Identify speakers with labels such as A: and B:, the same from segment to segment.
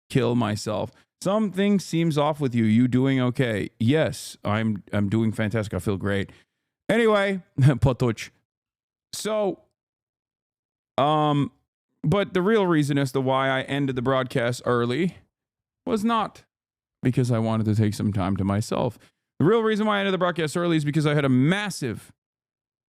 A: kill myself. Something seems off with you. You doing okay? Yes, I'm doing fantastic. I feel great. Anyway, potoch. So, but the real reason as to why I ended the broadcast early was not because I wanted to take some time to myself. The real reason why I ended the broadcast early is because I had a massive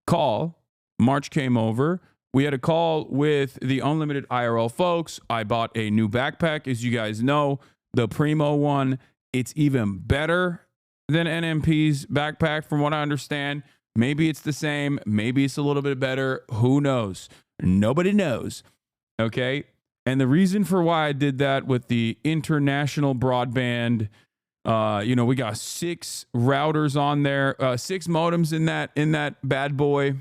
A: call. March came over. We had a call with the Unlimited IRL folks. I bought a new backpack, as you guys know, the Primo one. It's even better than NMP's backpack, from what I understand. Maybe it's the same. Maybe it's a little bit better. Who knows? Nobody knows. Okay. And the reason for why I did that with the international broadband, we got 6 routers on there, 6 modems in that bad boy.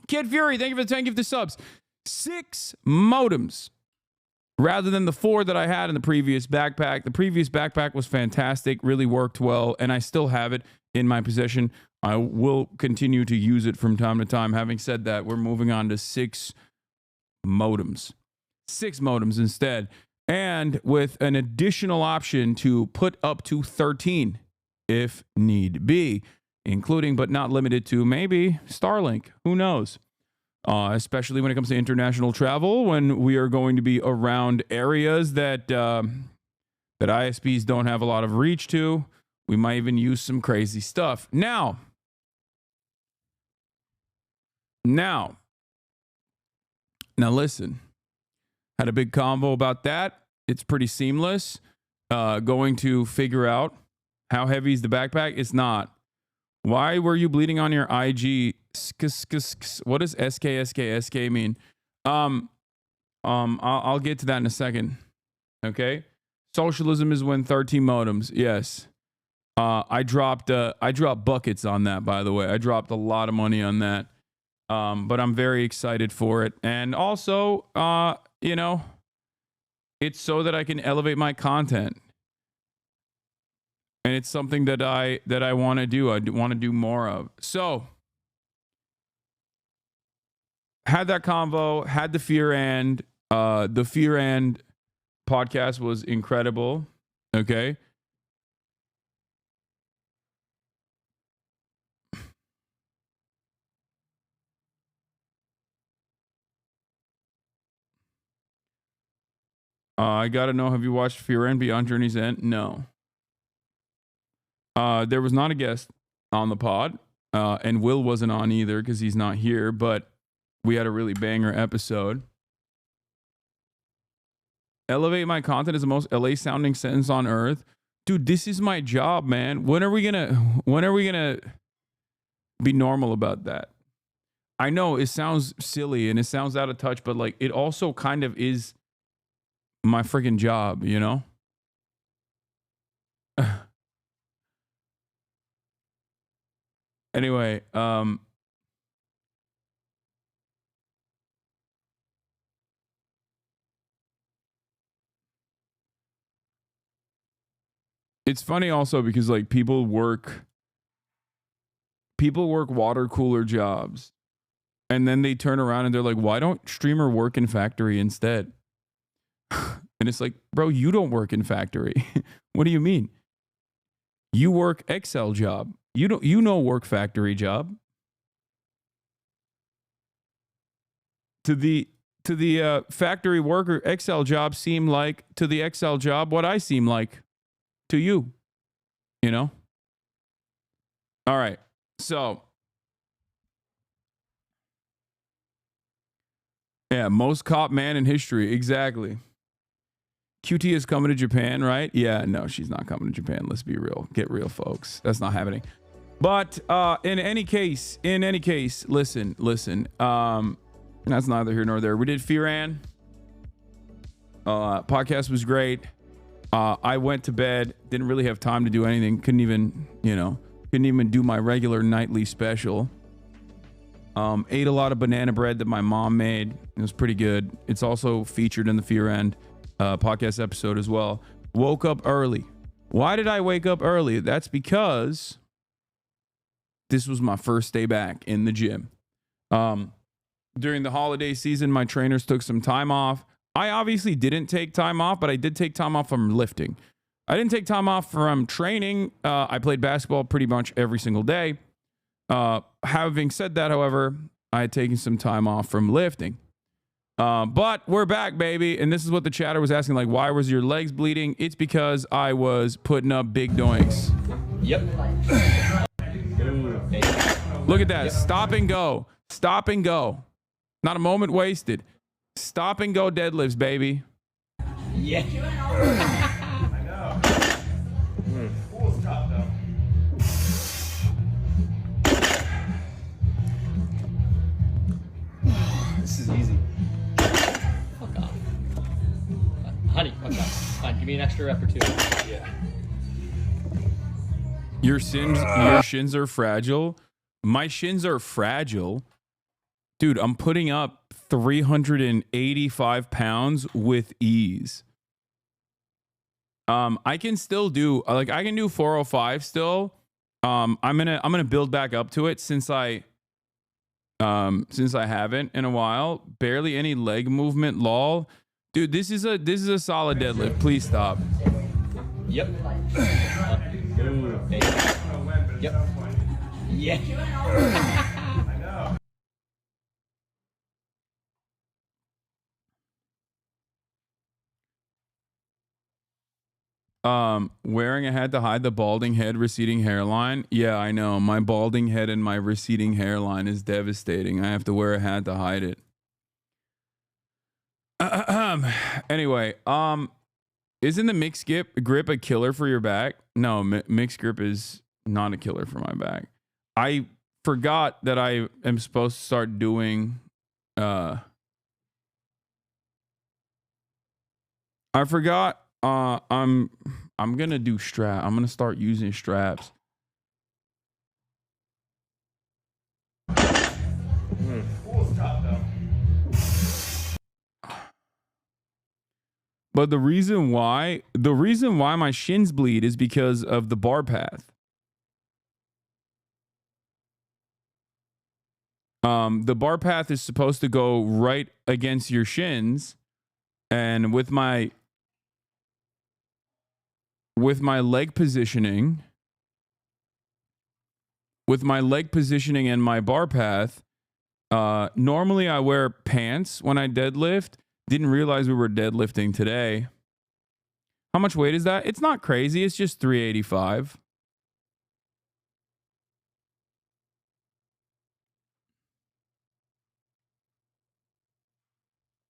A: Kid Fury, thank you for the 10 gifted subs. 6 modems rather than the 4 that I had in the previous backpack. The previous backpack was fantastic, really worked well, and I still have it in my possession. I will continue to use it from time to time. Having said that, we're moving on to 6 modems. 6 modems instead. And with an additional option to put up to 13 if need be, including but not limited to maybe Starlink. Who knows? Especially when it comes to international travel, when we are going to be around areas that ISPs don't have a lot of reach to. We might even use some crazy stuff. Now, listen. Had a big convo about that. It's pretty seamless. Going to figure out how heavy is the backpack. It's not. Why were you bleeding on your IG? What does SK mean? I'll get to that in a second. Okay. Socialism is when 13 modems. Yes. I dropped buckets on that, by the way. I dropped a lot of money on that. But I'm very excited for it. And also, it's so that I can elevate my content. And it's something that I want to do. I want to do more of. So, had that convo, had the Fear and the Fear and podcast was incredible. Okay. I gotta know, have you watched Fear and Beyond Journey's End? No. There was not a guest on the pod, and Will wasn't on either because he's not here, but we had a really banger episode. Elevate my content is the most LA sounding sentence on earth. Dude, this is my job, man. When are we gonna be normal about that? I know it sounds silly and it sounds out of touch, but like it also kind of is my freaking job, you know? Anyway, it's funny also because like people work water cooler jobs and then they turn around and they're like, why don't streamer work in factory instead? And it's like, bro, you don't work in factory. What do you mean? You work Excel job. You know work factory job. To the factory worker Excel job seem like to the Excel job what I seem like to you. You know? All right. So yeah, most cop man in history. Exactly. QT is coming to Japan, right? Yeah, no, she's not coming to Japan. Let's be real. Get real, folks. That's not happening. But in any case, listen. That's neither here nor there. We did Firan. Podcast was great. I went to bed. Didn't really have time to do anything. Couldn't even do my regular nightly special. Ate a lot of banana bread that my mom made. It was pretty good. It's also featured in the Firan podcast episode as well. Woke up early. Why did I wake up early? That's because this was my first day back in the gym. During the holiday season, my trainers took some time off. I obviously didn't take time off, but I did take time off from lifting. I didn't take time off from training. I played basketball pretty much every single day. Having said that, however, I had taken some time off from lifting. But we're back, baby. And this is what the chatter was asking, like, why was your legs bleeding? It's because I was putting up big doinks.
B: Yep.
A: Look at that. Yep. Stop and go. Stop and go. Not a moment wasted. Stop and go deadlifts, baby.
B: Yeah.
C: I know. Cool stuff, though.
B: This is easy. Fuck off. Honey, fuck off. Fine, give me an extra rep or two.
C: Yeah.
A: Your shins are fragile. My shins are fragile. Dude, I'm putting up 385 pounds with ease. I can still do, like, I can do 405 still. I'm gonna build back up to it since I haven't in a while. Barely any leg movement, lol. Dude, this is a solid deadlift. Please stop.
B: Yep. Yep. Yeah.
C: I know.
A: Wearing a hat to hide the balding head, receding hairline. Yeah, I know. My balding head and my receding hairline is devastating. I have to wear a hat to hide it. Anyway, isn't the mixed grip a killer for your back? No, mixed grip is not a killer for my back. I forgot that I am supposed to start doing I forgot I'm gonna do strap. I'm gonna start using straps.
C: Cool stuff, though.
A: But the reason why my shins bleed is because of the bar path. The bar path is supposed to go right against your shins, and with my leg positioning, and my bar path, normally I wear pants when I deadlift. Didn't realize we were deadlifting today. How much weight is that? It's not crazy. It's just 385.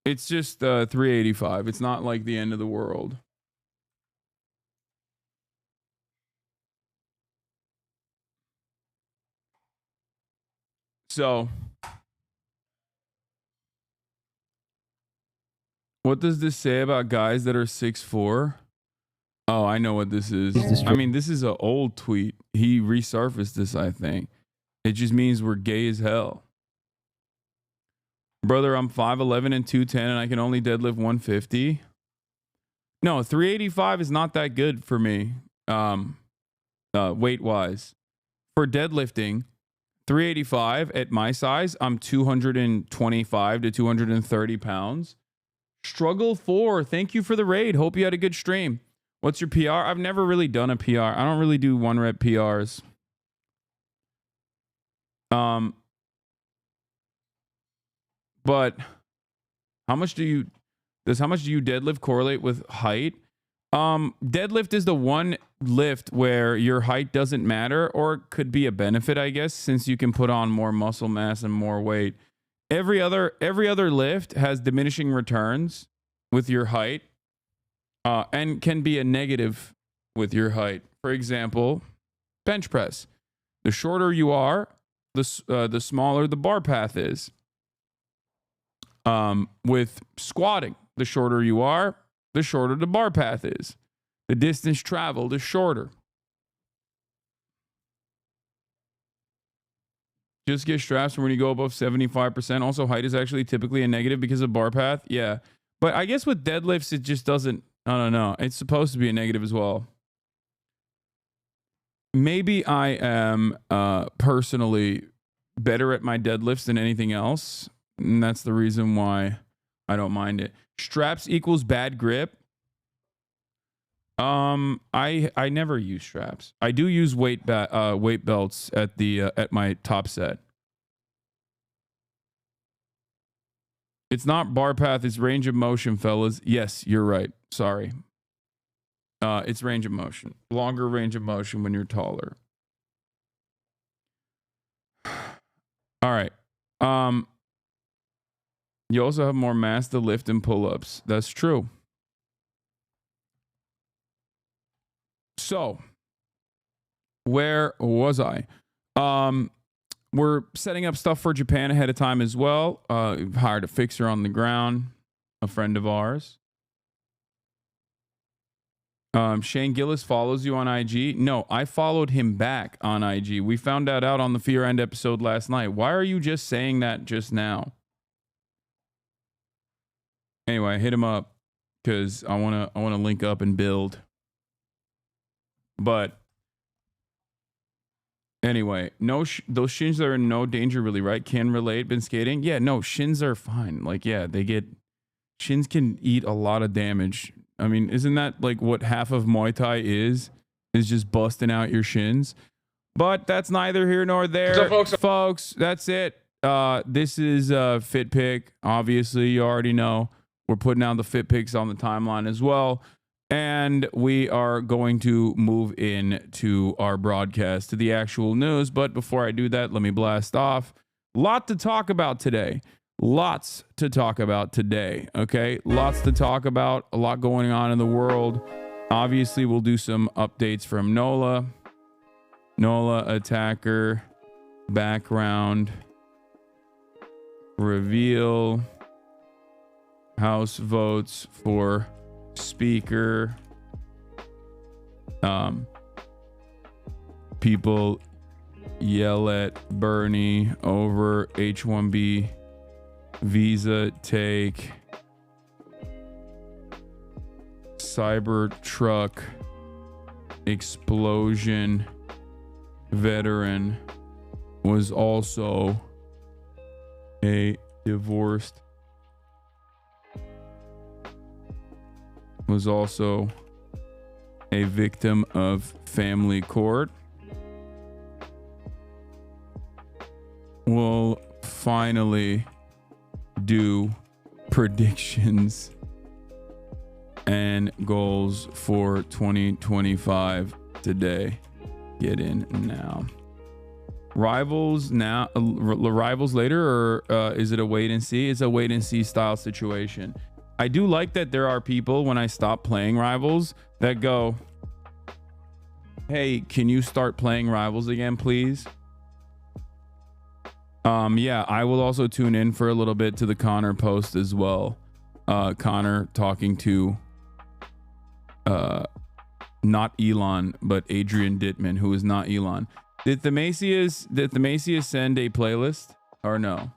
A: It's just 385. It's not like the end of the world. So, what does this say about guys that are 6'4"? Oh, I know what this is. I mean, this is an old tweet. He resurfaced this, I think. It just means we're gay as hell. Brother, I'm 5'11" and 210, and I can only deadlift 150. No, 385 is not that good for me, weight-wise. For deadlifting, 385 at my size, I'm 225 to 230 pounds. Struggle 4, thank you for the raid. Hope you had a good stream. What's your PR? I've never really done a PR. I don't really do 1-rep PRs. But how much do you deadlift correlate with height? Deadlift is the one lift where your height doesn't matter, or it could be a benefit, I guess, since you can put on more muscle mass and more weight. Every other lift has diminishing returns with your height, and can be a negative with your height. For example, bench press. The shorter you are, the smaller the bar path is. With squatting, the shorter you are, the shorter the bar path is. The distance traveled is shorter. Just get straps when you go above 75%. Also, height is actually typically a negative because of bar path. Yeah. But I guess with deadlifts, it just doesn't, I don't know. It's supposed to be a negative as well. Maybe I am personally better at my deadlifts than anything else. And that's the reason why I don't mind it. Straps equals bad grip. I never use straps. I do use weight belts at the at my top set. It's not bar path, it's range of motion, fellas. Yes, you're right. Sorry. It's range of motion. Longer range of motion when you're taller. All right. You also have more mass to lift and pull-ups. That's true. So, where was I? We're setting up stuff for Japan ahead of time as well. We've hired a fixer on the ground, a friend of ours. Shane Gillis follows you on IG. No, I followed him back on IG. We found that out on the Fear End episode last night. Why are you just saying that just now? Anyway, I hit him up because I wanna link up and build. But anyway, those shins are in no danger, really, right? Can relate. Been skating? Yeah, no, shins are fine. Like, yeah, shins can eat a lot of damage. I mean, isn't that like what half of Muay Thai is just busting out your shins? But that's neither here nor there.
B: So,
A: folks, that's it. This is Fit Pick. Obviously, you already know. We're putting out the Fit Picks on the timeline as well. And we are going to move into our broadcast to the actual news. But before I do that, let me blast off. Lot to talk about today. Lots to talk about today. Okay. Lots to talk about. A lot going on in the world. Obviously, we'll do some updates from NOLA. NOLA attacker. Background. Reveal. House votes for speaker. People yell at Bernie over H-1B visa take. Cybertruck explosion veteran was also a divorced was also a victim of family court. We'll finally do predictions and goals for 2025 today. Get in now. Rivals now, rivals later, or is it a wait and see? It's a wait and see style situation. I do like that there are people when I stop playing Rivals that go, hey, can you start playing Rivals again, please? Yeah, I will also tune in for a little bit to the Connor post as well. Connor talking to not Elon, but Adrian Dittman, who is not Elon. Did the Macias send a playlist or no?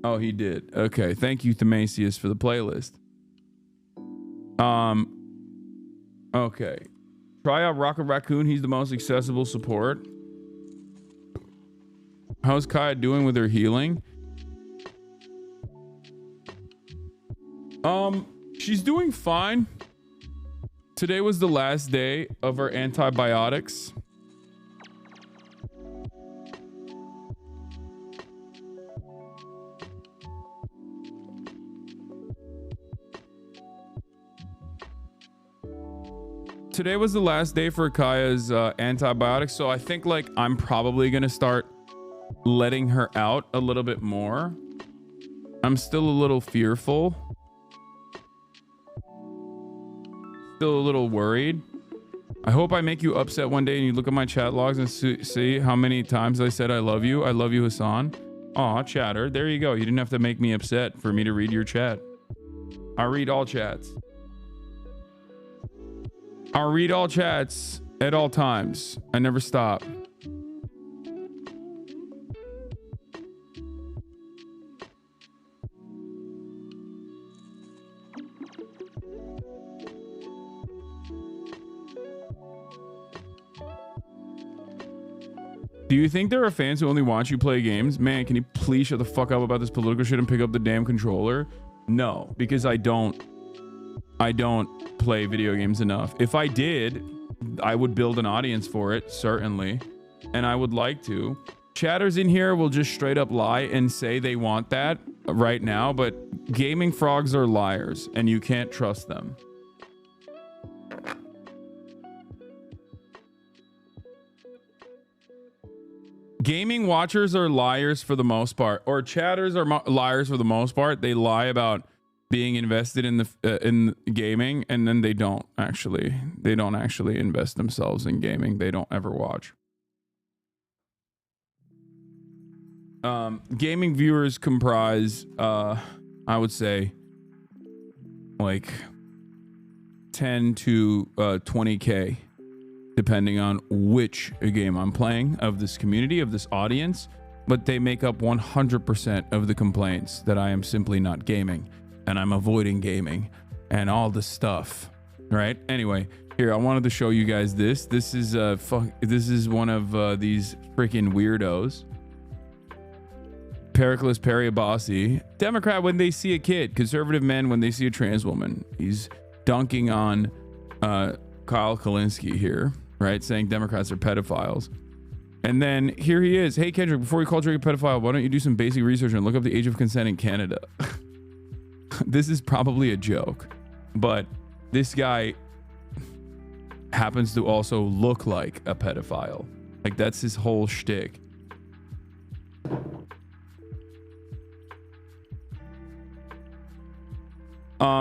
A: Oh, he did. Okay. Thank you, Themasius, for the playlist. Okay. Try out Rocket Raccoon. He's the most accessible support. How's Kaya doing with her healing? She's doing fine. Today was the last day of her antibiotics. Today was the last day for Kaya's antibiotics, so I think like I'm probably gonna start letting her out a little bit more. I'm still a little fearful. Still a little worried. I hope I make you upset one day and you look at my chat logs and see how many times I said I love you. I love you, Hasan. Aw, chatter. There you go. You didn't have to make me upset for me to read your chat. I read all chats. I'll read all chats at all times. I never stop. Do you think there are fans who only watch you play games? Man, can you please shut the fuck up about this political shit and pick up the damn controller? No, because I don't play video games enough. If I did, I would build an audience for it, certainly. And I would like to. Chatters in here will just straight up lie and say they want that right now, but gaming frogs are liars and you can't trust them. Gaming watchers are liars for the most part, or chatters are liars for the most part. They lie about being invested in the in gaming, and then they don't actually invest themselves in gaming. They don't ever watch. Gaming viewers comprise, I would say, like 10 to 20K. Depending on which game I'm playing, of this community, of this audience, but they make up 100% of the complaints that I am simply not gaming and I'm avoiding gaming and all the stuff, right? Anyway, here, I wanted to show you guys this. This is one of these freaking weirdos. Pericles Periabasi, Democrat when they see a kid, conservative men when they see a trans woman. He's dunking on Kyle Kalinske here. Right, saying Democrats are pedophiles. And then here he is. Hey, Kendrick, before you call Drake a pedophile, why don't you do some basic research and look up the age of consent in Canada? This is probably a joke, but this guy happens to also look like a pedophile. Like, that's his whole shtick.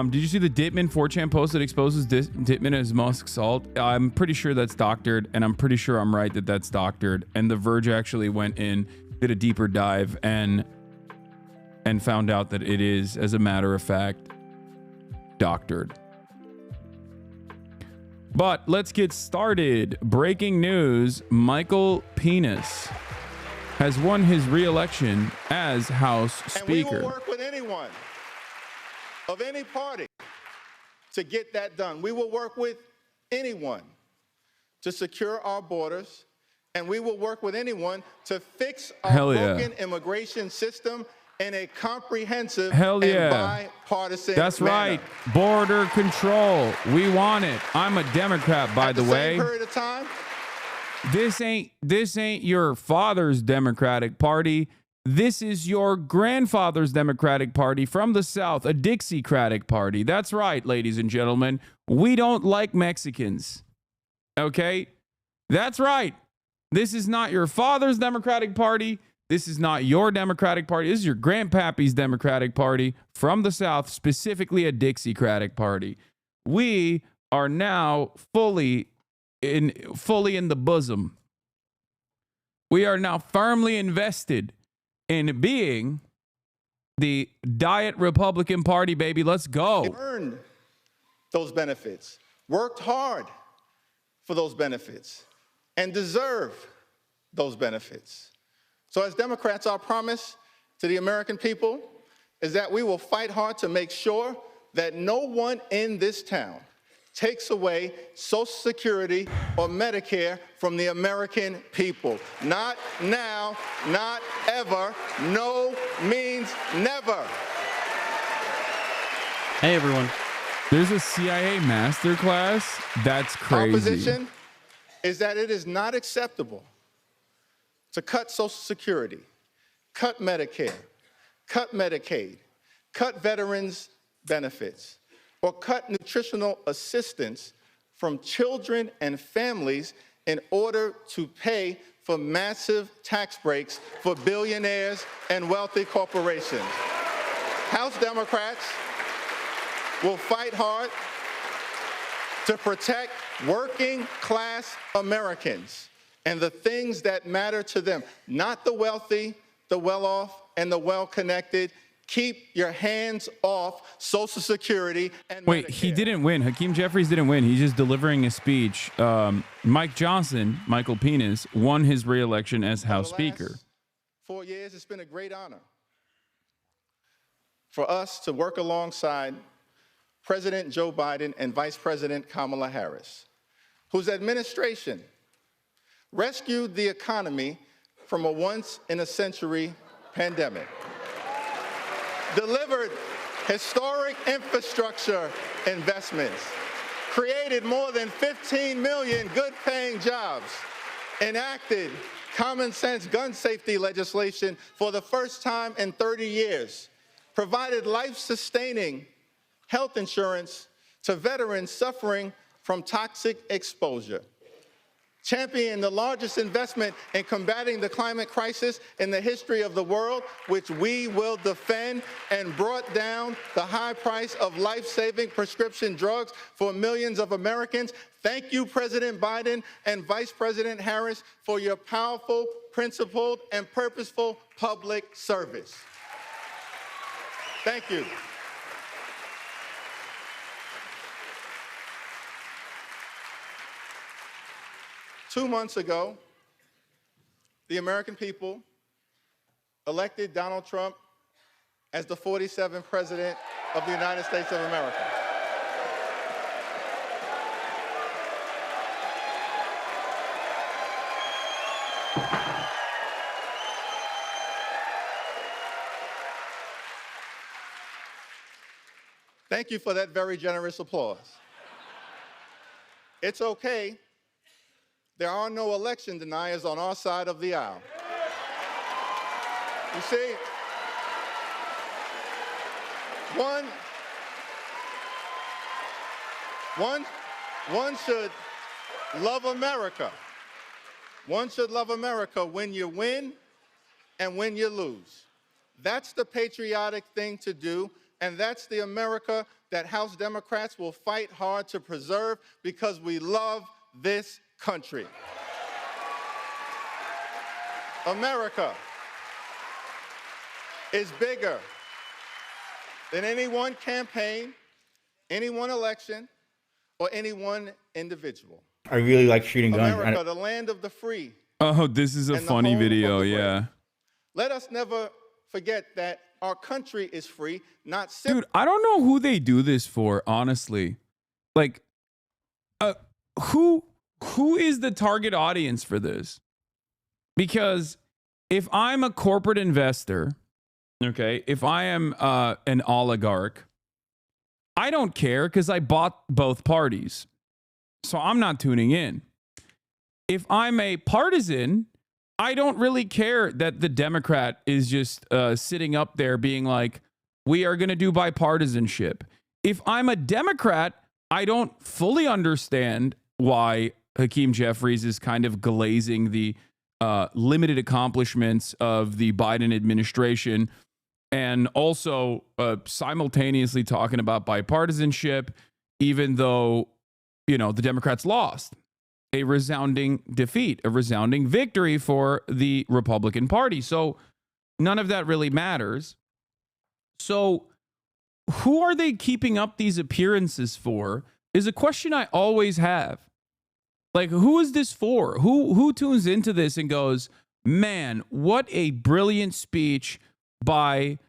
A: Did you see the Ditman 4chan post that exposes Ditman as Musk salt? I'm pretty sure that's doctored, and I'm pretty sure I'm right that that's doctored. And The Verge actually went in, did a deeper dive, and found out that it is, as a matter of fact, doctored. But let's get started. Breaking news: Michael Penis has won his re-election as House Speaker.
D: And we will work with anyone of any party to get that done. We will work with anyone to secure our borders, and we will work with anyone to fix our broken immigration system in a comprehensive and bipartisan
A: That's
D: manner.
A: right. Border control. We want it. I'm a Democrat, by the way.
D: Same period of time,
A: This ain't your father's Democratic Party. This is your grandfather's Democratic Party from the South, a Dixiecratic Party. That's right, ladies and gentlemen. We don't like Mexicans. Okay? That's right. This is not your father's Democratic Party. This is not your Democratic Party. This is your grandpappy's Democratic Party from the South, specifically a Dixiecratic Party. We are now fully in the bosom. We are now firmly invested in being the Diet Republican Party, baby. Let's go.
D: earned those benefits, worked hard for those benefits, and deserve those benefits. So as Democrats, our promise to the American people is that we will fight hard to make sure that no one in this town takes away Social Security or Medicare from the American people. Not now, not ever. No means never.
B: Hey, everyone.
A: There's a CIA masterclass. That's crazy.
D: Our position is that it is not acceptable to cut Social Security, cut Medicare, cut Medicaid, cut veterans' benefits, or cut nutritional assistance from children and families in order to pay for massive tax breaks for billionaires and wealthy corporations. House Democrats will fight hard to protect working class Americans and the things that matter to them, not the wealthy, the well-off, and the well-connected. Keep your hands off Social Security and
A: Wait,
D: Medicare.
A: he didn't win. Hakeem Jeffries didn't win. He's just delivering a speech. Mike Johnson, Michael Penis, won his re-election as House Speaker.
D: 4 years, it's been a great honor for us to work alongside President Joe Biden and Vice President Kamala Harris, whose administration rescued the economy from a once-in-a-century pandemic, delivered historic infrastructure investments, created more than 15 million good-paying jobs, enacted common sense gun safety legislation for the first time in 30 years, provided life-sustaining health insurance to veterans suffering from toxic exposure, championed the largest investment in combating the climate crisis in the history of the world, which we will defend, and brought down the high price of life-saving prescription drugs for millions of Americans. Thank you, President Biden and Vice President Harris, for your powerful, principled, and purposeful public service. Thank you. Two months ago, the American people elected Donald Trump as the 47th President of the United States of America. Thank you for that very generous applause. It's okay. There are no election deniers on our side of the aisle. You see, one should love America. One should love America when you win and when you lose. That's the patriotic thing to do, and that's the America that House Democrats will fight hard to preserve because we love this country. America is bigger than any one campaign, any one election, or any one individual.
E: I really like shooting guns.
D: America, the land of the free.
A: Oh, this is a
D: and the
A: funny
D: home of
A: video,
D: the brave.
A: yeah.
D: Let us never forget that our country is free, not simply.
A: Dude, I don't know who they do this for, honestly. Like, who is the target audience for this? Because if I'm a corporate investor, okay, if I am an oligarch, I don't care because I bought both parties. So I'm not tuning in. If I'm a partisan, I don't really care that the Democrat is just sitting up there being like, we are going to do bipartisanship. If I'm a Democrat, I don't fully understand why Hakeem Jeffries is kind of glazing the limited accomplishments of the Biden administration and also simultaneously talking about bipartisanship, even though, you know, the Democrats lost. A resounding defeat, a resounding victory for the Republican Party. So none of that really matters. So who are they keeping up these appearances for is a question I always have. Like, who is this for? Who tunes into this and goes, man, what a brilliant speech by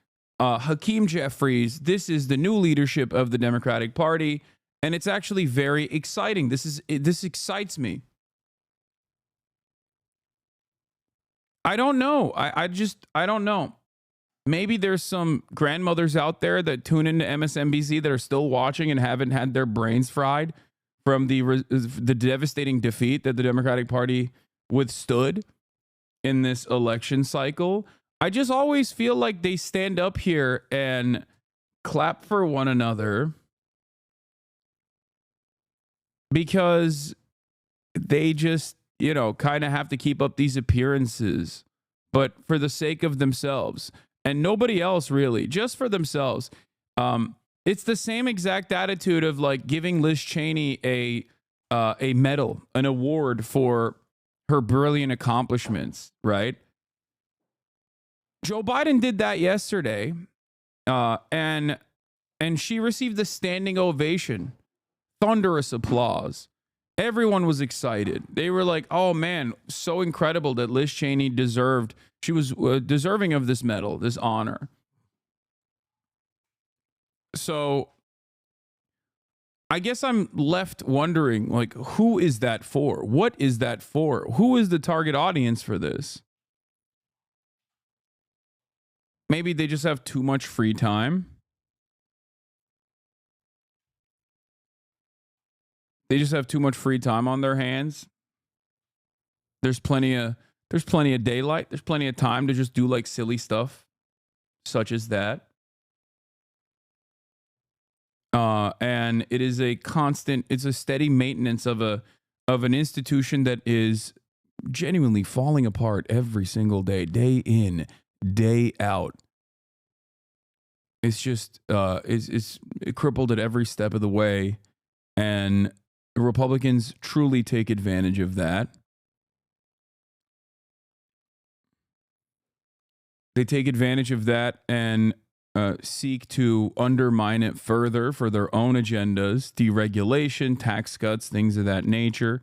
A: Hakeem Jeffries. This is the new leadership of the Democratic Party. And it's actually very exciting. This excites me. I don't know. I don't know. Maybe there's some grandmothers out there that tune into MSNBC that are still watching and haven't had their brains fried from the devastating defeat that the Democratic Party withstood in this election cycle. I just always feel like they stand up here and clap for one another because they just, you know, kind of have to keep up these appearances, but for the sake of themselves and nobody else, really, just for themselves. It's the same exact attitude of like giving Liz Cheney a medal, an award for her brilliant accomplishments, right? Joe Biden did that yesterday, and she received a standing ovation. Thunderous applause. Everyone was excited. They were like, oh man, so incredible that Liz Cheney she was deserving of this medal, this honor. So I guess I'm left wondering, like, who is that for? What is that for? Who is the target audience for this? Maybe they just have too much free time. They just have too much free time on their hands. There's plenty of daylight. There's plenty of time to just do like silly stuff, such as that. And it is a constant, it's a steady maintenance of an institution that is genuinely falling apart every single day, day in, day out. It's just it's crippled at every step of the way, and Republicans truly take advantage of that. They take advantage of that and seek to undermine it further for their own agendas, deregulation, tax cuts, things of that nature.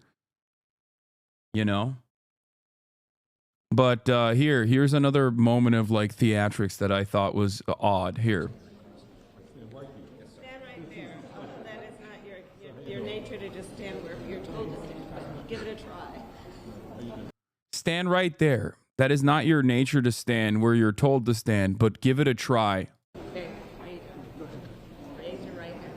A: You know? But here's another moment of like theatrics that I thought was odd. Here.
E: Stand right there. That is not your nature to just stand where you're told to stand. Give it a try.
A: Stand right there. That is not your nature to stand where you're told to stand, but give it a try.
E: Okay, raise your right hand.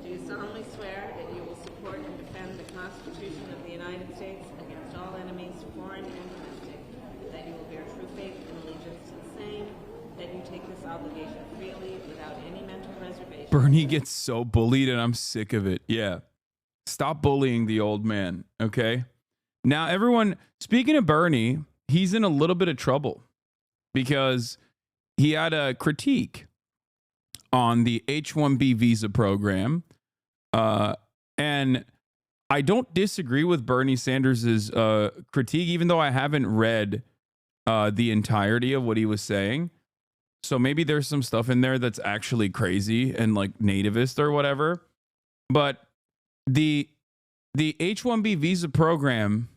E: Do you solemnly swear that you will support and defend the Constitution of the United States against all enemies, foreign and domestic, that you will bear true faith and allegiance to the same, that you take this obligation freely without any mental reservation?
A: Bernie gets so bullied and I'm sick of it. Yeah. Stop bullying the old man, okay? Now, everyone, speaking of Bernie, he's in a little bit of trouble because he had a critique on the H-1B visa program. And I don't disagree with Bernie Sanders' critique, even though I haven't read the entirety of what he was saying. So maybe there's some stuff in there that's actually crazy and like nativist or whatever. But the H-1B visa program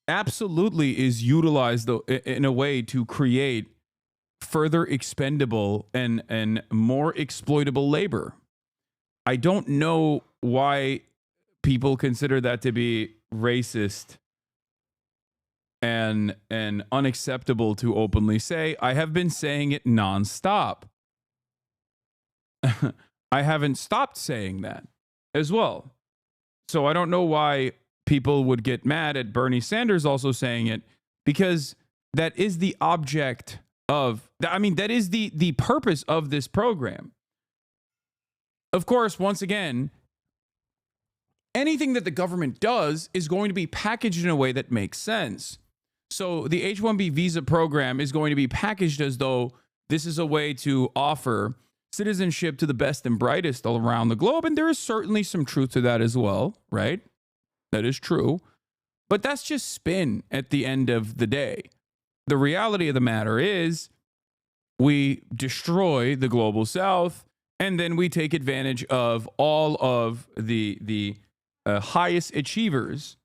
A: absolutely is utilized in a way to create further expendable and more exploitable labor. I don't know why people consider that to be racist and unacceptable to openly say. I have been saying it nonstop. I haven't stopped saying that as well. So I don't know why people would get mad at Bernie Sanders also saying it, because that is the object of, I mean, that is the purpose of this program. Of course, once again, anything that the government does is going to be packaged in a way that makes sense. So the H-1B visa program is going to be packaged as though this is a way to offer citizenship to the best and brightest all around the globe. And there is certainly some truth to that as well, right? That is true. But that's just spin at the end of the day. The reality of the matter is we destroy the global south, and then we take advantage of all of the highest achievers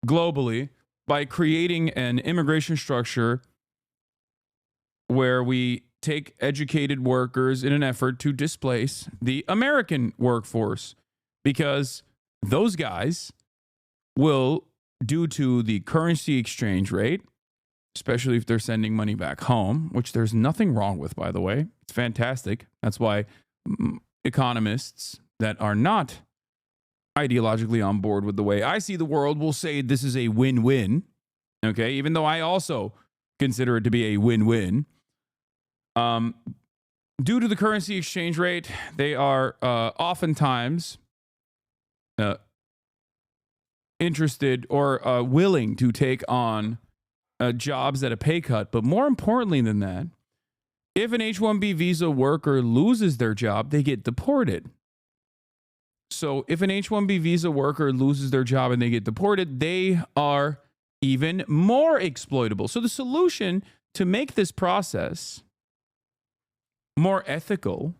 A: globally by creating an immigration structure where we take educated workers in an effort to displace the American workforce, because those guys will, due to the currency exchange rate, especially if they're sending money back home, which there's nothing wrong with, by the way. It's fantastic. That's why economists that are not ideologically on board with the way I see the world will say this is a win-win. Okay, even though I also consider it to be a win-win. Due to the currency exchange rate, they are oftentimes interested or willing to take on jobs at a pay cut. But more importantly than that, if an H-1B visa worker loses their job, they get deported. So if an H-1B visa worker loses their job and they get deported, they are even more exploitable. So the solution to make this process more ethical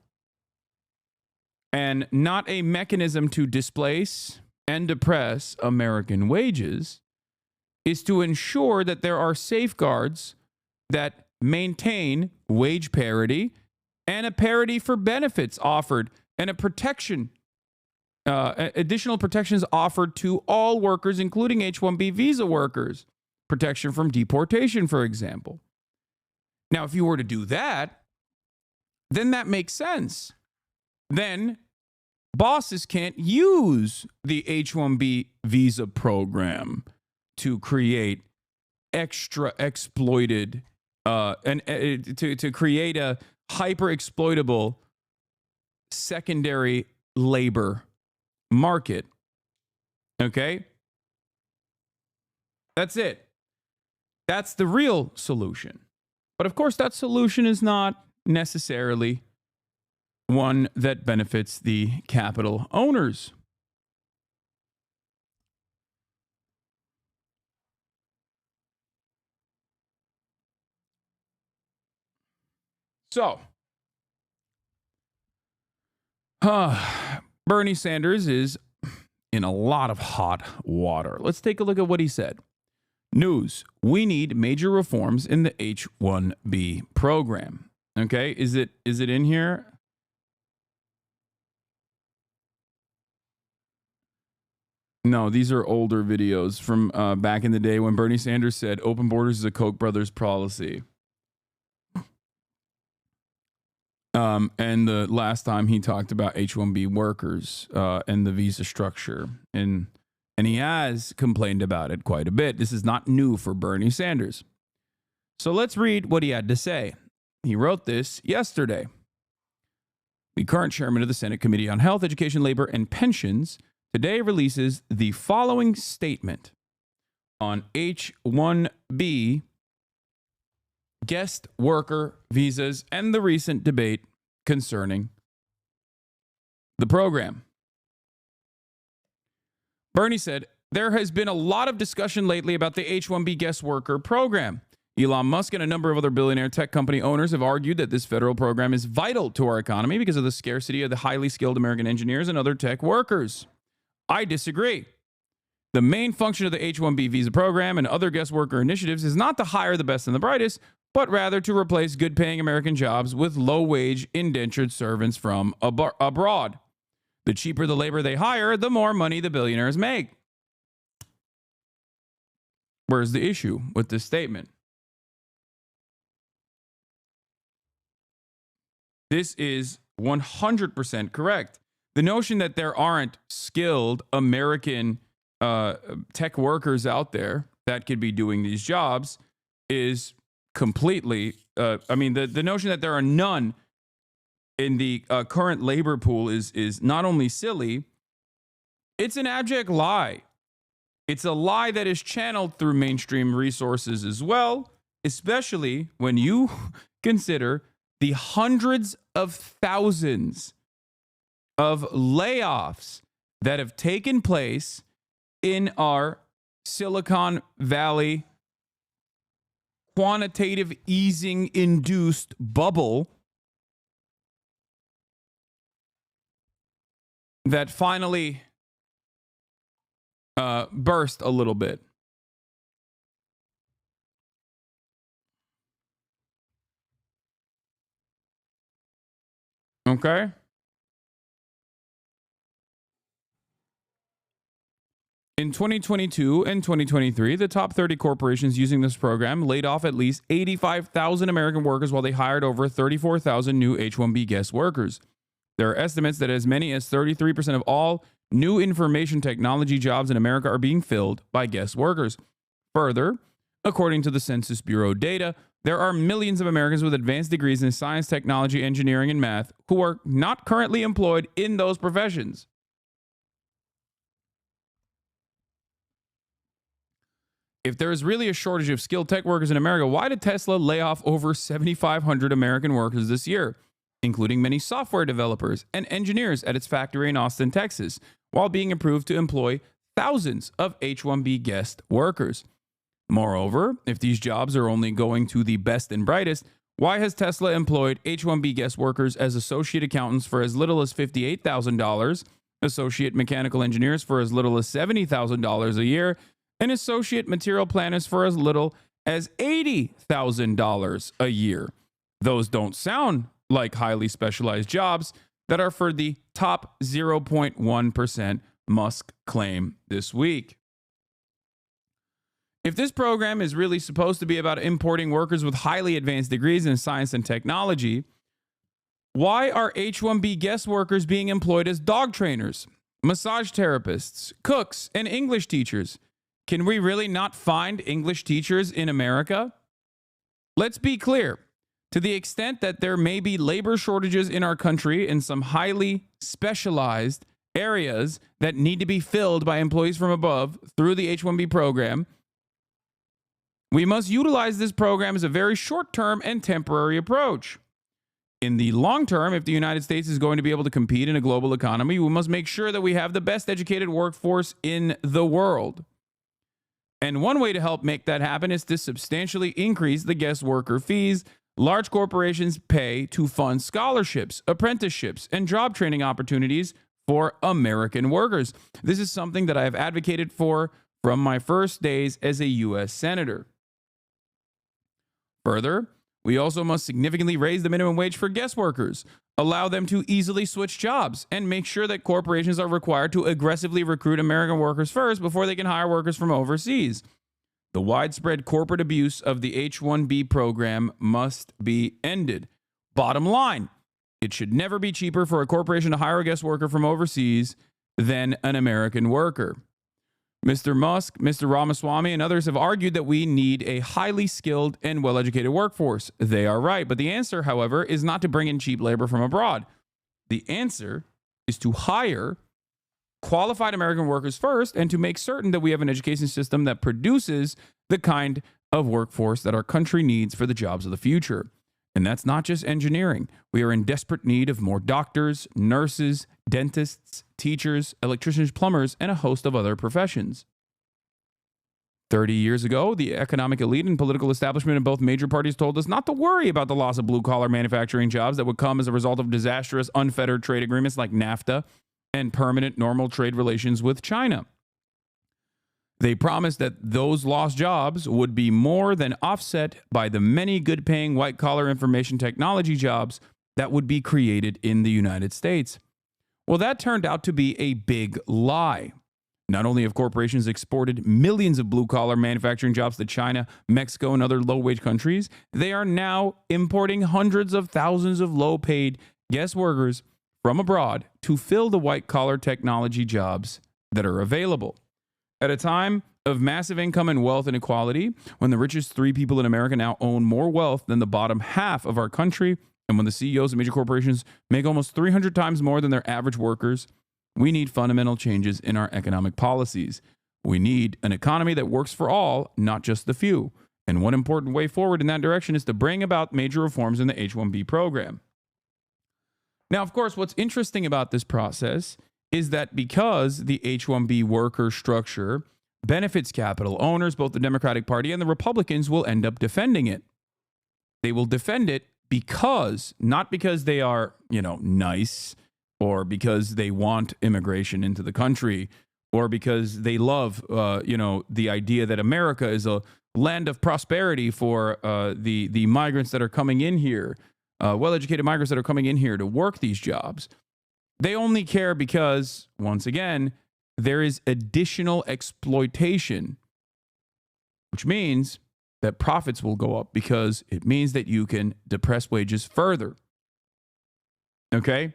A: and not a mechanism to displace and depress American wages is to ensure that there are safeguards that maintain wage parity and a parity for benefits offered and a protection, additional protections offered to all workers, including H-1B visa workers, protection from deportation, for example. Now, if you were to do that, then that makes sense. Then bosses can't use the H-1B visa program to create extra exploited to create a hyper exploitable secondary labor market. Okay? That's it. That's the real solution. But of course, that solution is not necessarily one that benefits the capital owners. So, Bernie Sanders is in a lot of hot water. Let's take a look at what he said. News: we need major reforms in the H-1B program. Okay, is it in here? No, these are older videos from back in the day when Bernie Sanders said open borders is a Koch brothers policy. And the last time he talked about H-1B workers and the visa structure. And he has complained about it quite a bit. This is not new for Bernie Sanders. So let's read what he had to say. He wrote this yesterday. The current chairman of the Senate Committee on Health, Education, Labor, and Pensions today releases the following statement on H-1B guest worker visas and the recent debate concerning the program. Bernie said, there has been a lot of discussion lately about the H-1B guest worker program. Elon Musk and a number of other billionaire tech company owners have argued that this federal program is vital to our economy because of the scarcity of the highly skilled American engineers and other tech workers. I disagree. The main function of the H-1B visa program and other guest worker initiatives is not to hire the best and the brightest, but rather to replace good-paying American jobs with low-wage indentured servants from abroad. The cheaper the labor they hire, the more money the billionaires make. Where's the issue with this statement? This is 100% correct. The notion that there aren't skilled American tech workers out there that could be doing these jobs is completely, the notion that there are none in the current labor pool is not only silly, it's an abject lie. It's a lie that is channeled through mainstream resources as well, especially when you consider the hundreds of thousands of layoffs that have taken place in our Silicon Valley quantitative easing induced bubble that finally burst a little bit. Okay? In 2022 and 2023, the top 30 corporations using this program laid off at least 85,000 American workers while they hired over 34,000 new H-1B guest workers. There are estimates that as many as 33% of all new information technology jobs in America are being filled by guest workers. Further, according to the Census Bureau data, there are millions of Americans with advanced degrees in science, technology, engineering, and math who are not currently employed in those professions. If there is really a shortage of skilled tech workers in America, why did Tesla lay off over 7,500 American workers this year, including many software developers and engineers at its factory in Austin, Texas, while being approved to employ thousands of H-1B guest workers? Moreover, if these jobs are only going to the best and brightest, why has Tesla employed H-1B guest workers as associate accountants for as little as $58,000, associate mechanical engineers for as little as $70,000 a year, and associate material planners for as little as $80,000 a year? Those don't sound like highly specialized jobs that are for the top 0.1%, Musk claimed this week. If this program is really supposed to be about importing workers with highly advanced degrees in science and technology, why are H-1B guest workers being employed as dog trainers, massage therapists, cooks, and English teachers? Can we really not find English teachers in America? Let's be clear. To the extent that there may be labor shortages in our country in some highly specialized areas that need to be filled by employees from above through the H-1B program, we must utilize this program as a very short-term and temporary approach. In the long term, if the United States is going to be able to compete in a global economy, we must make sure that we have the best educated workforce in the world. And one way to help make that happen is to substantially increase the guest worker fees large corporations pay to fund scholarships, apprenticeships, and job training opportunities for American workers. This is something that I have advocated for from my first days as a U.S. Senator. Further, we also must significantly raise the minimum wage for guest workers, allow them to easily switch jobs, and make sure that corporations are required to aggressively recruit American workers first before they can hire workers from overseas. The widespread corporate abuse of the H-1B program must be ended. Bottom line, it should never be cheaper for a corporation to hire a guest worker from overseas than an American worker. Mr. Musk, Mr. Ramaswamy, and others have argued that we need a highly skilled and well-educated workforce. They are right, but the answer, however, is not to bring in cheap labor from abroad. The answer is to hire qualified American workers first and to make certain that we have an education system that produces the kind of workforce that our country needs for the jobs of the future. And that's not just engineering. We are in desperate need of more doctors, nurses, dentists, teachers, electricians, plumbers, and a host of other professions. 30 years ago, the economic elite and political establishment in both major parties told us not to worry about the loss of blue-collar manufacturing jobs that would come as a result of disastrous, unfettered trade agreements like NAFTA and permanent normal trade relations with China. They promised that those lost jobs would be more than offset by the many good-paying white-collar information technology jobs that would be created in the United States. Well, that turned out to be a big lie. Not only have corporations exported millions of blue-collar manufacturing jobs to China, Mexico, and other low-wage countries, they are now importing hundreds of thousands of low-paid guest workers from abroad to fill the white-collar technology jobs that are available. At a time of massive income and wealth inequality, when the richest 3 people in America now own more wealth than the bottom half of our country, and when the CEOs of major corporations make almost 300 times more than their average workers, we need fundamental changes in our economic policies. We need an economy that works for all, not just the few. And one important way forward in that direction is to bring about major reforms in the H-1B program. Now, of course, what's interesting about this process is that because the H-1B worker structure benefits capital owners, both the Democratic Party and the Republicans will end up defending it. They will defend it because, not because they are, nice, or because they want immigration into the country, or because they love, the idea that America is a land of prosperity for the migrants that are coming in here, well-educated migrants that are coming in here to work these jobs. They only care because, once again, there is additional exploitation, which means that profits will go up because it means that you can depress wages further. Okay?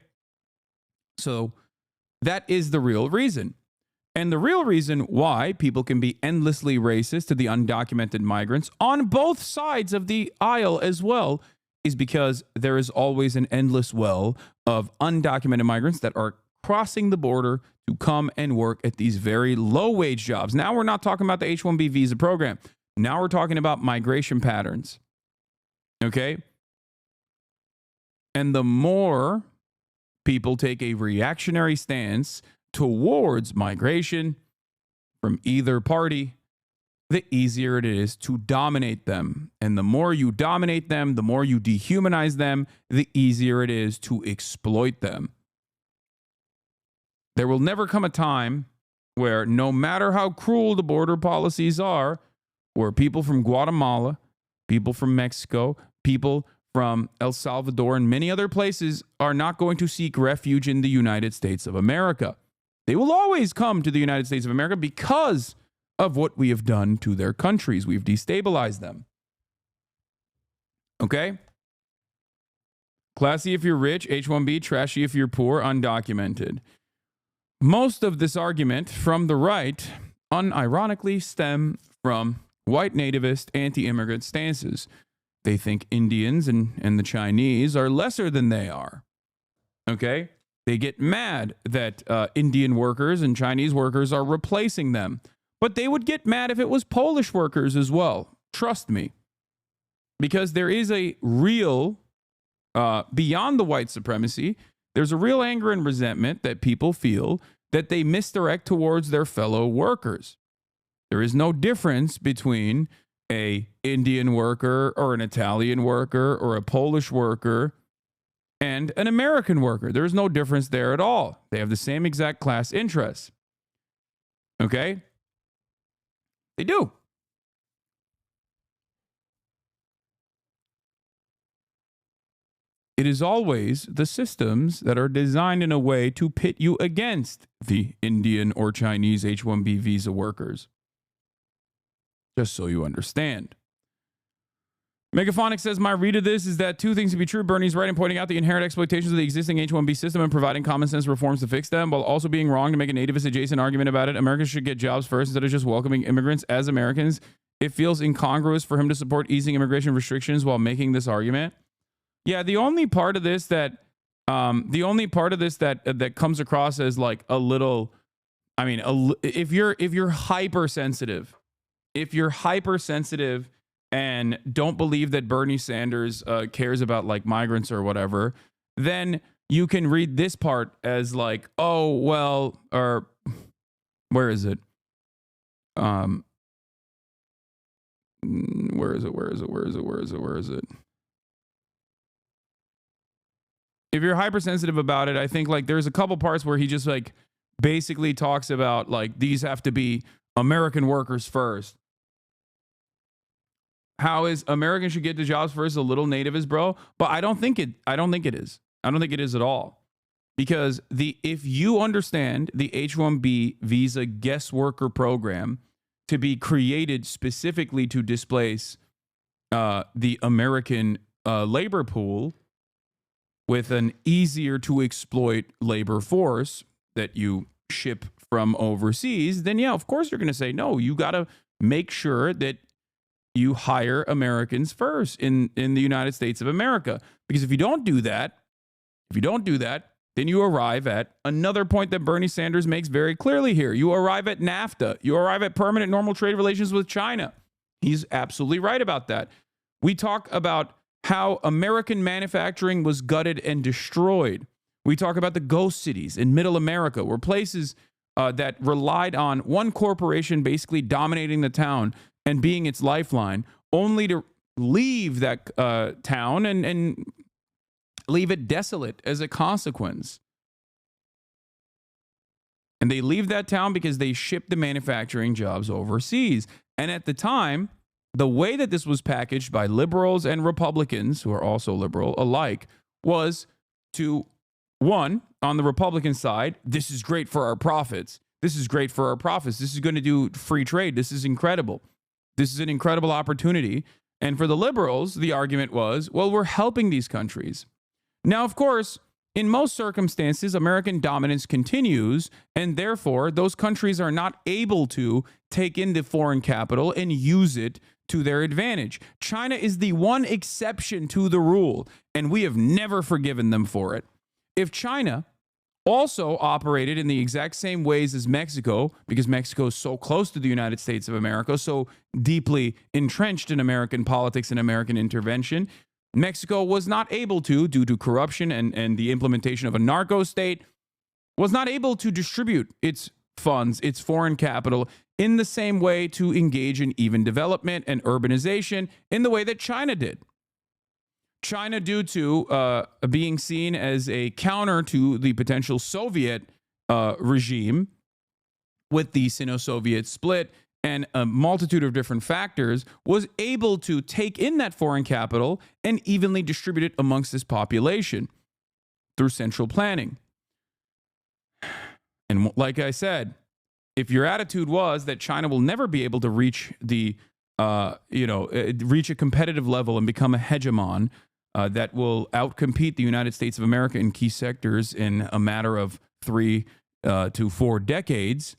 A: So that is the real reason. And the real reason why people can be endlessly racist to the undocumented migrants on both sides of the aisle as well is because there is always an endless well of undocumented migrants that are crossing the border to come and work at these very low-wage jobs. Now we're not talking about the H-1B visa program. Now we're talking about migration patterns. Okay? And the more people take a reactionary stance towards migration from either party, the easier it is to dominate them. And the more you dominate them, the more you dehumanize them, the easier it is to exploit them. There will never come a time where, no matter how cruel the border policies are, where people from Guatemala, people from Mexico, people from El Salvador, and many other places are not going to seek refuge in the United States of America. They will always come to the United States of America because of what we have done to their countries. We've destabilized them. Okay? Classy if you're rich, H-1B, trashy if you're poor, undocumented. Most of this argument from the right unironically stem from white nativist anti-immigrant stances. They think Indians and the Chinese are lesser than they are. Okay? They get mad that Indian workers and Chinese workers are replacing them. But they would get mad if it was Polish workers as well. Trust me. Because there is a real, beyond the white supremacy, there's a real anger and resentment that people feel that they misdirect towards their fellow workers. There is no difference between a Indian worker or an Italian worker or a Polish worker and an American worker. There's no difference there at all. They have the same exact class interests. Okay? They do. It is always the systems that are designed in a way to pit you against the Indian or Chinese H-1B visa workers. Just so you understand. Megaphonic says, my read of this is that two things can be true. Bernie's right in pointing out the inherent exploitations of the existing H-1B system and providing common sense reforms to fix them, while also being wrong to make a nativist adjacent argument about it. Americans should get jobs first instead of just welcoming immigrants as Americans. It feels incongruous for him to support easing immigration restrictions while making this argument. Yeah, the only part of this that that comes across as like a little, I mean, if you're hypersensitive, and don't believe that Bernie Sanders cares about like migrants or whatever, then you can read this part as like, oh well, or where is it? Where is it? If you're hypersensitive about it, I think like there's a couple parts where he just like basically talks about like these have to be American workers first. How is Americans should get the jobs first a little nativist, bro? But I don't think it is. I don't think it is at all. Because if you understand the H-1B visa guest worker program to be created specifically to displace the American labor pool with an easier to exploit labor force that you ship from overseas, then yeah, of course you're going to say, no, you got to make sure that you hire Americans first in the United States of America. Because if you don't do that, then you arrive at another point that Bernie Sanders makes very clearly here. You arrive at NAFTA. You arrive at permanent normal trade relations with China. He's absolutely right about that. We talk about how American manufacturing was gutted and destroyed. We talk about the ghost cities in middle America, where places that relied on one corporation basically dominating the town and being its lifeline, only to leave that town and leave it desolate as a consequence. And they leave that town because they shipped the manufacturing jobs overseas. And at the time, the way that this was packaged by liberals and Republicans, who are also liberal alike, was to, one, on the Republican side, this is great for our profits. This is great for our profits. This is going to do free trade. This is incredible. This is an incredible opportunity. And for the liberals, the argument was, well, we're helping these countries. Now, of course, in most circumstances, American dominance continues, and therefore, those countries are not able to take in the foreign capital and use it to their advantage. China is the one exception to the rule, and we have never forgiven them for it. If China also operated in the exact same ways as Mexico, because Mexico is so close to the United States of America, so deeply entrenched in American politics and American intervention, Mexico was not able to, due to corruption and the implementation of a narco state, was not able to distribute its funds, its foreign capital, in the same way to engage in even development and urbanization in the way that China did. China, due to being seen as a counter to the potential Soviet regime with the Sino-Soviet split and a multitude of different factors, was able to take in that foreign capital and evenly distribute it amongst its population through central planning. And like I said, if your attitude was that China will never be able to reach the, reach a competitive level and become a hegemon that will outcompete the United States of America in key sectors in a matter of 3 to 4 decades,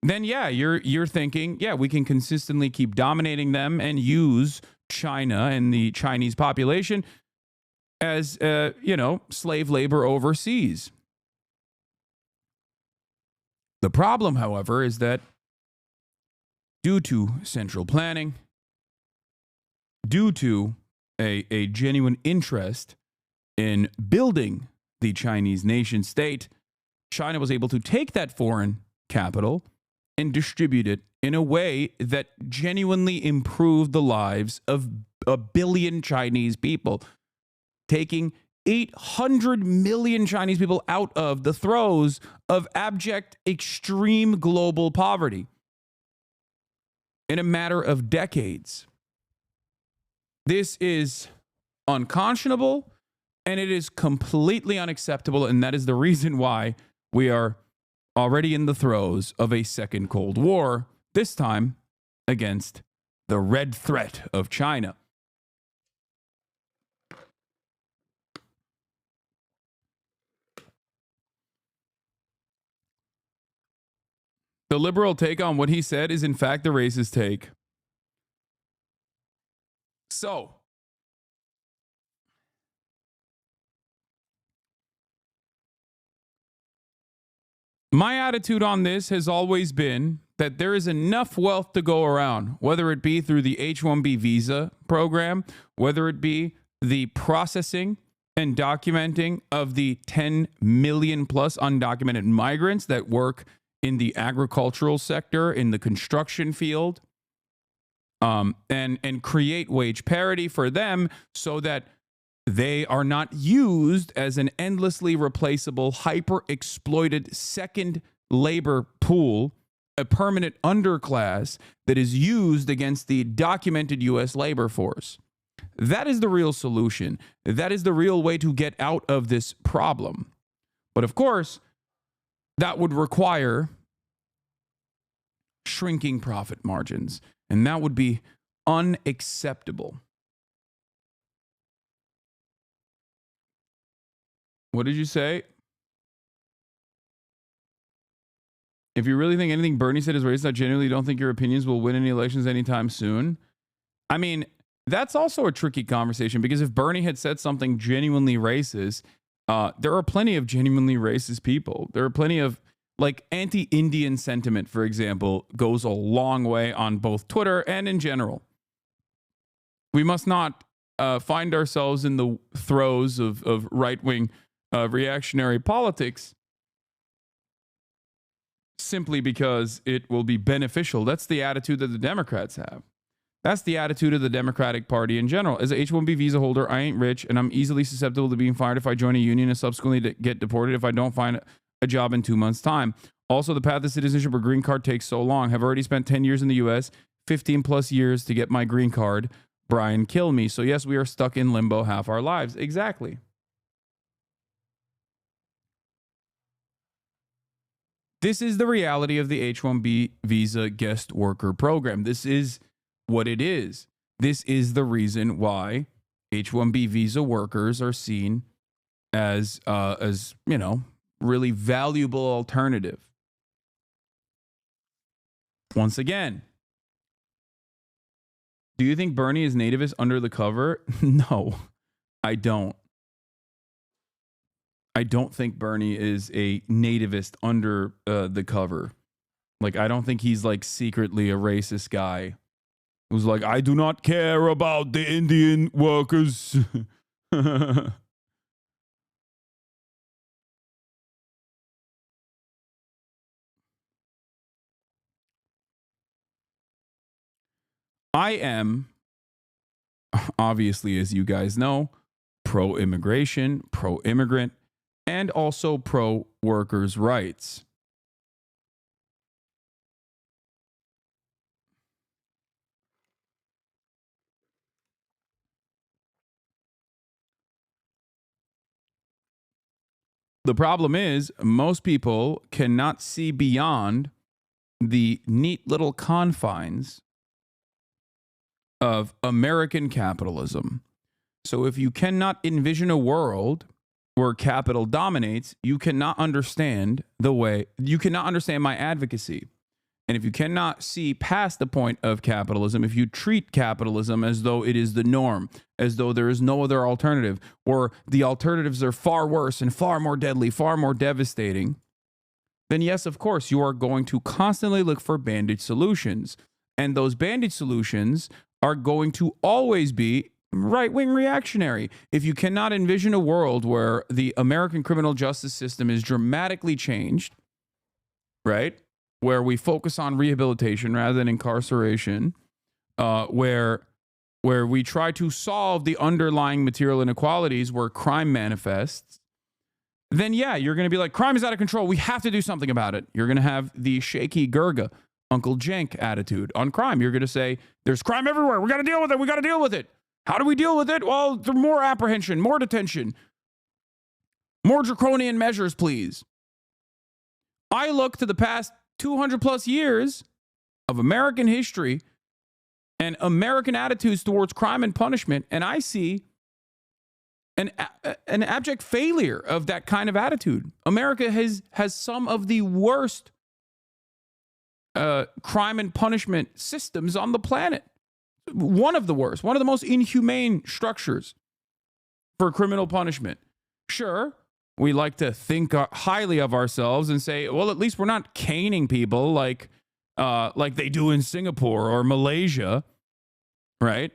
A: then yeah, you're thinking, yeah, we can consistently keep dominating them and use China and the Chinese population as, slave labor overseas. The problem, however, is that due to central planning, due to a genuine interest in building the Chinese nation state, China was able to take that foreign capital and distribute it in a way that genuinely improved the lives of 1 billion Chinese people, taking 800 million Chinese people out of the throes of abject, extreme global poverty in a matter of decades. This is unconscionable, and it is completely unacceptable, and that is the reason why we are already in the throes of a second Cold War, this time against the red threat of China. The liberal take on what he said is, in fact, the racist take. So, my attitude on this has always been that there is enough wealth to go around, whether it be through the H-1B visa program, whether it be the processing and documenting of the 10 million plus undocumented migrants that work in the agricultural sector, in the construction field, and create wage parity for them so that they are not used as an endlessly replaceable, hyper-exploited second labor pool, a permanent underclass that is used against the documented U.S. labor force. That is the real solution. That is the real way to get out of this problem. But of course, that would require shrinking profit margins, and that would be unacceptable. What did you say? If you really think anything Bernie said is racist, I genuinely don't think your opinions will win any elections anytime soon. I mean, that's also a tricky conversation, because if Bernie had said something genuinely racist, there are plenty of genuinely racist people. There are plenty of, like, anti-Indian sentiment, for example, goes a long way on both Twitter and in general. We must not find ourselves in the throes of right-wing reactionary politics simply because it will be beneficial. That's the attitude that the Democrats have. That's the attitude of the Democratic Party in general. As an H-1B visa holder, I ain't rich, and I'm easily susceptible to being fired if I join a union and subsequently get deported if I don't find a job in 2 months' time. Also, the path to citizenship or green card takes so long. Have already spent 10 years in the U.S., 15 plus years to get my green card. Brian, kill me. So yes, we are stuck in limbo half our lives. Exactly. This is the reality of the H-1B visa guest worker program. This is what it is. This is the reason why H-1B visa workers are seen as really valuable alternative. Once again, do you think Bernie is nativist under the cover? No, I don't. I don't think Bernie is a nativist under the cover. Like, I don't think he's like secretly a racist guy who's like, I do not care about the Indian workers. I am, obviously, as you guys know, pro-immigration, pro-immigrant, and also pro-workers' rights. The problem is most people cannot see beyond the neat little confines of American capitalism. So if you cannot envision a world where capital dominates, you cannot understand my advocacy. And if you cannot see past the point of capitalism, if you treat capitalism as though it is the norm, as though there is no other alternative, or the alternatives are far worse and far more deadly, far more devastating, then yes, of course, you are going to constantly look for bandage solutions. And those bandage solutions are going to always be right-wing reactionary. If you cannot envision a world where the American criminal justice system is dramatically changed, right? Where we focus on rehabilitation rather than incarceration, where we try to solve the underlying material inequalities where crime manifests, then yeah, you're going to be like, crime is out of control. We have to do something about it. You're going to have the shaky Gurga, Uncle Jenk attitude on crime. You're going to say, there's crime everywhere. We got to deal with it. We got to deal with it. How do we deal with it? Well, there's more apprehension, more detention, more draconian measures, please. I look to the past 200 plus years of American history and American attitudes towards crime and punishment, and I see an abject failure of that kind of attitude. America has some of the worst crime and punishment systems on the planet. One of the worst, one of the most inhumane structures for criminal punishment. Sure, we like to think highly of ourselves and say, well, at least we're not caning people like they do in Singapore or Malaysia, right?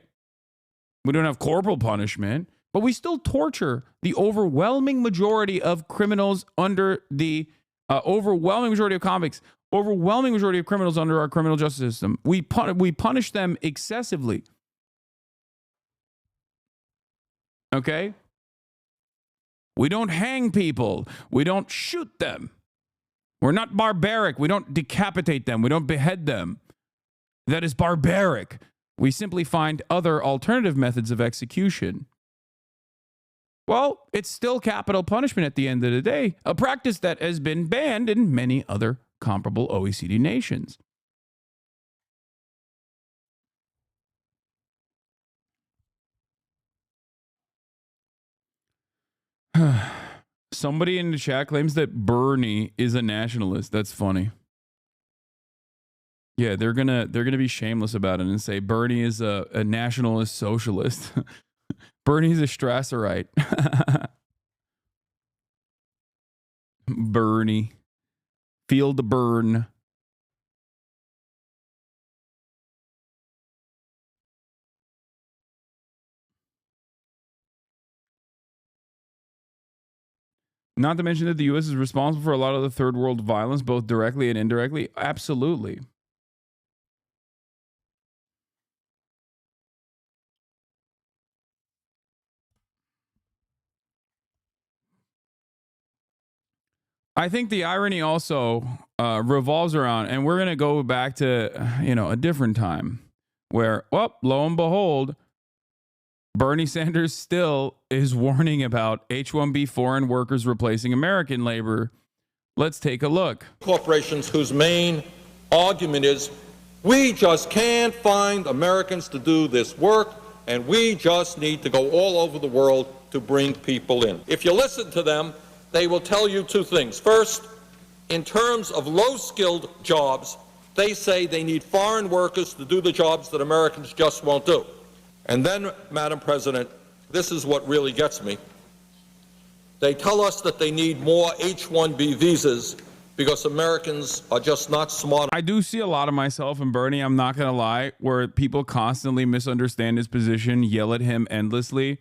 A: We don't have corporal punishment, but we still torture the overwhelming majority of criminals under the overwhelming majority of convicts, overwhelming majority of criminals under our criminal justice system. We punish them excessively. Okay? We don't hang people. We don't shoot them. We're not barbaric. We don't decapitate them. We don't behead them. That is barbaric. We simply find other alternative methods of execution. Well, it's still capital punishment at the end of the day, a practice that has been banned in many other comparable OECD nations. Somebody in the chat claims that Bernie is a nationalist. That's funny. Yeah, they're gonna be shameless about it and say Bernie is a nationalist socialist. Bernie's a Strasserite. Bernie. Feel the burn. Not to mention that the U.S. is responsible for a lot of the third world violence, both directly and indirectly. Absolutely. I think the irony also revolves around, and we're going to go back to, a different time where, well, lo and behold, Bernie Sanders still is warning about H-1B foreign workers replacing American labor. Let's take a look.
F: Corporations whose main argument is, we just can't find Americans to do this work, and we just need to go all over the world to bring people in. If you listen to them, they will tell you two things. First, in terms of low-skilled jobs, they say they need foreign workers to do the jobs that Americans just won't do. And then, Madam President, this is what really gets me. They tell us that they need more H-1B visas because Americans are just not smart.
A: I do see a lot of myself in Bernie, I'm not going to lie, where people constantly misunderstand his position, yell at him endlessly,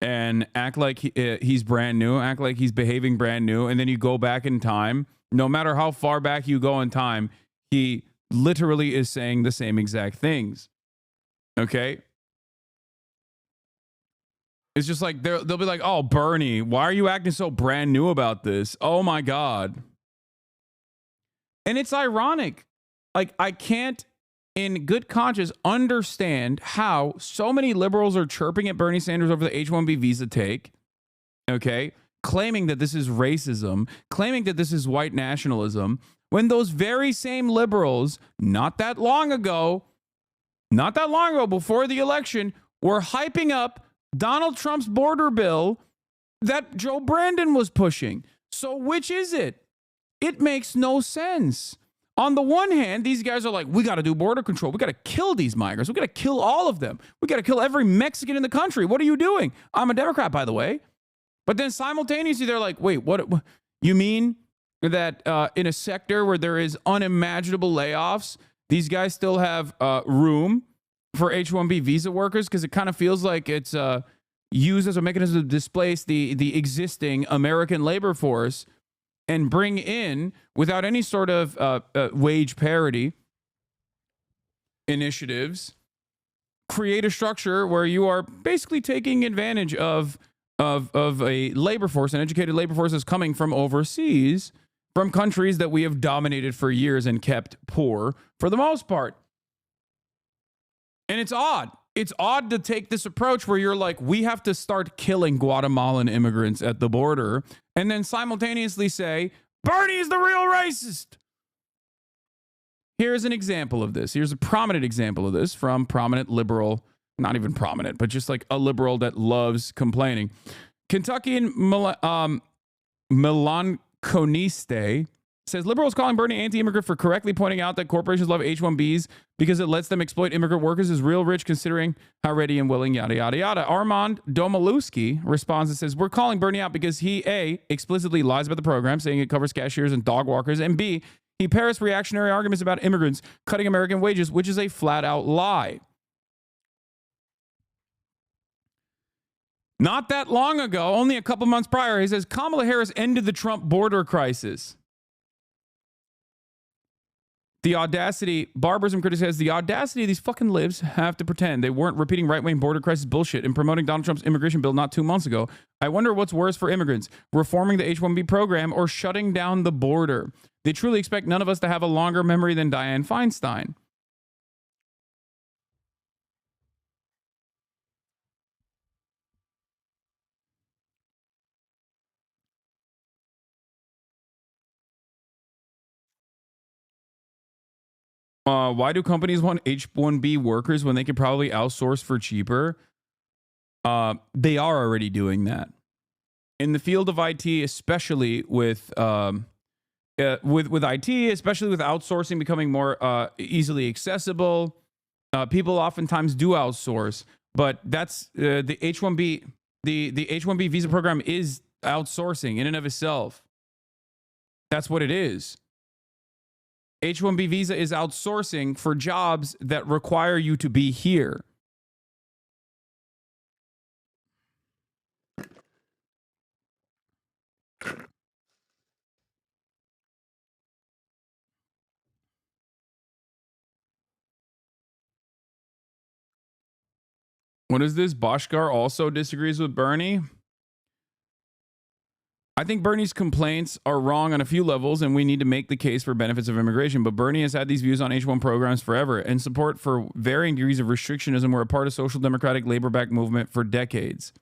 A: and act like he's brand new, act like he's behaving brand new, and then you go back in time. No matter how far back you go in time, he literally is saying the same exact things. Okay? It's just like they'll be like, oh, Bernie, why are you acting so brand new about this? Oh, my God. And it's ironic. Like, I can't, in good conscience, understand how so many liberals are chirping at Bernie Sanders over the H-1B visa take. Okay? claiming that this is racism, claiming that this is white nationalism, when those very same liberals, not that long ago, before the election, were hyping up Donald Trump's border bill that Joe Brandon was pushing. So which is it? It makes no sense. On the one hand, these guys are like, we got to do border control. We got to kill these migrants. We got to kill all of them. We got to kill every Mexican in the country. What are you doing? I'm a Democrat, by the way. But then simultaneously, they're like, wait, what? You mean that in a sector where there is unimaginable layoffs, these guys still have room for H-1B visa workers? Because it kind of feels like it's used as a mechanism to displace the existing American labor force and bring in, without any sort of wage parity initiatives, create a structure where you are basically taking advantage of a labor force, an educated labor force that's coming from overseas, from countries that we have dominated for years and kept poor for the most part. And it's odd. It's odd to take this approach where you're like, we have to start killing Guatemalan immigrants at the border, and then simultaneously say, Bernie is the real racist. Here's an example of this. Here's a prominent example of this from prominent liberal, not even prominent, but just like a liberal that loves complaining. Kentuckian Melanconiste says, liberals calling Bernie anti-immigrant for correctly pointing out that corporations love H-1Bs because it lets them exploit immigrant workers is real rich considering how ready and willing, yada, yada, yada. Armand Domaluski responds and says, we're calling Bernie out because he, A, explicitly lies about the program, saying it covers cashiers and dog walkers, and B, he parrots reactionary arguments about immigrants cutting American wages, which is a flat-out lie. Not that long ago, only a couple months prior, he says, Kamala Harris ended the Trump border crisis. The audacity, barbarism critic says, the audacity of these fucking libs have to pretend they weren't repeating right-wing border crisis bullshit and promoting Donald Trump's immigration bill not 2 months ago. I wonder what's worse for immigrants, reforming the H-1B program or shutting down the border. They truly expect none of us to have a longer memory than Dianne Feinstein. Why do companies want H-1B workers when they could probably outsource for cheaper? They are already doing that. In the field of IT, especially with IT, especially with outsourcing becoming more easily accessible, people oftentimes do outsource. But that's the H-1B. The H-1B visa program is outsourcing in and of itself. That's what it is. H-1B visa is outsourcing for jobs that require you to be here. What is this? Bhaskar also disagrees with Bernie. I think Bernie's complaints are wrong on a few levels, and we need to make the case for benefits of immigration. But Bernie has had these views on H-1 programs forever, and support for varying degrees of restrictionism were a part of social democratic labor-backed movement for decades.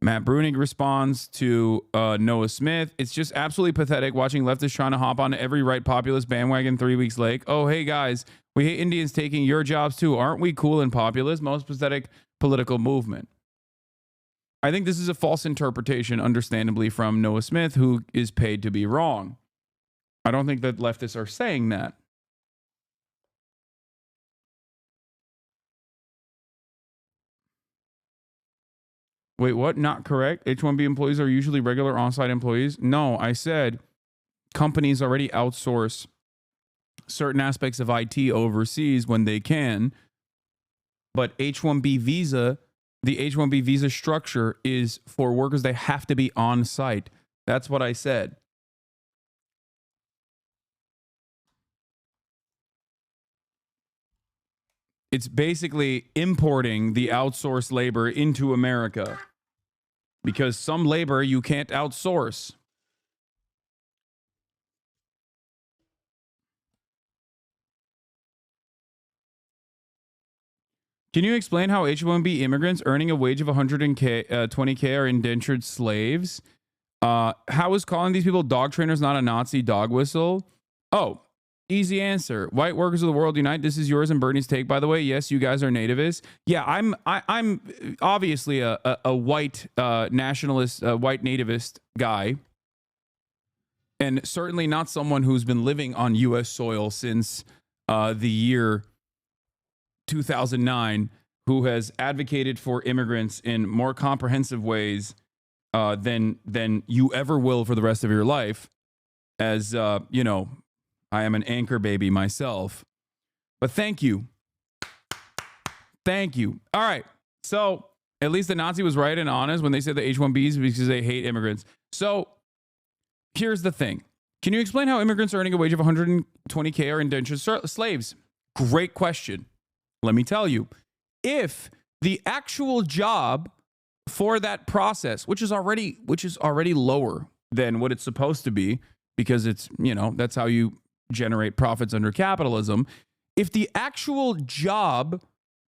A: Matt Brunig responds to Noah Smith. It's just absolutely pathetic watching leftists trying to hop on every right populist bandwagon 3 weeks late. Oh, hey, guys, we hate Indians taking your jobs, too. Aren't we cool and populist? Most pathetic political movement. I think this is a false interpretation, understandably, from Noah Smith, who is paid to be wrong. I don't think that leftists are saying that. Wait, what? Not correct? H-1B employees are usually regular on-site employees? No, I said companies already outsource certain aspects of IT overseas when they can, but H-1B visa... The H-1B visa structure is for workers. They have to be on site. That's what I said. It's basically importing the outsourced labor into America because some labor you can't outsource. Can you explain how H-1B immigrants earning a wage of 120K are indentured slaves? How is calling these people dog trainers not a Nazi dog whistle? Oh, easy answer. White workers of the world unite. This is yours and Bernie's take, by the way. Yes, you guys are nativists. Yeah, I'm obviously a white nationalist, white nativist guy, and certainly not someone who's been living on U.S. soil since the year 2009, who has advocated for immigrants in more comprehensive ways than you ever will for the rest of your life. As you know, I am an anchor baby myself. But thank you. Thank you. All right. So at least the Nazi was right and honest when they said the H-1Bs because they hate immigrants. So here's the thing. Can you explain how immigrants earning a wage of 120K are indentured slaves? Great question. Let me tell you. If the actual job for that process, which is already lower than what it's supposed to be, because it's, you know, that's how you generate profits under capitalism. If the actual job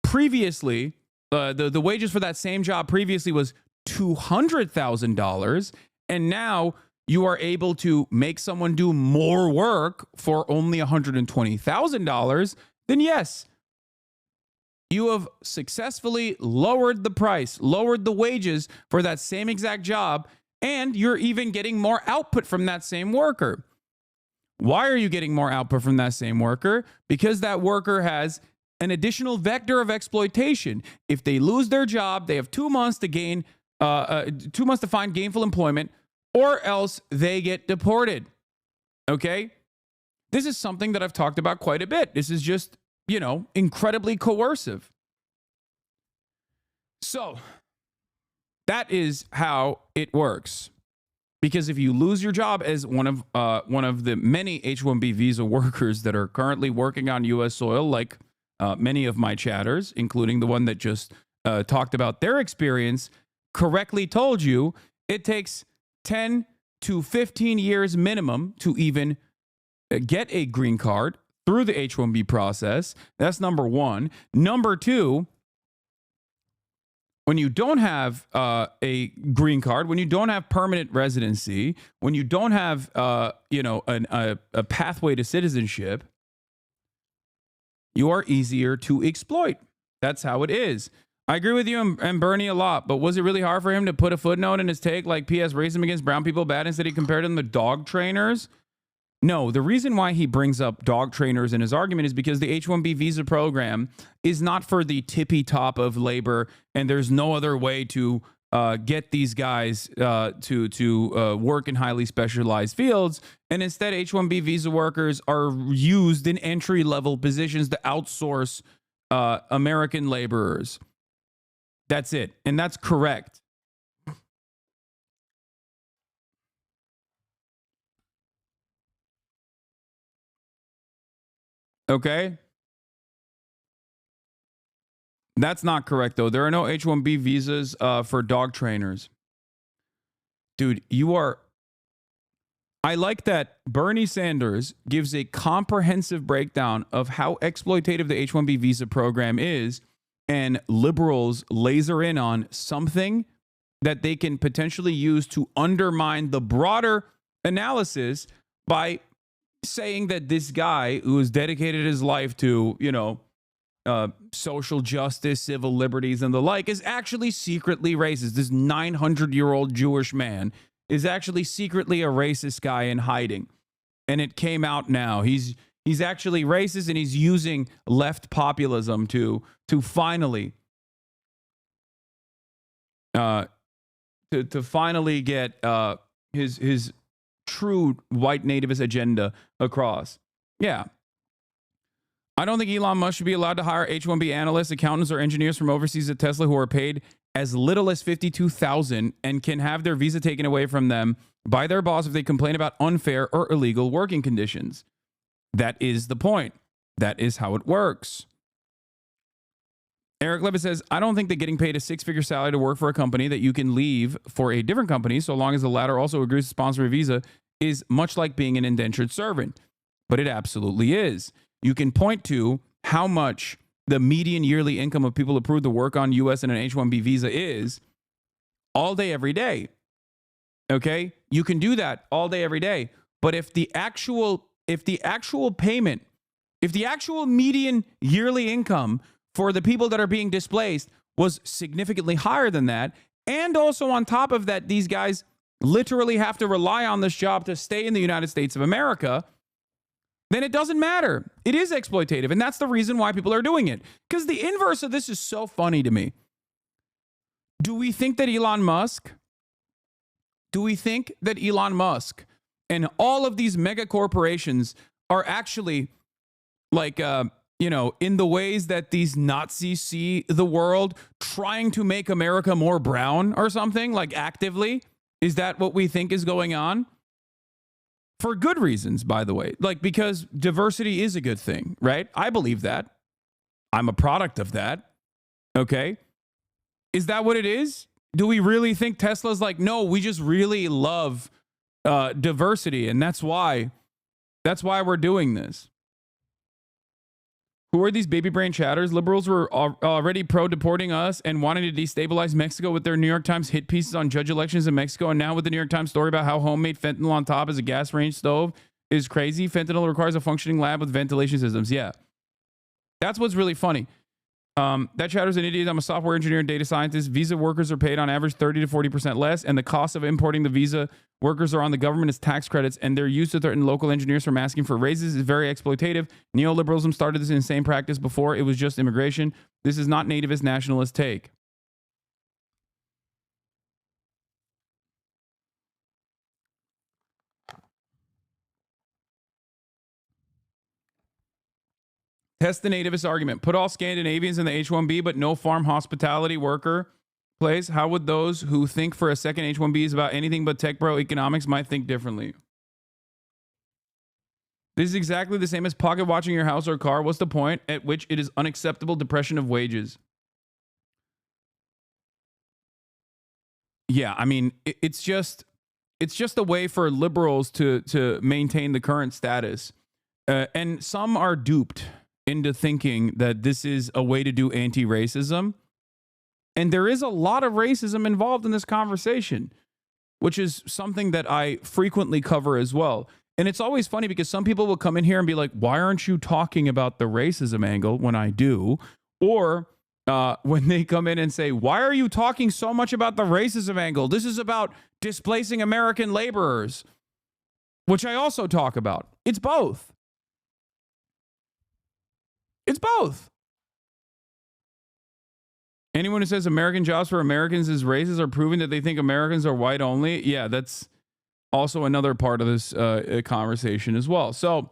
A: previously, the wages for that same job previously was $200,000, and now you are able to make someone do more work for only $120,000, then yes, you have successfully lowered the price, lowered the wages for that same exact job, and you're even getting more output from that same worker. Why are you getting more output from that same worker? Because that worker has an additional vector of exploitation. If they lose their job, they have 2 months to gain, 2 months to find gainful employment, or else they get deported. Okay? This is something that I've talked about quite a bit. This is just, you know, incredibly coercive. So that is how it works. Because if you lose your job as one of the many H-1B visa workers that are currently working on U.S. soil, like many of my chatters, including the one that just talked about their experience, correctly told you, it takes 10 to 15 years minimum to even get a green card through the H-1B process. That's number one. Number two, when you don't have a green card, when you don't have permanent residency, when you don't have a pathway to citizenship, you are easier to exploit. That's how it is. I agree with you and Bernie a lot, but was it really hard for him to put a footnote in his take like P.S. racism against brown people bad instead he compared them to dog trainers? No, the reason why he brings up dog trainers in his argument is because the H-1B visa program is not for the tippy top of labor, and there's no other way to get these guys to work in highly specialized fields. And instead, H-1B visa workers are used in entry-level positions to outsource American laborers. That's it. And that's correct. Okay? That's not correct, though. There are no H-1B visas for dog trainers. Dude, you are... I like that Bernie Sanders gives a comprehensive breakdown of how exploitative the H-1B visa program is, and liberals laser in on something that they can potentially use to undermine the broader analysis by saying that this guy who has dedicated his life to, social justice, civil liberties, and the like is actually secretly racist. This 900-year-old Jewish man is actually secretly a racist guy in hiding. And it came out now. He's actually racist, and he's using left populism to finally to finally get his true white nativist agenda across. Yeah. I don't think Elon Musk should be allowed to hire H-1B analysts, accountants, or engineers from overseas at Tesla who are paid as little as $52,000 and can have their visa taken away from them by their boss if they complain about unfair or illegal working conditions. That is the point. That is how it works. Eric Levitt says, I don't think that getting paid a six-figure salary to work for a company that you can leave for a different company, so long as the latter also agrees to sponsor a visa, is much like being an indentured servant. But it absolutely is. You can point to how much the median yearly income of people approved to work on U.S. and an H-1B visa is all day, every day. Okay? You can do that all day, every day. But if the actual payment, if the actual median yearly income for the people that are being displaced was significantly higher than that, and also on top of that, these guys literally have to rely on this job to stay in the United States of America, then it doesn't matter. It is exploitative, and that's the reason why people are doing it. Because the inverse of this is so funny to me. Do we think that Elon Musk and all of these mega corporations are actually like, in the ways that these Nazis see the world, trying to make America more brown or something, like actively? Is that what we think is going on? For good reasons, by the way. Like, because diversity is a good thing, right? I believe that. I'm a product of that. Okay? Is that what it is? Do we really think Tesla's like, no, we just really love diversity, and that's why we're doing this? Who are these baby brain chatters? Liberals were already pro-deporting us and wanting to destabilize Mexico with their New York Times hit pieces on judge elections in Mexico, and now with the New York Times story about how homemade fentanyl on top as a gas range stove is crazy. Fentanyl requires a functioning lab with ventilation systems. Yeah. That's what's really funny. That chatter's an idiot. I'm a software engineer and data scientist. Visa workers are paid on average 30 to 40% less, and the cost of importing the visa workers are on the government as tax credits, and they're used to threaten local engineers from asking for raises. Is very exploitative. Neoliberalism started this insane practice before it was just immigration. This is not nativist nationalist take. Test the nativist argument. Put all Scandinavians in the H-1B, but no farm hospitality worker place. How would those who think for a second H-1B is about anything but tech bro economics might think differently? This is exactly the same as pocket watching your house or car. What's the point at which it is unacceptable depression of wages? Yeah, I mean, it's just a way for liberals to maintain the current status. And some are duped into thinking that this is a way to do anti-racism. And there is a lot of racism involved in this conversation, which is something that I frequently cover as well. And it's always funny because some people will come in here and be like, why aren't you talking about the racism angle when I do? Or when they come in and say, why are you talking so much about the racism angle? This is about displacing American laborers, which I also talk about. It's both. It's both. Anyone who says American jobs for Americans is racist are proving that they think Americans are white only. Yeah, that's also another part of this conversation as well. So,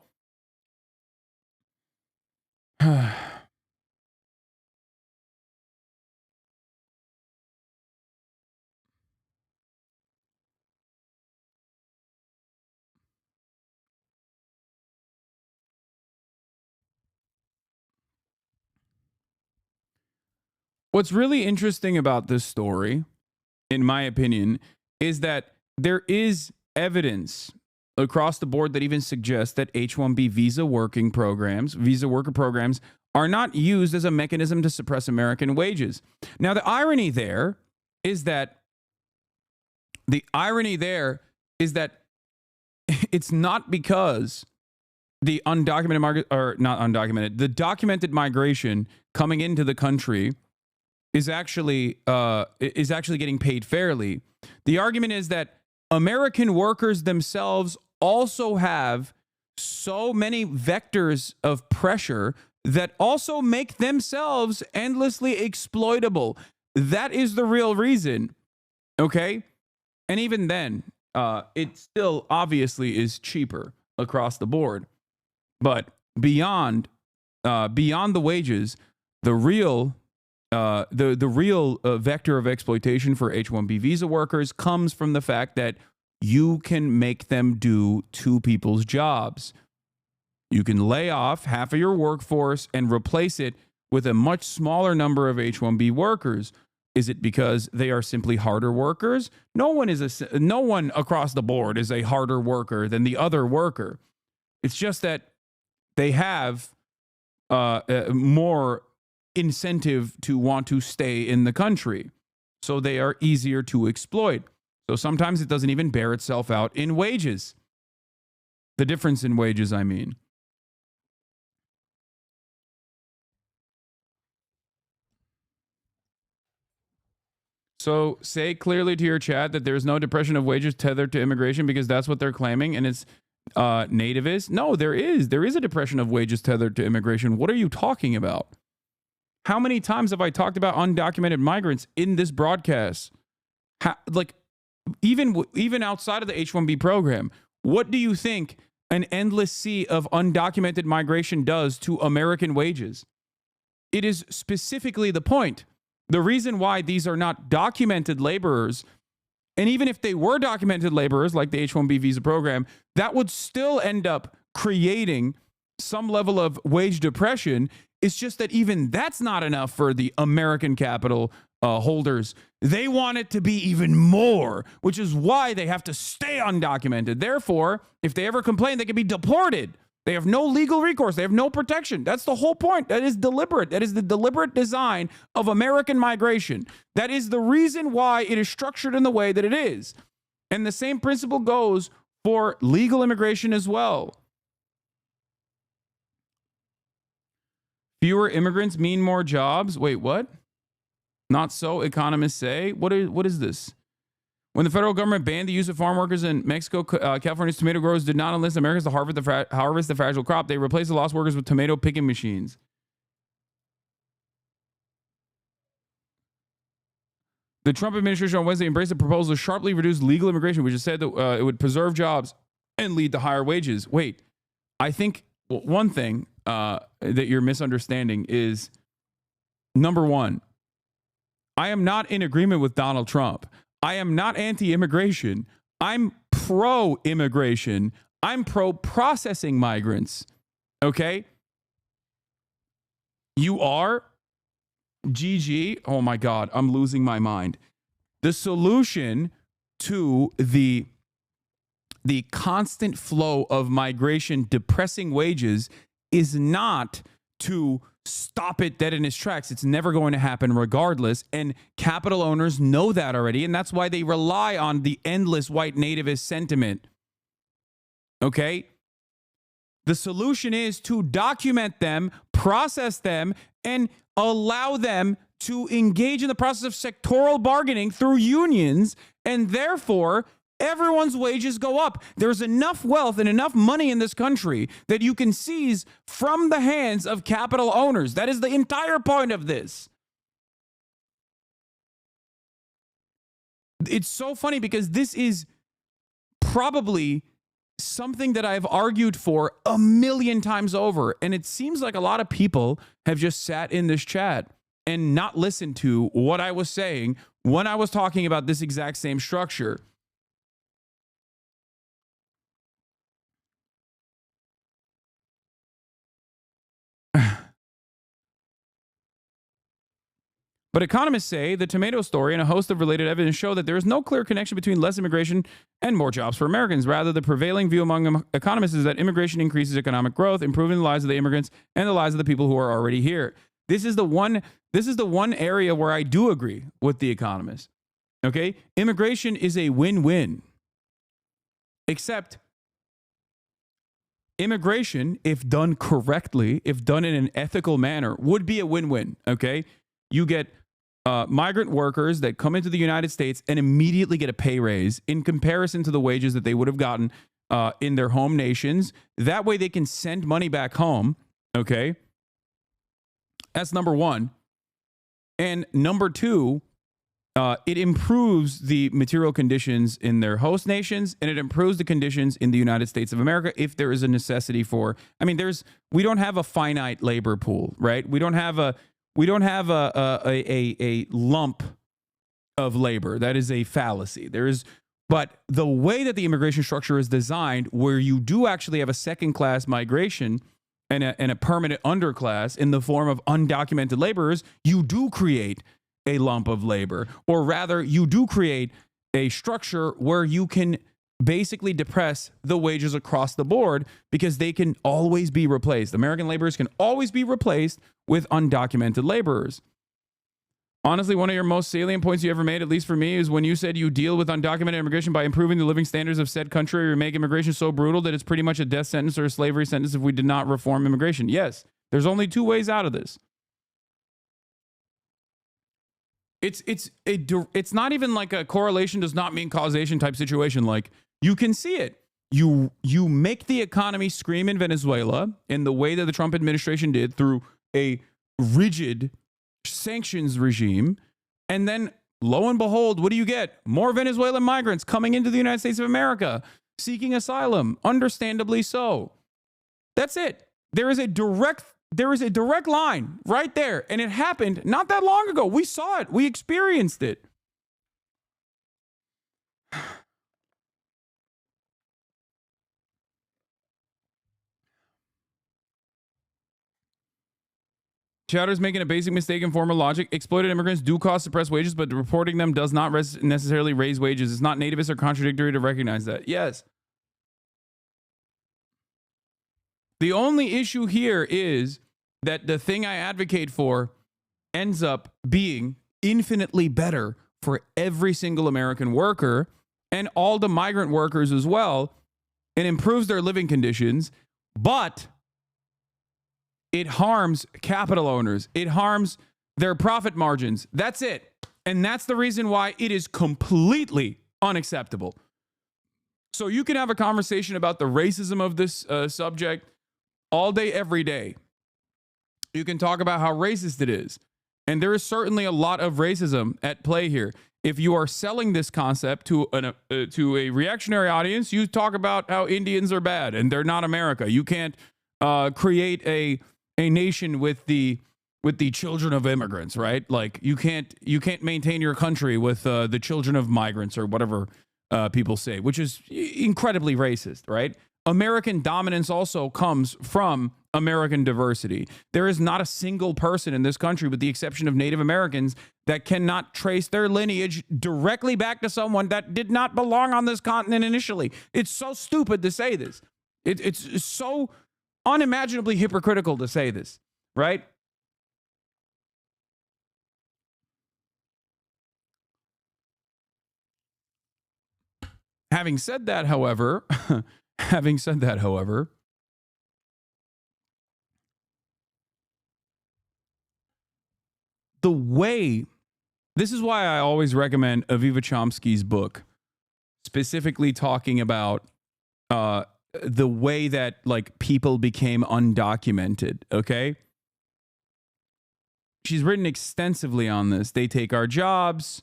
A: what's really interesting about this story, in my opinion, is that there is evidence across the board that even suggests that H-1B visa worker programs are not used as a mechanism to suppress American wages. Now, the irony there is that it's not because the the documented migration coming into the country is actually getting paid fairly. The argument is that American workers themselves also have so many vectors of pressure that also make themselves endlessly exploitable. That is the real reason. Okay? And even then, it still obviously is cheaper across the board. But beyond the wages, the real vector of exploitation for H-1B visa workers comes from the fact that you can make them do two people's jobs. You can lay off half of your workforce and replace it with a much smaller number of H-1B workers. Is it because they are simply harder workers? No one across the board is a harder worker than the other worker. It's just that they have more incentive to want to stay in the country. So they are easier to exploit. So sometimes it doesn't even bear itself out in wages. The difference in wages, I mean. So say clearly to your chat that there's no depression of wages tethered to immigration because that's what they're claiming and it's nativist. No, there is. There is a depression of wages tethered to immigration. What are you talking about? How many times have I talked about undocumented migrants in this broadcast? Even outside of the H-1B program, what do you think an endless sea of undocumented migration does to American wages? It is specifically the point. The reason why these are not documented laborers, and even if they were documented laborers like the H-1B visa program, that would still end up creating some level of wage depression. It's just that even that's not enough for the American capital holders. They want it to be even more, which is why they have to stay undocumented. Therefore, if they ever complain, they can be deported. They have no legal recourse. They have no protection. That's the whole point. That is deliberate. That is the deliberate design of American migration. That is the reason why it is structured in the way that it is. And the same principle goes for legal immigration as well. Fewer immigrants mean more jobs. Wait, what? Not so, economists say. What is this? When the federal government banned the use of farm workers in Mexico, California's tomato growers did not enlist Americans to harvest the fragile crop. They replaced the lost workers with tomato picking machines. The Trump administration on Wednesday embraced a proposal to sharply reduce legal immigration, which has said that it would preserve jobs and lead to higher wages. Wait, I think one thing that you're misunderstanding is, number one, I am not in agreement with Donald Trump. I am not anti-immigration. I'm pro-immigration. I'm pro-processing migrants. Okay? You are? GG. Oh my God, I'm losing my mind. The solution to the constant flow of migration depressing wages is not to stop it dead in its tracks. It's never going to happen regardless. And capital owners know that already. And that's why they rely on the endless white nativist sentiment. Okay? The solution is to document them, process them, and allow them to engage in the process of sectoral bargaining through unions. And therefore, everyone's wages go up. There's enough wealth and enough money in this country that you can seize from the hands of capital owners. That is the entire point of this. It's so funny because this is probably something that I've argued for a million times over. And it seems like a lot of people have just sat in this chat and not listened to what I was saying when I was talking about this exact same structure. But economists say the tomato story and a host of related evidence show that there is no clear connection between less immigration and more jobs for Americans. Rather, the prevailing view among economists is that immigration increases economic growth, improving the lives of the immigrants and the lives of the people who are already here. This is the one area where I do agree with the economists. Okay? Immigration is a win-win. Except immigration, if done correctly, if done in an ethical manner, would be a win-win. Okay? You get migrant workers that come into the United States and immediately get a pay raise in comparison to the wages that they would have gotten in their home nations. That way they can send money back home. Okay? That's number one. And number two, it improves the material conditions in their host nations, and it improves the conditions in the United States of America if there is a necessity for, I mean, we don't have a finite labor pool, right? We don't have a lump of labor. That is a fallacy. But the way that the immigration structure is designed, where you do actually have a second-class migration and a permanent underclass in the form of undocumented laborers, you do create a lump of labor. Or rather, you do create a structure where you can basically depress the wages across the board because they can always be replaced. American laborers can always be replaced with undocumented laborers. Honestly, one of your most salient points you ever made, at least for me, is when you said you deal with undocumented immigration by improving the living standards of said country or make immigration so brutal that it's pretty much a death sentence or a slavery sentence if we did not reform immigration. Yes, there's only two ways out of this. It's not even like a correlation does not mean causation type situation. Like, you can see it. You make the economy scream in Venezuela in the way that the Trump administration did through a rigid sanctions regime, and then lo and behold, what do you get? More Venezuelan migrants coming into the United States of America seeking asylum, understandably so. That's it. There is a direct line right there, and it happened not that long ago. We saw it. We experienced it. Chowder's making a basic mistake in formal logic. Exploited immigrants do cause suppressed wages, but reporting them does not necessarily raise wages. It's not nativist or contradictory to recognize that. Yes. The only issue here is that the thing I advocate for ends up being infinitely better for every single American worker and all the migrant workers as well, and improves their living conditions, but it harms capital owners. It harms their profit margins. That's it. And that's the reason why it is completely unacceptable. So you can have a conversation about the racism of this subject all day, every day. You can talk about how racist it is. And there is certainly a lot of racism at play here. If you are selling this concept to a reactionary audience, you talk about how Indians are bad and they're not America. You can't create a nation with the children of immigrants, right? Like you can't maintain your country with the children of migrants or whatever people say, which is incredibly racist, right? American dominance also comes from American diversity. There is not a single person in this country, with the exception of Native Americans, that cannot trace their lineage directly back to someone that did not belong on this continent initially. It's so stupid to say this. It's so unimaginably hypocritical to say this, right? Having said that, however, the way, this is why I always recommend Aviva Chomsky's book, specifically talking about the way that like people became undocumented, okay? She's written extensively on this. They take our jobs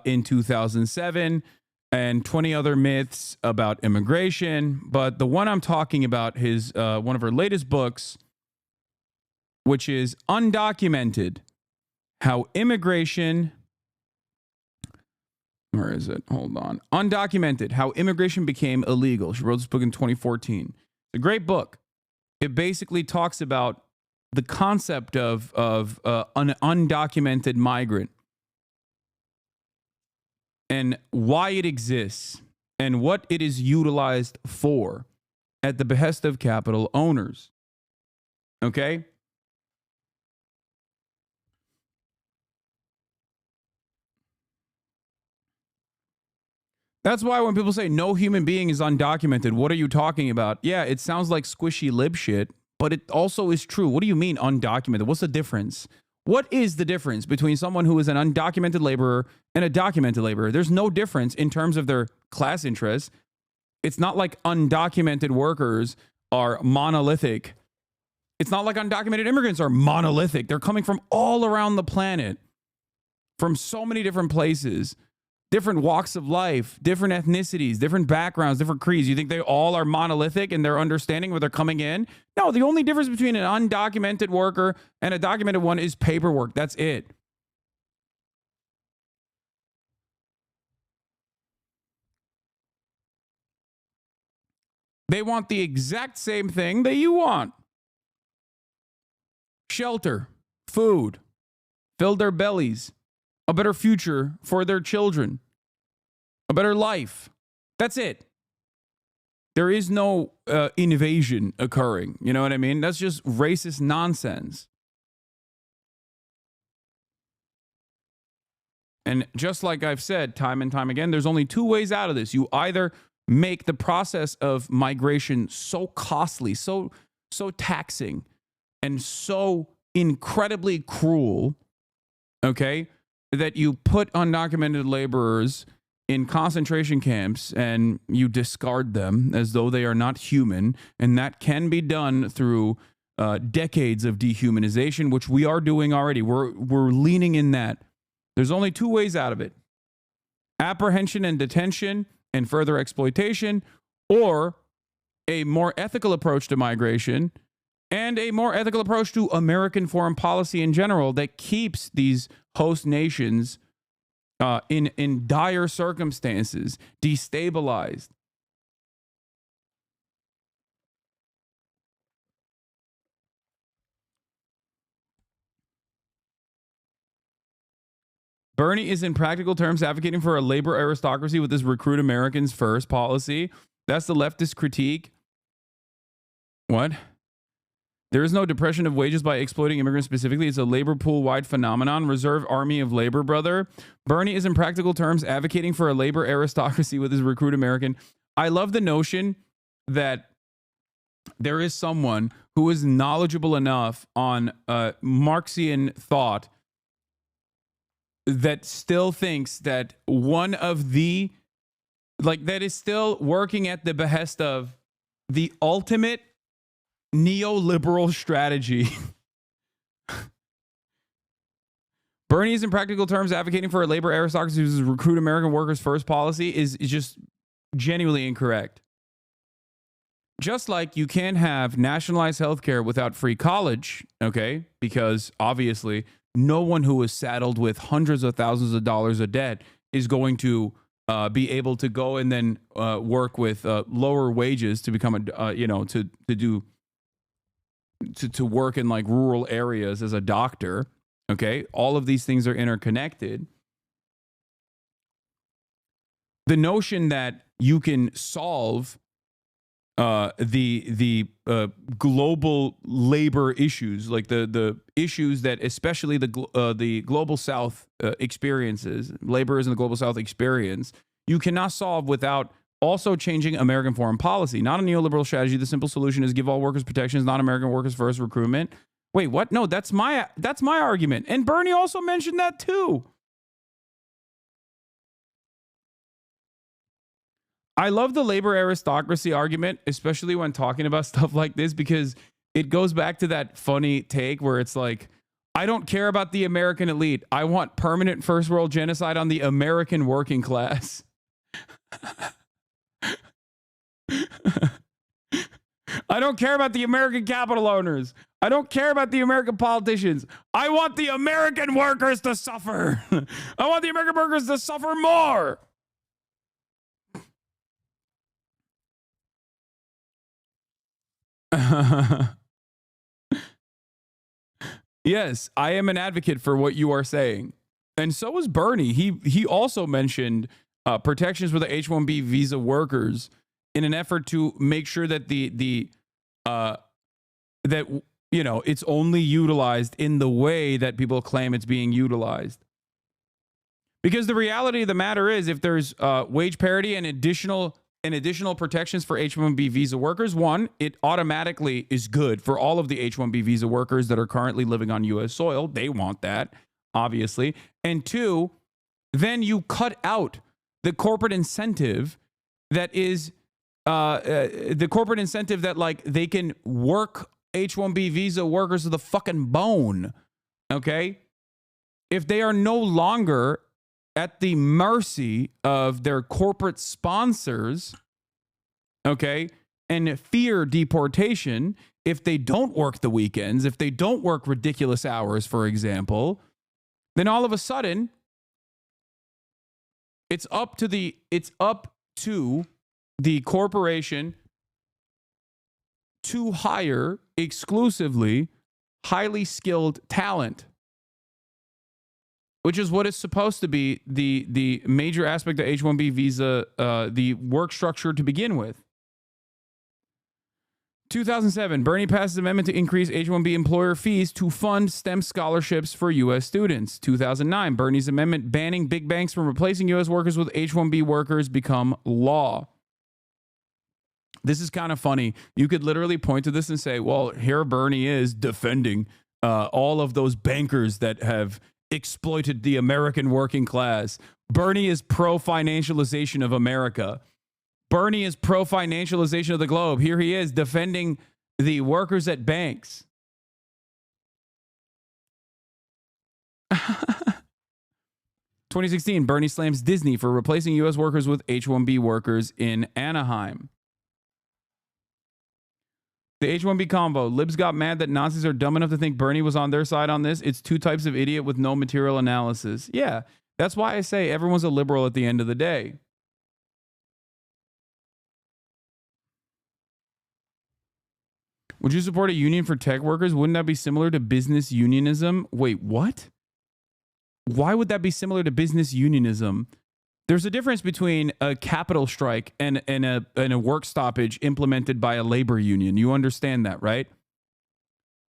A: in 2007 and 20 other myths about immigration. But the one I'm talking about is one of her latest books, which is Undocumented: How Immigration... Where is it? Hold on. Undocumented: How Immigration Became Illegal. She wrote this book in 2014. It's a great book. It basically talks about the concept of an undocumented migrant and why it exists and what it is utilized for at the behest of capital owners. Okay? That's why when people say no human being is undocumented, what are you talking about? Yeah, it sounds like squishy lib shit, but it also is true. What do you mean undocumented? What's the difference? What is the difference between someone who is an undocumented laborer and a documented laborer? There's no difference in terms of their class interests. It's not like undocumented workers are monolithic. It's not like undocumented immigrants are monolithic. They're coming from all around the planet, from so many different places, different walks of life, different ethnicities, different backgrounds, different creeds. You think they all are monolithic in their understanding where they're coming in? No, the only difference between an undocumented worker and a documented one is paperwork. That's it. They want the exact same thing that you want. Shelter, food, fill their bellies, a better future for their children, a better life. That's it. There is no invasion occurring. You know what I mean? That's just racist nonsense. And just like I've said time and time again, there's only two ways out of this. You either make the process of migration so costly, so taxing, and so incredibly cruel, okay, that you put undocumented laborers in concentration camps and you discard them as though they are not human. And that can be done through decades of dehumanization, which we are doing already. We're leaning in that. There's only two ways out of it: apprehension and detention and further exploitation, or a more ethical approach to migration and a more ethical approach to American foreign policy in general that keeps these host nations in dire circumstances, destabilized. Bernie is in practical terms advocating for a labor aristocracy with this recruit Americans first policy. That's the leftist critique. What? There is no depression of wages by exploiting immigrants specifically. It's a labor pool-wide phenomenon. Reserve army of labor, brother. Bernie is in practical terms advocating for a labor aristocracy with his recruit American. I love the notion that there is someone who is knowledgeable enough on Marxian thought that still thinks that one of the, like, that is still working at the behest of the ultimate neoliberal strategy. Bernie is in practical terms advocating for a labor aristocracy whose recruit American workers first policy is just genuinely incorrect. Just like you can't have nationalized healthcare without free college, okay? Because obviously no one who is saddled with hundreds of thousands of dollars of debt is going to be able to go and then work with lower wages to become to work in like rural areas as a doctor. Okay, all of these things are interconnected. The notion that you can solve the global labor issues, like the issues that especially the global South experiences, laborers in the global South experience, you cannot solve without also changing American foreign policy. Not a neoliberal strategy. The simple solution is give all workers protections, not American workers first recruitment. Wait, what? No, that's my argument. And Bernie also mentioned that too. I love the labor aristocracy argument, especially when talking about stuff like this, because it goes back to that funny take where it's like, I don't care about the American elite. I want permanent first world genocide on the American working class. I don't care about the American capital owners. I don't care about the American politicians. I want the American workers to suffer. I want the American workers to suffer more. Yes, I am an advocate for what you are saying. And so is Bernie. He also mentioned protections for the H-1B visa workers in an effort to make sure that it's only utilized in the way that people claim it's being utilized. Because the reality of the matter is, if there's wage parity and additional protections for H-1B visa workers, one, it automatically is good for all of the H-1B visa workers that are currently living on U.S. soil. They want that, obviously. And two, then you cut out the corporate incentive that is like they can work H-1B visa workers to the fucking bone, okay? If they are no longer at the mercy of their corporate sponsors, okay, and fear deportation, if they don't work the weekends, if they don't work ridiculous hours, for example, then all of a sudden, it's up to the corporation to hire exclusively highly skilled talent, which is what is supposed to be the major aspect of H-1B visa, the work structure to begin with. 2007, Bernie passes amendment to increase H-1B employer fees to fund STEM scholarships for U.S. students. 2009, Bernie's amendment banning big banks from replacing U.S. workers with H-1B workers become law. This is kind of funny. You could literally point to this and say, well, here Bernie is defending all of those bankers that have exploited the American working class. Bernie is pro-financialization of America. Bernie is pro-financialization of the globe. Here he is defending the workers at banks. 2016, Bernie slams Disney for replacing U.S. workers with H-1B workers in Anaheim. The H-1B combo. Libs got mad that Nazis are dumb enough to think Bernie was on their side on this. It's two types of idiot with no material analysis. Yeah, that's why I say everyone's a liberal at the end of the day. Would you support a union for tech workers? Wouldn't that be similar to business unionism? Wait, what? Why would that be similar to business unionism? There's a difference between a capital strike and a work stoppage implemented by a labor union. You understand that, right?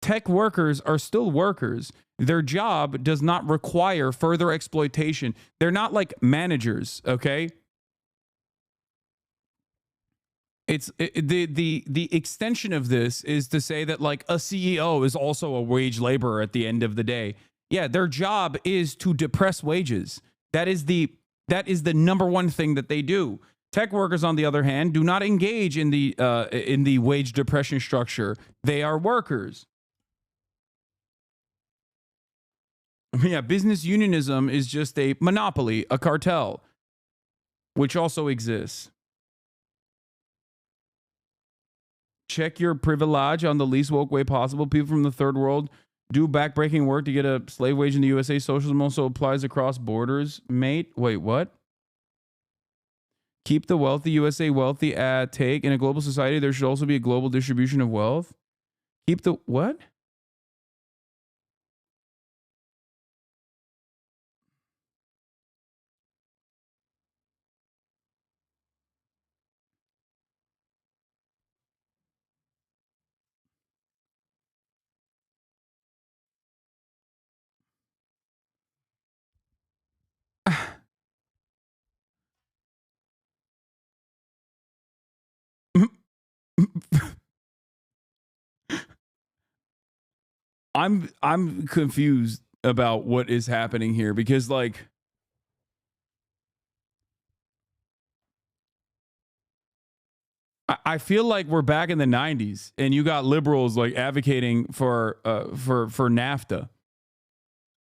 A: Tech workers are still workers. Their job does not require further exploitation. They're not like managers, okay? The extension of this is to say that like a CEO is also a wage laborer at the end of the day. Yeah, their job is to depress wages. That is the number one thing that they do. Tech workers, on the other hand, do not engage in the wage depression structure. They are workers. Yeah, business unionism is just a monopoly, a cartel, which also exists. Check your privilege on the least woke way possible. People from the third world do backbreaking work to get a slave wage in the USA. Socialism also applies across borders, mate. Wait, what? Keep the wealthy USA wealthy take. In a global society, there should also be a global distribution of wealth. Keep the what? I'm confused about what is happening here because like I feel like we're back in the 90s and you got liberals like advocating for NAFTA,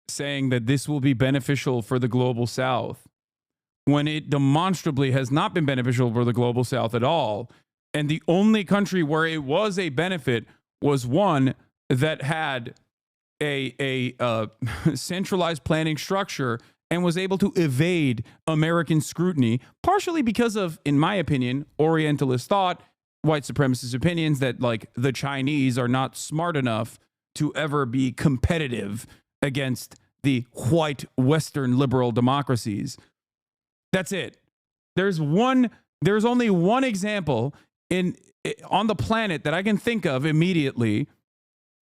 A: saying that this will be beneficial for the global South when it demonstrably has not been beneficial for the global South at all. And the only country where it was a benefit was one that had a centralized planning structure and was able to evade American scrutiny, partially because of, in my opinion, Orientalist thought, white supremacist opinions that like the Chinese are not smart enough to ever be competitive against the white Western liberal democracies. That's it. There's only one example on the planet that I can think of immediately.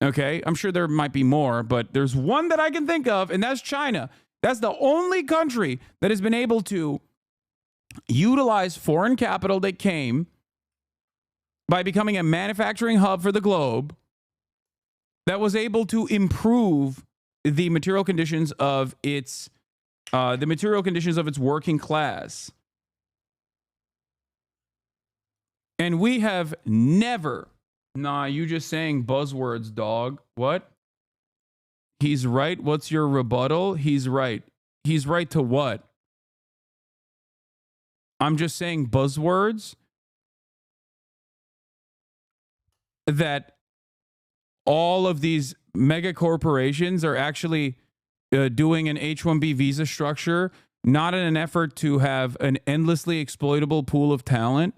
A: Okay, I'm sure there might be more, but there's one that I can think of, and that's China. That's the only country that has been able to utilize foreign capital that came by becoming a manufacturing hub for the globe that was able to improve the material conditions of its working class. And we have never. Nah, you just saying buzzwords, dog. What? He's right. What's your rebuttal? He's right. He's right to what? I'm just saying buzzwords that all of these mega corporations are actually doing an H-1B visa structure, not in an effort to have an endlessly exploitable pool of talent,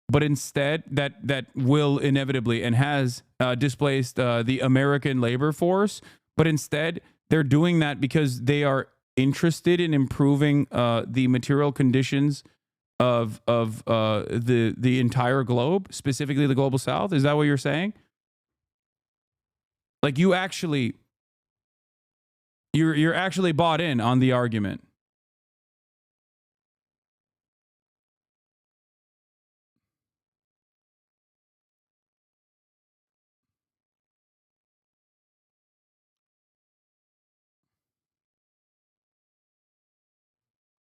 A: but instead that will inevitably and has displaced the American labor force. But instead, they're doing that because they are interested in improving the material conditions of the entire globe, specifically the global south? Is that what you're saying? Like you're actually bought in on the argument.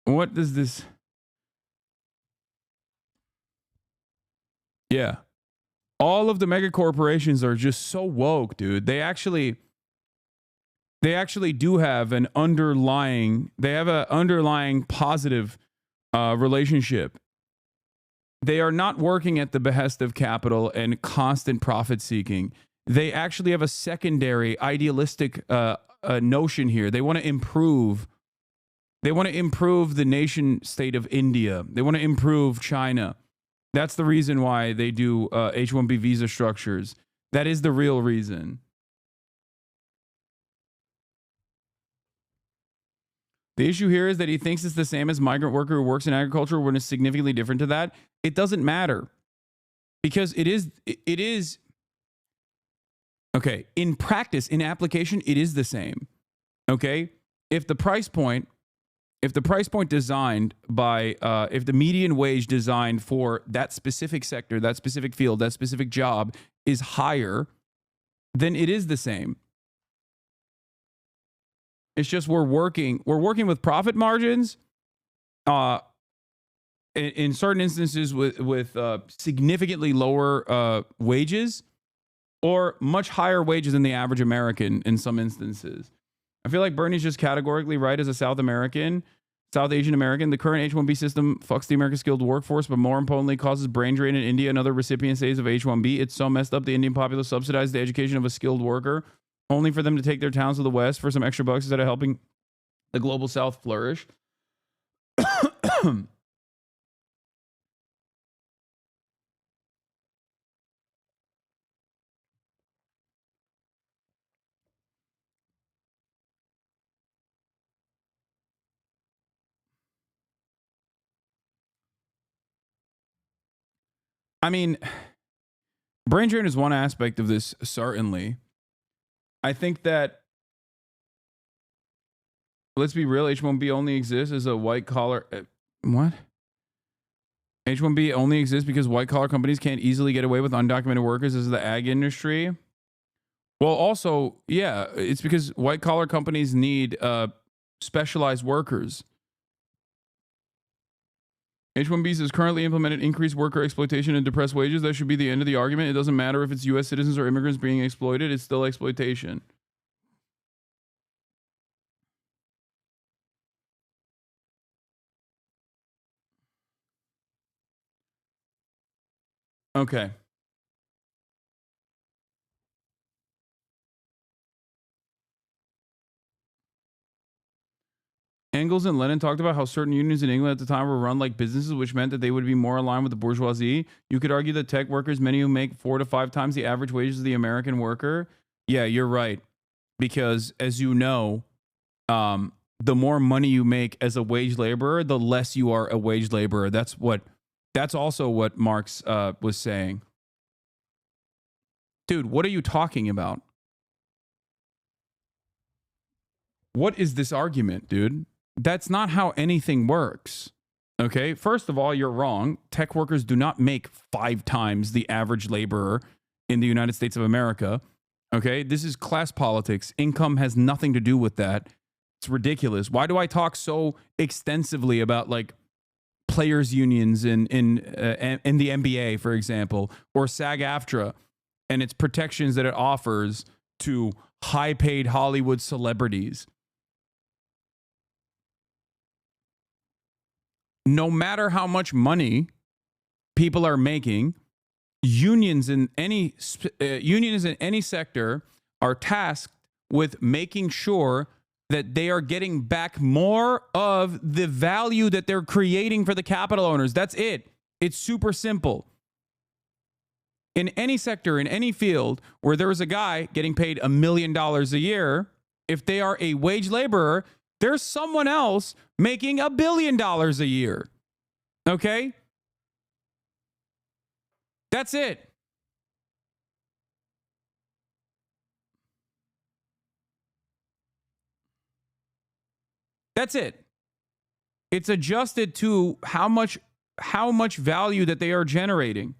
A: What does this? Yeah. All of the mega corporations are just so woke, dude. They actually do have an underlying positive relationship. They are not working at the behest of capital and constant profit seeking. They actually have a secondary idealistic notion here. They want to improve. They want to improve the nation state of India. They want to improve China. That's the reason why they do H-1B visa structures. That is the real reason. The issue here is that he thinks it's the same as migrant worker who works in agriculture when it's significantly different to that. It doesn't matter because it is okay. In practice, in application, it is the same. Okay. If the price point designed by, if the median wage designed for that specific sector, that specific field, that specific job is higher, then it is the same. It's just we're working with profit margins, in certain instances with significantly lower wages, or much higher wages than the average American in some instances. I feel like Bernie's just categorically right as a South Asian American. The current H-1B system fucks the American skilled workforce, but more importantly, causes brain drain in India and other recipient states of H-1B. It's so messed up the Indian populace subsidizes the education of a skilled worker, only for them to take their towns to the West for some extra bucks instead of helping the global South flourish. I mean, brain drain is one aspect of this, certainly. I think that, let's be real, H-1B only exists as a white collar... what? H-1B only exists because white collar companies can't easily get away with undocumented workers as the ag industry. Well, also, yeah, it's because white collar companies need specialized workers. H-1Bs is currently implemented increased worker exploitation and depressed wages. That should be the end of the argument. It doesn't matter if it's U.S. citizens or immigrants being exploited. It's still exploitation. Okay. Engels and Lenin talked about how certain unions in England at the time were run like businesses, which meant that they would be more aligned with the bourgeoisie. You could argue that tech workers, many who make 4 to 5 times the average wages of the American worker. Yeah, you're right. Because as you know, the more money you make as a wage laborer, the less you are a wage laborer. That's also what Marx was saying. Dude, what are you talking about? What is this argument, dude? That's not how anything works. Okay, first of all, you're wrong. Tech workers do not make 5 times the average laborer in the United States of America. Okay, this is class politics. Income has nothing to do with that. It's ridiculous. Why do I talk so extensively about like players unions in the NBA, for example, or SAG-AFTRA and its protections that it offers to high-paid Hollywood celebrities? No matter how much money people are making, unions in any sector are tasked with making sure that they are getting back more of the value that they're creating for the capital owners. That's it. It's super simple. In any sector, in any field where there is a guy getting paid $1 million a year, if they are a wage laborer, there's someone else making $1 billion a year. Okay? That's it. That's it. It's adjusted to how much value that they are generating.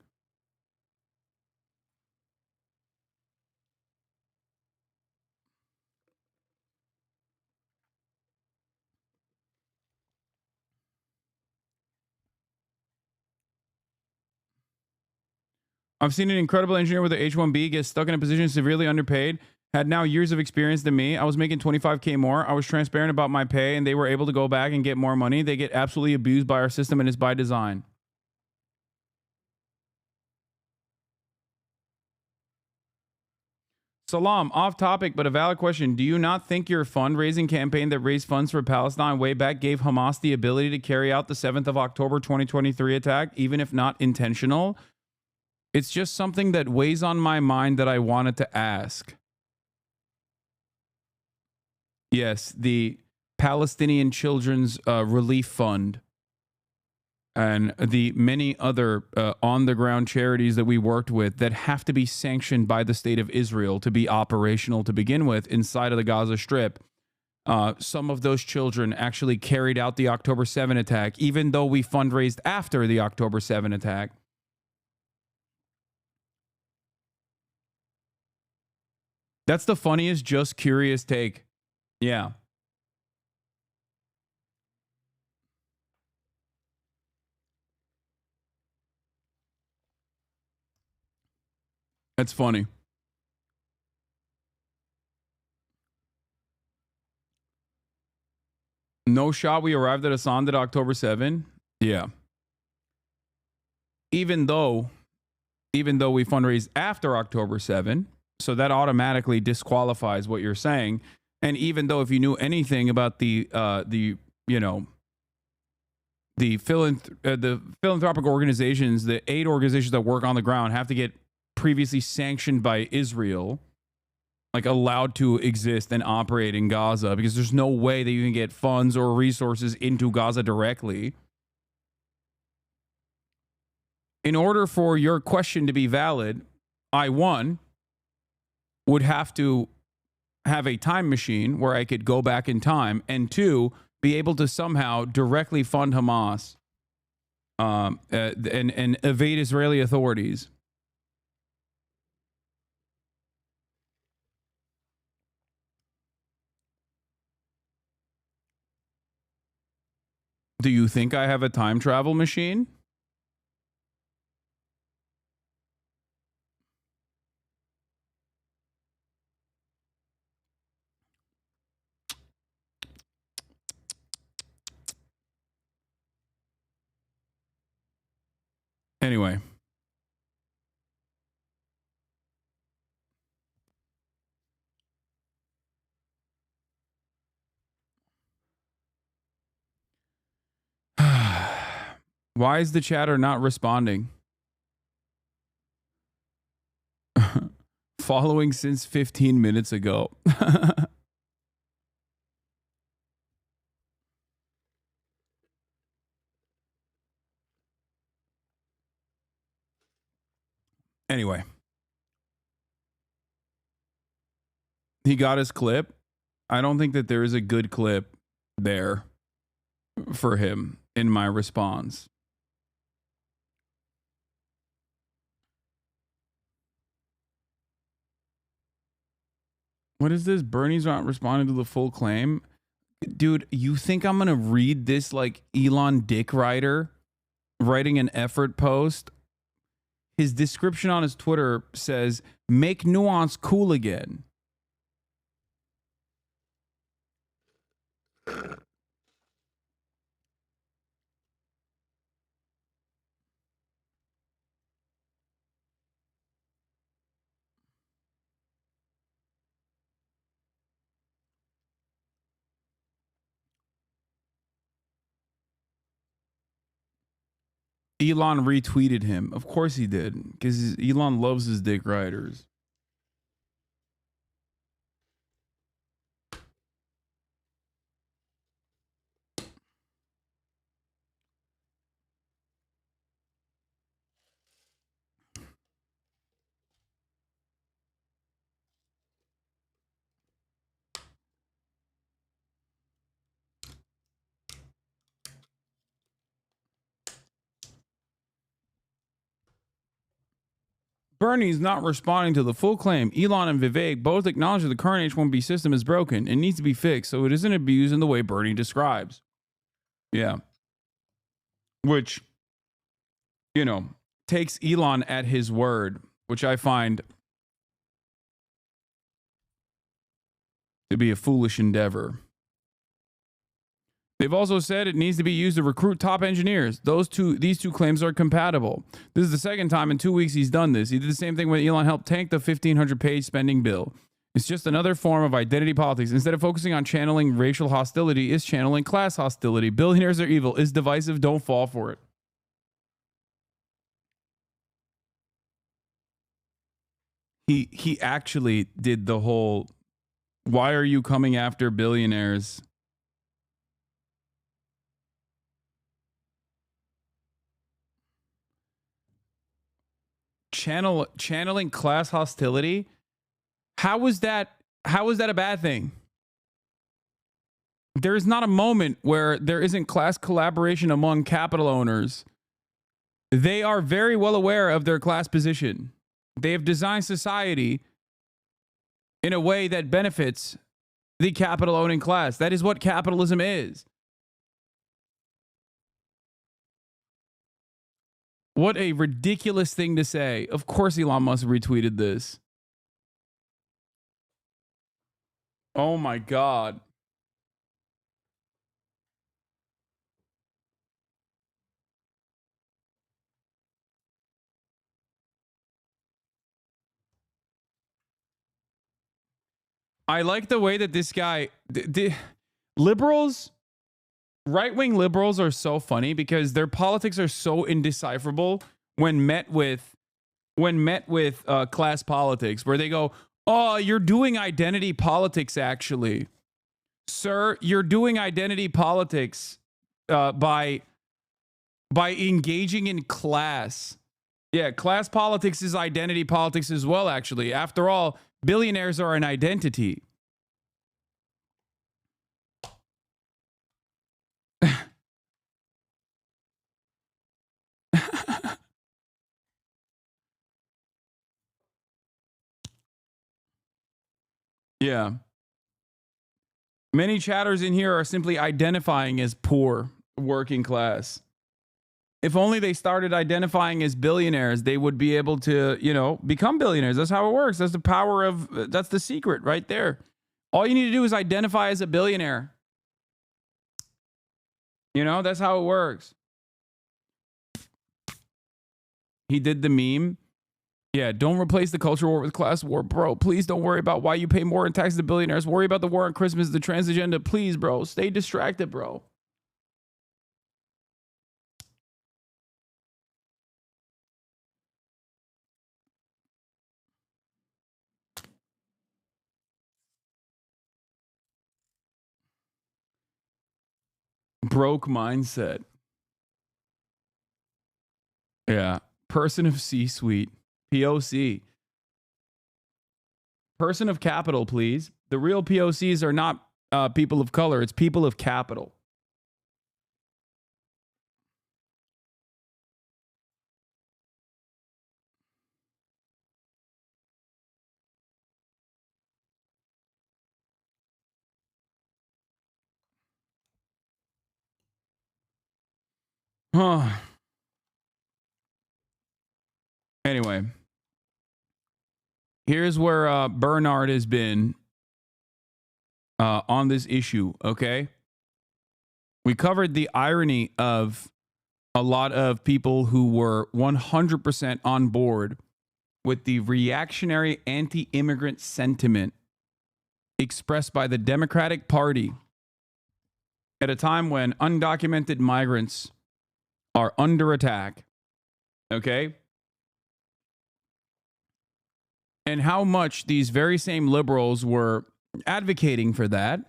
A: I've seen an incredible engineer with an H-1B get stuck in a position severely underpaid, had now years of experience than me. I was making 25K more. I was transparent about my pay, and they were able to go back and get more money. They get absolutely abused by our system, and it's by design. Salam, off topic, but a valid question. Do you not think your fundraising campaign that raised funds for Palestine way back gave Hamas the ability to carry out the 7th of October 2023 attack, even if not intentional? It's just something that weighs on my mind that I wanted to ask. Yes, the Palestinian Children's Relief Fund and the many other on-the-ground charities that we worked with that have to be sanctioned by the state of Israel to be operational to begin with inside of the Gaza Strip. Some of those children actually carried out the October 7 attack, even though we fundraised after the October 7 attack. That's the funniest, just curious take. Yeah. That's funny. No shot we arrived at Hasan at October 7. Yeah. Even though we fundraised after October 7, so that automatically disqualifies what you're saying. And even though if you knew anything about the philanthropic organizations, the aid organizations that work on the ground have to get previously sanctioned by Israel, like allowed to exist and operate in Gaza, because there's no way that you can get funds or resources into Gaza directly. In order for your question to be valid, I, one, would have to have a time machine where I could go back in time, and two, be able to somehow directly fund Hamas and evade Israeli authorities. Do you think I have a time travel machine? Anyway. Why is the chatter not responding? Following since 15 minutes ago. Anyway. He got his clip. I don't think that there is a good clip there for him in my response. What is this? Bernie's not responding to the full claim. Dude, you think I'm going to read this like Elon Dick Rider writing an effort post? His description on his Twitter says, make nuance cool again. Elon retweeted him. Of course he did, because Elon loves his dick riders. Bernie's not responding to the full claim. Elon and Vivek both acknowledge that the current H-1B system is broken and needs to be fixed so it isn't abused in the way Bernie describes. Yeah. Which, you know, takes Elon at his word, which I find to be a foolish endeavor. They've also said it needs to be used to recruit top engineers. These two claims are compatible. This is the second time in 2 weeks he's done this. He did the same thing when Elon helped tank the 1,500-page spending bill. It's just another form of identity politics. Instead of focusing on channeling racial hostility, it's channeling class hostility. Billionaires are evil. It's divisive. Don't fall for it. He actually did the whole, why are you coming after billionaires? Channeling class hostility. How is that a bad thing? There is not a moment where there isn't class collaboration among capital owners. They are very well aware of their class position. They have designed society in a way that benefits the capital owning class. That is what capitalism is. What a ridiculous thing to say. Of course Elon Musk retweeted this. Oh my God. I like the way that this guy, liberals, right-wing liberals are so funny because their politics are so indecipherable when met with class politics, where they go, oh, you're doing identity politics, actually. Sir, you're doing identity politics by engaging in class. Yeah, class politics is identity politics as well, actually. After all, billionaires are an identity. Yeah. Many chatters in here are simply identifying as poor, working class. If only they started identifying as billionaires, they would be able to, you know, become billionaires. That's how it works. That's the power of, that's the secret right there. All you need to do is identify as a billionaire. You know, that's how it works. He did the meme. Yeah, don't replace the culture war with class war, bro. Please don't worry about why you pay more in taxes to billionaires. Worry about the war on Christmas, the trans agenda. Please, bro. Stay distracted, bro. Broke mindset. Yeah. Person of C-suite. POC. Person of capital, please. The real POCs are not people of color. It's people of capital. Huh. Anyway. Here's where Bernard has been on this issue, okay? We covered the irony of a lot of people who were 100% on board with the reactionary anti-immigrant sentiment expressed by the Democratic Party at a time when undocumented migrants are under attack, okay? And how much these very same liberals were advocating for that,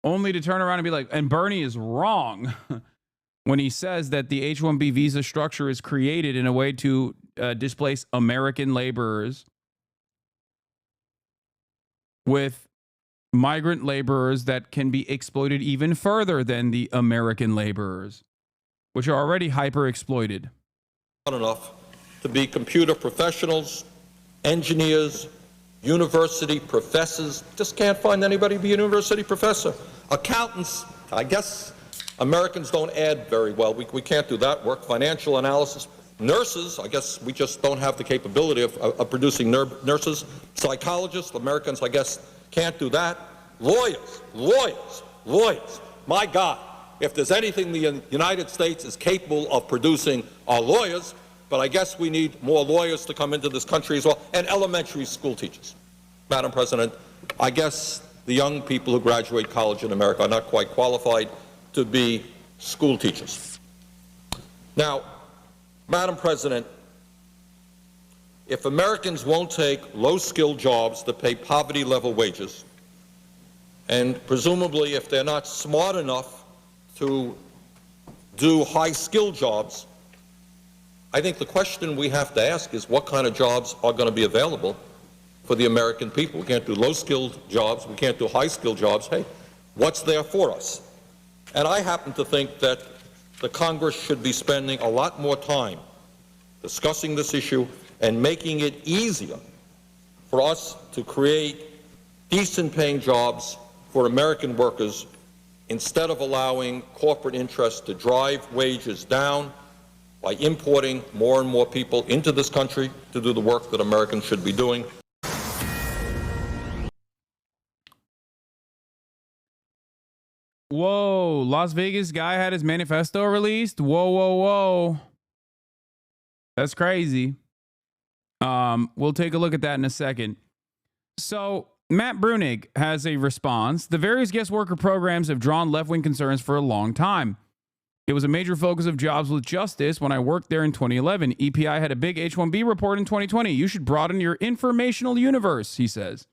A: only to turn around and be like, and Bernie is wrong when he says that the H-1B visa structure is created in a way to displace American laborers with migrant laborers that can be exploited even further than the American laborers, which are already hyper exploited.
F: Not enough. to be computer professionals, engineers, university professors. Just can't find anybody to be a university professor. Accountants, I guess Americans don't add very well. We can't do that work. Financial analysis. Nurses, I guess we just don't have the capability of producing nurses. Psychologists, Americans, I guess, can't do that. Lawyers. My God, if there's anything the United States is capable of producing are lawyers, but I guess we need more lawyers to come into this country as well, and elementary school teachers. Madam President, I guess the young people who graduate college in America are not quite qualified to be school teachers. Now, Madam President, if Americans won't take low-skilled jobs that pay poverty-level wages, and presumably if they're not smart enough to do high-skilled jobs, I think the question we have to ask is what kind of jobs are going to be available for the American people. We can't do low-skilled jobs. We can't do high-skilled jobs. Hey, what's there for us? And I happen to think that the Congress should be spending a lot more time discussing this issue and making it easier for us to create decent-paying jobs for American workers instead of allowing corporate interests to drive wages down by importing more and more people into this country to do the work that Americans should be doing.
A: Whoa, Las Vegas guy had his manifesto released? Whoa. That's crazy. We'll take a look at that in a second. So, Matt Brunig has a response. The various guest worker programs have drawn left-wing concerns for a long time. It was a major focus of Jobs with Justice when I worked there in 2011. EPI had a big H-1B report in 2020. You should broaden your informational universe, he says,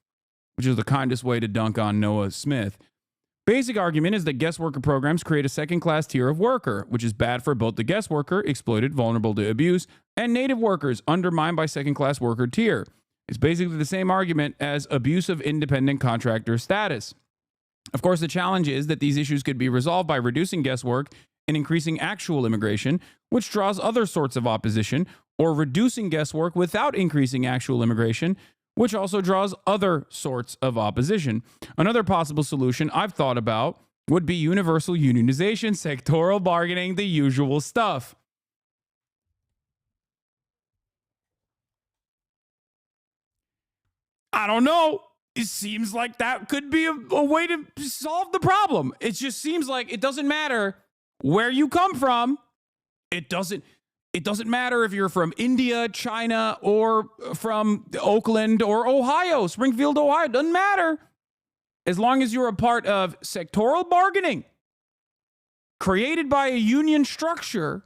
A: which is the kindest way to dunk on Noah Smith. Basic argument is that guest worker programs create a second-class tier of worker, which is bad for both the guest worker, exploited, vulnerable to abuse, and native workers, undermined by second-class worker tier. It's basically the same argument as abusive independent contractor status. Of course, the challenge is that these issues could be resolved by reducing guest work and increasing actual immigration, which draws other sorts of opposition, or reducing guest work without increasing actual immigration, which also draws other sorts of opposition. Another possible solution I've thought about would be universal unionization, sectoral bargaining, the usual stuff. I don't know. It seems like that could be a way to solve the problem. It just seems like it doesn't matter where you come from. It doesn't matter if you're from India, China, or from Oakland or Ohio, Springfield, Ohio. It doesn't matter. As long as you're a part of sectoral bargaining created by a union structure,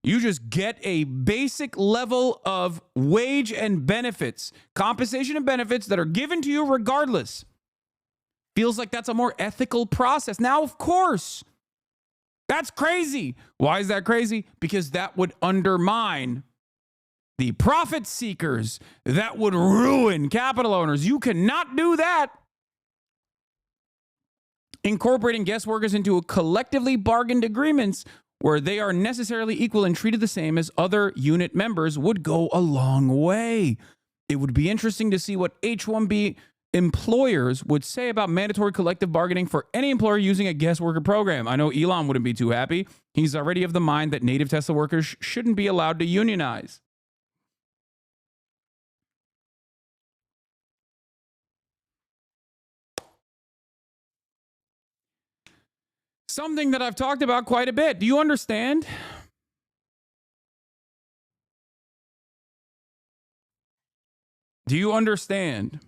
A: you just get a basic level of wage and benefits, compensation and benefits that are given to you regardless. Feels like that's a more ethical process. Now, of course, that's crazy. Why is that crazy? Because that would undermine the profit seekers. That would ruin capital owners. You cannot do that. Incorporating guest workers into a collectively bargained agreements where they are necessarily equal and treated the same as other unit members would go a long way. It would be interesting to see what H-1B employers would say about mandatory collective bargaining for any employer using a guest worker program. I know Elon wouldn't be too happy. He's already of the mind that native Tesla workers shouldn't be allowed to unionize. Something that I've talked about quite a bit. Do you understand? Do you understand?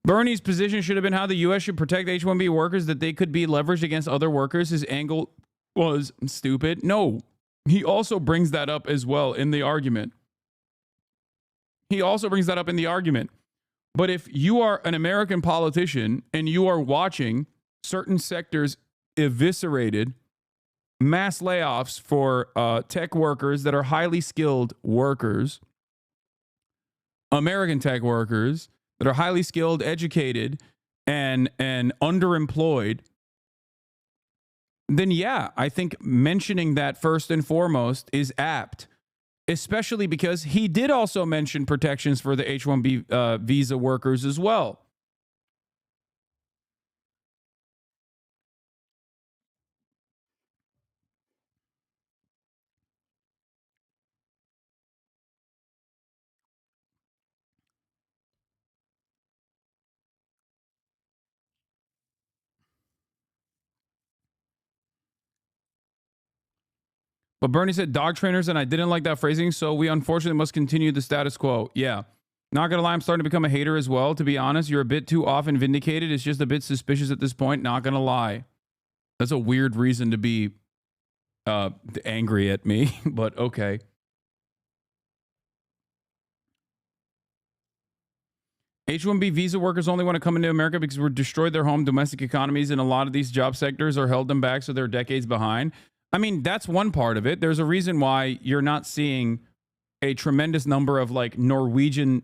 A: Bernie's position should have been how the U.S. should protect H-1B workers, that they could be leveraged against other workers. His angle was stupid. No, he also brings that up as well in the argument. But if you are an American politician and you are watching certain sectors eviscerated, mass layoffs for tech workers that are highly skilled workers, American tech workers that are highly skilled, educated, and underemployed, then yeah, I think mentioning that first and foremost is apt, especially because he did also mention protections for the H-1B visa workers as well. But Bernie said dog trainers, and I didn't like that phrasing, so we unfortunately must continue the status quo. Yeah. Not gonna lie, I'm starting to become a hater as well. To be honest, you're a bit too often vindicated. It's just a bit suspicious at this point. Not gonna lie. That's a weird reason to be angry at me, but okay. H-1B visa workers only want to come into America because we're destroyed their home domestic economies, and a lot of these job sectors are held them back, so they're decades behind. I mean, that's one part of it. There's a reason why you're not seeing a tremendous number of like Norwegian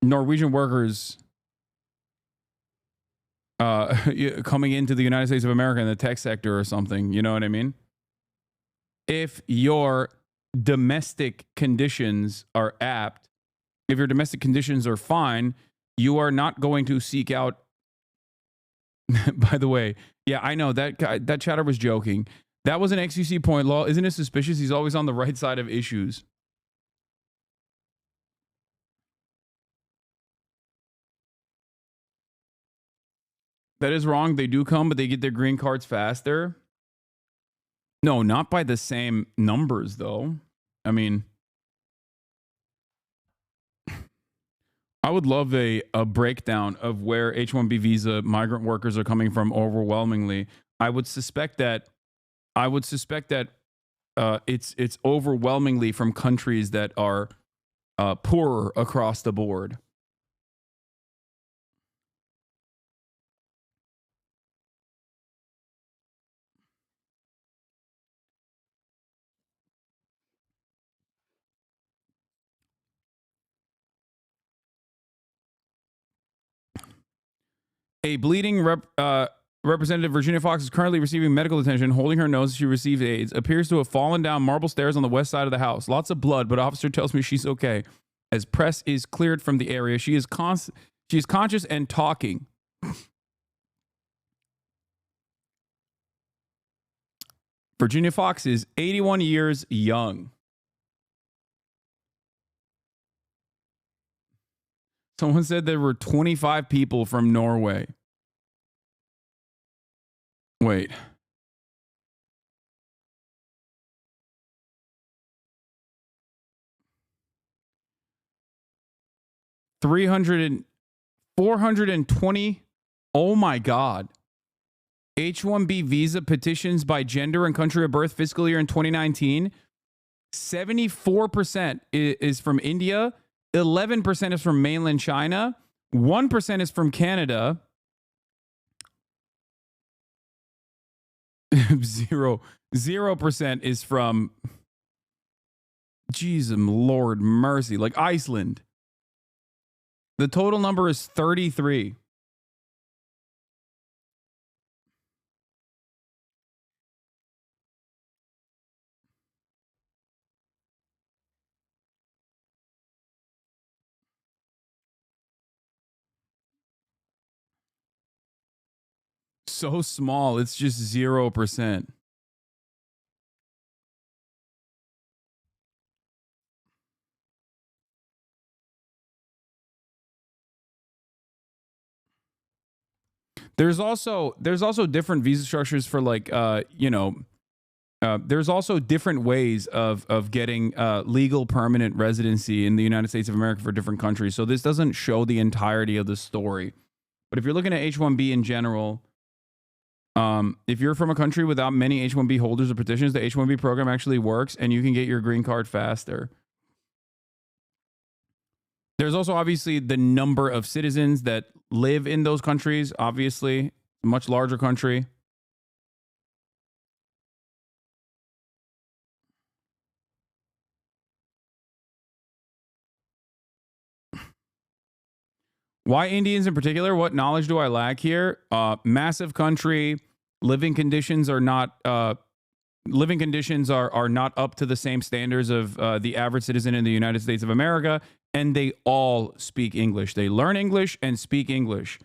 A: workers coming into the United States of America in the tech sector or something. You know what I mean? If your domestic conditions are apt, if your domestic conditions are fine, you are not going to seek out. By the way, yeah, I know that guy, that chatter was joking. That was an XUC point, law. Isn't it suspicious? He's always on the right side of issues. That is wrong. They do come, but they get their green cards faster. No, not by the same numbers, though. I mean, I would love a breakdown of where H-1B visa migrant workers are coming from overwhelmingly. I would suspect that it's overwhelmingly from countries that are poorer across the board. A bleeding Representative Virginia Fox is currently receiving medical attention, holding her nose as she received AIDS. Appears to have fallen down marble stairs on the west side of the house. Lots of blood, but officer tells me she's okay. As press is cleared from the area, she is conscious and talking. Virginia Fox is 81 years young. Someone said there were 25 people from Norway. Wait. $420. Oh my God. H-1B visa petitions by gender and country of birth fiscal year in 2019. 74% is from India. 11% is from mainland China. 1% is from Canada. 0% is from, Jesus Lord mercy, like Iceland. The total number is 33. So small, it's just 0%. There's also different visa structures for like there's also different ways of getting legal permanent residency in the United States of America for different countries. So this doesn't show the entirety of the story. But if you're looking at H-1B in general, if you're from a country without many H-1B holders or petitions, the H-1B program actually works and you can get your green card faster. There's also obviously the number of citizens that live in those countries, obviously, a much larger country. Why Indians in particular? What knowledge do I lack here? Massive country, living conditions are not up to the same standards of the average citizen in the United States of America, and they all speak English. They learn English and speak English.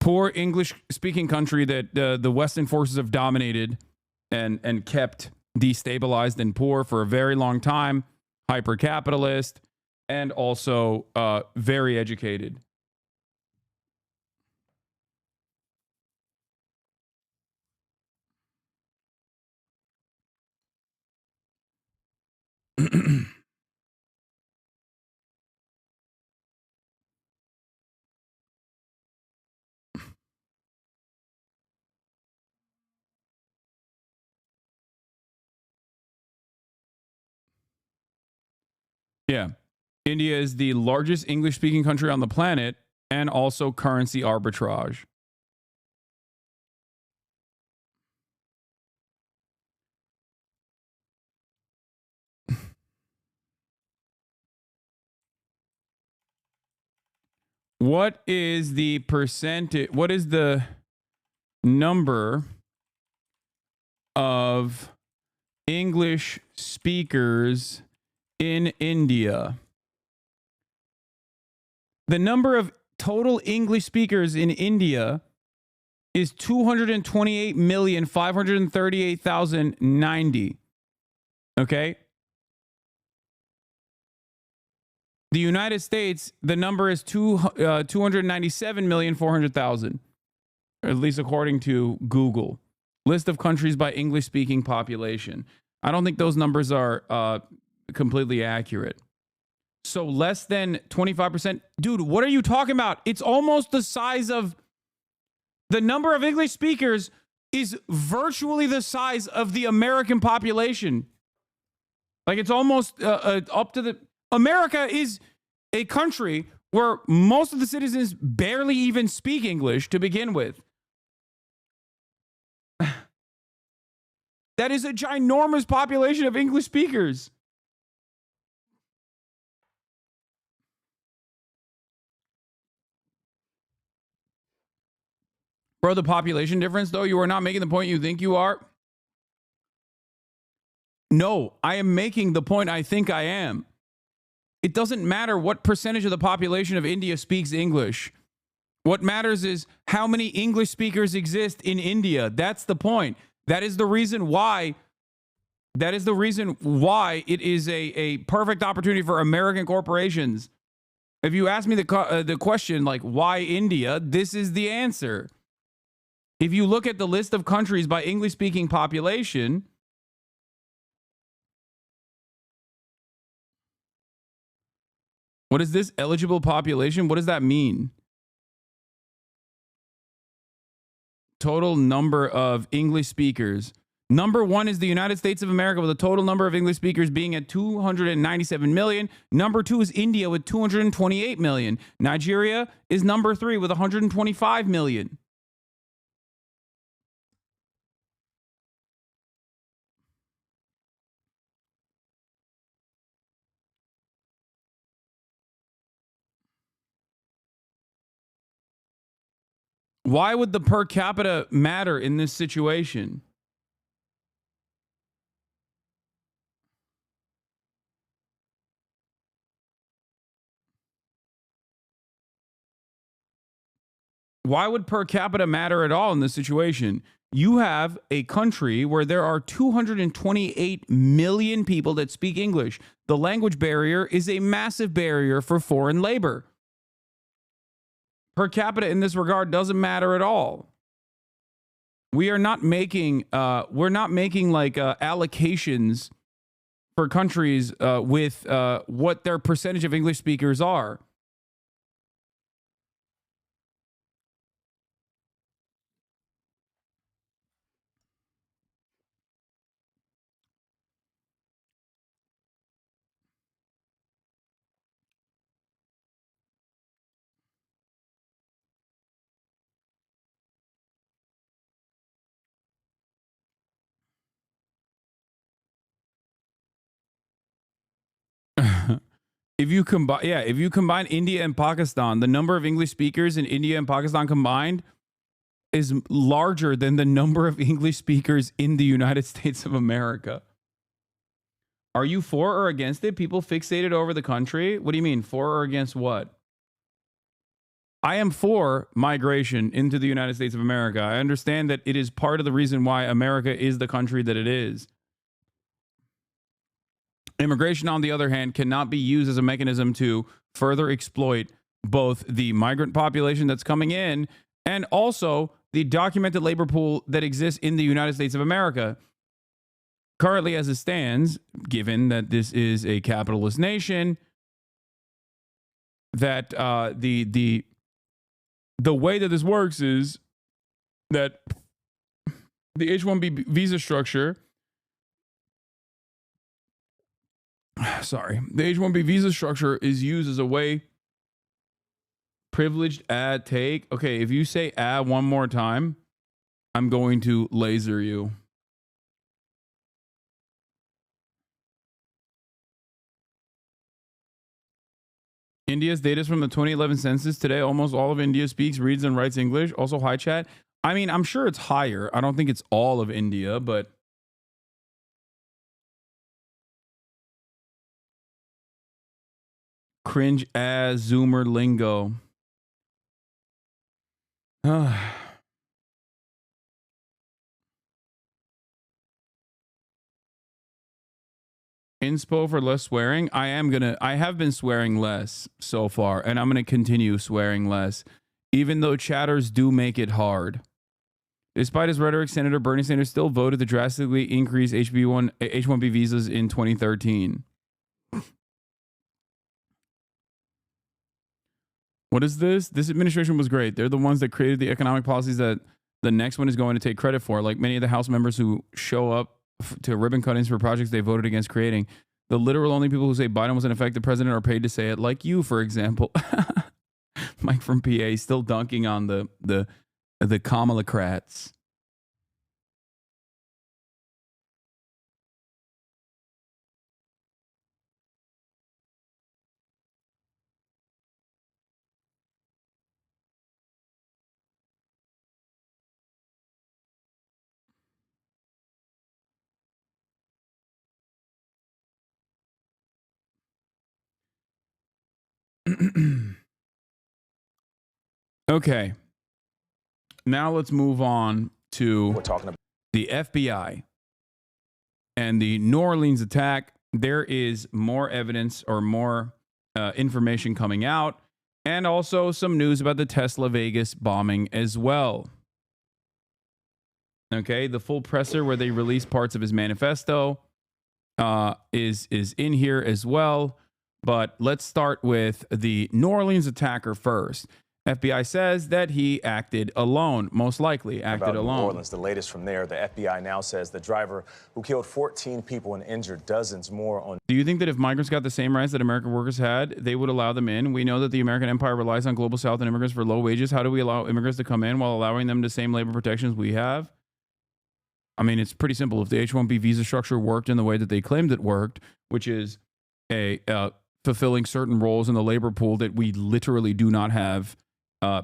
A: Poor English-speaking country that the Western forces have dominated and kept destabilized and poor for a very long time, hyper-capitalist, and also very educated. Yeah. India is the largest English-speaking country on the planet, and also currency arbitrage. What is the percentage? What is the number of English speakers in India? The number of total English speakers in India is 228,538,090. Okay? The United States, the number is 297,400,000, at least according to Google. List of countries by English-speaking population. I don't think those numbers are completely accurate. So less than 25%. Dude, what are you talking about? It's almost the size of... The number of English speakers is virtually the size of the American population. Like, it's almost up to the... America is a country where most of the citizens barely even speak English to begin with. That is a ginormous population of English speakers. Bro, the population difference, though, you are not making the point you think you are. No, I am making the point I think I am. It doesn't matter what percentage of the population of India speaks English. What matters is how many English speakers exist in India. That's the point. That is the reason why. That is the reason why it is a perfect opportunity for American corporations. If you ask me the question, like, why India, this is the answer. If you look at the list of countries by English-speaking population, what is this eligible population? What does that mean? Total number of English speakers. Number one is the United States of America with a total number of English speakers being at 297 million. Number two is India with 228 million. Nigeria is number three with 125 million. Why would the per capita matter in this situation? Why would per capita matter at all in this situation? You have a country where there are 228 million people that speak English. The language barrier is a massive barrier for foreign labor. Per capita in this regard doesn't matter at all. We are not making like allocations for countries with what their percentage of English speakers are. If you combine India and Pakistan, the number of English speakers in India and Pakistan combined is larger than the number of English speakers in the United States of America. Are you for or against it? People fixated over the country? What do you mean, for or against what? I am for migration into the United States of America. I understand that it is part of the reason why America is the country that it is. Immigration, on the other hand, cannot be used as a mechanism to further exploit both the migrant population that's coming in and also the documented labor pool that exists in the United States of America. Currently, as it stands, given that this is a capitalist nation, that the way that this works is that the H-1B visa structure, the H-1B visa structure is used as a way, privileged add take. Okay, if you say add one more time, I'm going to laser you. India's data is from the 2011 census. Today, almost all of India speaks, reads, and writes English. Also, hi, chat. I mean, I'm sure it's higher. I don't think it's all of India, but... Cringe as Zoomer lingo. Inspo for less swearing. I have been swearing less so far, and I'm gonna continue swearing less, even though chatters do make it hard. Despite his rhetoric, Senator Bernie Sanders still voted to drastically increase H-1B visas in 2013. What is this? This administration was great. They're the ones that created the economic policies that the next one is going to take credit for. Like many of the House members who show up to ribbon cuttings for projects they voted against creating. The literal only people who say Biden was an effective president are paid to say it, like you, for example. Mike from PA still dunking on the Kamalacrats. Okay. Now let's move on to the FBI and the New Orleans attack. There is more evidence or more information coming out, and also some news about the Tesla Vegas bombing as well. Okay, the full presser where they release parts of his manifesto is in here as well. But let's start with the New Orleans attacker first. FBI says that he acted alone, most likely acted alone.
G: New Orleans, the latest from there. The FBI now says the driver who killed 14 people and injured dozens more on...
A: Do you think that if migrants got the same rights that American workers had, they would allow them in? We know that the American empire relies on global south and immigrants for low wages. How do we allow immigrants to come in while allowing them the same labor protections we have? I mean, it's pretty simple. If the H-1B visa structure worked in the way that they claimed it worked, which is fulfilling certain roles in the labor pool that we literally do not have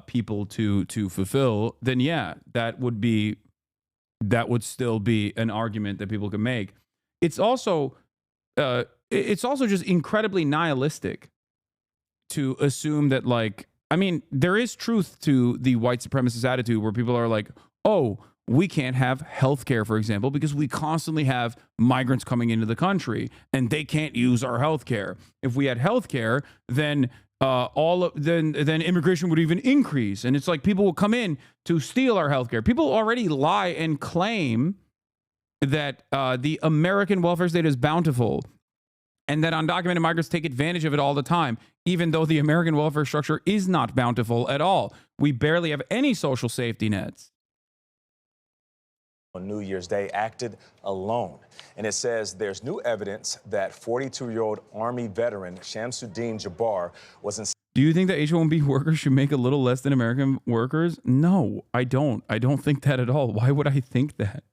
A: people to fulfill, then yeah, that would still be an argument that people can make. It's also just incredibly nihilistic to assume that, like, I mean, there is truth to the white supremacist attitude where people are like, oh, we can't have healthcare, for example, because we constantly have migrants coming into the country and they can't use our healthcare. If we had healthcare, then then immigration would even increase. And it's like people will come in to steal our healthcare. People already lie and claim that the American welfare state is bountiful and that undocumented migrants take advantage of it all the time, even though the American welfare structure is not bountiful at all. We barely have any social safety nets.
G: On New Year's Day acted alone. And it says there's new evidence that 42-year-old Army veteran Shamsuddin Jabbar was in...
A: Do you think that H-1B workers should make a little less than American workers? No, I don't. I don't think that at all. Why would I think that?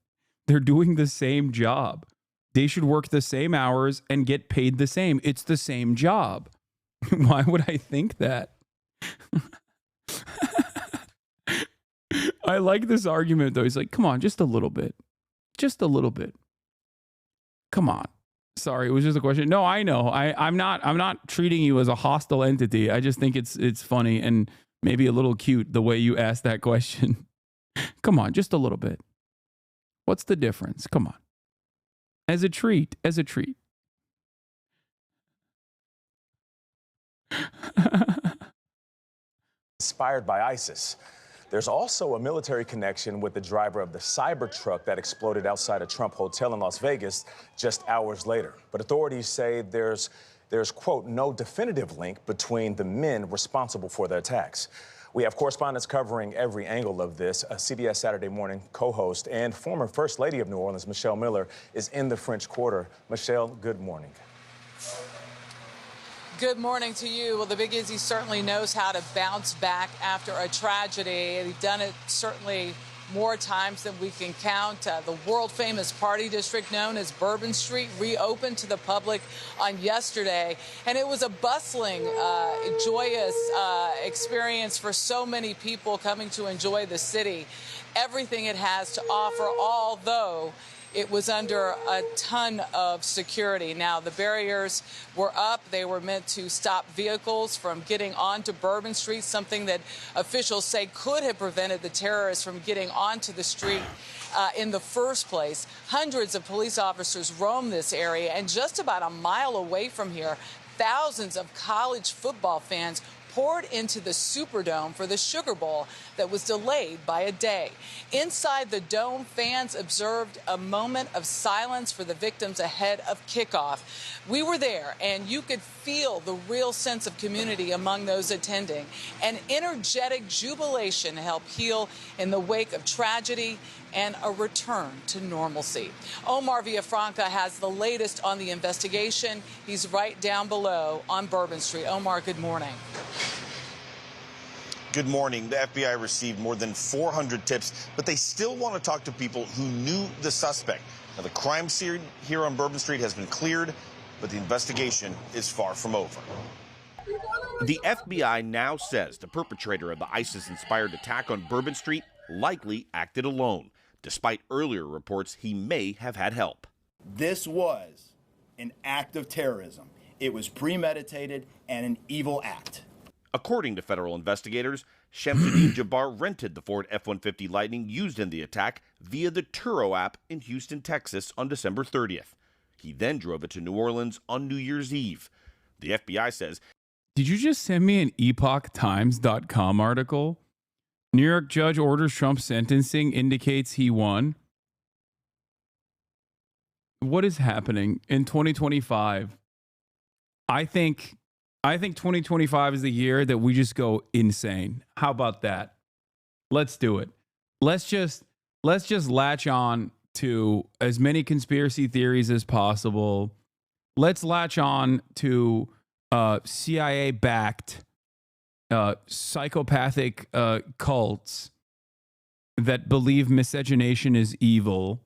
A: They're doing the same job. They should work the same hours and get paid the same. It's the same job. Why would I think that? I like this argument, though. He's like, come on, just a little bit. Just a little bit. Come on. Sorry, it was just a question. No, I know. I'm not treating you as a hostile entity. I just think it's funny and maybe a little cute the way you asked that question. Come on, just a little bit. What's the difference? Come on. As a treat, as a treat.
G: Inspired by ISIS. There's also a military connection with the driver of the Cybertruck that exploded outside a Trump hotel in Las Vegas just hours later. But authorities say there's quote, no definitive link between the men responsible for the attacks. We have correspondents covering every angle of this. CBS Saturday Morning co-host and former First Lady of New Orleans, Michelle Miller, is in the French Quarter. Michelle, good morning.
H: Good morning to you. Well, the Big Izzy certainly knows how to bounce back after a tragedy. He's done it certainly more times than we can count. The world-famous party district known as Bourbon Street reopened to the public on yesterday, and it was a bustling, joyous experience for so many people coming to enjoy the city. Everything it has to offer, although it was under a ton of security. Now, the barriers were up. They were meant to stop vehicles from getting onto Bourbon Street, something that officials say could have prevented the terrorists from getting onto the street in the first place. Hundreds of police officers roam this area, and just about a mile away from here, thousands of college football fans poured into the Superdome for the Sugar Bowl that was delayed by a day. Inside the dome, fans observed a moment of silence for the victims ahead of kickoff. We were there, and you could feel the real sense of community among those attending. An energetic jubilation helped heal in the wake of tragedy and a return to normalcy. Omar Villafranca has the latest on the investigation. He's right down below on Bourbon Street. Omar, good morning.
I: Good morning. The FBI received more than 400 tips, but they still want to talk to people who knew the suspect. Now, the crime scene here on Bourbon Street has been cleared, but the investigation is far from over.
J: The FBI now says the perpetrator of the ISIS-inspired attack on Bourbon Street likely acted alone, despite earlier reports he may have had help.
K: This was an act of terrorism. It was premeditated and an evil act.
J: According to federal investigators, Shamsuddin Jabbar rented the Ford F-150 Lightning used in the attack via the Turo app in Houston, Texas on December 30th. He then drove it to New Orleans on New Year's Eve. The FBI says,
A: Did you just send me an EpochTimes.com article? New York judge orders Trump sentencing, indicates he won. What is happening in 2025? I think 2025 is the year that we just go insane. How about that? Let's do it. Let's just latch on to as many conspiracy theories as possible. Let's latch on to CIA-backed psychopathic cults that believe miscegenation is evil,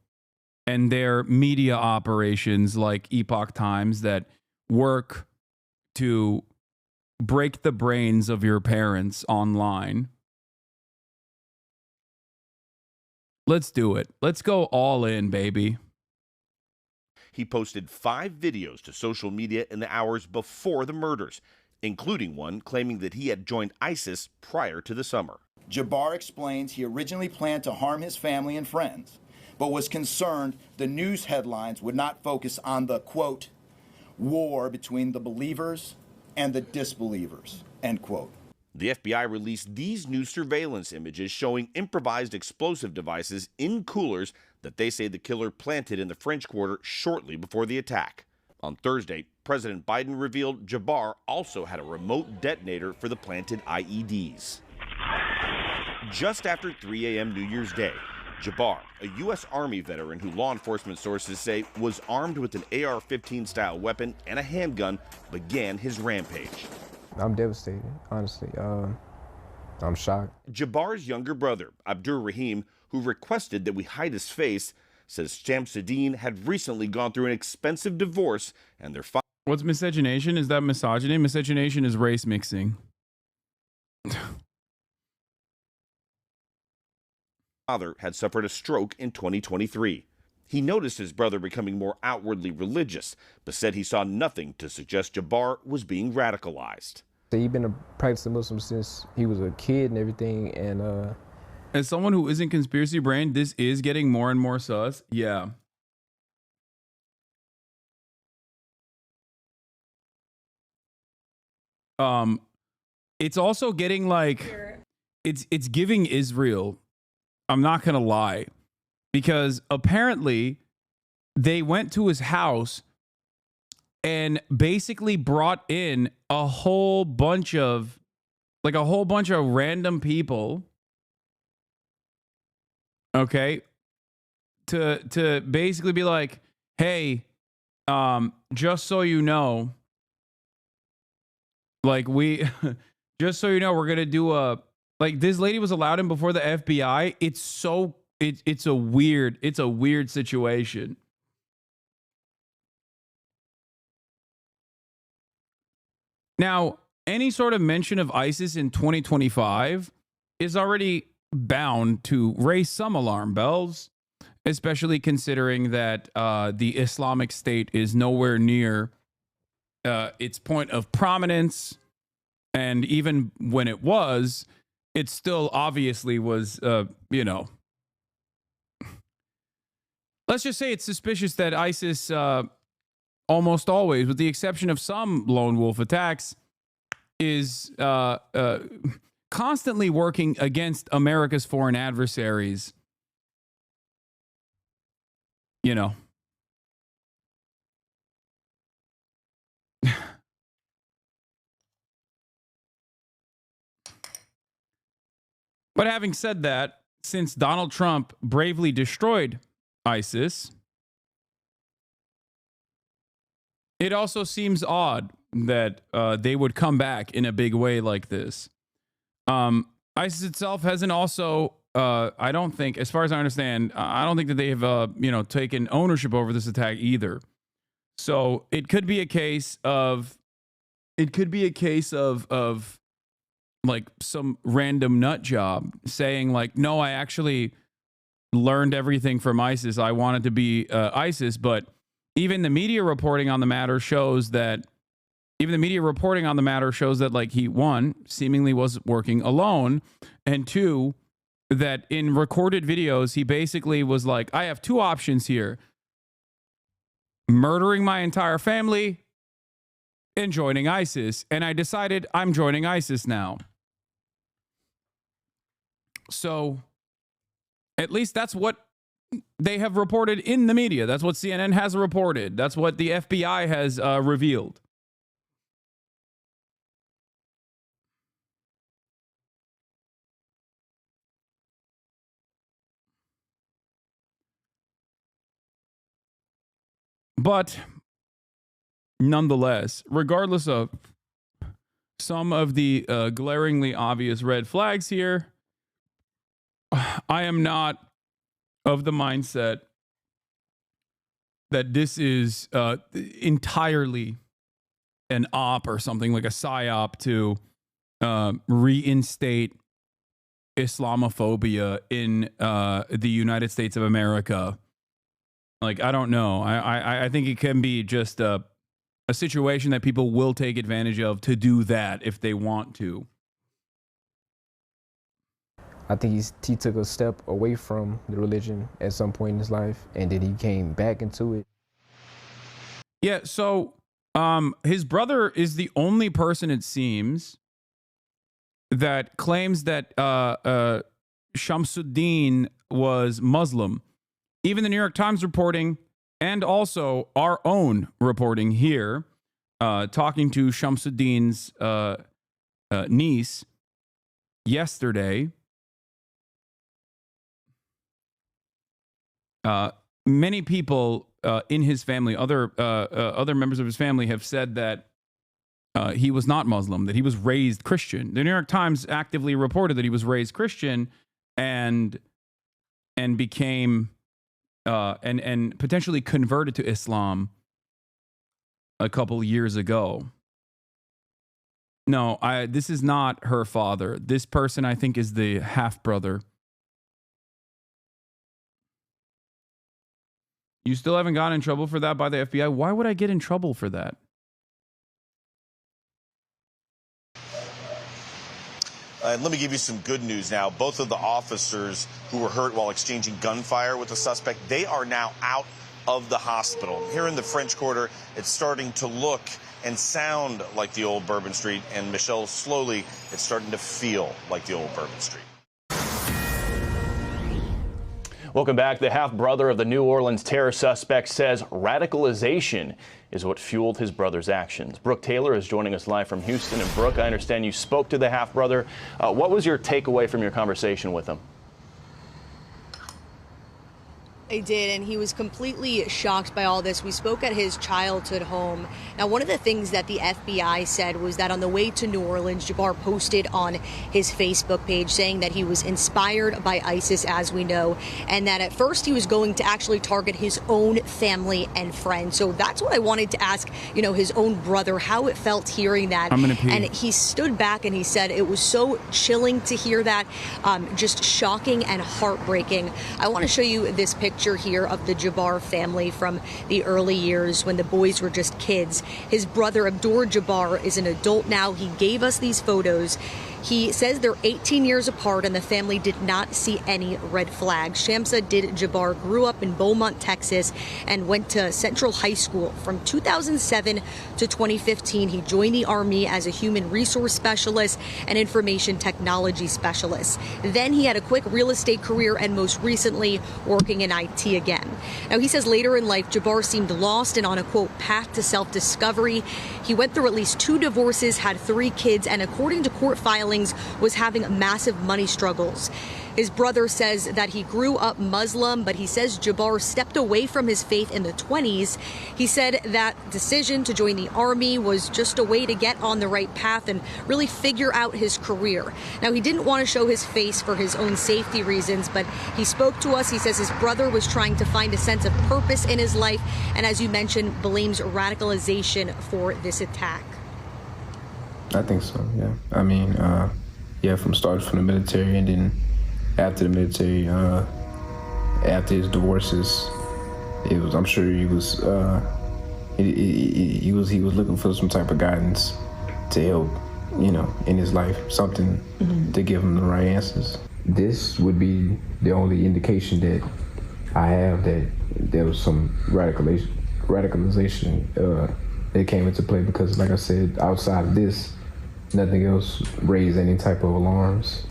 A: and their media operations like Epoch Times that work to break the brains of your parents online. Let's do it. Let's go all in, baby.
J: he posted 5 videos to social media in the hours before the murders, including one claiming that he had joined ISIS prior to the summer.
K: Jabbar explains he originally planned to harm his family and friends, but was concerned the news headlines would not focus on the, quote, war between the believers and the disbelievers, end quote.
J: The FBI released these new surveillance images showing improvised explosive devices in coolers that they say the killer planted in the French Quarter shortly before the attack. On Thursday, President Biden revealed Jabbar also had a remote detonator for the planted IEDs. Just after 3 a.m. New Year's Day, Jabbar, a U.S. Army veteran who law enforcement sources say was armed with an AR-15 style weapon and a handgun, began his rampage.
L: I'm devastated, honestly. I'm shocked.
J: Jabbar's younger brother, Abdur Rahim, who requested that we hide his face, says Shamsuddin had recently gone through an expensive divorce and their
A: What's miscegenation? Is that misogyny? Miscegenation is race mixing.
J: father had suffered a stroke in 2023. He noticed his brother becoming more outwardly religious, but said he saw nothing to suggest Jabbar was being radicalized.
L: He's been a practicing Muslim since he was a kid and everything, and
A: as someone who isn't conspiracy brain, this is getting more and more sus. Yeah. It's also getting like it's giving Israel. I'm not gonna lie, because apparently they went to his house and basically brought in a whole bunch of random people. Okay. To basically be like, hey, just so you know, like just so you know, we're gonna do like this lady was allowed in before the FBI. It's a weird situation. Now, any sort of mention of ISIS in 2025 is already bound to raise some alarm bells, especially considering that the Islamic State is nowhere near its point of prominence. And even when it was, it still obviously was, let's just say it's suspicious that ISIS almost always, with the exception of some lone wolf attacks, is constantly working against America's foreign adversaries. But having said that, since Donald Trump bravely destroyed ISIS, it also seems odd that they would come back in a big way like this. ISIS itself hasn't also, I don't think, as far as I understand, I don't think that they have, taken ownership over this attack either. So it could be a case of, like some random nut job saying like, no, I actually learned everything from ISIS. I wanted to be ISIS, but even the media reporting on the matter shows that like he, one, seemingly was working alone, and two, that in recorded videos, he basically was like, I have two options here: murdering my entire family and joining ISIS. And I decided I'm joining ISIS now. So at least that's what they have reported in the media. That's what CNN has reported. That's what the FBI has revealed. But nonetheless, regardless of some of the glaringly obvious red flags here, I am not of the mindset that this is entirely an op or something, like a psyop to reinstate Islamophobia in the United States of America. Like, I don't know. I think it can be just a situation that people will take advantage of to do that if they want to.
L: I think he took a step away from the religion at some point in his life, and then he came back into it.
A: Yeah, so his brother is the only person, it seems, that claims that Shamsuddin was Muslim. Even the New York Times reporting, and also our own reporting here, talking to Shamsuddin's niece yesterday, many people in his family, other members of his family, have said that he was not Muslim, that he was raised Christian. The New York Times actively reported that he was raised Christian and became and potentially converted to Islam a couple years ago. No, this is not her father. This person, I think, is the half brother. You still haven't gotten in trouble for that by the FBI? Why would I get in trouble for that?
I: Let me give you some good news now. Both of the officers who were hurt while exchanging gunfire with the suspect, they are now out of the hospital. Here in the French Quarter, it's starting to look and sound like the old Bourbon Street. And Michelle, slowly, it's starting to feel like the old Bourbon Street.
M: Welcome back. The half-brother of the New Orleans terror suspect says radicalization is what fueled his brother's actions. Brooke Taylor is joining us live from Houston. And Brooke, I understand you spoke to the half-brother. What was your takeaway from your conversation with him?
N: I did, and he was completely shocked by all this. We spoke at his childhood home. Now, one of the things that the FBI said was that on the way to New Orleans, Jabbar posted on his Facebook page saying that he was inspired by ISIS, as we know, and that at first he was going to actually target his own family and friends. So that's what I wanted to ask, his own brother, how it felt hearing that.
A: I'm gonna pee.
N: And he stood back and he said it was so chilling to hear that, just shocking and heartbreaking. I want to show you this picture here of the Jabbar family from the early years when the boys were just kids. His brother Abdur Jabbar is an adult now. He gave us these photos. He says they're 18 years apart and the family did not see any red flags. Shamsuddin Jabbar grew up in Beaumont, Texas, and went to Central High School. From 2007 to 2015, he joined the Army as a human resource specialist and information technology specialist. Then he had a quick real estate career and most recently working in IT again. Now, he says later in life, Jabbar seemed lost and on a, quote, path to self-discovery. He went through at least 2 divorces, had 3 kids, and according to court filings, was having massive money struggles. His brother says that he grew up Muslim, but he says Jabbar stepped away from his faith in the 20s. He said that decision to join the Army was just a way to get on the right path and really figure out his career. Now, he didn't want to show his face for his own safety reasons, but he spoke to us. He says his brother was trying to find a sense of purpose in his life, and as you mentioned, blames radicalization for this attack.
L: I think so, yeah. I mean, from starting from the military and then after the military, after his divorces, I'm sure he was looking for some type of guidance to help, in his life, something to give him the right answers. This would be the only indication that I have that there was some radicalization that came into play, because like I said, outside of this, nothing else raised any type of alarms,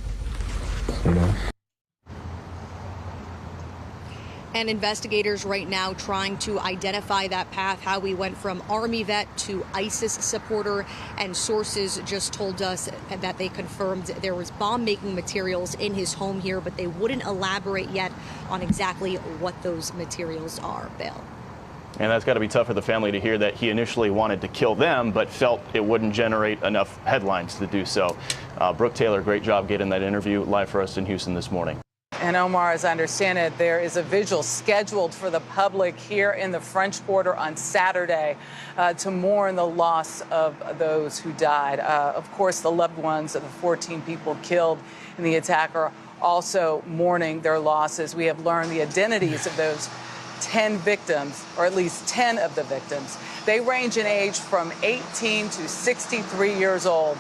N: And investigators right now trying to identify that path, how we went from Army vet to ISIS supporter, and sources just told us that they confirmed there was bomb-making materials in his home here, but they wouldn't elaborate yet on exactly what those materials are, Bill.
M: And that's got to be tough for the family to hear that he initially wanted to kill them, but felt it wouldn't generate enough headlines to do so. Brooke Taylor, great job getting that interview live for us in Houston this morning.
H: And Omar, as I understand it, there is a vigil scheduled for the public here in the French Quarter on Saturday to mourn the loss of those who died. Of course, the loved ones of the 14 people killed in the attack are also mourning their losses. We have learned the identities of those 10 victims, or at least 10 of the victims. They range in age from 18 to 63 years old.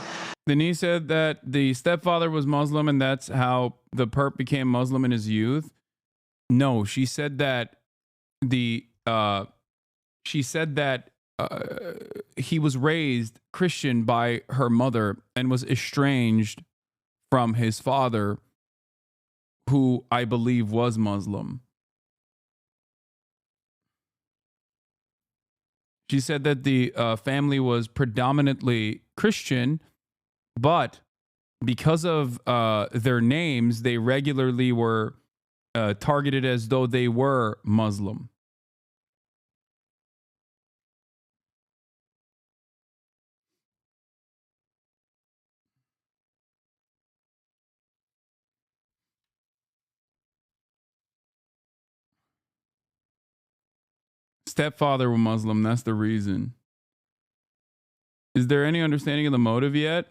A: Then he said that the stepfather was Muslim and that's how the perp became Muslim in his youth. No, she said that he was raised Christian by her mother and was estranged from his father, who I believe was Muslim. She said that the family was predominantly Christian, but because of their names, they regularly were targeted as though they were Muslim. Stepfather was Muslim, that's the reason. Is there any understanding of the motive yet?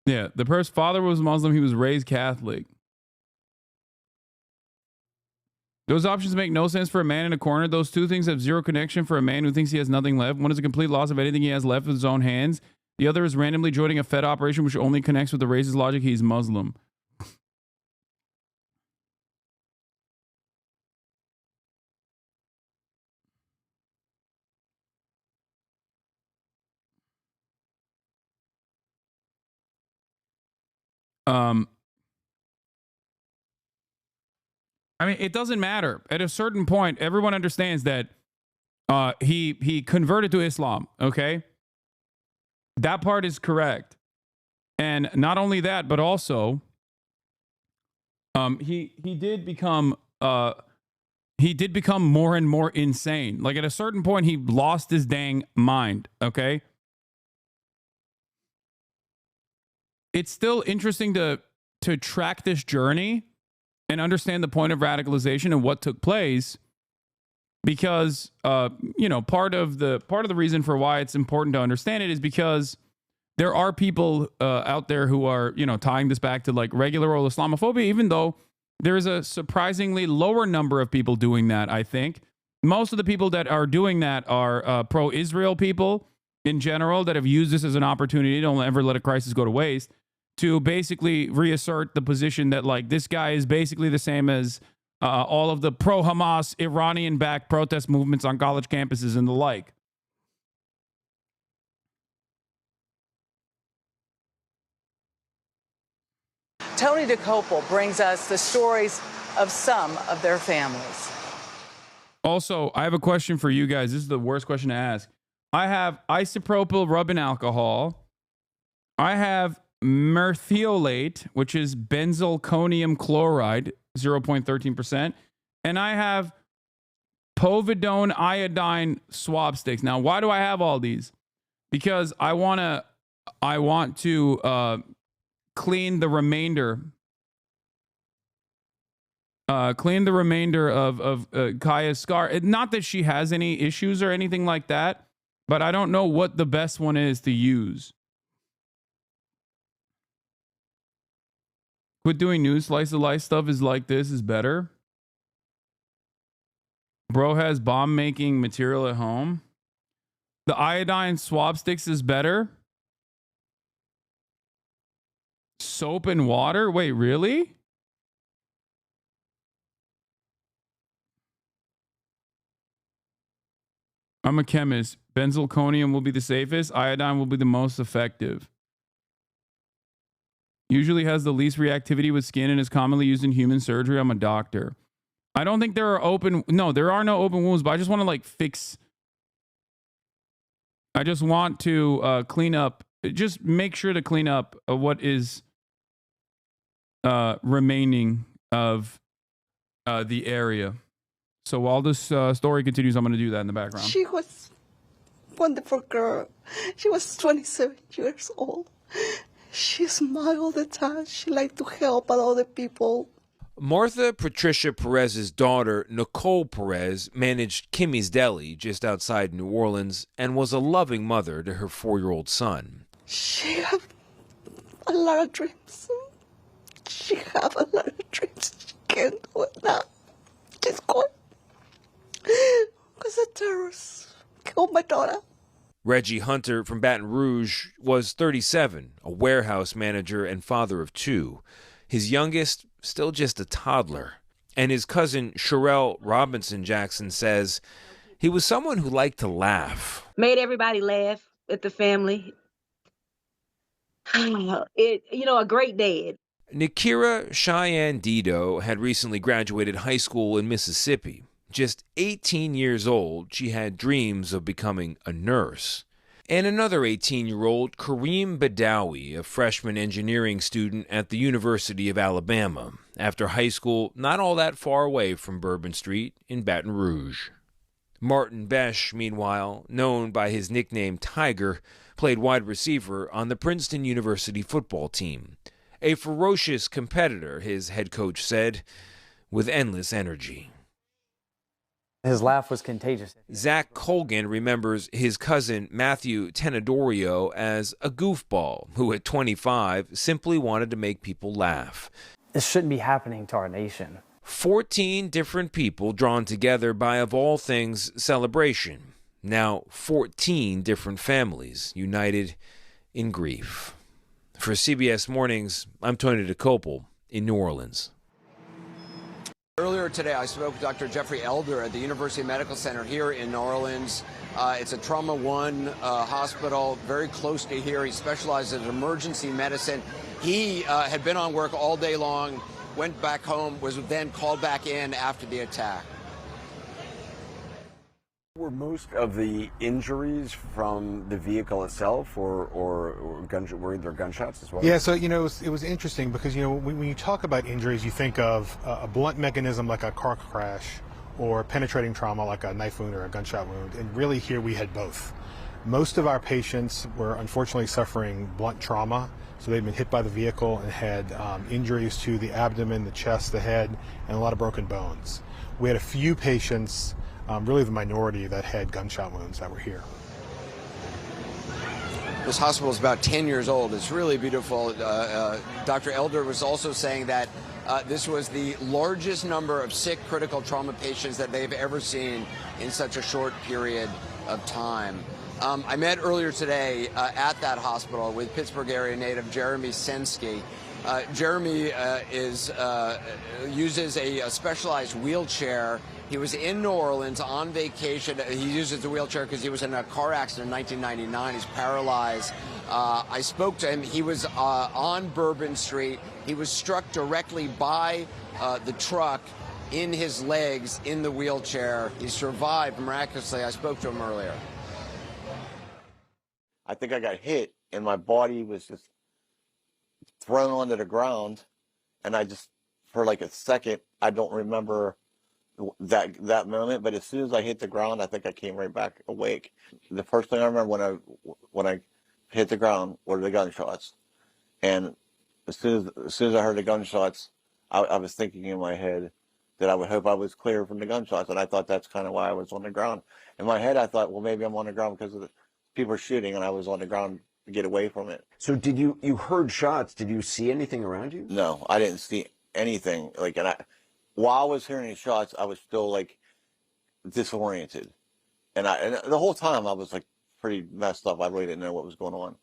A: Yeah, the person's father was Muslim. He was raised Catholic. Those options make no sense for a man in a corner. Those two things have zero connection for a man who thinks he has nothing left. One is a complete loss of anything he has left with his own hands. The other is randomly joining a Fed operation which only connects with the racist logic he's Muslim. I mean, it doesn't matter. At a certain point, everyone understands that he converted to Islam, okay? That part is correct. And not only that, but also he did become more and more insane. Like at a certain point, he lost his dang mind, okay? It's still interesting to track this journey and understand the point of radicalization and what took place, because part of the reason for why it's important to understand it is because there are people out there who are tying this back to like regular old Islamophobia, even though there is a surprisingly lower number of people doing that. I think most of the people that are doing that are pro-Israel people in general that have used this as an opportunity. Don't ever let a crisis go to waste, to basically reassert the position that like this guy is basically the same as all of the pro-Hamas Iranian-backed protest movements on college campuses and the like.
H: Tony DeCopel brings us the stories of some of their families.
A: Also, I have a question for you guys. This is the worst question to ask. I have isopropyl rubbing alcohol. I have merthiolate, which is benzalkonium chloride, 0.13%. And I have povidone iodine swab sticks. Now, why do I have all these? Because I want to clean the remainder of Kaya's scar. Not that she has any issues or anything like that, but I don't know what the best one is to use. Quit doing news slice of life stuff is like this is better. Bro has bomb making material at home. The iodine swab sticks is better. Soap and water? Wait, really? I'm a chemist. Benzalkonium will be the safest. Iodine will be the most effective. Usually has the least reactivity with skin and is commonly used in human surgery. I'm a doctor. I don't think there are there are no open wounds, but I just want to like fix. I just want to clean up, just make sure to clean up what is remaining of the area. So while this story continues, I'm going to do that in the background.
O: She was a wonderful girl. She was 27 years old. She smiled all the time. She liked to help a lot of people.
P: Martha Patricia Perez's daughter, Nicole Perez, managed Kimmy's Deli just outside New Orleans and was a loving mother to her 4-year-old son.
O: She had a lot of dreams. She had a lot of dreams. She can't do it now. She's gone. Because the terrorists killed my daughter.
P: Reggie Hunter from Baton Rouge was 37, a warehouse manager and father of 2. His youngest, still just a toddler. And his cousin, Sherelle Robinson Jackson, says he was someone who liked to laugh.
Q: Made everybody laugh at the family. A great dad.
P: Nikira Cheyenne Dido had recently graduated high school in Mississippi. Just 18 years old, she had dreams of becoming a nurse. And another 18-year-old, Kareem Badawi, a freshman engineering student at the University of Alabama, after high school not all that far away from Bourbon Street in Baton Rouge. Martin Besh, meanwhile, known by his nickname Tiger, played wide receiver on the Princeton University football team. A ferocious competitor, his head coach said, with endless energy.
R: His laugh was contagious.
P: Zach Colgan remembers his cousin Matthew Tenedorio as a goofball who at 25 simply wanted to make people laugh.
R: This shouldn't be happening to our nation.
P: 14 different people drawn together by, of all things, celebration. Now 14 different families united in grief. For CBS Mornings, I'm Tony DeCopel in New Orleans.
S: Earlier today, I spoke with Dr. Jeffrey Elder at the University Medical Center here in New Orleans. It's a Trauma 1 hospital very close to here. He specializes in emergency medicine. He had been on work all day long, went back home, was then called back in after the attack.
T: Were most of the injuries from the vehicle itself, or were there gunshots as well?
U: Yeah, so it was interesting because when you talk about injuries, you think of a blunt mechanism like a car crash, or penetrating trauma like a knife wound or a gunshot wound, and really here we had both. Most of our patients were unfortunately suffering blunt trauma, so they'd been hit by the vehicle and had injuries to the abdomen, the chest, the head, and a lot of broken bones. We had a few patients, really the minority, that had gunshot wounds that were here.
S: This hospital is about 10 years old. It's really beautiful. Dr. Elder was also saying that this was the largest number of sick critical trauma patients that they've ever seen in such a short period of time. I met earlier today at that hospital with Pittsburgh area native Jeremy Sensky. Jeremy uses a specialized wheelchair. He was in New Orleans on vacation. He uses the wheelchair because he was in a car accident in 1999. He's paralyzed. I spoke to him. He was on Bourbon Street. He was struck directly by the truck in his legs in the wheelchair. He survived miraculously. I spoke to him earlier.
V: I think I got hit and my body was just thrown onto the ground, and I just, for like a second, I don't remember that moment, but as soon as I hit the ground, I think I came right back awake. The first thing I remember when I hit the ground were the gunshots, and as soon as I heard the gunshots, I was thinking in my head that I would hope I was clear from the gunshots, and I thought that's kind of why I was on the ground. In my head, I thought, well, maybe I'm on the ground because of the people are shooting, and I was on the ground to get away from it.
T: So did you heard shots? Did you see anything around you?
V: No, I didn't see anything. While I was hearing the shots, I was still like disoriented, and the whole time I was like pretty messed up. I really didn't know what was going on,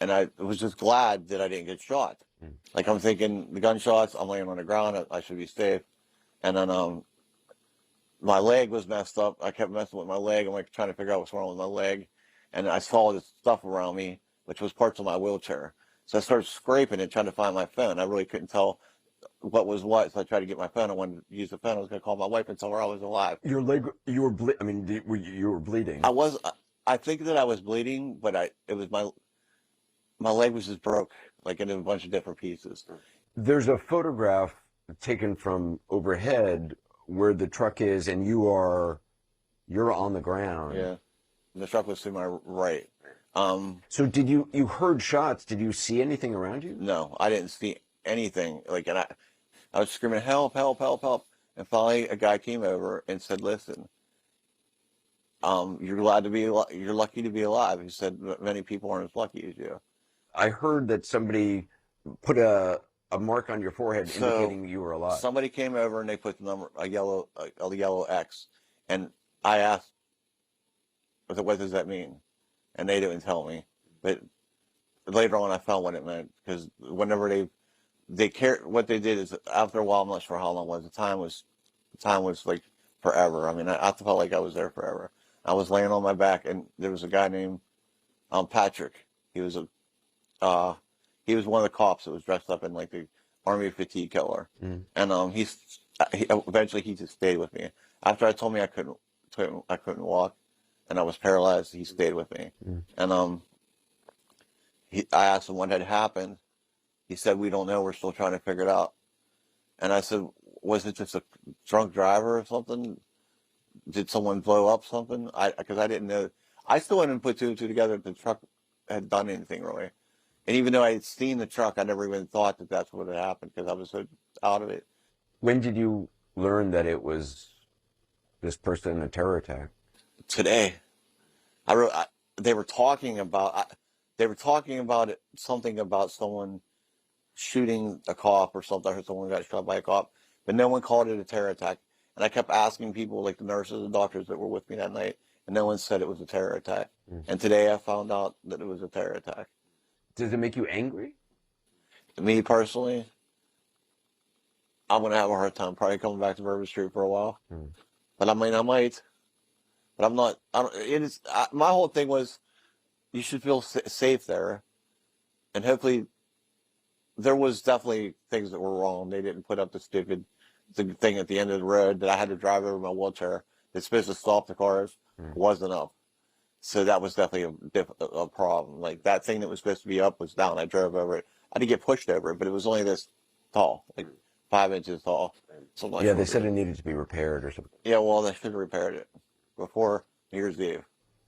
V: and I was just glad that I didn't get shot. Like, I'm thinking the gunshots, I'm laying on the ground, I should be safe, and then my leg was messed up. I kept messing with my leg. I'm like trying to figure out what's wrong with my leg, and I saw this stuff around me, which was parts of my wheelchair. So I started scraping and trying to find my phone. I really couldn't tell what was what, so I tried to get my phone. I wanted to use the phone. I was going to call my wife and tell her I was alive.
T: Your leg, you were you were bleeding.
V: I think that I was bleeding, but it was my leg was just broke, like in a bunch of different pieces.
T: There's a photograph taken from overhead where the truck is, and you're on the ground.
V: Yeah, the truck was to my right.
T: So did you heard shots? Did you see anything around you?
V: No, I didn't see anything. And I was screaming, help, help, help, help. And finally a guy came over and said, listen, you're lucky to be alive. He said, many people aren't as lucky as you.
T: I heard that somebody put a mark on your forehead indicating you were alive.
V: Somebody came over and they put the number, a yellow X. And I asked, what does that mean? And they didn't tell me. But later on I found what it meant, because whenever they care, what they did is after a while, I'm not sure how long it was, the time was like forever. I mean, I felt like I was there forever. I was laying on my back, and there was a guy named Patrick. He was one of the cops that was dressed up in like the army fatigue color. And eventually he just stayed with me. After I told me I couldn't walk and I was paralyzed, he stayed with me. And I asked him what had happened. He said, we don't know, we're still trying to figure it out. And I said, was it just a drunk driver or something? Did someone blow up something? Because I didn't know. I still hadn't put two and two together that the truck had done anything really. And even though I had seen the truck, I never even thought that that's what had happened, because I was so out of it.
T: When did you learn that it was this person in a terror attack?
V: Today. They were talking about something about someone shooting a cop or something. I heard someone got shot by a cop. but no one called it a terror attack. And I kept asking people, like the nurses and doctors that were with me that night, and no one said it was a terror attack. And today I found out that it was a terror attack.
T: Does it make you angry?
V: Me personally, I'm going to have a hard time probably coming back to Bourbon Street for a while. But I might. But I'm not. My whole thing was you should feel safe there. And hopefully there was definitely things that were wrong. They didn't put up the stupid thing at the end of the road that I had to drive over my wheelchair. It's supposed to stop the cars. Wasn't up. So that was definitely a problem. Like that thing that was supposed to be up was down. I drove over it. I didn't get pushed over it, but it was only this tall, like 5 inches tall. Something like
T: They said it needed to be repaired or something.
V: Yeah, well, they should have repaired it before New Year's Eve.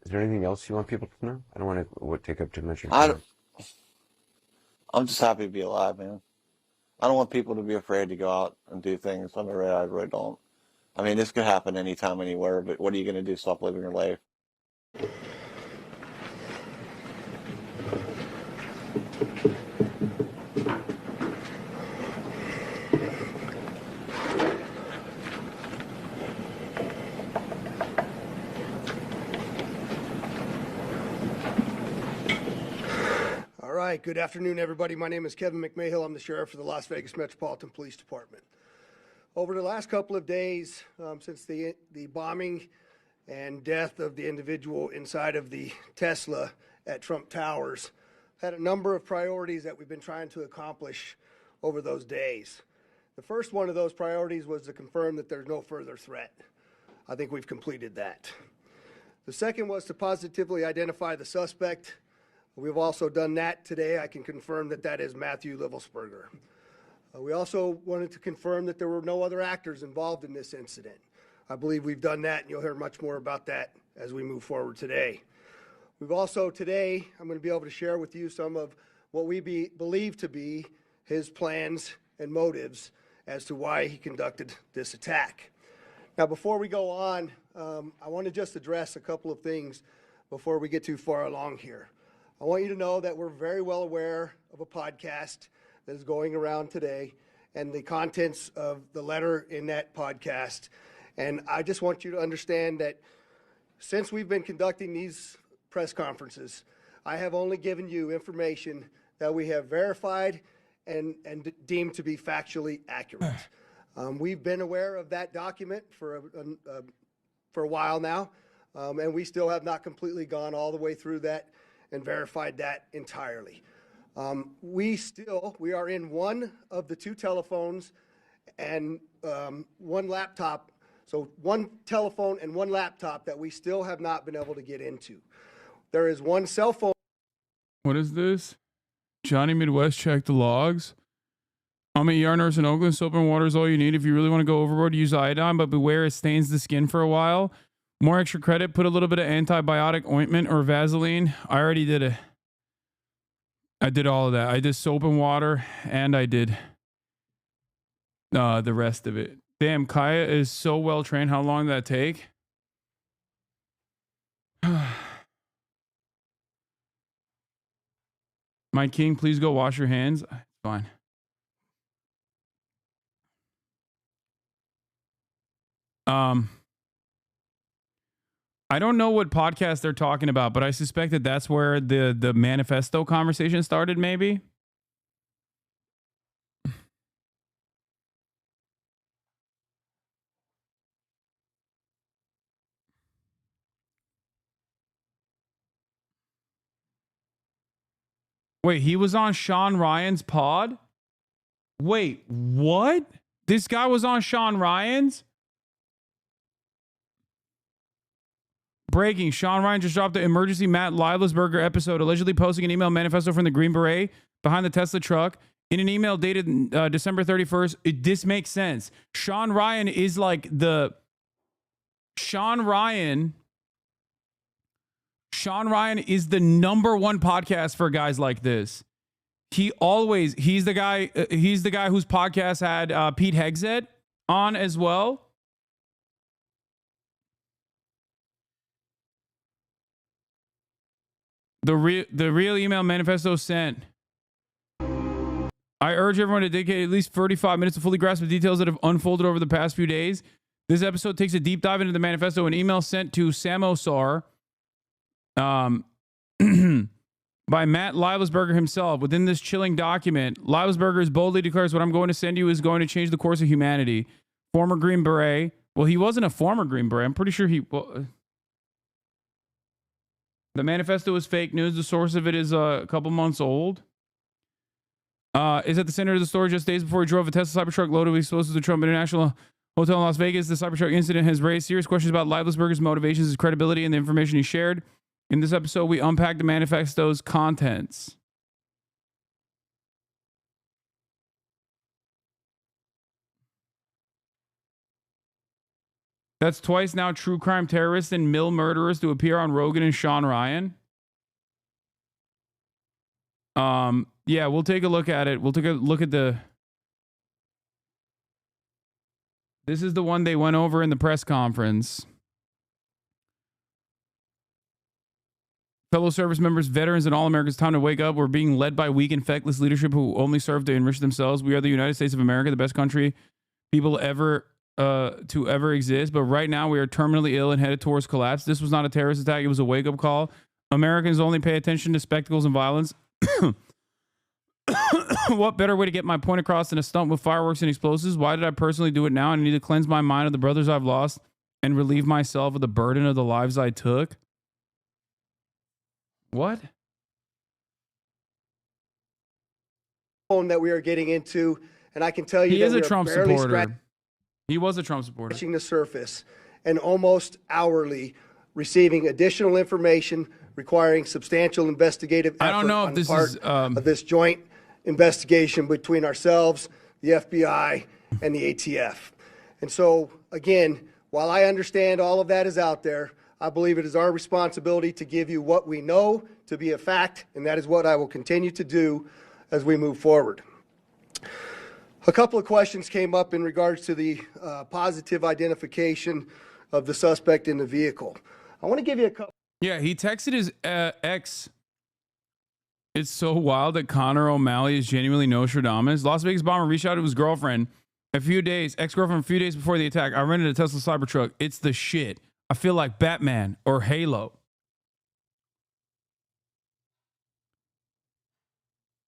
T: Is there anything else you want people to know? I don't want to take up too much of your time.
V: I'm just happy to be alive, man. I don't want people to be afraid to go out and do things. I really don't. I mean, this could happen anytime, anywhere, but what are you going to do? Stop living your life?
B: All right, good afternoon, everybody. My name is Kevin McMahill. I'm the sheriff for the Las Vegas Metropolitan Police Department. Over the last couple of days, since the bombing and death of the individual inside of the Tesla at Trump Towers, had a number of priorities that we've been trying to accomplish over those days. The first one of those priorities was to confirm that there's no further threat. I think we've completed that. The second was to positively identify the suspect. We've also done that today. I can confirm that that is Matthew Livelsberger. We also wanted to confirm that there were no other actors involved in this incident. I believe we've done that, and you'll hear much more about that as we move forward today. We've also today, I'm going to be able to share with you some of what we believe to be his plans and motives as to why he conducted this attack. Now, before we go on, I want to just address a couple of things before we get too far along here. I want you to know that we're very well aware of a podcast that is going around today and the contents of the letter in that podcast. And I just want you to understand that since we've been conducting these press conferences, I have only given you information that we have verified and deemed to be factually accurate. We've been aware of that document for a while now, and we still have not completely gone all the way through that and verified that entirely. We are in one of the two telephones and one laptop, so one telephone and one laptop that we still have not been able to get into. There is one cell phone.
A: What is this? Johnny Midwest, check the logs. I'm a ER nurse in Oakland. Soap and water is all you need. If you really want to go overboard, use iodine, but beware it stains the skin for a while. More extra credit, put a little bit of antibiotic ointment or Vaseline. I already did it. I did all of that. I did soap and water, and I did the rest of it. Damn, Kaya is so well trained. How long did that take? My king, please go wash your hands. Fine. I don't know what podcast they're talking about, but I suspect that that's where the manifesto conversation started, maybe. Wait, he was on Sean Ryan's pod? Wait, what? This guy was on Sean Ryan's? Breaking. Sean Ryan just dropped the emergency Matt Livelsberger episode, allegedly posting an email manifesto from the Green Beret behind the Tesla truck. In an email dated December 31st, this makes sense. Sean Ryan is like the... Sean Ryan is the #1 podcast for guys like this. He's the guy whose podcast had Pete Hegseth on as well. The real email manifesto sent. I urge everyone to dedicate at least 35 minutes to fully grasp the details that have unfolded over the past few days. This episode takes a deep dive into the manifesto, an email sent to Samosar by Matt Leibelsberger himself. Within this chilling document, Leibelsberger boldly declares, what I'm going to send you is going to change the course of humanity. Former Green Beret. Well, he wasn't a former Green Beret. I'm pretty sure he... Well, the manifesto is fake news. The source of it is a couple months old. Is at the center of the story just days before he drove a Tesla Cybertruck loaded with explosives to the Trump International Hotel in Las Vegas. The Cybertruck incident has raised serious questions about Leibelsberger's motivations, his credibility, and the information he shared. In this episode, we unpack the manifesto's contents. That's twice now true crime terrorists and mill murderers to appear on Rogan and Sean Ryan. Yeah, we'll take a look at it. We'll take a look at the... This is the one they went over in the press conference. Fellow service members, veterans, and all Americans, time to wake up. We're being led by weak and feckless leadership who only serve to enrich themselves. We are the United States of America, the best country people ever to ever exist. But right now we are terminally ill and headed towards collapse. This was not a terrorist attack. It was a wake-up call. Americans only pay attention to spectacles and violence. What better way to get my point across than a stunt with fireworks and explosives? Why did I personally do it now? I need to cleanse my mind of the brothers I've lost and relieve myself of the burden of the lives I took. What?
B: That we are getting into, and I can tell you
A: He
B: that
A: is
B: we
A: a
B: are
A: Trump
B: barely
A: supporter. He was a Trump supporter.
B: scratching the surface and almost hourly receiving additional information requiring substantial investigative effort
A: I don't know if this is
B: of this joint investigation between ourselves, the FBI, and the ATF. And so, again, while I understand all of that is out there, I believe it is our responsibility to give you what we know to be a fact, and that is what I will continue to do as we move forward. A couple of questions came up in regards to the positive identification of the suspect in the vehicle. I want to give you a couple.
A: Yeah, he texted his ex. It's so wild that Connor O'Malley is genuinely Nostradamus. Las Vegas bomber reached out to his girlfriend ex-girlfriend a few days before the attack. I rented a Tesla Cybertruck. It's the shit. I feel like Batman or Halo.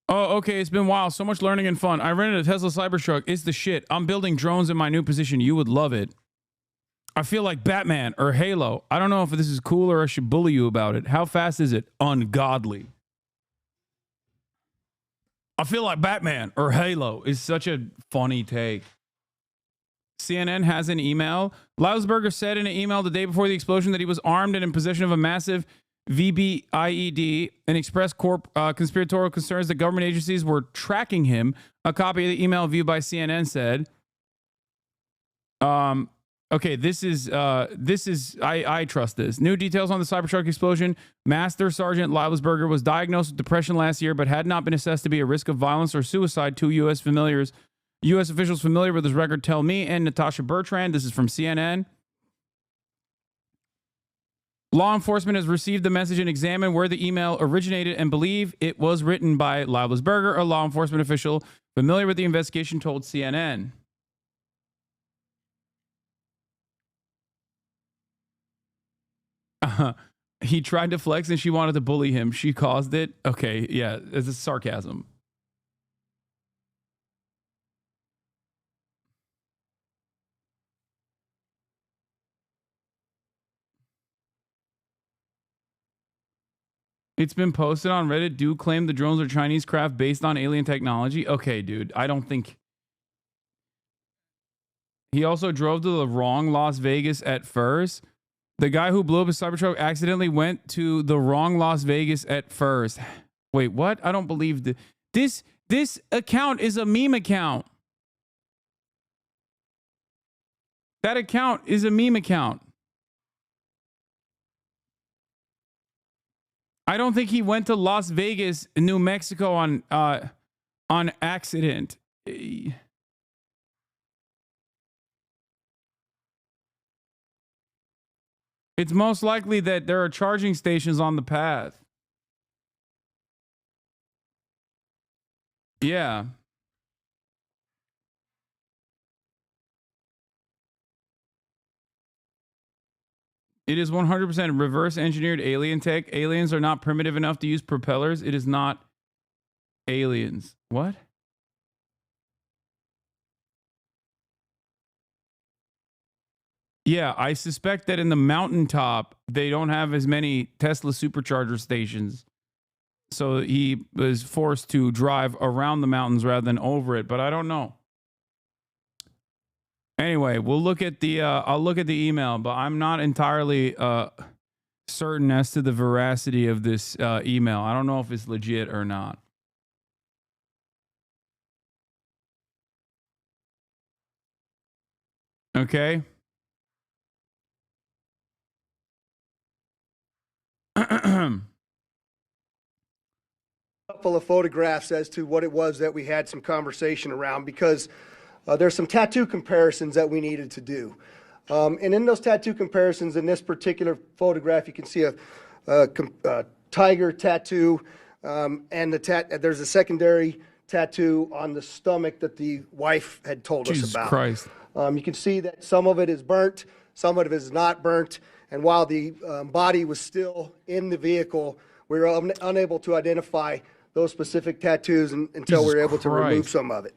A: Oh, okay. It's been a while. So much learning and fun. I rented a Tesla Cybertruck. It's the shit. I'm building drones in my new position. You would love it. I feel like Batman or Halo. I don't know if this is cool or I should bully you about it. How fast is it? Ungodly. I feel like Batman or Halo is such a funny take. CNN has an email. Leibelsberger said in an email the day before the explosion that he was armed and in possession of a massive VBIED and expressed conspiratorial concerns that government agencies were tracking him. A copy of the email viewed by CNN said, okay, I trust this. New details on the Cybertruck explosion. Master Sergeant Leibelsberger was diagnosed with depression last year, but had not been assessed to be a risk of violence or suicide. Two U.S. officials familiar with his record tell me and Natasha Bertrand. This is from CNN. Law enforcement has received the message and examined where the email originated and believe it was written by Leibelsberger, a law enforcement official familiar with the investigation told CNN. He tried to flex and she wanted to bully him. She caused it. Okay, yeah, it's a sarcasm. It's been posted on Reddit. Do claim the drones are Chinese craft based on alien technology. Okay, dude, I don't think. He also drove to the wrong Las Vegas at first. The guy who blew up his Cybertruck accidentally went to the wrong Las Vegas at first. Wait, what? I don't believe this. This account is a meme account. That account is a meme account. I don't think he went to Las Vegas, New Mexico on accident. It's most likely that there are charging stations on the path. Yeah. It is 100% reverse engineered alien tech. Aliens are not primitive enough to use propellers. It is not aliens. What? Yeah, I suspect that in the mountaintop, they don't have as many Tesla supercharger stations. So he was forced to drive around the mountains rather than over it, but I don't know. Anyway, we'll look at the I'll look at the email, but I'm not entirely certain as to the veracity of this email. I don't know if it's legit or not. Okay.
B: Couple of photographs as to what it was that we had some conversation around, because there's some tattoo comparisons that we needed to do. And in those tattoo comparisons, in this particular photograph, you can see a tiger tattoo, and there's a secondary tattoo on the stomach that the wife had told us about.
A: Jesus Christ.
B: You can see that some of it is burnt, some of it is not burnt, and while the body was still in the vehicle, we were unable to identify those specific tattoos until we were able to remove some of it.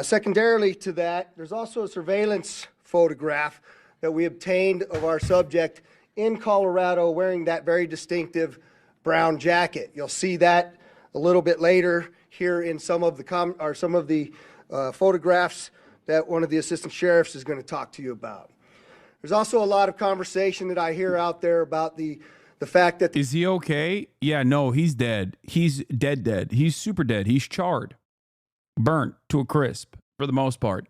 B: Secondarily to that, there's also a surveillance photograph that we obtained of our subject in Colorado wearing that very distinctive brown jacket. You'll see that a little bit later here in some of the photographs that one of the assistant sheriffs is going to talk to you about. There's also a lot of conversation that I hear out there about the fact that...
A: Is he okay? Yeah, no, he's dead. He's dead. He's super dead. He's charred. Burnt to a crisp, for the most part.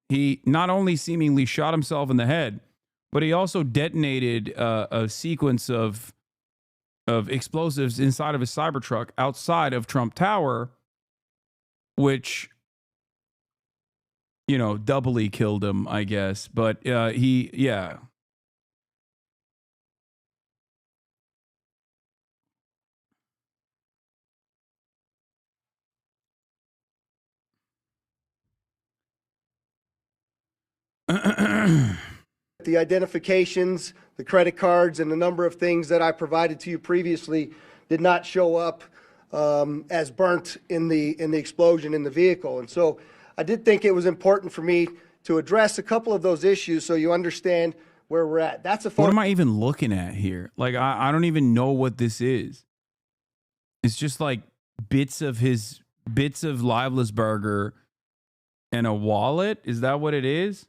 A: He not only seemingly shot himself in the head, but he also detonated a sequence of explosives inside of his Cybertruck outside of Trump Tower, which, you know, doubly killed him, I guess. But yeah.
B: The identifications, the credit cards, and the number of things that I provided to you previously did not show up as burnt in the explosion in the vehicle. And so I did think it was important for me to address a couple of those issues so you understand where we're at. That's a photo.
A: What am I even looking at here? Like, I don't even know what this is. It's just like bits of Liveless Burger and a wallet. Is that what it is?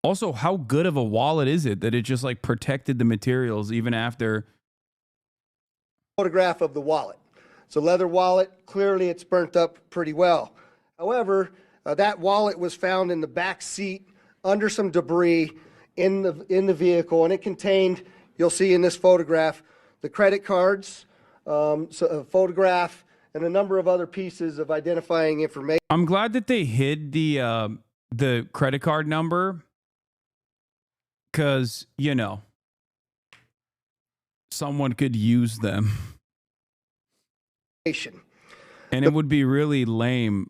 A: Also, how good of a wallet is it that it just like protected the materials even after?
B: Photograph of the wallet. It's a leather wallet. Clearly, it's burnt up pretty well. However, that wallet was found in the back seat under some debris in the vehicle, and it contained, you'll see in this photograph, the credit cards, a photograph, and a number of other pieces of identifying information.
A: I'm glad that they hid the credit card number, because, you know, someone could use them. And it would be really lame.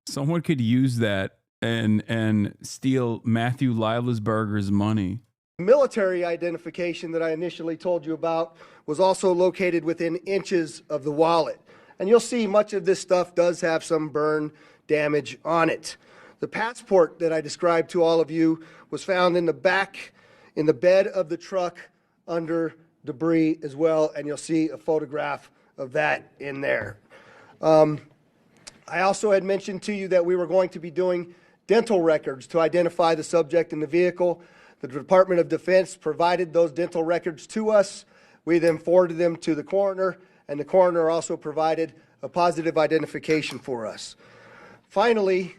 A: Someone could use that and steal Matthew Livelessberger's money.
B: Military identification that I initially told you about was also located within inches of the wallet. And you'll see much of this stuff does have some burn damage on it. The passport that I described to all of you was found in the back, in the bed of the truck under debris as well, and you'll see a photograph of that in there. I also had mentioned to you that we were going to be doing dental records to identify the subject in the vehicle. The Department of Defense provided those dental records to us. We then forwarded them to the coroner, and the coroner also provided a positive identification for us. Finally,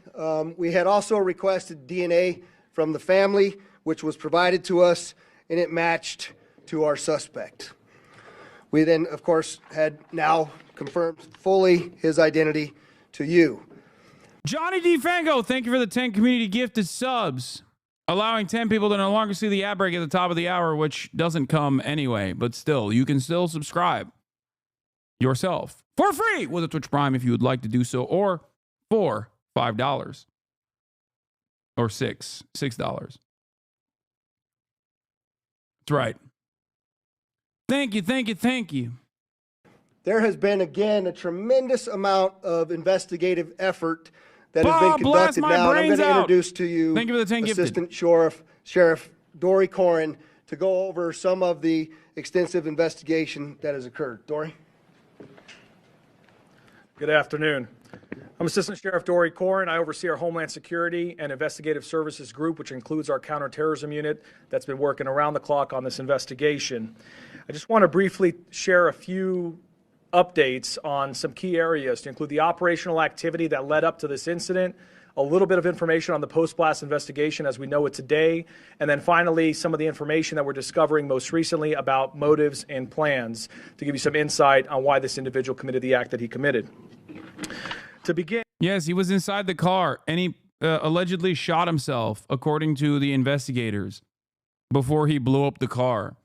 B: we had also requested DNA from the family, which was provided to us, and it matched to our suspect. We then, of course, had now confirmed fully his identity to you.
A: Johnny D. Fango, thank you for the 10 community gifted subs, allowing 10 people to no longer see the ad break at the top of the hour, which doesn't come anyway, but still, you can still subscribe yourself for free with a Twitch Prime if you would like to do so, or for $5 or $6. That's right. Thank you, thank you, thank you.
B: There has been, again, a tremendous amount of investigative effort that has
A: Bob,
B: been
A: blast
B: conducted
A: my
B: now. And I'm
A: brains
B: going to
A: out.
B: introduce to you
A: Thank you for the 10 gifted.
B: Assistant Sheriff Dory Corrin to go over some of the extensive investigation that has occurred. Dory?
C: Good afternoon. I'm Assistant Sheriff Dory Corrin. I oversee our Homeland Security and Investigative Services group, which includes our counterterrorism unit that's been working around the clock on this investigation. I just want to briefly share a few updates on some key areas to include the operational activity that led up to this incident, a little bit of information on the post-blast investigation as we know it today, and then finally some of the information that we're discovering most recently about motives and plans to give you some insight on why this individual committed the act that he committed. To begin,
A: yes, he was inside the car and he allegedly shot himself, according to the investigators, before he blew up the car.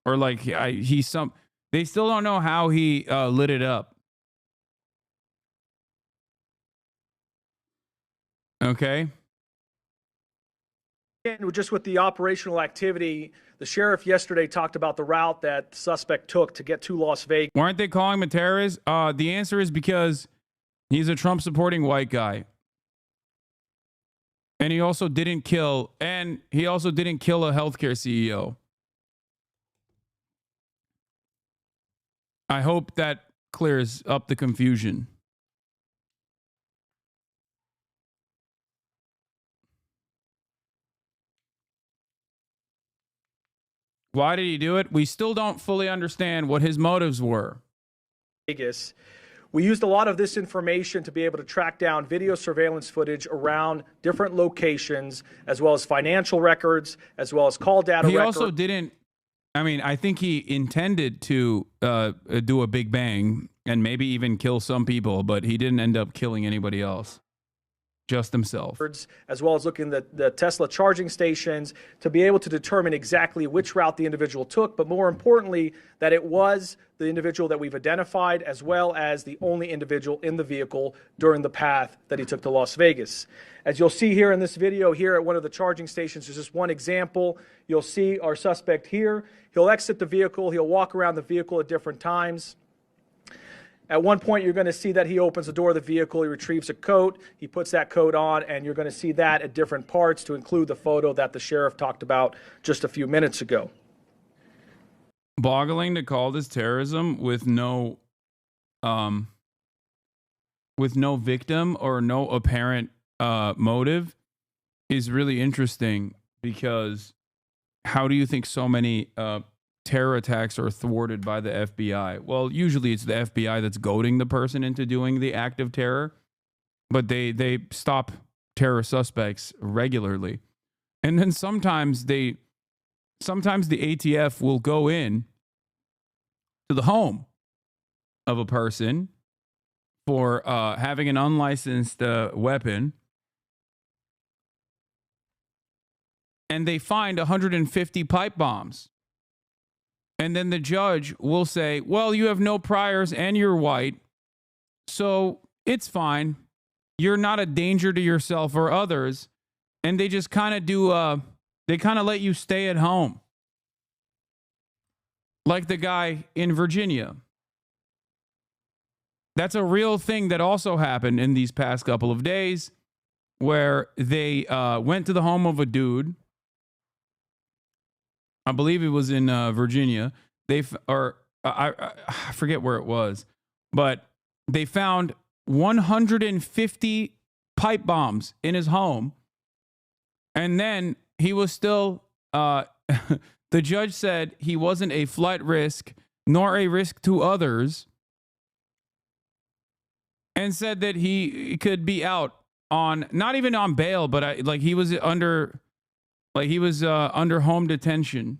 A: Or like they still don't know how he lit it up. Okay.
C: and just with the operational activity, the sheriff yesterday talked about the route that the suspect took to get to Las Vegas.
A: Why aren't they calling him a terrorist? The answer is because he's a Trump-supporting white guy. And he also didn't kill a healthcare CEO. I hope that clears up the confusion. Why did he do it? We still don't fully understand what his motives were.
C: Vegas. We used a lot of this information to be able to track down video surveillance footage around different locations, as well as financial records, as well as call data
A: He
C: records.
A: also didn't, I think he intended to do a big bang and maybe even kill some people, but he didn't end up killing anybody else. Just himself.
C: As well as looking at the Tesla charging stations to be able to determine exactly which route the individual took, but more importantly, that it was the individual that we've identified, as well as the only individual in the vehicle during the path that he took to Las Vegas. As you'll see here in this video here at one of the charging stations, there's just one example. You'll see our suspect here. He'll exit the vehicle. He'll walk around the vehicle at different times. At one point, you're going to see that he opens the door of the vehicle, he retrieves a coat, he puts that coat on, and you're going to see that at different parts to include the photo that the sheriff talked about just a few minutes ago.
A: Boggling to call this terrorism with no victim or no apparent motive is really interesting, because how do you think so many terror attacks are thwarted by the FBI? Well, usually it's the FBI that's goading the person into doing the act of terror, but they stop terror suspects regularly. And then sometimes the ATF will go in to the home of a person for having an unlicensed weapon, and they find 150 pipe bombs. And then the judge will say, well, you have no priors and you're white, so it's fine. You're not a danger to yourself or others. And they just kind of they kind of let you stay at home. Like the guy in Virginia. That's a real thing that also happened in these past couple of days, where they went to the home of a dude. I believe it was in Virginia. I forget where it was, but they found 150 pipe bombs in his home. And then he was still, the judge said he wasn't a flight risk nor a risk to others, and said that he could be out on, not even on bail, but he was under home detention.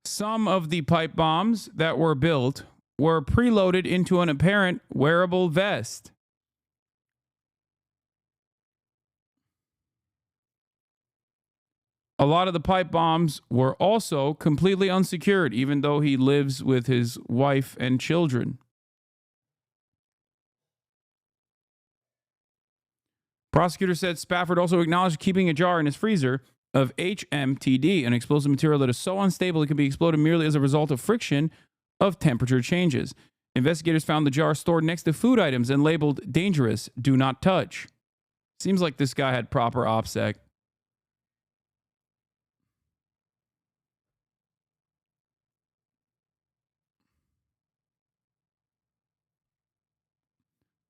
A: Some of the pipe bombs that were built were preloaded into an apparent wearable vest. A lot of the pipe bombs were also completely unsecured, even though he lives with his wife and children. Prosecutor said Spafford also acknowledged keeping a jar in his freezer of HMTD, an explosive material that is so unstable it can be exploded merely as a result of friction of temperature changes. Investigators found the jar stored next to food items and labeled dangerous, do not touch. Seems like this guy had proper OPSEC.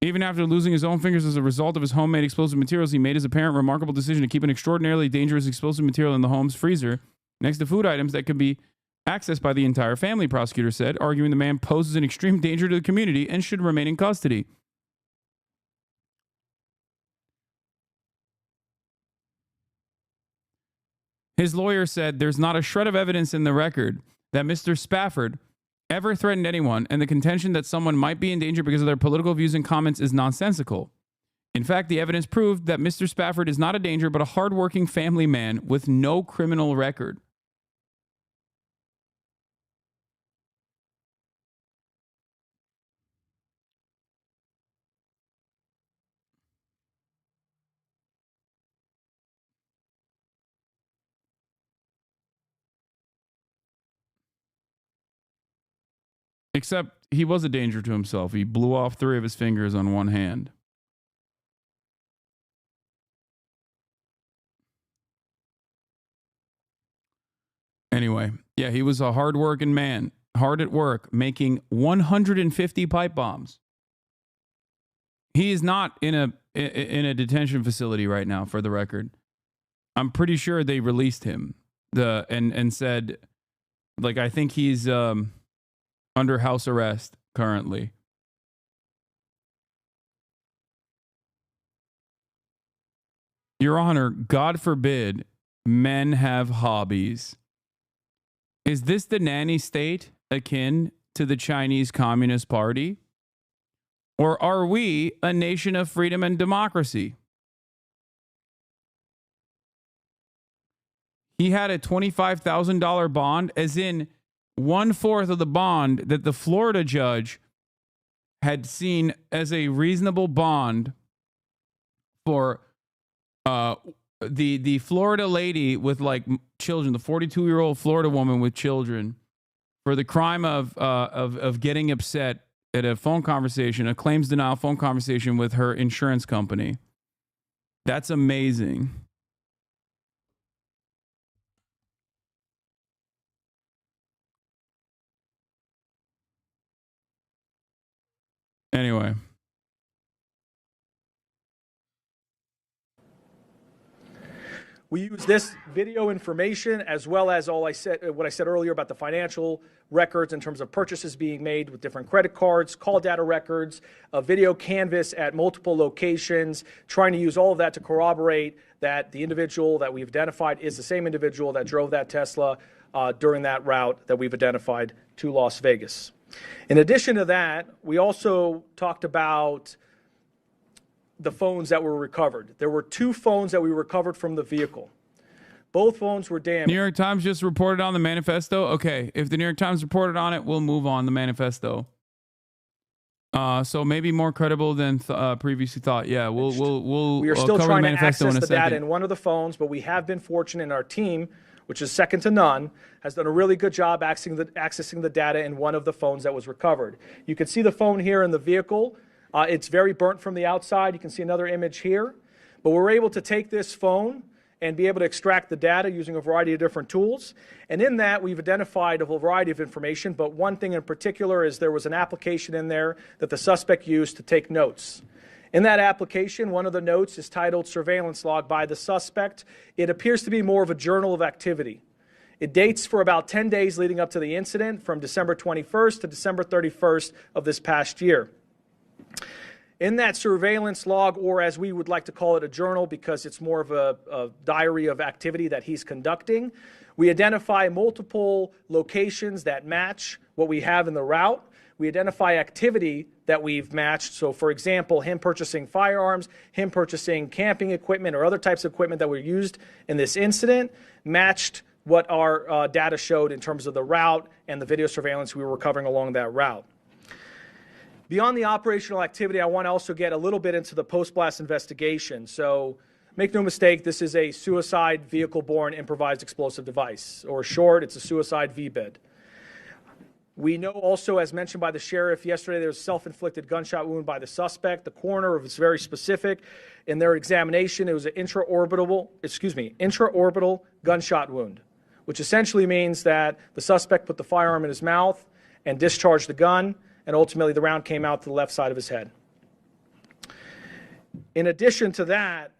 A: Even after losing his own fingers as a result of his homemade explosive materials, he made his apparent remarkable decision to keep an extraordinarily dangerous explosive material in the home's freezer next to food items that could be accessed by the entire family, prosecutor said, arguing the man poses an extreme danger to the community and should remain in custody. His lawyer said there's not a shred of evidence in the record that Mr. Spafford ever threatened anyone, and the contention that someone might be in danger because of their political views and comments is nonsensical. In fact, the evidence proved that Mr. Spafford is not a danger, but a hardworking family man with no criminal record. Except he was a danger to himself. He blew off 3 of his fingers on one hand. Anyway, yeah, he was a hard-working man, hard at work, making 150 pipe bombs. He is not in a detention facility right now, for the record. I'm pretty sure they released him and said, like, I think he's under house arrest currently. Your Honor, God forbid men have hobbies. Is this the nanny state akin to the Chinese Communist Party? Or are we a nation of freedom and democracy? He had a $25,000 bond, as in 1/4 of the bond that the Florida judge had seen as a reasonable bond for the Florida lady with like children, the 42-year-old Florida woman with children, for the crime of getting upset at a phone conversation, a claims denial phone conversation with her insurance company. That's amazing. Anyway.
C: We use this video information as well as what I said earlier about the financial records in terms of purchases being made with different credit cards, call data records, a video canvas at multiple locations, trying to use all of that to corroborate that the individual that we've identified is the same individual that drove that Tesla during that route that we've identified to Las Vegas. In addition to that, we also talked about the phones that were recovered. There were 2 phones that we recovered from the vehicle. Both phones were damaged.
A: New York Times just reported on the manifesto. Okay, if the New York Times reported on it, we'll move on the manifesto. So maybe more credible than previously thought. Yeah,
C: We are still trying to access the data in one of the phones, but we have been fortunate in our team, which is second to none, has done a really good job accessing the data in one of the phones that was recovered. You can see the phone here in the vehicle. It's very burnt from the outside. You can see another image here. But we're able to take this phone and be able to extract the data using a variety of different tools. And in that, we've identified a variety of information, but one thing in particular is there was an application in there that the suspect used to take notes. In that application, one of the notes is titled Surveillance Log by the Suspect. It appears to be more of a journal of activity. It dates for about 10 days leading up to the incident, from December 21st to December 31st of this past year. In that surveillance log, or as we would like to call it, a journal, because it's more of a diary of activity that he's conducting, we identify multiple locations that match what we have in the route. We identify activity that we've matched. So, for example, him purchasing firearms, him purchasing camping equipment or other types of equipment that were used in this incident, matched what our data showed in terms of the route and the video surveillance we were recovering along that route. Beyond the operational activity, I want to also get a little bit into the post-blast investigation. So make no mistake, this is a suicide vehicle-borne improvised explosive device, or short, it's a suicide VBID. We know also, as mentioned by the sheriff yesterday, there was a self-inflicted gunshot wound by the suspect. The coroner was very specific in their examination. It was an intraorbital gunshot wound, which essentially means that the suspect put the firearm in his mouth and discharged the gun, and ultimately the round came out to the left side of his head. In addition to that,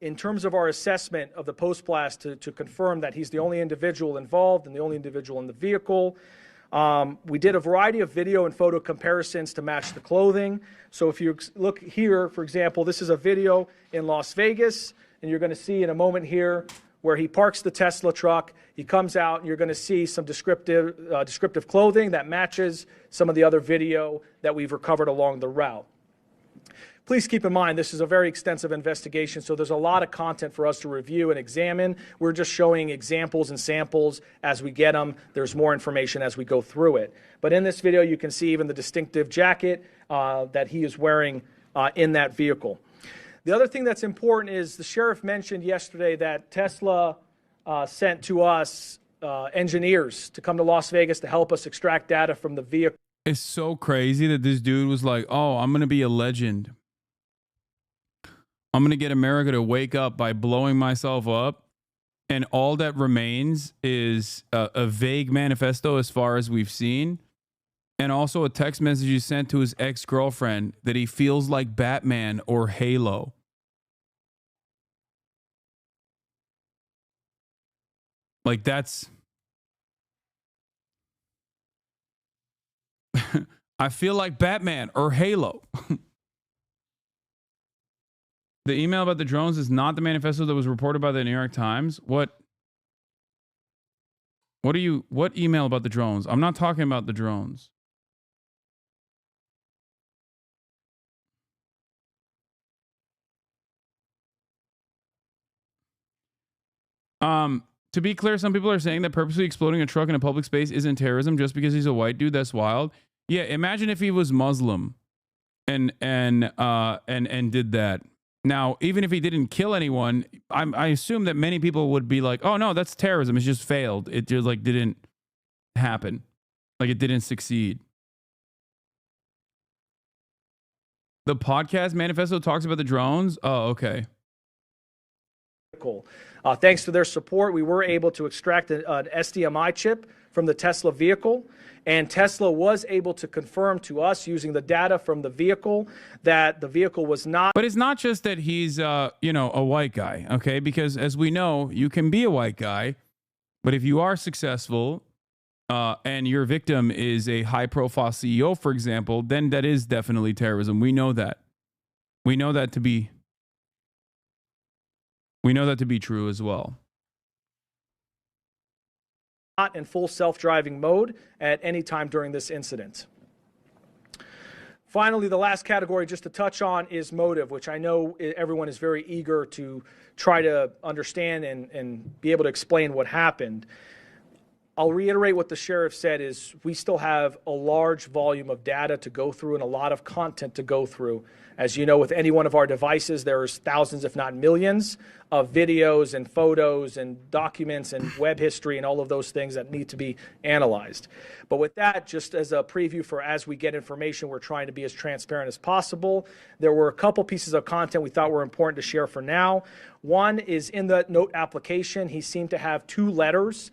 C: in terms of our assessment of the post-blast to confirm that he's the only individual involved and the only individual in the vehicle, we did a variety of video and photo comparisons to match the clothing. So if you look here, for example, this is a video in Las Vegas, and you're going to see in a moment here where he parks the Tesla truck. He comes out, and you're going to see some descriptive clothing that matches some of the other video that we've recovered along the route. Please keep in mind, this is a very extensive investigation, so there's a lot of content for us to review and examine. We're just showing examples and samples as we get them. There's more information as we go through it. But in this video, you can see even the distinctive jacket that he is wearing in that vehicle. The other thing that's important is the sheriff mentioned yesterday that Tesla sent to us engineers to come to Las Vegas to help us extract data from the vehicle.
A: It's so crazy that this dude was like, oh, I'm going to be a legend. I'm going to get America to wake up by blowing myself up. And all that remains is a vague manifesto as far as we've seen. And also a text message he sent to his ex-girlfriend that he feels like Batman or Halo. Like that's... I feel like Batman or Halo. The email about the drones is not the manifesto that was reported by the New York Times. What email about the drones? I'm not talking about the drones. To be clear, some people are saying that purposely exploding a truck in a public space isn't terrorism just because he's a white dude. That's wild. Yeah, imagine if he was Muslim and did that. Now, even if he didn't kill anyone, I assume that many people would be like, oh, no, that's terrorism. It's just failed. It just like didn't happen. Like it didn't succeed. The podcast manifesto talks about the drones. Oh, okay.
C: Thanks to their support, we were able to extract an SDMI chip from the Tesla vehicle. And Tesla was able to confirm to us using the data from the vehicle that the vehicle was not.
A: But it's not just that he's, a white guy, okay? Because as we know, you can be a white guy, but if you are successful and your victim is a high-profile CEO, for example, then that is definitely terrorism. We know that. We know that to be true as well.
C: Not in full self-driving mode at any time during this incident. Finally, the last category just to touch on is motive, which I know everyone is very eager to try to understand and be able to explain what happened. I'll reiterate what the sheriff said is we still have a large volume of data to go through and a lot of content to go through. As you know, with any one of our devices, there's thousands, if not millions, of videos and photos and documents and web history and all of those things that need to be analyzed. But with that, just as a preview for as we get information, we're trying to be as transparent as possible. There were a couple pieces of content we thought were important to share for now. One is in the note application. He seemed to have two letters.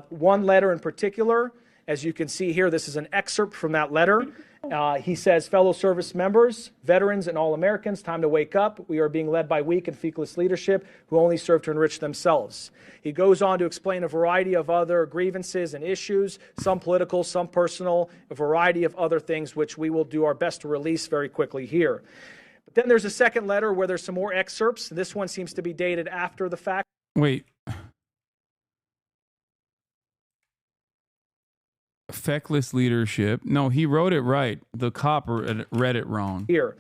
C: One letter in particular, as you can see here, this is an excerpt from that letter. He says, fellow service members, veterans, and all Americans, time to wake up. We are being led by weak and feckless leadership who only serve to enrich themselves. He goes on to explain a variety of other grievances and issues, some political, some personal, a variety of other things, which we will do our best to release very quickly here. But then there's a second letter where there's some more excerpts. This one seems to be dated after the fact.
A: Wait. Feckless leadership. No, he wrote it right. The cop read it wrong.
C: Here.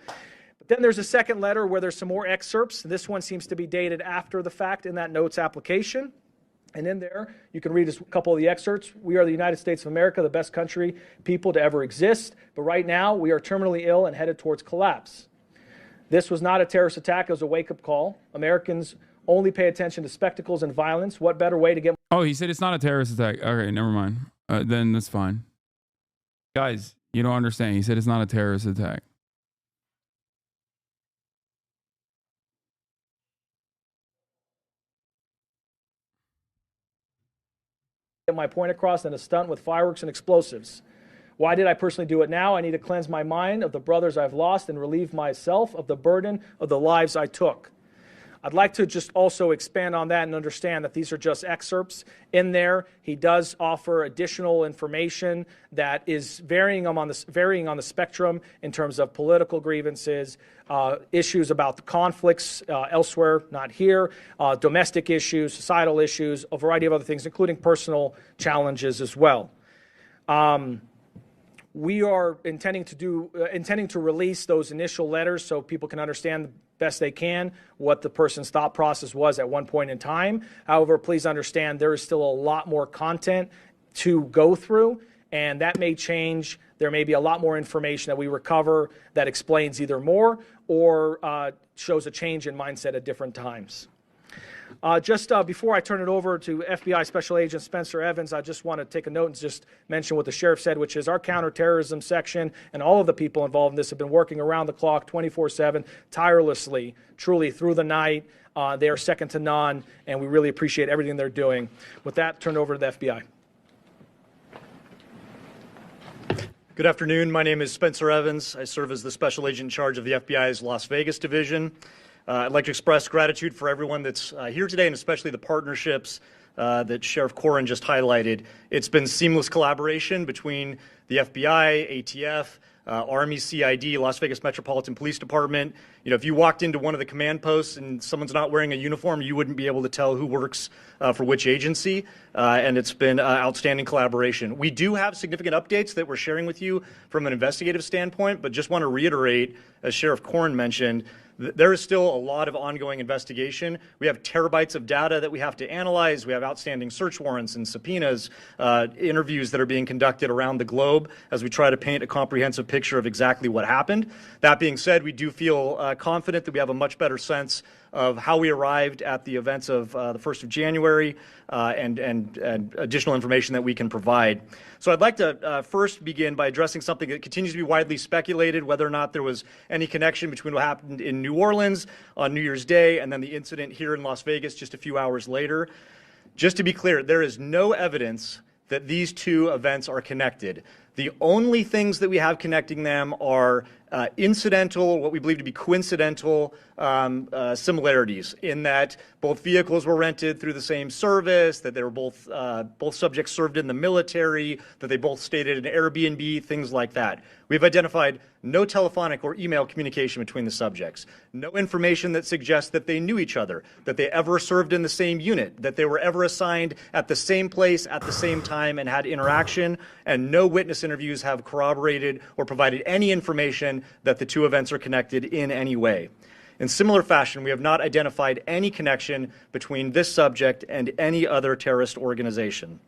C: But then there's a second letter where there's some more excerpts. This one seems to be dated after the fact in that notes application. And in there, you can read a couple of the excerpts. We are the United States of America, the best country, people to ever exist. But right now, we are terminally ill and headed towards collapse. This was not a terrorist attack. It was a wake-up call. Americans only pay attention to spectacles and violence. What better way to get...
A: Oh, he said it's not a terrorist attack. Okay, never mind. Then that's fine. Guys, you don't understand. He said it's not a terrorist attack.
C: Get my point across than a stunt with fireworks and explosives. Why did I personally do it now? I need to cleanse my mind of the brothers I've lost and relieve myself of the burden of the lives I took. I'd like to just also expand on that and understand that these are just excerpts. In there, he does offer additional information that is varying on the spectrum in terms of political grievances, issues about the conflicts elsewhere, not here, domestic issues, societal issues, a variety of other things, including personal challenges as well. We are intending to release those initial letters so people can understand the best they can what the person's thought process was at one point in time. However, please understand there is still a lot more content to go through, and that may change. There may be a lot more information that we recover that explains either more or shows a change in mindset at different times. Just before I turn it over to FBI Special Agent Spencer Evans, I just want to take a note and just mention what the sheriff said, which is our counterterrorism section and all of the people involved in this have been working around the clock 24/7, tirelessly, truly through the night. They are second to none, and we really appreciate everything they're doing. With that, turn it over to the FBI.
D: Good afternoon. My name is Spencer Evans. I serve as the Special Agent in charge of the FBI's Las Vegas division. I'd like to express gratitude for everyone that's here today, and especially the partnerships that Sheriff Corrin just highlighted. It's been seamless collaboration between the FBI, ATF, Army, CID, Las Vegas Metropolitan Police Department. You know, if you walked into one of the command posts and someone's not wearing a uniform, you wouldn't be able to tell who works for which agency, and it's been outstanding collaboration. We do have significant updates that we're sharing with you from an investigative standpoint, but just want to reiterate, as Sheriff Corrin mentioned, there is still a lot of ongoing investigation. We have terabytes of data that we have to analyze. We have outstanding search warrants and subpoenas, interviews that are being conducted around the globe as we try to paint a comprehensive picture of exactly what happened. That being said, we do feel confident that we have a much better sense of how we arrived at the events of the 1st of January and additional information that we can provide. So I'd like to first begin by addressing something that continues to be widely speculated, whether or not there was any connection between what happened in New Orleans on New Year's Day and then the incident here in Las Vegas just a few hours later. Just to be clear, there is no evidence that these two events are connected. The only things that we have connecting them are incidental, what we believe to be coincidental similarities in that both vehicles were rented through the same service, that they were both subjects served in the military, that they both stayed at an Airbnb, things like that. We've identified no telephonic or email communication between the subjects, no information that suggests that they knew each other, that they ever served in the same unit, that they were ever assigned at the same place at the same time and had interaction, and no witness interviews have corroborated or provided any information that the two events are connected in any way. In similar fashion, we have not identified any connection between this subject and any other terrorist organization.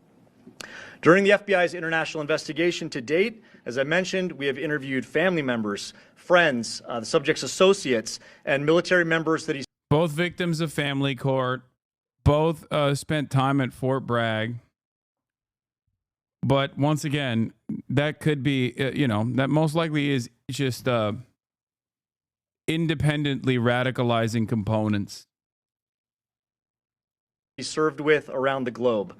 D: During the FBI's international investigation to date, as I mentioned, we have interviewed family members, friends, the subject's associates, and military members that he...
A: Both victims of family court, both spent time at Fort Bragg. But once again, that could be, that most likely is just independently radicalizing components.
D: He served with around the globe.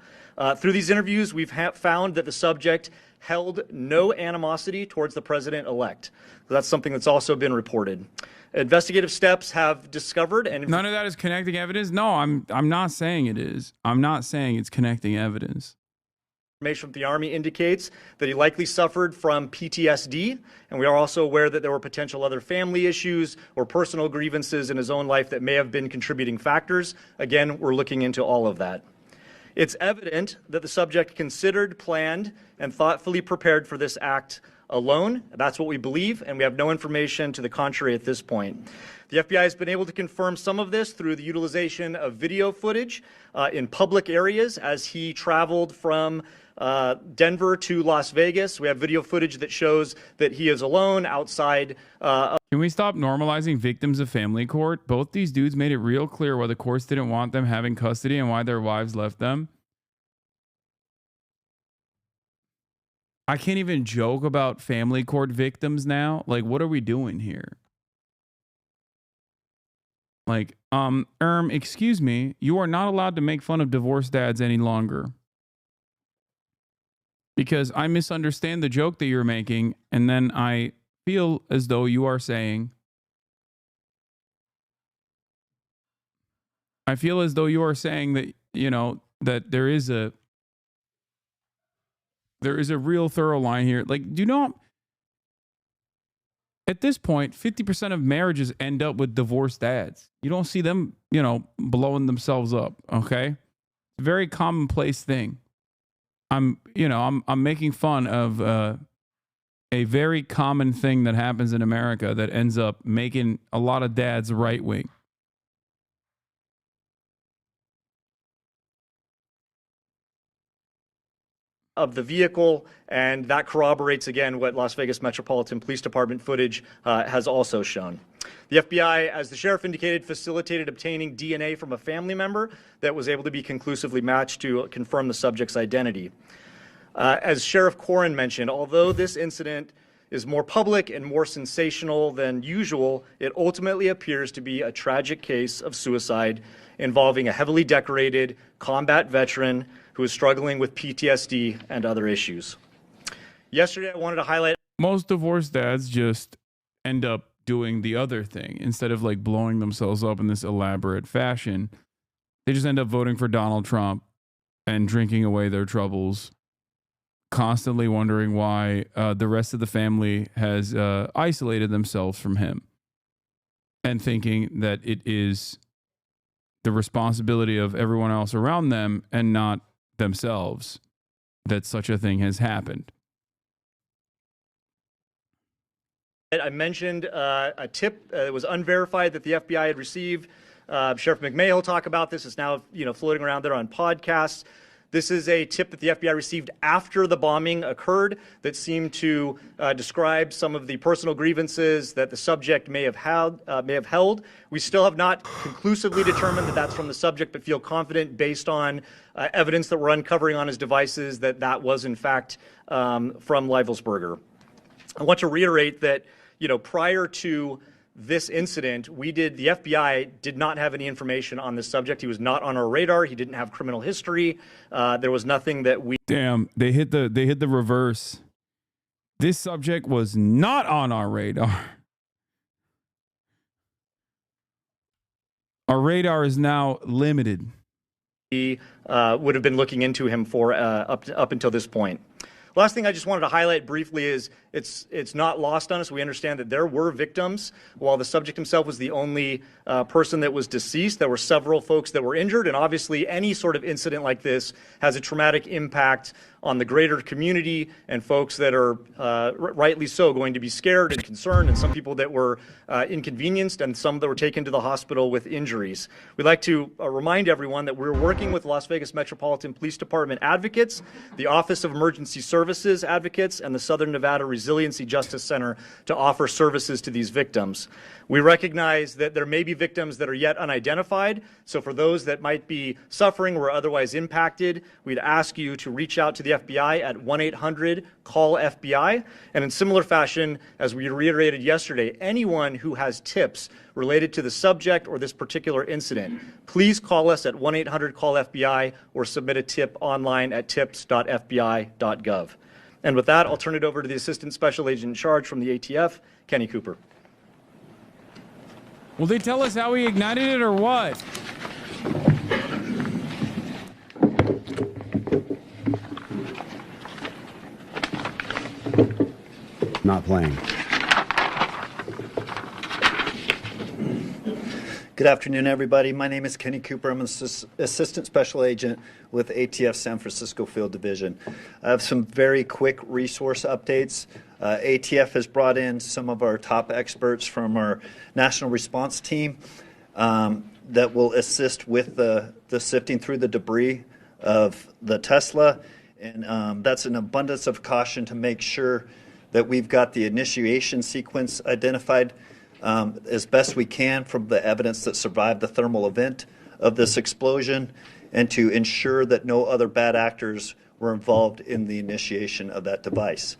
D: Through these interviews, we've found that the subject held no animosity towards the president-elect. That's something that's also been reported. Investigative steps have discovered and...
A: None of that is connecting evidence? No, I'm not saying it is. I'm not saying it's connecting evidence.
D: Information from the Army indicates that he likely suffered from PTSD, and we are also aware that there were potential other family issues or personal grievances in his own life that may have been contributing factors. Again, we're looking into all of that. It's evident that the subject considered, planned, and thoughtfully prepared for this act alone. That's what we believe, and we have no information to the contrary at this point. The FBI has been able to confirm some of this through the utilization of video footage in public areas as he traveled from Denver to Las Vegas. We have video footage that shows that he is alone outside.
A: Can we stop normalizing victims of family court? Both these dudes made it real clear why the courts didn't want them having custody and why their wives left them. I can't even joke about family court victims now. Like, what are we doing here? Like, excuse me, you are not allowed to make fun of divorced dads any longer. Because I misunderstand the joke that you're making, and then I feel as though you are saying, that, you know, that there is a real thorough line here. Like, do not, at this point, 50% of marriages end up with divorced dads. You don't see them, you know, blowing themselves up, okay? It's a very commonplace thing. I'm making fun of a very common thing that happens in America that ends up making a lot of dads right wing.
D: Of the vehicle, and that corroborates again what Las Vegas Metropolitan Police Department footage has also shown. The FBI, as the sheriff indicated, facilitated obtaining DNA from a family member that was able to be conclusively matched to confirm the subject's identity. As Sheriff Corrin mentioned, although this incident is more public and more sensational than usual, it ultimately appears to be a tragic case of suicide involving a heavily decorated combat veteran who is struggling with PTSD and other issues. Yesterday, I wanted to highlight...
A: Most divorced dads just end up doing the other thing. Instead of like blowing themselves up in this elaborate fashion, they just end up voting for Donald Trump and drinking away their troubles, constantly wondering why the rest of the family has isolated themselves from him, and thinking that it is the responsibility of everyone else around them and not themselves that such a thing has happened.
D: I mentioned a tip that was unverified that the FBI had received. Sheriff McMahill will talk about this. It's now floating around there on podcasts. This is a tip that the FBI received after the bombing occurred that seemed to describe some of the personal grievances that the subject may have held. We still have not conclusively determined that that's from the subject, but feel confident based on evidence that we're uncovering on his devices that that was in fact from Leivelsberger. I want to reiterate that prior to this incident, the FBI did not have any information on this subject. He was not on our radar. He didn't have criminal history. There was nothing that we...
A: Damn, they hit the reverse. This subject was not on our radar. Our radar is now limited.
D: We would have been looking into him for up until this point. Last thing I just wanted to highlight briefly is it's not lost on us. We understand that there were victims. While the subject himself was the only person that was deceased, there were several folks that were injured, and obviously any sort of incident like this has a traumatic impact on the greater community and folks that are rightly so going to be scared and concerned, and some people that were inconvenienced and some that were taken to the hospital with injuries. We'd like to remind everyone that we're working with Las Vegas Metropolitan Police Department advocates, the Office of Emergency Services advocates, and the Southern Nevada Resiliency Justice Center to offer services to these victims. We recognize that there may be victims that are yet unidentified, so for those that might be suffering or otherwise impacted, we'd ask you to reach out to the FBI at 1-800-CALL-FBI. And in similar fashion, as we reiterated yesterday, anyone who has tips related to the subject or this particular incident, please call us at 1-800-CALL-FBI or submit a tip online at tips.fbi.gov. And with that, I'll turn it over to the Assistant Special Agent in Charge from the ATF, Kenny Cooper.
A: Will they tell us how he ignited it or what?
E: Not playing. Good afternoon, everybody. My name is Kenny Cooper. I'm an Assistant Special Agent with ATF San Francisco Field Division. I have some very quick resource updates. ATF has brought in some of our top experts from our National Response Team that will assist with the sifting through the debris of the Tesla. And that's an abundance of caution to make sure that we've got the initiation sequence identified as best we can from the evidence that survived the thermal event of this explosion, and to ensure that no other bad actors were involved in the initiation of that device.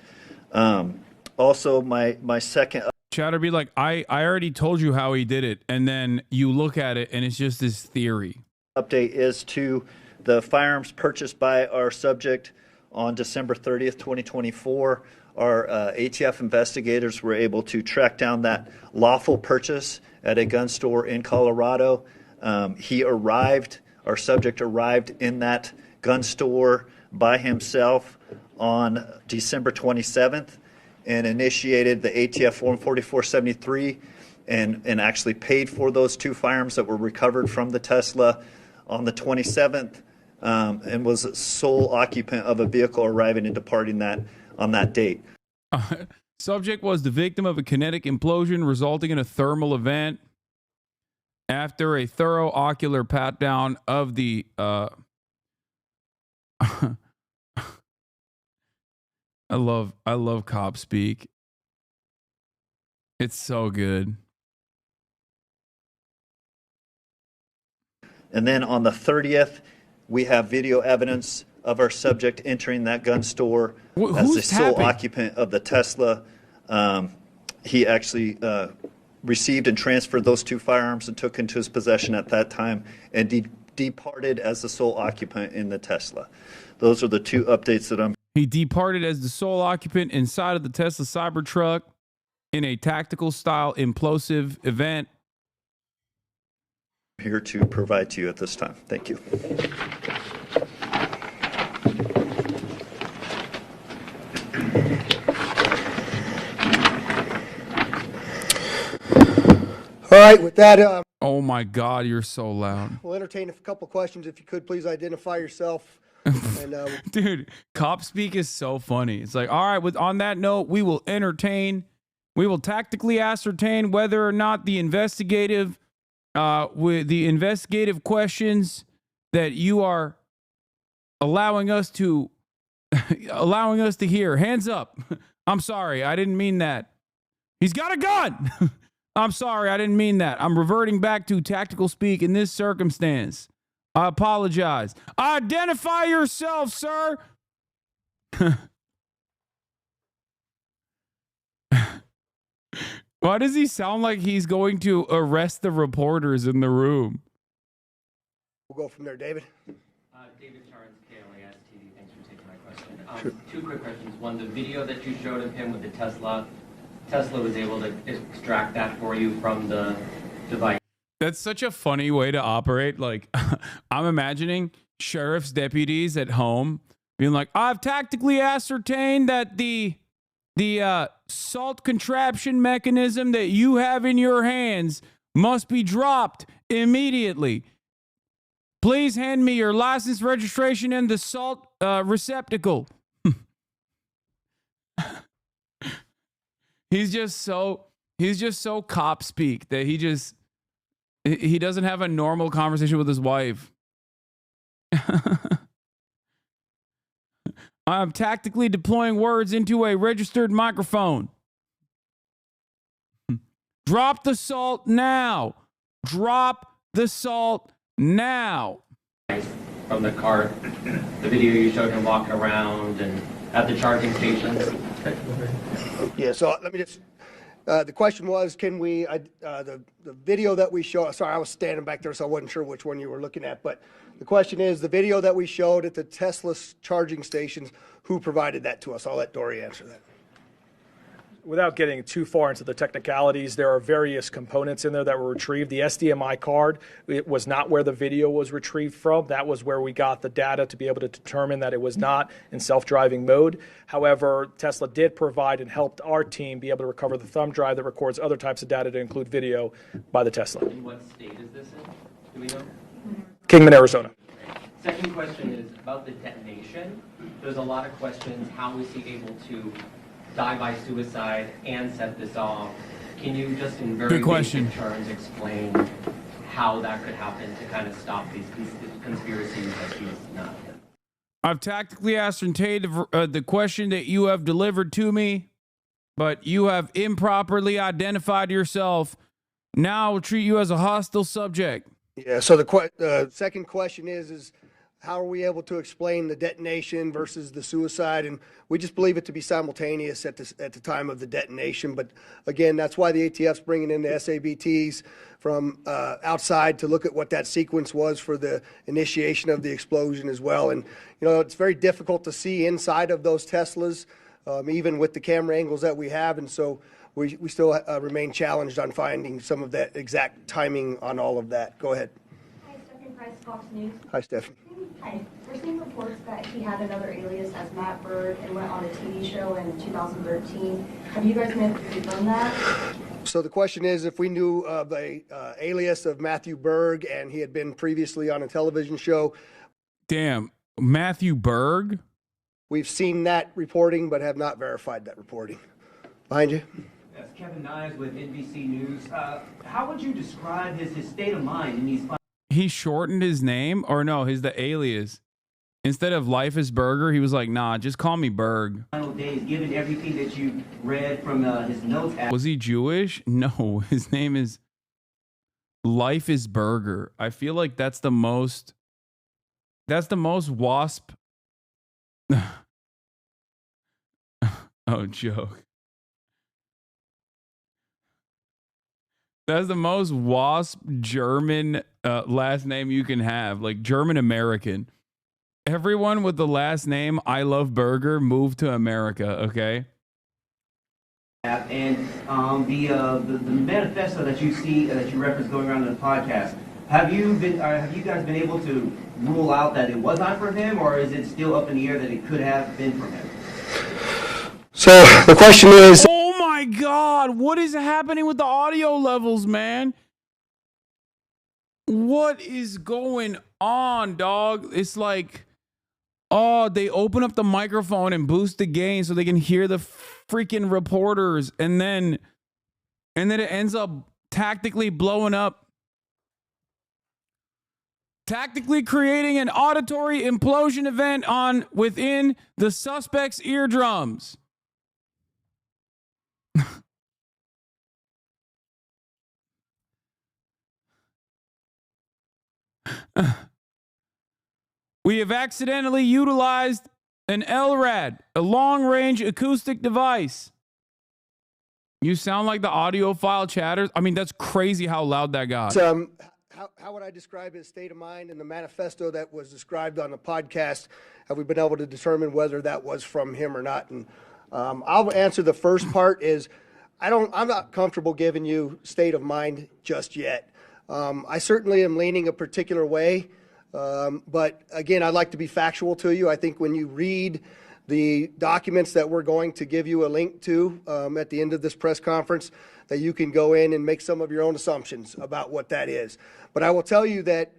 E: Also, my second...
A: Chatter be like, I already told you how he did it, and then you look at it and it's just this theory.
E: Update is to the firearms purchased by our subject on December 30th, 2024. Our ATF investigators were able to track down that lawful purchase at a gun store in Colorado. Our subject arrived in that gun store by himself on December 27th and initiated the ATF Form 4473 and actually paid for those two firearms that were recovered from the Tesla on the 27th and was sole occupant of a vehicle arriving and departing that on that date.
A: Subject was the victim of a kinetic implosion resulting in a thermal event. After a thorough ocular pat down of the I love cop speak. It's so good.
E: And then on the 30th, we have video evidence of our subject entering that gun store as the sole occupant of the Tesla. He actually received and transferred those two firearms and took into his possession at that time and departed as the sole occupant in the Tesla. Those are the two updates that
A: He departed as the sole occupant inside of the Tesla Cybertruck in a tactical style implosive event.
E: Here to provide to you at this time. Thank you.
B: All right, with that,
A: oh my God, you're so loud.
B: we'll entertain a couple questions. If you could please identify yourself. And,
A: Dude, cop speak is so funny. It's like, all right, on that note, we will tactically ascertain whether or not the investigative questions that you are allowing us to hear. Hands up. I'm sorry, I didn't mean that. He's got a gun. I'm sorry, I didn't mean that. I'm reverting back to tactical speak in this circumstance. I apologize. Identify yourself, sir. Why does he sound like he's going to arrest the reporters in the room?
B: We'll go from there, David.
F: David Charles, KLAS TV. Thanks for taking my question. Two quick questions. One, the video that you showed of him with the Tesla was able to extract that for you from the device.
A: That's such a funny way to operate. Like, I'm imagining sheriff's deputies at home being like, I've tactically ascertained that the salt contraption mechanism that you have in your hands must be dropped immediately. Please hand me your license, registration, and the salt receptacle. He's just so cop speak that he doesn't have a normal conversation with his wife. I'm tactically deploying words into a registered microphone. Drop the salt now. Drop the salt now.
F: From the car, the video you showed him walking around and at the charging stations.
B: Yeah, so let me just, the question was, can we, the video that we showed, sorry, I was standing back there, so I wasn't sure which one you were looking at, but the question is, the video that we showed at the Tesla charging stations, who provided that to us? I'll let Dory answer that.
C: Without getting too far into the technicalities, there are various components in there that were retrieved. The SDMI card, it was not where the video was retrieved from. That was where we got the data to be able to determine that it was not in self-driving mode. However, Tesla did provide and helped our team be able to recover the thumb drive that records other types of data to include video by the Tesla.
F: In what state is this in? Do we know?
C: Kingman, Arizona.
F: Second question is about the detonation. There's a lot of questions. How was he able to die by suicide and set this off? Can you just in very basic terms explain how that could happen to kind of stop these conspiracies that he's not?
A: I've tactically ascertained the question that you have delivered to me, but you have improperly identified yourself. Now I'll treat you as a hostile subject.
B: Yeah, so the second question is how are we able to explain the detonation versus the suicide? And we just believe it to be simultaneous at the time of the detonation. But again, that's why the ATF's bringing in the SABTs from outside to look at what that sequence was for the initiation of the explosion as well. And, you know, it's very difficult to see inside of those Teslas, even with the camera angles that we have. And so we still remain challenged on finding some of that exact timing on all of that. Go ahead.
G: Hi, Stephanie Price, Fox News.
B: Hi, Stephanie.
G: Hi. We're seeing reports that he had another alias as Matt Berg and went on a TV show in 2013. Have you guys been able to confirm that?
B: So the question is if we knew of a alias of Matthew Berg and he had been previously on a television show.
A: Damn, Matthew Berg?
B: We've seen that reporting but have not verified that reporting. Behind you.
K: That's Kevin Nyes with NBC News. How would you describe his state of mind in these
A: He shortened his name, or no, the alias. Instead of Life is Burger, he was like, nah, just call me Berg.
K: final days, given everything that you read from his notes?
A: Was he Jewish? No, his name is Life is Burger. I feel like that's the most WASP. Oh, joke. That's the most WASP German last name you can have, like German American. Everyone with the last name I Love Burger moved to America, okay?
K: And the manifesto that you see that you reference going around in the podcast, have you guys been able to rule out that it was not from him, or is it still up in the air that it could have been from him?
B: So the question is,
A: oh my God, what is happening with the audio levels, man? What is going on, dog? It's like, oh, they open up the microphone and boost the gain so they can hear the freaking reporters, and then it ends up tactically blowing up, tactically creating an auditory implosion event within the suspect's eardrums. We have accidentally utilized an LRAD, a long-range acoustic device. You sound like the audiophile chatters. I mean, that's crazy how loud that got.
B: how would I describe his state of mind in the manifesto that was described on the podcast? Have we been able to determine whether that was from him or not? And I'll answer the first part is I'm not comfortable giving you state of mind just yet. I certainly am leaning a particular way. But again, I'd like to be factual to you. I think when you read the documents that we're going to give you a link to at the end of this press conference, that you can go in and make some of your own assumptions about what that is. But I will tell you that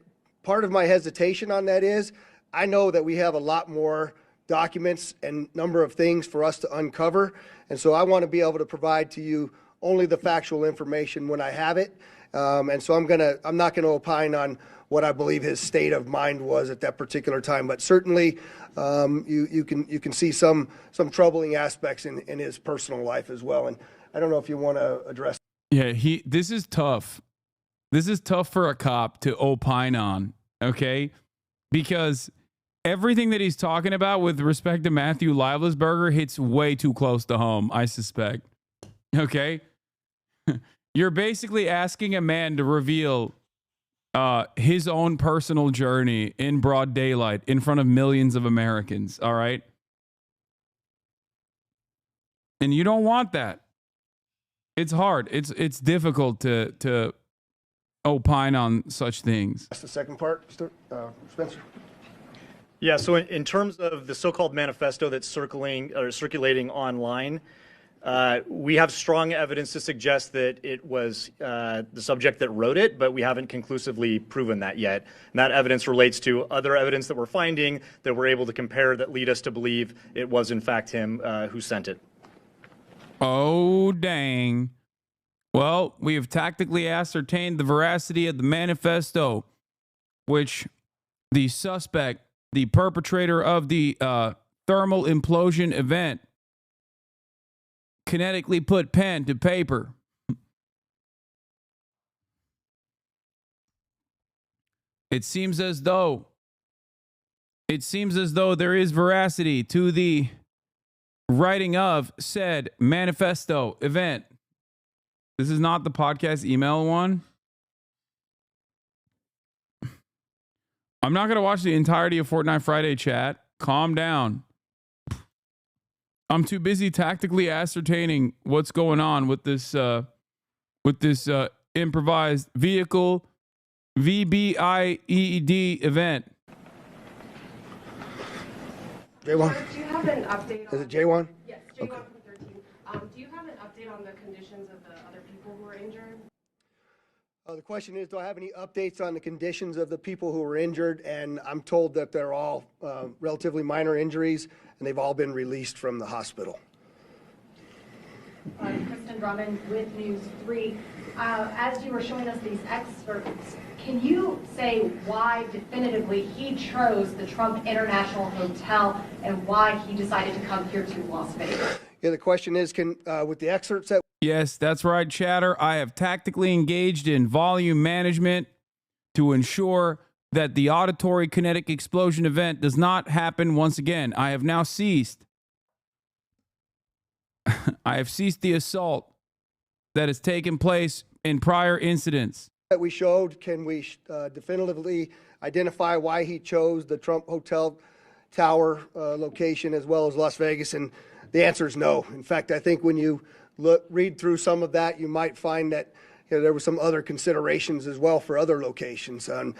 B: part of my hesitation on that is I know that we have a lot more documents and number of things for us to uncover. And so I want to be able to provide to you only the factual information when I have it. And so I'm not going to opine on what I believe his state of mind was at that particular time, but certainly you can see some troubling aspects in his personal life as well. And I don't know if you want to address.
A: Yeah, this is tough. This is tough for a cop to opine on, okay? Because everything that he's talking about with respect to Matthew Livelsberger hits way too close to home, I suspect. Okay? You're basically asking a man to reveal his own personal journey in broad daylight in front of millions of Americans, all right? And you don't want that. it's hard. It's difficult to opine on such things.
B: That's the second part, Spencer.
D: Yeah, so in terms of the so-called manifesto that's circulating online, we have strong evidence to suggest that it was the subject that wrote it, but we haven't conclusively proven that yet. And that evidence relates to other evidence that we're finding that we're able to compare that lead us to believe it was in fact him who sent it.
A: Oh, dang. Well, we have tactically ascertained the veracity of the manifesto, which the suspect, the perpetrator of the thermal implosion event, kinetically put pen to paper. It seems as though there is veracity to the writing of said manifesto event. This is not the podcast email one. I'm not going to watch the entirety of Fortnite Friday chat. Calm down. I'm too busy tactically ascertaining what's going on with this improvised vehicle VBIED event.
B: J1?
G: Do you have an update on...
B: Is it J1?
G: Yes, J1 from 13. Do you have an update on the conditions of the other people who were injured?
B: The question is, do I have any updates on the conditions of the people who were injured? And I'm told that they're all relatively minor injuries, and they've all been released from the hospital.
G: Kristen Drummond with News 3. As you were showing us these excerpts, can you say why definitively he chose the Trump International Hotel and why he decided to come here to Las Vegas?
B: Yeah, the question is, with the excerpts that...
A: Yes, that's right, chatter. I have tactically engaged in volume management to ensure that the auditory kinetic explosion event does not happen once again. I have now ceased. I have ceased the assault that has taken place in prior incidents.
B: That we showed, can we definitively identify why he chose the Trump Hotel Tower location as well as Las Vegas? And the answer is no. In fact, I think when you read through some of that, you might find that there were some other considerations as well for other locations. And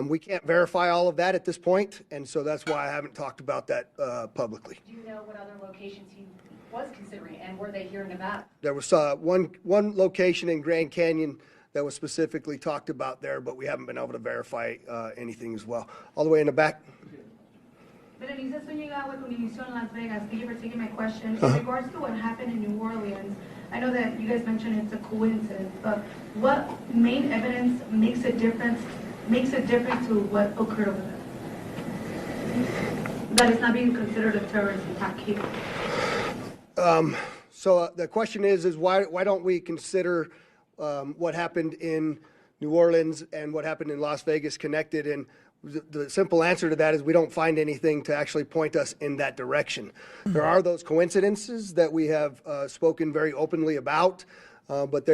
B: we can't verify all of that at this point, and so that's why I haven't talked about that publicly.
G: Do you know what other locations he was considering, and were they here in Nevada?
B: There was one location in Grand Canyon that was specifically talked about there, but we haven't been able to verify anything as well. All the way in the back.
I: Berenice Zúñiga with Univision Las Vegas. Thank you for taking my question. In regards to what happened in New Orleans, I know that you guys mentioned it's a coincidence, but what main evidence makes a difference to what occurred over there? That is not being considered a terrorist attack here.
B: So the question is why don't we consider what happened in New Orleans and what happened in Las Vegas connected? And the simple answer to that is we don't find anything to actually point us in that direction. There are those coincidences that we have spoken very openly about, but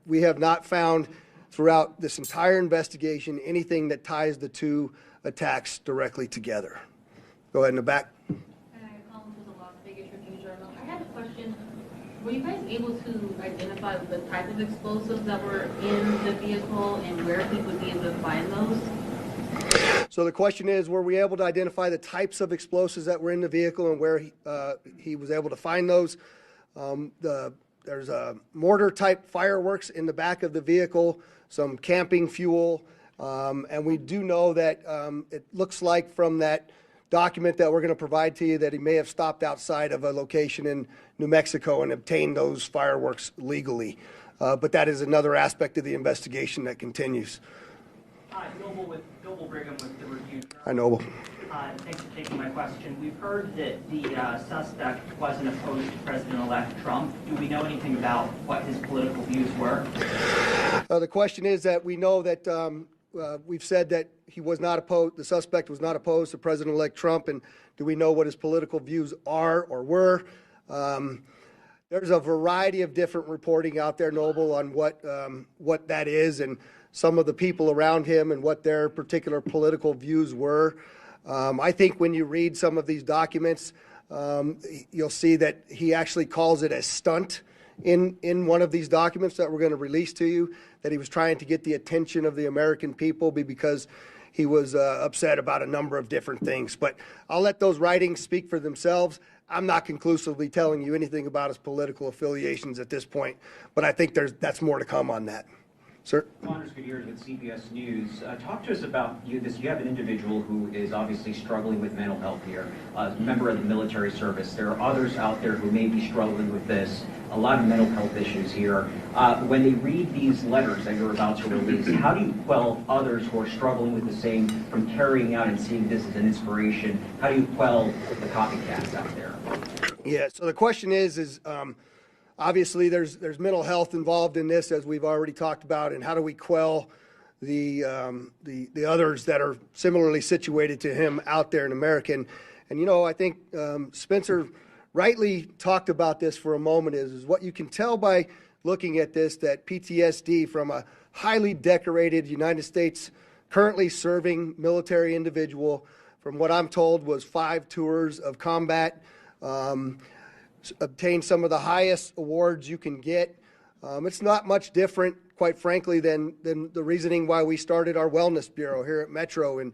B: we have not found throughout this entire investigation anything that ties the two attacks directly together. Go ahead in the back.
J: I had a question. Were you guys able to identify the type of explosives that were in the vehicle and where he would be able to find those?
B: So the question is, were we able to identify the types of explosives that were in the vehicle and where he was able to find those? There's a mortar-type fireworks in the back of the vehicle, some camping fuel, and we do know that it looks like from that document that we're going to provide to you that he may have stopped outside of a location in New Mexico and obtained those fireworks legally. But that is another aspect of the investigation that continues.
W: Hi, Noble Brigham with the Review.
B: Hi, Noble.
W: Thanks for taking my question. We've heard that the suspect wasn't opposed to President-elect Trump. Do we know anything about what his political views were?
B: The question is that we know that we've said that he was not opposed, the suspect was not opposed to President-elect Trump, and do we know what his political views are or were? There's a variety of different reporting out there, Noble, on what that is and some of the people around him and what their particular political views were. I think when you read some of these documents, you'll see that he actually calls it a stunt in one of these documents that we're going to release to you, that he was trying to get the attention of the American people because he was upset about a number of different things. But I'll let those writings speak for themselves. I'm not conclusively telling you anything about his political affiliations at this point, but I think that's more to come on that. Sir?
L: Anders Gutierrez with CBS News. Talk to us about you have an individual who is obviously struggling with mental health here, a member of the military service. There are others out there who may be struggling with this, a lot of mental health issues here. When they read these letters that you're about to release, how do you quell others who are struggling with the same from carrying out and seeing this as an inspiration? How do you quell the copycats out there?
B: Yeah, so the question is obviously there's mental health involved in this, as we've already talked about, and how do we quell the others that are similarly situated to him out there in America? And you know, I think Spencer rightly talked about this for a moment, is what you can tell by looking at this, that PTSD from a highly decorated United States currently serving military individual, from what I'm told was 5 tours of combat, obtained some of the highest awards you can get. It's not much different, quite frankly, than the reasoning why we started our wellness bureau here at Metro and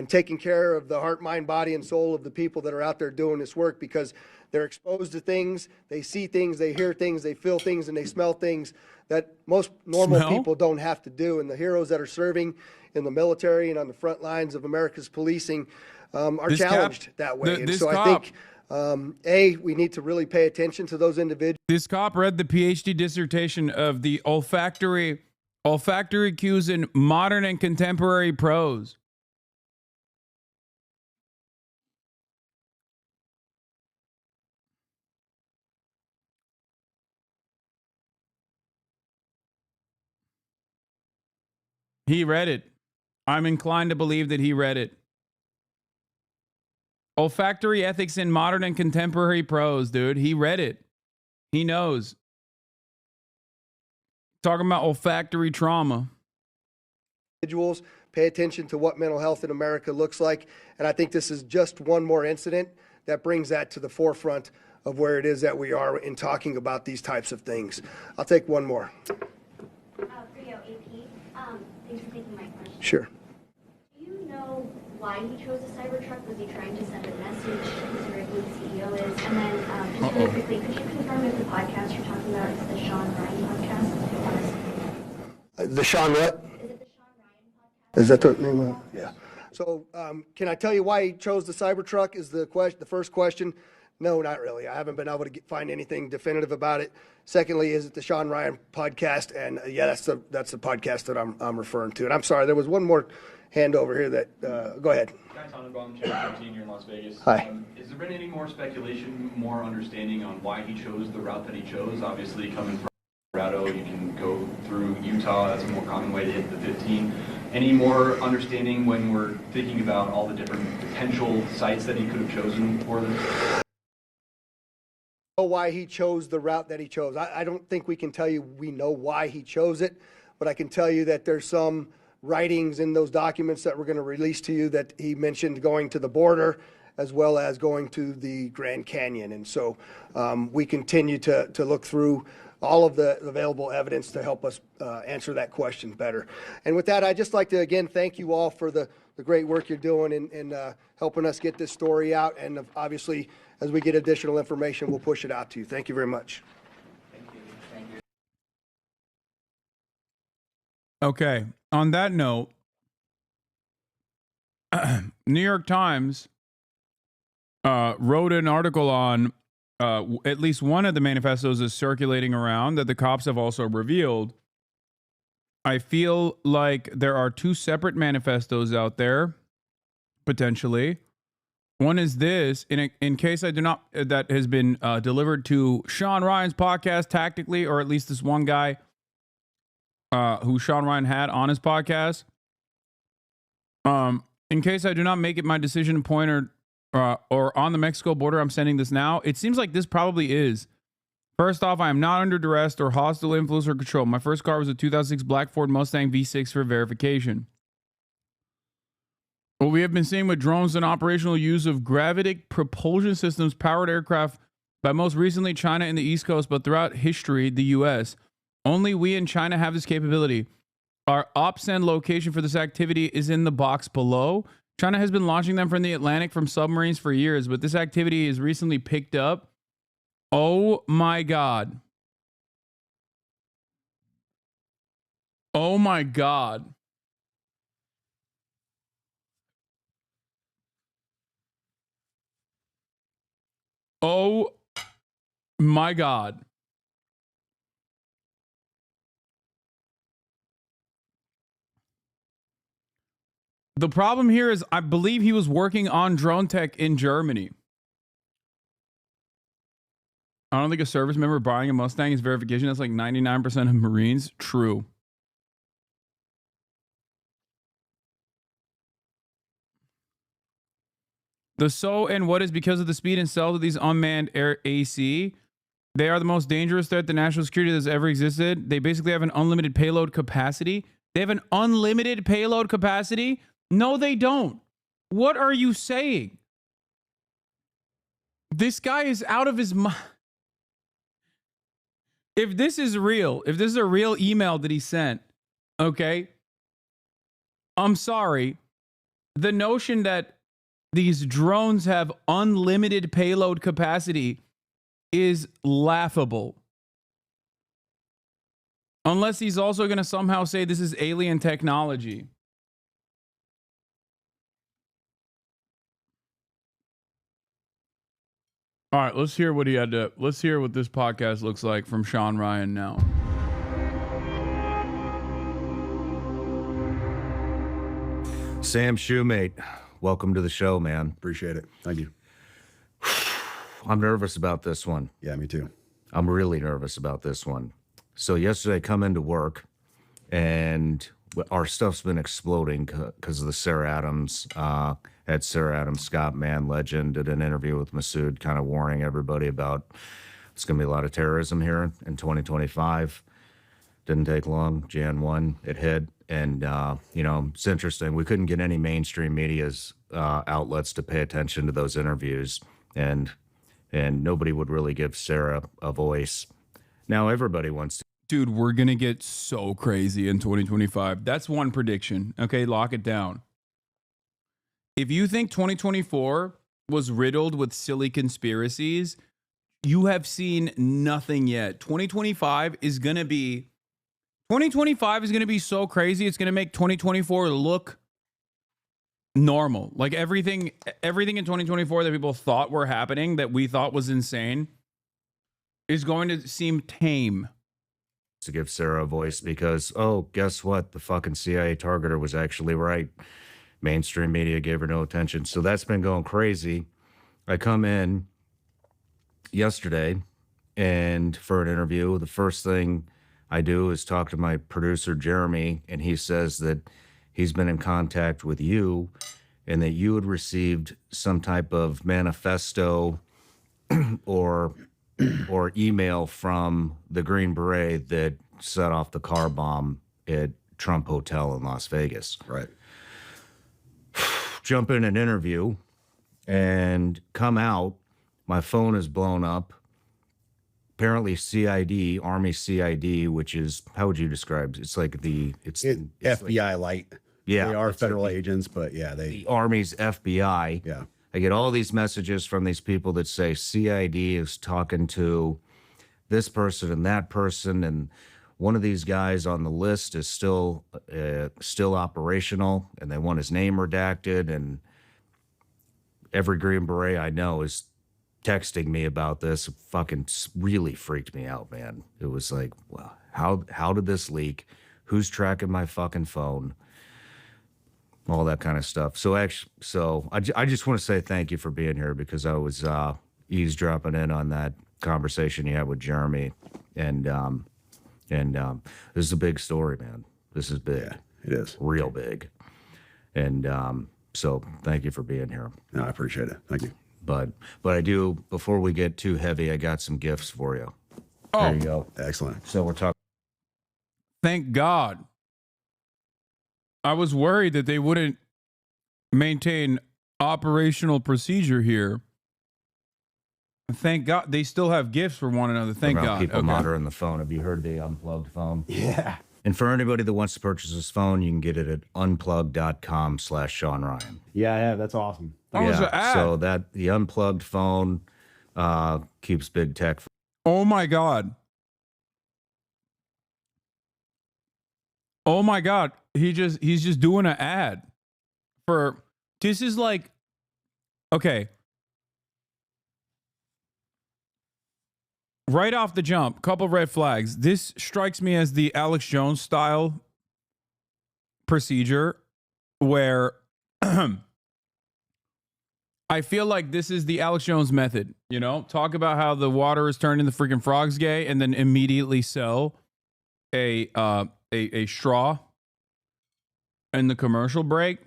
B: taking care of the heart, mind, body, and soul of the people that are out there doing this work, because they're exposed to things, they see things, they hear things, they feel things, and they smell things that most normal people don't have to do. And the heroes that are serving in the military and on the front lines of America's policing are challenged that way. And so I think we need to really pay attention to those individuals.
A: This cop read the PhD dissertation of the olfactory cues in modern and contemporary prose. He read it. I'm inclined to believe that he read it. Olfactory ethics in modern and contemporary prose, dude. He read it. He knows. Talking about olfactory trauma.
B: Individuals pay attention to what mental health in America looks like. And I think this is just one more incident that brings that to the forefront of where it is that we are in talking about these types of things. I'll take one more.
M: Rio AP, thanks for taking my question.
B: Sure.
M: Do you know why he chose the Cybertruck? Was he trying to send a message, considering who the CEO is? And then just really quickly, could you confirm if the podcast you're talking about is the Sean Ryan podcast?
B: The Sean what? Is it the Sean Ryan podcast? Is that the name of it? Yeah. So can I tell you why he chose the Cybertruck is the first question? No, not really. I haven't been able to find anything definitive about it. Secondly, is it the Sean Ryan podcast? And yeah, that's the podcast that I'm referring to. And I'm sorry, there was one more hand over here that, go ahead.
N: Guy Tannenbaum, Channel 13 here in Las Vegas.
B: Hi.
N: Has there been any more speculation, more understanding on why he chose the route that he chose? Obviously, coming from Colorado, you can go through Utah. That's a more common way to hit the 15. Any more understanding when we're thinking about all the different potential sites that he could have chosen for this?
B: Why he chose the route that he chose. I don't think we can tell you we know why he chose it, but I can tell you that there's some writings in those documents that we're going to release to you that he mentioned going to the border as well as going to the Grand Canyon. And so we continue to look through all of the available evidence to help us answer that question better. And with that, I'd just like to, again, thank you all for the great work you're doing in helping us get this story out. And obviously, as we get additional information, we'll push it out to you. Thank you very much.
A: Okay. On that note, New York Times wrote an article on at least one of the manifestos is circulating around that the cops have also revealed. I feel like there are 2 separate manifestos out there, potentially. One is this, in case I do not, that has been delivered to Sean Ryan's podcast tactically, or at least this one guy who Sean Ryan had on his podcast. In case I do not make it my decision to point or on the Mexico border, I'm sending this now. It seems like this probably is. First off, I am not under duress or hostile influence or control. My first car was a 2006 black Ford Mustang V6 for verification. What we have been seeing with drones and operational use of gravitic propulsion systems, powered aircraft By most recently China and the East Coast, but throughout history, the US. Only we in China have this capability. Our OPSEND location for this activity is in the box below. China has been launching them from the Atlantic from submarines for years, but this activity is recently picked up. Oh my God. Oh my God. Oh my God. The problem here is I believe he was working on drone tech in Germany. I don't think a service member buying a Mustang is verification. That's like 99% of Marines. True. The so and what is because of the speed and stealth of these unmanned air AC. They are the most dangerous threat to national security that's ever existed. They basically have an unlimited payload capacity. They have an unlimited payload capacity? No, they don't. What are you saying? This guy is out of his mind. If this is real, if this is a real email that he sent, okay, I'm sorry. The notion that these drones have unlimited payload capacity is laughable. Unless he's also going to somehow say this is alien technology. All right, let's hear what he had to. Let's hear what this podcast looks like from Sean Ryan now.
H: Sam Shoemate, welcome to the show, man.
O: Appreciate it. Thank you.
H: I'm nervous about this one.
O: Yeah, me too.
H: I'm really nervous about this one. So yesterday I come into work and our stuff's been exploding because of the Sarah Adams. Had Sarah Adams, Scott Mann, legend, did an interview with Masood, kind of warning everybody about it's going to be a lot of terrorism here in 2025. Didn't take long. Jan 1, it hit. And, you know, it's interesting. We couldn't get any mainstream media's outlets to pay attention to those interviews. And nobody would really give Sarah a voice. Now everybody wants to.
A: Dude, we're going to get so crazy in 2025. That's one prediction. Okay, lock it down. If you think 2024 was riddled with silly conspiracies, you have seen nothing yet. 2025 is going to be so crazy. It's going to make 2024 look normal. Like everything in 2024 that people thought were happening, that we thought was insane, is going to seem tame.
H: To give Sarah a voice because, oh, guess what? The fucking CIA targeter was actually right. Mainstream media gave her no attention. So that's been going crazy. I come in yesterday and for an interview, the first thing I do is talk to my producer, Jeremy, and he says that he's been in contact with you and that you had received some type of manifesto or email from the Green Beret that set off the car bomb at Trump Hotel in Las Vegas.
O: Right.
H: Jump in an interview and come out. My phone is blown up. Apparently CID, Army CID, which is, how would you describe it? It's like it's
O: FBI light.
H: Yeah.
O: They are federal agents, but yeah,
H: the Army's FBI.
O: Yeah.
H: I get all these messages from these people that say CID is talking to this person and that person, and one of these guys on the list is still operational, and they want his name redacted. And every Green Beret I know is texting me about this. It fucking really freaked me out, man. It was like, well, how did this leak? Who's tracking my fucking phone? All that kind of stuff. So I just want to say thank you for being here because I was eavesdropping in on that conversation you had with Jeremy, and this is a big story, man. This is big.
O: Yeah, it is
H: real big, and so thank you for being here.
O: No, I appreciate it. Thank you.
H: But I do. Before we get too heavy, I got some gifts for you.
A: Oh,
H: there you go.
O: Excellent.
H: So we're talking.
A: Thank God. I was worried that they wouldn't maintain operational procedure here. Thank God they still have gifts for one another. Thank
H: About
A: God.
H: people
A: Okay.
H: monitoring the phone. Have you heard of the unplugged phone?
O: Yeah.
H: And for anybody that wants to purchase this phone, you can get it at unplugged.com/Sean Ryan.
O: Yeah, yeah, that's awesome.
H: So that the unplugged phone keeps big tech.
A: Oh my God. Oh my God. He's just doing an ad for, this is like, okay. Right off the jump, couple red flags. This strikes me as the Alex Jones style procedure where I feel like this is the Alex Jones method, you know? Talk about how the water is turning the freaking frogs gay and then immediately sell a straw in the commercial break.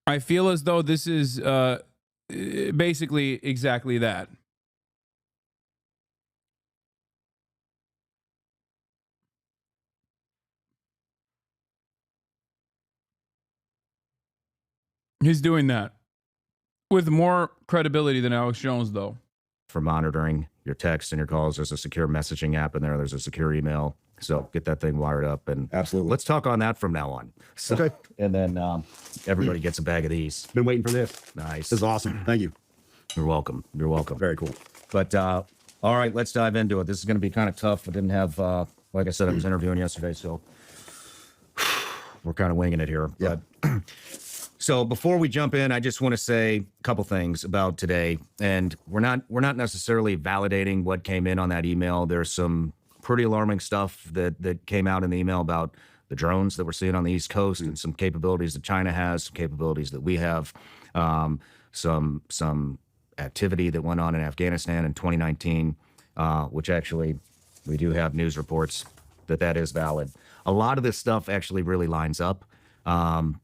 A: I feel as though this is basically exactly that. He's doing that with more credibility than Alex Jones, though.
H: For monitoring your texts and your calls. There's a secure messaging app in there. There's a secure email. So get that thing wired up. And
O: absolutely,
H: let's talk on that from now on. So,
O: okay.
H: And then everybody gets a bag of these.
O: Been waiting for this.
H: Nice.
O: This is awesome. Thank you.
H: You're welcome. You're welcome.
O: Very cool.
H: But all right, let's dive into it. This is going to be kind of tough. I didn't have, like I said, I was interviewing yesterday, so we're kind of winging it here.
O: Yeah.
H: But so before we jump in, I just want to say a couple things about today. And we're not necessarily validating what came in on that email. There's some pretty alarming stuff that came out in the email about the drones that we're seeing on the East Coast and some capabilities that China has, some capabilities that we have, some activity that went on in Afghanistan in 2019, which actually we do have news reports that is valid. A lot of this stuff actually really lines up.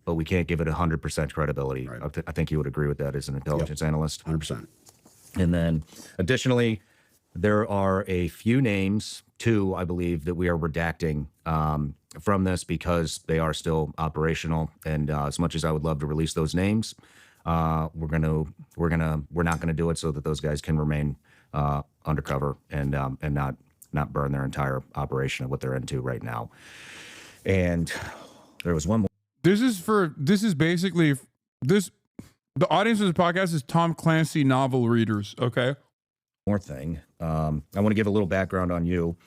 H: But we can't give it 100% credibility. Right. I think you would agree with that as an intelligence analyst.
O: 100%.
H: And then additionally, there are a few names, two, I believe, that we are redacting from this because they are still operational. And as much as I would love to release those names, we're not gonna do it so that those guys can remain undercover and not burn their entire operation of what they're into right now. And there was one more.
A: The audience of this podcast is Tom Clancy novel readers, okay?
H: More thing. I want to give a little background on you.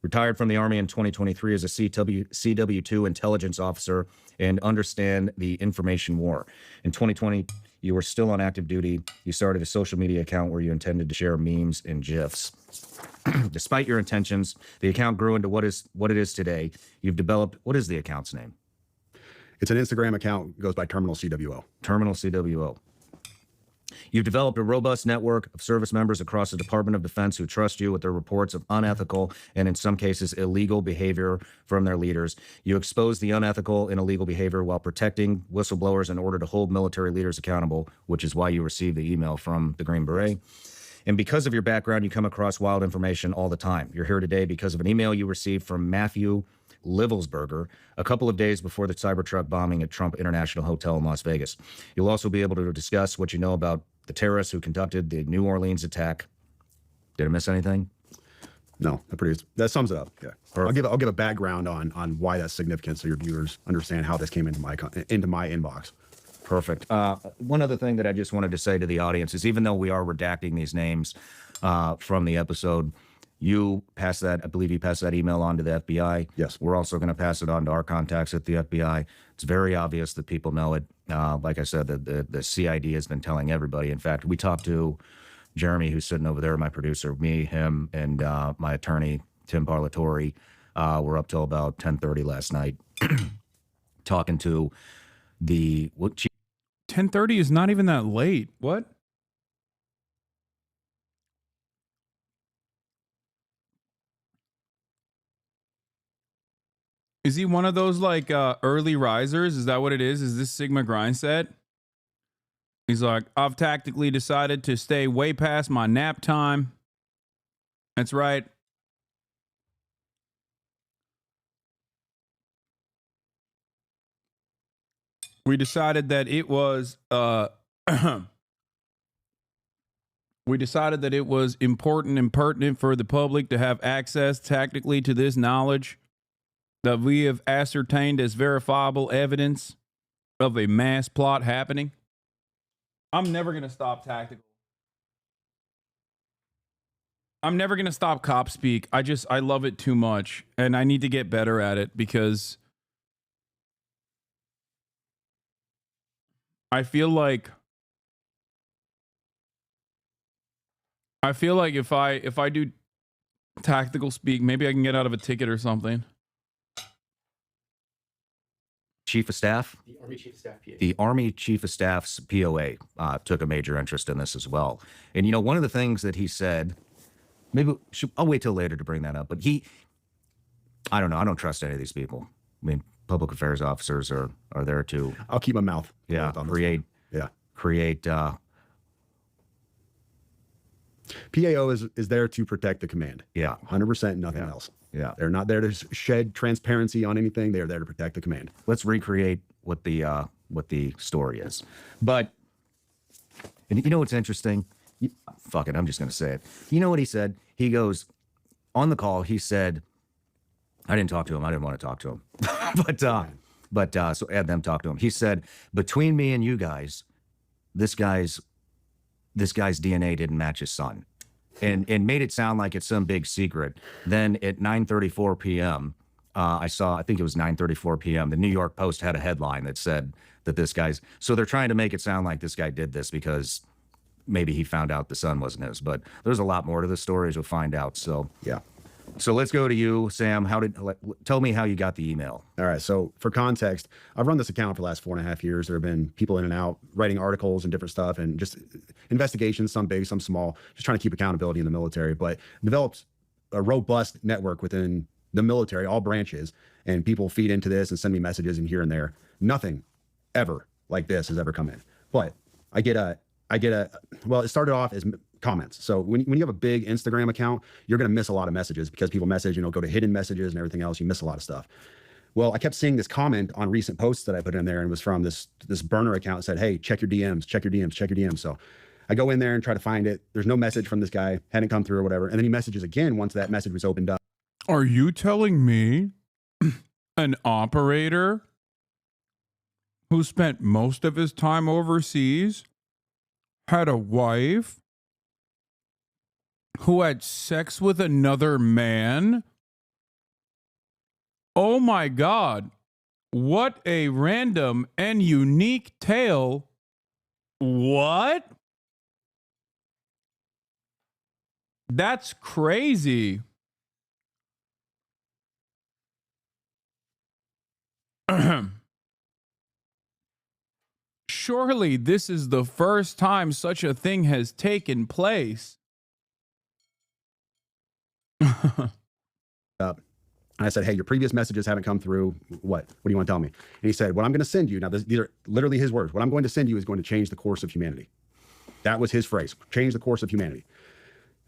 H: Retired from the Army in 2023 as a CW2 intelligence officer and understand the information war. In 2020, you were still on active duty. You started a social media account where you intended to share memes and GIFs. Despite your intentions, the account grew into what it is today. You've developed, what is the account's name?
O: It's an Instagram account. It goes by Terminal CWO.
H: Terminal CWO. You've developed a robust network of service members across the Department of Defense who trust you with their reports of unethical and in some cases illegal behavior from their leaders. You expose the unethical and illegal behavior while protecting whistleblowers in order to hold military leaders accountable, which is why you received the email from the Green Beret. And because of your background, you come across wild information all the time. You're here today because of an email you received from Matthew Livelsberger a couple of days before the Cybertruck bombing at Trump International Hotel in Las Vegas. You'll also be able to discuss what you know about the terrorists who conducted the New Orleans attack. Did I miss anything?
O: No, that sums it up. Yeah, I'll give a background on why that's significant so your viewers understand how this came into my inbox.
H: Perfect. One other thing that I just wanted to say to the audience is even though we are redacting these names from the episode, you passed that, I believe you passed that email on to the FBI.
O: Yes.
H: We're also going to pass it on to our contacts at the FBI. It's very obvious that people know it. Like I said, the CID has been telling everybody. In fact, we talked to Jeremy, who's sitting over there, my producer, me, him, and my attorney, Tim Parlatore. We're up till about 10:30 last night talking to the...
A: 10:30 is not even that late. What? Is he one of those like early risers? Is that what it is? Is this Sigma grind set? He's like, I've tactically decided to stay way past my nap time. That's right. we decided that it was we decided that it was important and pertinent for the public to have access tactically to this knowledge that we have ascertained as verifiable evidence of a mass plot happening. I'm never going to stop tactical. I'm never going to stop cop speak. I love it too much, and I need to get better at it because I feel like if I do tactical speak, maybe I can get out of a ticket or something.
H: Chief of Staff?
P: The Army Chief of Staff PA.
H: The Army Chief of Staff's POA took a major interest in this as well. And, you know, one of the things that he said, I'll wait till later to bring that up, but I don't know. I don't trust any of these people. I mean, public affairs officers are there to...
O: I'll keep my mouth.
H: Create
O: PAO is there to protect the command.
H: Yeah.
O: 100%, nothing else.
H: Yeah.
O: They're not there to shed transparency on anything. They're there to protect the command.
H: Let's recreate what the story is. But, and you know what's interesting? Fuck it, I'm just going to say it. You know what he said? He goes, on the call, he said, I didn't talk to him. I didn't want to talk to him. So had them talk to him. He said, between me and you guys, this guy's DNA didn't match his son. And made it sound like it's some big secret. Then at 9:34 p.m., I think it was 9:34 p.m., the New York Post had a headline that said that this guy's... So they're trying to make it sound like this guy did this because maybe he found out the son wasn't his. But there's a lot more to the story, as you'll find out. So,
O: yeah.
H: So let's go to you, Sam. Tell me how you got the email.
O: All right. So for context, I've run this account for the last 4.5 years. There have been people in and out writing articles and different stuff and just investigations, some big, some small, just trying to keep accountability in the military, but developed a robust network within the military, all branches, and people feed into this and send me messages and here and there. Nothing ever like this has ever come in. But I get a, well, it started off as comments. So when you have a big Instagram account, you're going to miss a lot of messages because people message, go to hidden messages and everything else. You miss a lot of stuff. Well, I kept seeing this comment on recent posts that I put in there, and it was from this burner account that said, hey, check your DMs, check your DMs, check your DMs. So I go in there and try to find it. There's no message from this guy, hadn't come through or whatever. And then he messages again once that message was opened up.
A: Are you telling me an operator who spent most of his time overseas had a wife who had sex with another man? Oh my God. What a random and unique tale. What? That's crazy. Surely this is the first time such a thing has taken place.
O: And I said, hey, your previous messages haven't come through. What do you want to tell me? And he said, what I'm going to send you, now these are literally his words. What I'm going to send you is going to change the course of humanity. That was his phrase, change the course of humanity.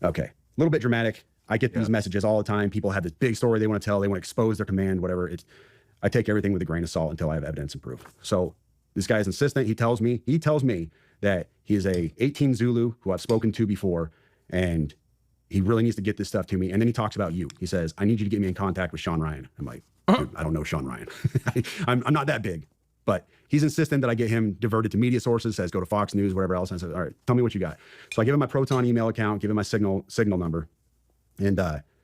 O: Okay, a little bit dramatic. I get these messages all the time. People have this big story they want to tell. They want to expose their command, whatever. I take everything with a grain of salt until I have evidence and proof. So this guy is insistent. He tells me that he is a 18 Zulu who I've spoken to before, and he really needs to get this stuff to me. And then he talks about you. He says, I need you to get me in contact with Sean Ryan. I'm like, dude, I don't know Sean Ryan. I'm not that big. But he's insistent that I get him diverted to media sources, says go to Fox News, whatever else. And I said, all right, tell me what you got. So I give him my Proton email account, give him my signal number. And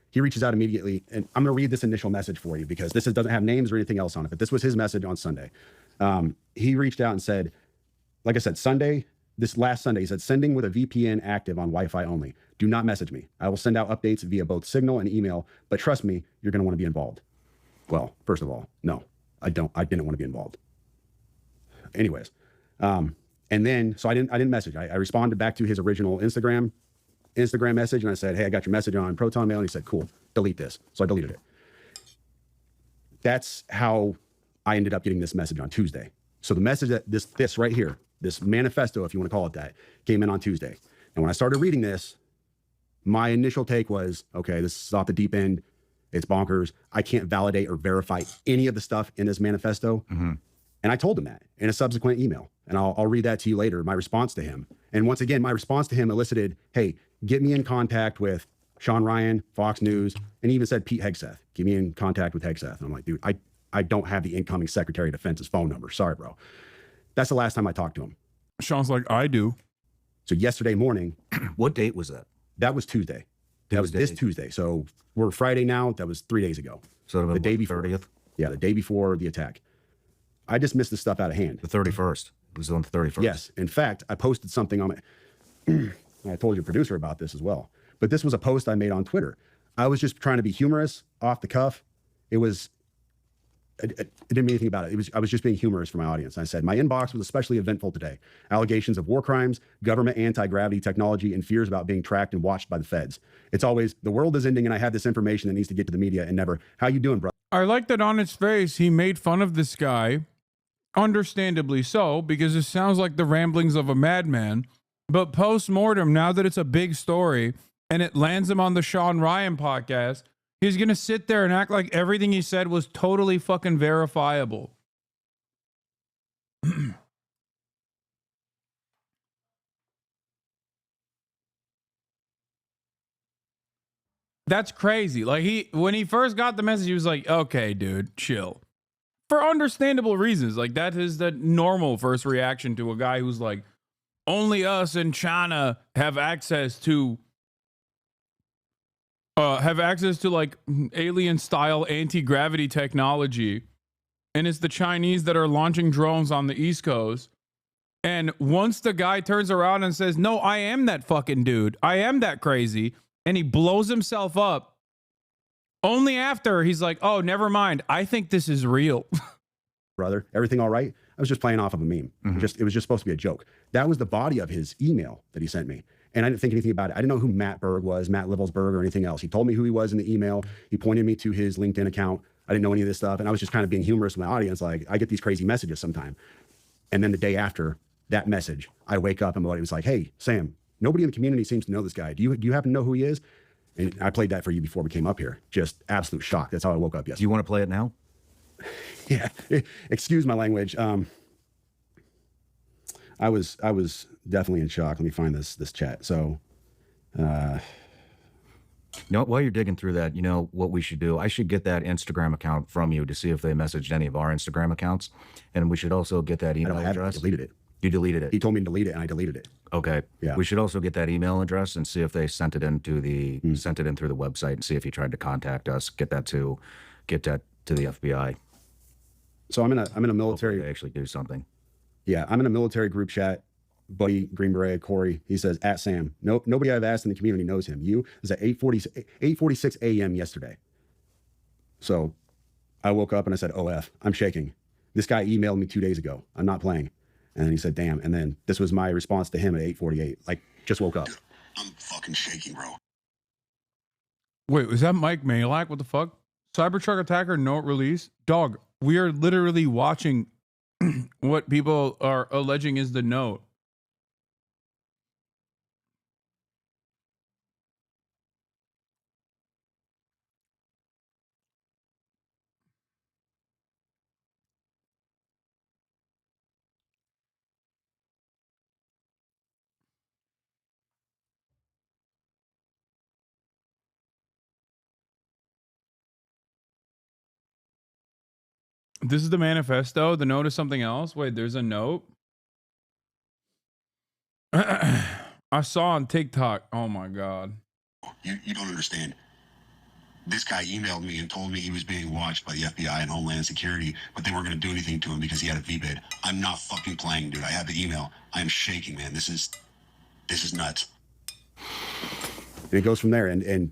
O: he reaches out immediately. And I'm going to read this initial message for you because this doesn't have names or anything else on it. But this was his message on Sunday. He reached out and said, like I said, this last Sunday, he said, sending with a VPN active on Wi-Fi only. Do not message me. I will send out updates via both signal and email, but trust me, you're going to want to be involved. Well, first of all, no, I didn't want to be involved. Anyways. And then, so I didn't message. I responded back to his original Instagram message. And I said, hey, I got your message on Proton Mail. And he said, cool, delete this. So I deleted it. That's how I ended up getting this message on Tuesday. So the message that this right here, this manifesto, if you want to call it that, came in on Tuesday. And when I started reading this, my initial take was, okay, this is off the deep end. It's bonkers. I can't validate or verify any of the stuff in this manifesto. Mm-hmm. And I told him that in a subsequent email. And I'll read that to you later, my response to him. And once again, my response to him elicited, hey, get me in contact with Sean Ryan, Fox News, and he even said Pete Hegseth. Get me in contact with Hegseth. And I'm like, dude, I don't have the incoming Secretary of Defense's phone number. Sorry, bro. That's the last time I talked to him.
A: Sean's like, I do.
O: So yesterday morning.
H: What date was that?
O: That was Tuesday. That was this Tuesday. So we're Friday now. That was 3 days ago.
H: So
O: the day before.
H: 30th?
O: Yeah, the day before the attack. I just missed this stuff out of hand.
H: The 31st. It was on the 31st.
O: Yes. In fact, I posted something on my... I told your producer about this as well. But this was a post I made on Twitter. I was just trying to be humorous, off the cuff. It was... I didn't mean anything about it. I was just being humorous for my audience. I said, my inbox was especially eventful today. Allegations of war crimes, government anti-gravity technology, and fears about being tracked and watched by the feds. It's always, the world is ending and I have this information that needs to get to the media, and never, how you doing, bro?
A: I like that on his face, he made fun of this guy. Understandably so, because it sounds like the ramblings of a madman. But post-mortem, now that it's a big story, and it lands him on the Sean Ryan podcast, he's going to sit there and act like everything he said was totally fucking verifiable. That's crazy. Like when he first got the message, he was like, okay, dude, chill. For understandable reasons. Like that is the normal first reaction to a guy who's like, only us in China have access to like alien style anti-gravity technology. And it's the Chinese that are launching drones on the East Coast. And once the guy turns around and says, no, I am that fucking dude. I am that crazy. And he blows himself up. Only after he's like, oh, never mind. I think this is real.
O: Brother, everything all right? I was just playing off of a meme. It was just supposed to be a joke. That was the body of his email that he sent me. And I didn't think anything about it. I didn't know who Matt Berg was, Matt Livelsberg, or anything else. He told me who he was in the email. He pointed me to his LinkedIn account. I didn't know any of this stuff. And I was just kind of being humorous with my audience. Like, I get these crazy messages sometime. And then the day after that message, I wake up and my buddy was like, hey, Sam, nobody in the community seems to know this guy. Do you happen to know who he is? And I played that for you before we came up here. Just absolute shock. That's how I woke up yesterday.
H: Do you want to play it now?
O: Yeah. Excuse my language. I was definitely in shock. Let me find this chat. So,
H: while you're digging through that, you know what we should do? I should get that Instagram account from you to see if they messaged any of our Instagram accounts. And we should also get that email address.
O: I deleted it.
H: You deleted it?
O: He told me to delete it and I deleted it.
H: Okay.
O: Yeah.
H: We should also get that email address and see if they sent it in through the website and see if he tried to contact us, get that to the FBI.
O: So I'm in a military.
H: Hopefully they actually do something.
O: Yeah, I'm in a military group chat. Buddy, Green Beret, Corey, he says, at Sam. Nobody I've asked in the community knows him. You is at 8:46 a.m. yesterday. So I woke up and I said, OF, I'm shaking. This guy emailed me 2 days ago. I'm not playing. And then he said, damn. And then this was my response to him at 8:48. Like, just woke up.
P: I'm fucking shaking, bro.
A: Wait, was that Mike Malak? What the fuck? Cybertruck attacker note release? Dog, we are literally watching what people are alleging is the note. This is the manifesto. The note is something else. Wait, there's a note. I saw on TikTok. Oh my God.
P: You don't understand. This guy emailed me and told me he was being watched by the FBI and Homeland Security, but they weren't going to do anything to him because he had a VBID. I'm not fucking playing, dude. I have the email. I am shaking, man. This is nuts.
O: And it goes from there. And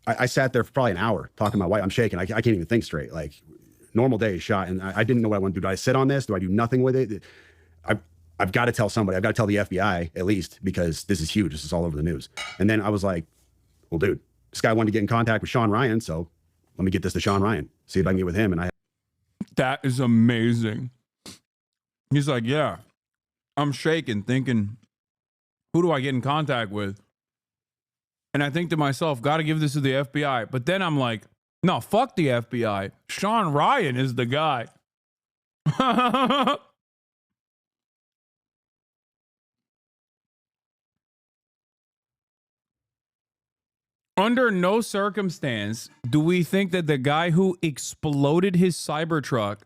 O: I sat there for probably an hour talking to my wife. I'm shaking. I can't even think straight. Like, normal day shot. And I didn't know what I want to do. Do I sit on this? Do I do nothing with it? I've got to tell somebody. I've got to tell the FBI at least, because this is huge. This is all over the news. And then I was like, well, dude, this guy wanted to get in contact with Sean Ryan. So let me get this to Sean Ryan. See if I can get with him. And
A: that is amazing. He's like, yeah, I'm shaking thinking, who do I get in contact with? And I think to myself, got to give this to the FBI. But then I'm like, no, fuck the FBI. Sean Ryan is the guy. Under no circumstance do we think that the guy who exploded his Cybertruck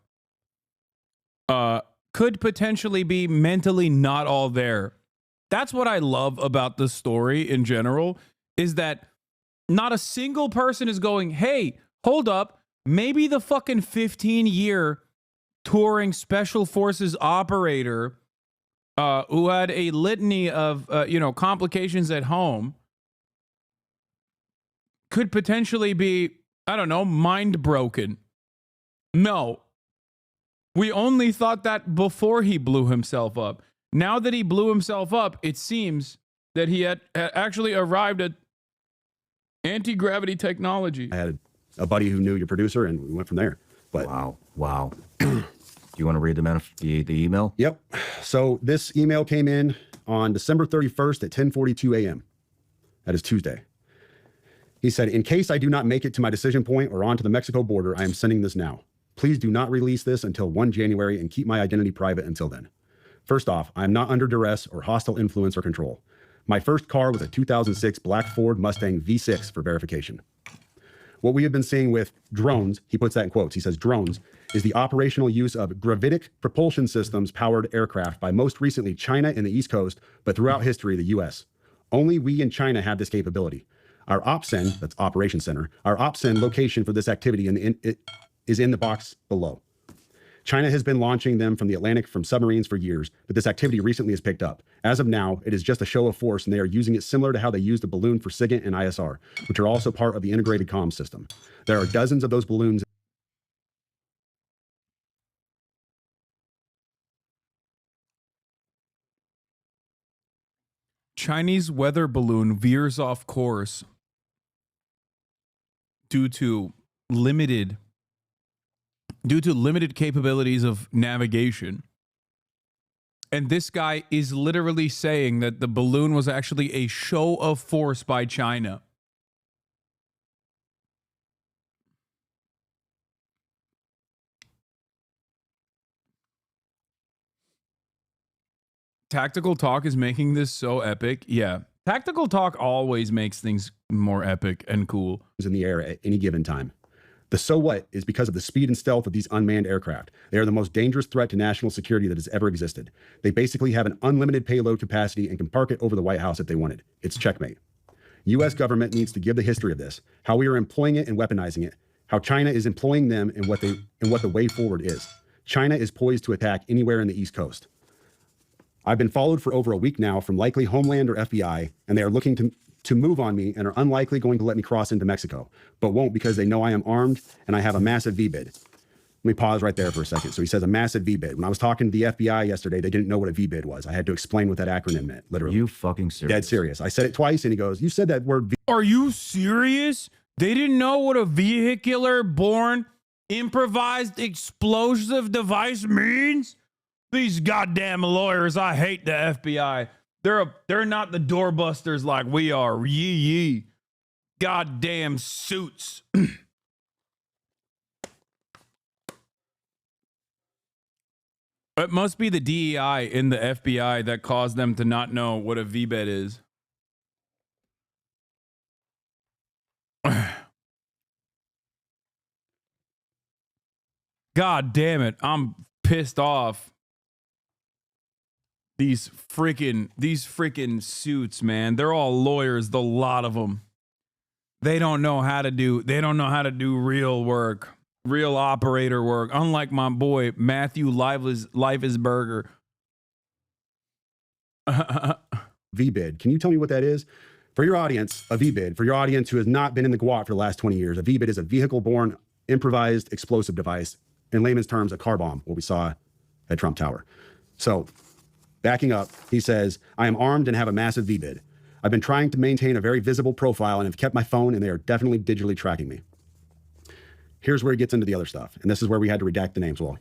A: could potentially be mentally not all there. That's what I love about the story in general, is that not a single person is going, hey, hold up, maybe the fucking 15-year touring special forces operator who had a litany of complications at home could potentially be, I don't know, mind broken. No. We only thought that before he blew himself up. Now that he blew himself up, it seems that he had actually arrived at anti-gravity technology.
O: I had a buddy who knew your producer, and we went from there. But
H: wow. Do you want to read the email?
O: Yep. So this email came in on December 31st at 10:42 a.m. That is Tuesday. He said, in case I do not make it to my decision point or onto the Mexico border, I am sending this now. Please do not release this until 1 January and keep my identity private until then. First off, I am not under duress or hostile influence or control. My first car was a 2006 black Ford Mustang V6 for verification. What we have been seeing with drones, he puts that in quotes, he says drones, is the operational use of gravitic propulsion systems powered aircraft by most recently China and the East Coast, but throughout history, the US. Only we in China have this capability. Our OPSEN, that's Operation Center, our OPSEN location for this activity is in the box below. China has been launching them from the Atlantic from submarines for years, but this activity recently has picked up. As of now, it is just a show of force, and they are using it similar to how they used the balloon for SIGINT and ISR, which are also part of the integrated comms system. There are dozens of those balloons.
A: Chinese weather balloon veers off course due to limited capabilities of navigation. And this guy is literally saying that the balloon was actually a show of force by China. Tactical Talk is making this so epic. Yeah. Tactical Talk always makes things more epic and cool.
O: In the air at any given time. The so what is because of the speed and stealth of these unmanned aircraft. They are the most dangerous threat to national security that has ever existed. They basically have an unlimited payload capacity and can park it over the White House if they wanted. It's checkmate. U.S. government needs to give the history of this, how we are employing it and weaponizing it, how China is employing them and what the way forward is. China is poised to attack anywhere in the East Coast. I've been followed for over a week now from likely Homeland or FBI, and they are looking to move on me and are unlikely going to let me cross into Mexico, but won't because they know I am armed and I have a massive VBID. Let me pause right there for a second. So he says a massive VBID. When I was talking to the FBI yesterday, they didn't know what a VBID was. I had to explain what that acronym meant, literally.
H: You fucking serious?
O: Dead serious. I said it twice and he goes, you said that word.
A: Are you serious? They didn't know what a vehicular borne improvised explosive device means? These goddamn lawyers, I hate the FBI. They're not the doorbusters like we are. Yee. Goddamn suits. It must be the DEI in the FBI that caused them to not know what a VBED is. God damn it. I'm pissed off. These freaking suits, man. They're all lawyers, the lot of them. They don't know how to do real work, real operator work. Unlike my boy Matthew Leifesberger.
O: VBID. Can you tell me what that is? For your audience, a VBID, for your audience who has not been in the GWOT for the last 20 years, a VBID is a vehicle-borne improvised explosive device. In layman's terms, a car bomb, what we saw at Trump Tower. So, backing up, he says, I am armed and have a massive VBID. I've been trying to maintain a very visible profile and have kept my phone, and they are definitely digitally tracking me. Here's where he gets into the other stuff. And this is where we had to redact the names. Well,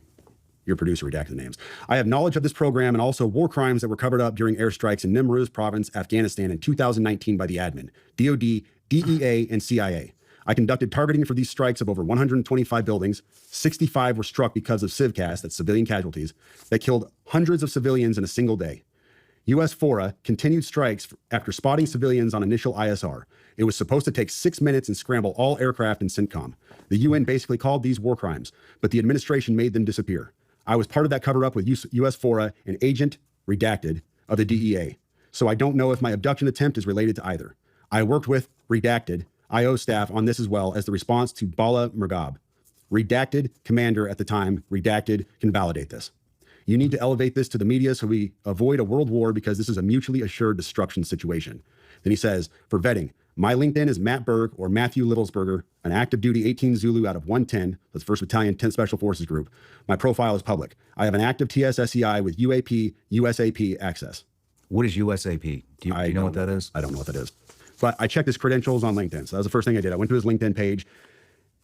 O: your producer redacted the names. I have knowledge of this program and also war crimes that were covered up during airstrikes in Nimruz province, Afghanistan in 2019 by the admin, DOD, DEA, and CIA. I conducted targeting for these strikes of over 125 buildings. 65 were struck because of civcas, that's civilian casualties, that killed hundreds of civilians in a single day. U.S. FORA continued strikes after spotting civilians on initial ISR. It was supposed to take 6 minutes and scramble all aircraft in CENTCOM. The UN basically called these war crimes, but the administration made them disappear. I was part of that cover-up with U.S. FORA, an agent, redacted, of the DEA. So I don't know if my abduction attempt is related to either. I worked with redacted IO staff on this as well as the response to Bala Murghab. Redacted commander at the time, redacted can validate this. You need to elevate this to the media so we avoid a world war because this is a mutually assured destruction situation. Then he says, for vetting, my LinkedIn is Matt Berg or Matthew Littlesberger, an active duty 18 Zulu out of 110, that's 1st Battalion 10th Special Forces Group. My profile is public. I have an active TSSCI with UAP, USAP access.
H: What is USAP? Do you know what that is?
O: I don't know what that is. But I checked his credentials on LinkedIn. So that was the first thing I did. I went to his LinkedIn page.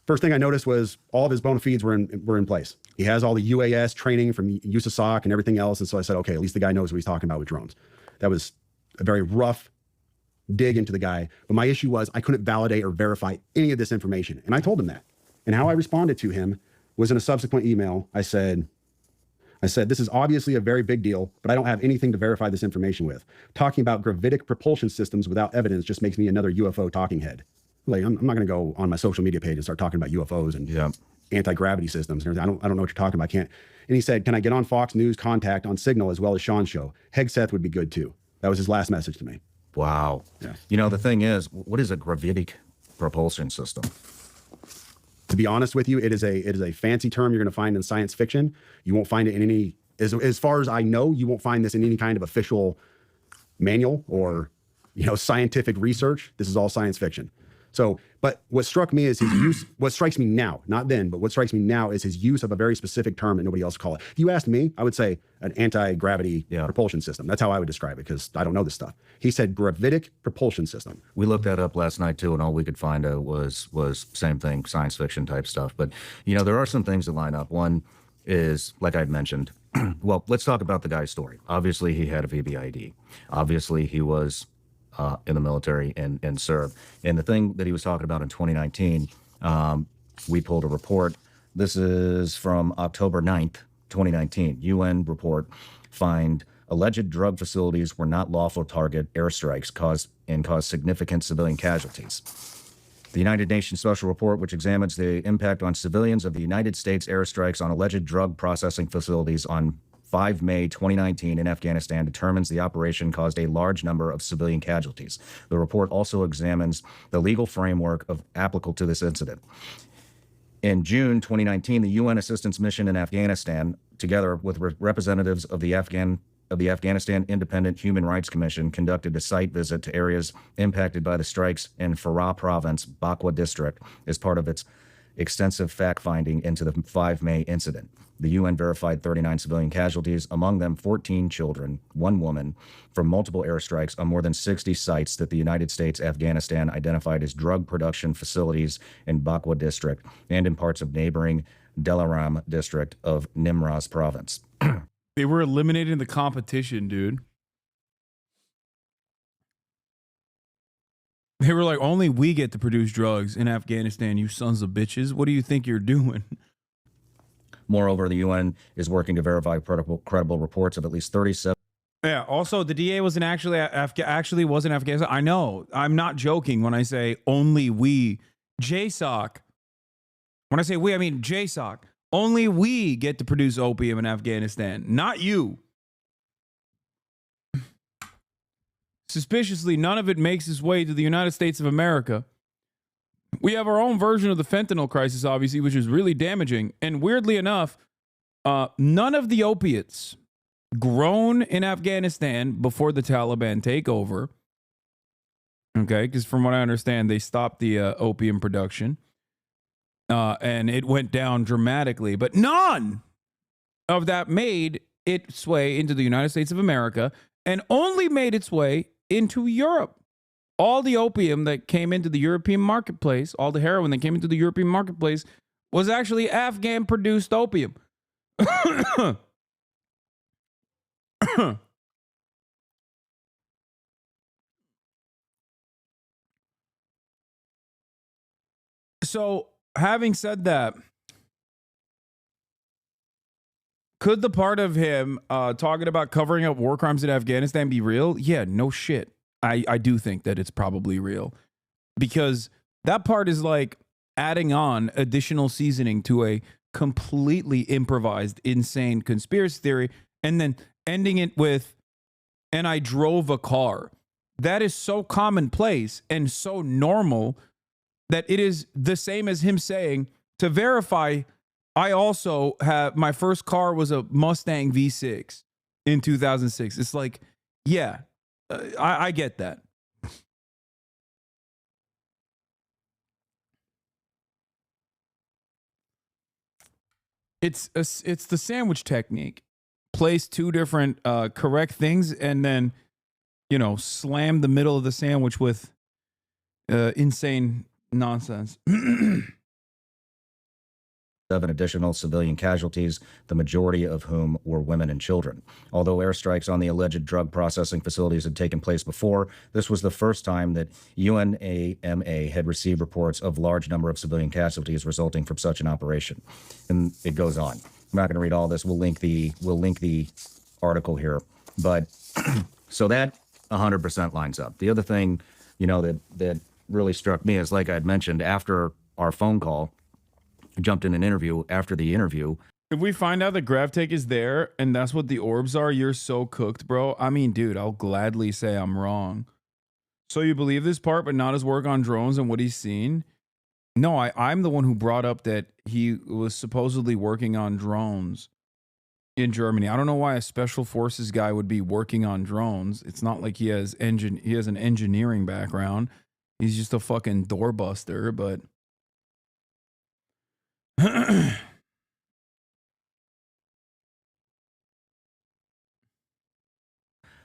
O: First thing I noticed was all of his bona fides were in place. He has all the UAS training from USASOC and everything else. And so I said, okay, at least the guy knows what he's talking about with drones. That was a very rough dig into the guy. But my issue was I couldn't validate or verify any of this information. And I told him that. And how I responded to him was in a subsequent email. I said, this is obviously a very big deal, but I don't have anything to verify this information with. Talking about gravitic propulsion systems without evidence just makes me another UFO talking head. Like, I'm not going to go on my social media page and start talking about UFOs and anti-gravity systems and everything. I don't know what you're talking about. I can't. And he said, can I get on Fox News Contact on Signal as well as Sean's show? Hegseth would be good too. That was his last message to me.
H: Wow.
O: Yeah.
H: You know, the thing is, what is a gravitic propulsion system?
O: To be honest with you, it is a fancy term you're going to find in science fiction. You won't find it in any, as far as I know, you won't find this in any kind of official manual or, scientific research. This is all science fiction. So, but what struck me is his use, what strikes me now, not then, but what strikes me now is his use of a very specific term that nobody else call it. If you asked me, I would say an anti-gravity propulsion system. That's how I would describe it because I don't know this stuff. He said gravitic propulsion system.
H: We looked that up last night too, and all we could find was same thing, science fiction type stuff. But, there are some things that line up. One is, like I'd mentioned, well, let's talk about the guy's story. Obviously, he had a VBID. Obviously, he was in the military and served. And the thing that he was talking about in 2019, we pulled a report. This is from October 9th, 2019. UN report find alleged drug facilities were not lawful target airstrikes caused significant civilian casualties. The United Nations Special Report, which examines the impact on civilians of the United States airstrikes on alleged drug processing facilities on 5 May 2019 in Afghanistan, determines the operation caused a large number of civilian casualties. The report also examines the legal framework applicable to this incident. In June 2019, the UN Assistance Mission in Afghanistan, together with representatives of the Afghanistan Independent Human Rights Commission, conducted a site visit to areas impacted by the strikes in Farah Province, Bakwa District, as part of its extensive fact-finding into the 5 May incident. The UN verified 39 civilian casualties, among them 14 children, 1 woman, from multiple airstrikes on more than 60 sites that the United States Afghanistan identified as drug production facilities in Bakwa District and in parts of neighboring Delaram District of Nimraz Province.
A: They were eliminating the competition, dude. They were like, only we get to produce drugs in Afghanistan, you sons of bitches. What do you think you're doing?
H: Moreover, the UN is working to verify credible reports of at least 37.
A: Yeah. Also, the DA wasn't actually wasn't Afghanistan. I know. I'm not joking when I say only we. JSOC. When I say we, I mean JSOC. Only we get to produce opium in Afghanistan, not you. Suspiciously, none of it makes its way to the United States of America. We have our own version of the fentanyl crisis, obviously, which is really damaging. And weirdly enough, none of the opiates grown in Afghanistan before the Taliban takeover, okay, because from what I understand, they stopped the opium production, and it went down dramatically. But none of that made its way into the United States of America and only made its way into Europe. All the opium that came into the European marketplace, all the heroin that came into the European marketplace was actually Afghan-produced opium. So, having said that, could the part of him talking about covering up war crimes in Afghanistan be real? Yeah, no shit. I do think that it's probably real, because that part is like adding on additional seasoning to a completely improvised, insane conspiracy theory, and then ending it with, and I drove a car. That is so commonplace and so normal that it is the same as him saying, to verify, I also have, my first car was a Mustang V6 in 2006. It's like, yeah, I get that. It's the sandwich technique. Place two different correct things and then, slam the middle of the sandwich with insane nonsense.
Q: 7 additional civilian casualties, the majority of whom were women and children. Although airstrikes on the alleged drug processing facilities had taken place before, this was the first time that UNAMA had received reports of large number of civilian casualties resulting from such an operation. And it goes on. I'm not going to read all this. We'll link the article here. But so that 100% lines up. The other thing, that really struck me is, like I had mentioned, after our phone call, jumped in an interview after the interview.
A: If we find out that GravTech is there and that's what the orbs are, you're so cooked, bro. I mean, dude, I'll gladly say I'm wrong. So you believe this part, but not his work on drones and what he's seen? No, I'm the one who brought up that he was supposedly working on drones in Germany. I don't know why a special forces guy would be working on drones. It's not like he has an engineering background. He's just a fucking doorbuster, but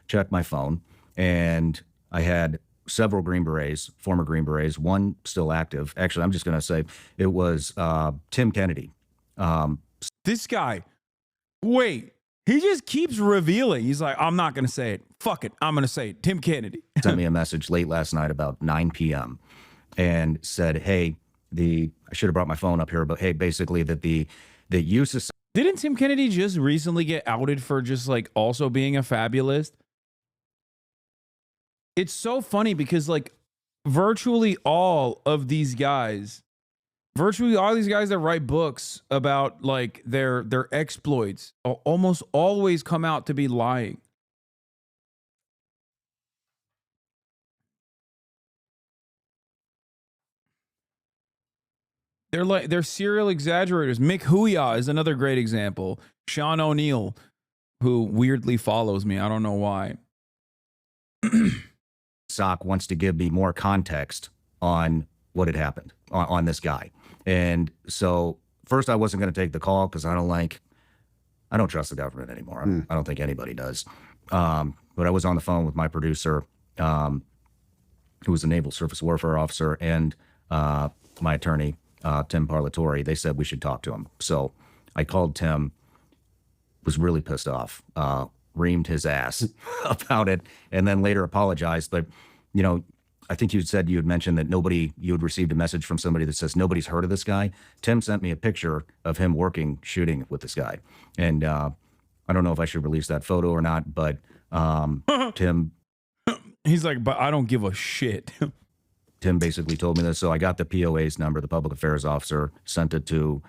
Q: checked my phone, and I had several Green Berets, former Green Berets, one still active. Actually, I'm just going to say it was Tim Kennedy.
A: This guy, wait, he just keeps revealing. He's like, I'm not going to say it. Fuck it. I'm going to say it. Tim Kennedy.
Q: Sent me a message late last night about 9 p.m. and said, hey, I should have brought my phone up here, but hey, basically that the use of...
A: Didn't Tim Kennedy just recently get outed for just like also being a fabulist? It's so funny because like virtually all these guys that write books about like their exploits almost always come out to be lying. They're serial exaggerators. Mick Huya is another great example. Sean O'Neill, who weirdly follows me. I don't know why.
Q: SOC wants to give me more context on what had happened on this guy. And so first I wasn't going to take the call because I don't trust the government anymore. I don't think anybody does. But I was on the phone with my producer, who was a naval surface warfare officer, and my attorney, Tim Parlatore. They said we should talk to him. So I called Tim, was really pissed off, reamed his ass about it, and then later apologized. But, I think you had mentioned that you had received a message from somebody that says nobody's heard of this guy. Tim sent me a picture of him shooting with this guy. And I don't know if I should release that photo or not, but Tim...
A: He's like, but I don't give a shit.
Q: Tim basically told me this. So I got the POA's number, the public affairs officer, sent it to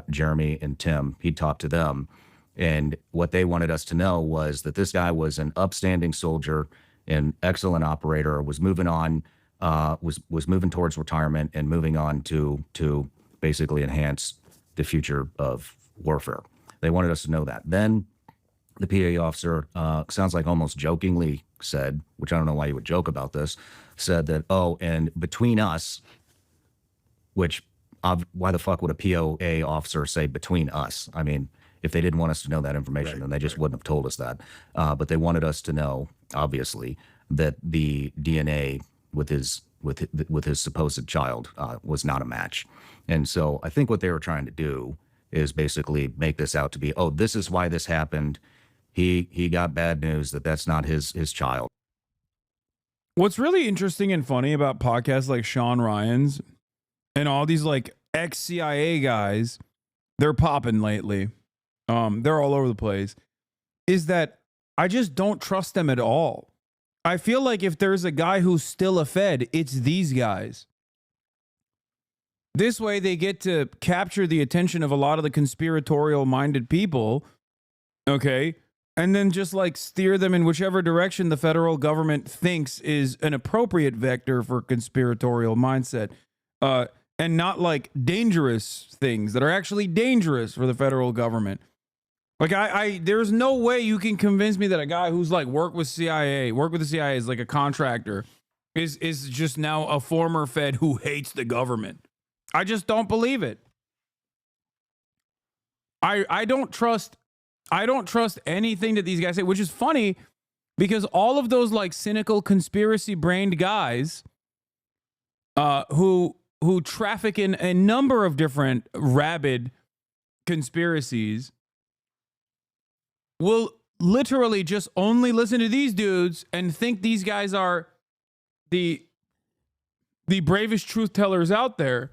Q: Jeremy and Tim. He talked to them. And what they wanted us to know was that this guy was an upstanding soldier, an excellent operator, was moving on, was moving towards retirement and moving on to basically enhance the future of warfare. They wanted us to know that. Then the PA officer, sounds like almost jokingly said, which I don't know why you would joke about this, said that, oh, and between us, which why the fuck would a POA officer say between us? I mean, if they didn't want us to know that information, then they just wouldn't have told us that. But they wanted us to know, obviously, that the DNA with his supposed child was not a match. And so I think what they were trying to do is basically make this out to be, oh, this is why this happened. He got bad news that that's not his child.
A: What's really interesting and funny about podcasts like Sean Ryan's and all these like ex-CIA guys, they're popping lately. They're all over the place. Is that I just don't trust them at all. I feel like if there's a guy who's still a Fed, it's these guys. This way they get to capture the attention of a lot of the conspiratorial-minded people, okay, and then just like steer them in whichever direction the federal government thinks is an appropriate vector for conspiratorial mindset, and not like dangerous things that are actually dangerous for the federal government. Like there's no way you can convince me that a guy who's like worked with the CIA as like a contractor is just now a former Fed who hates the government. I just don't believe it. I don't trust anything that these guys say, which is funny because all of those like cynical conspiracy brained guys who traffic in a number of different rabid conspiracies will literally just only listen to these dudes and think these guys are the bravest truth tellers out there.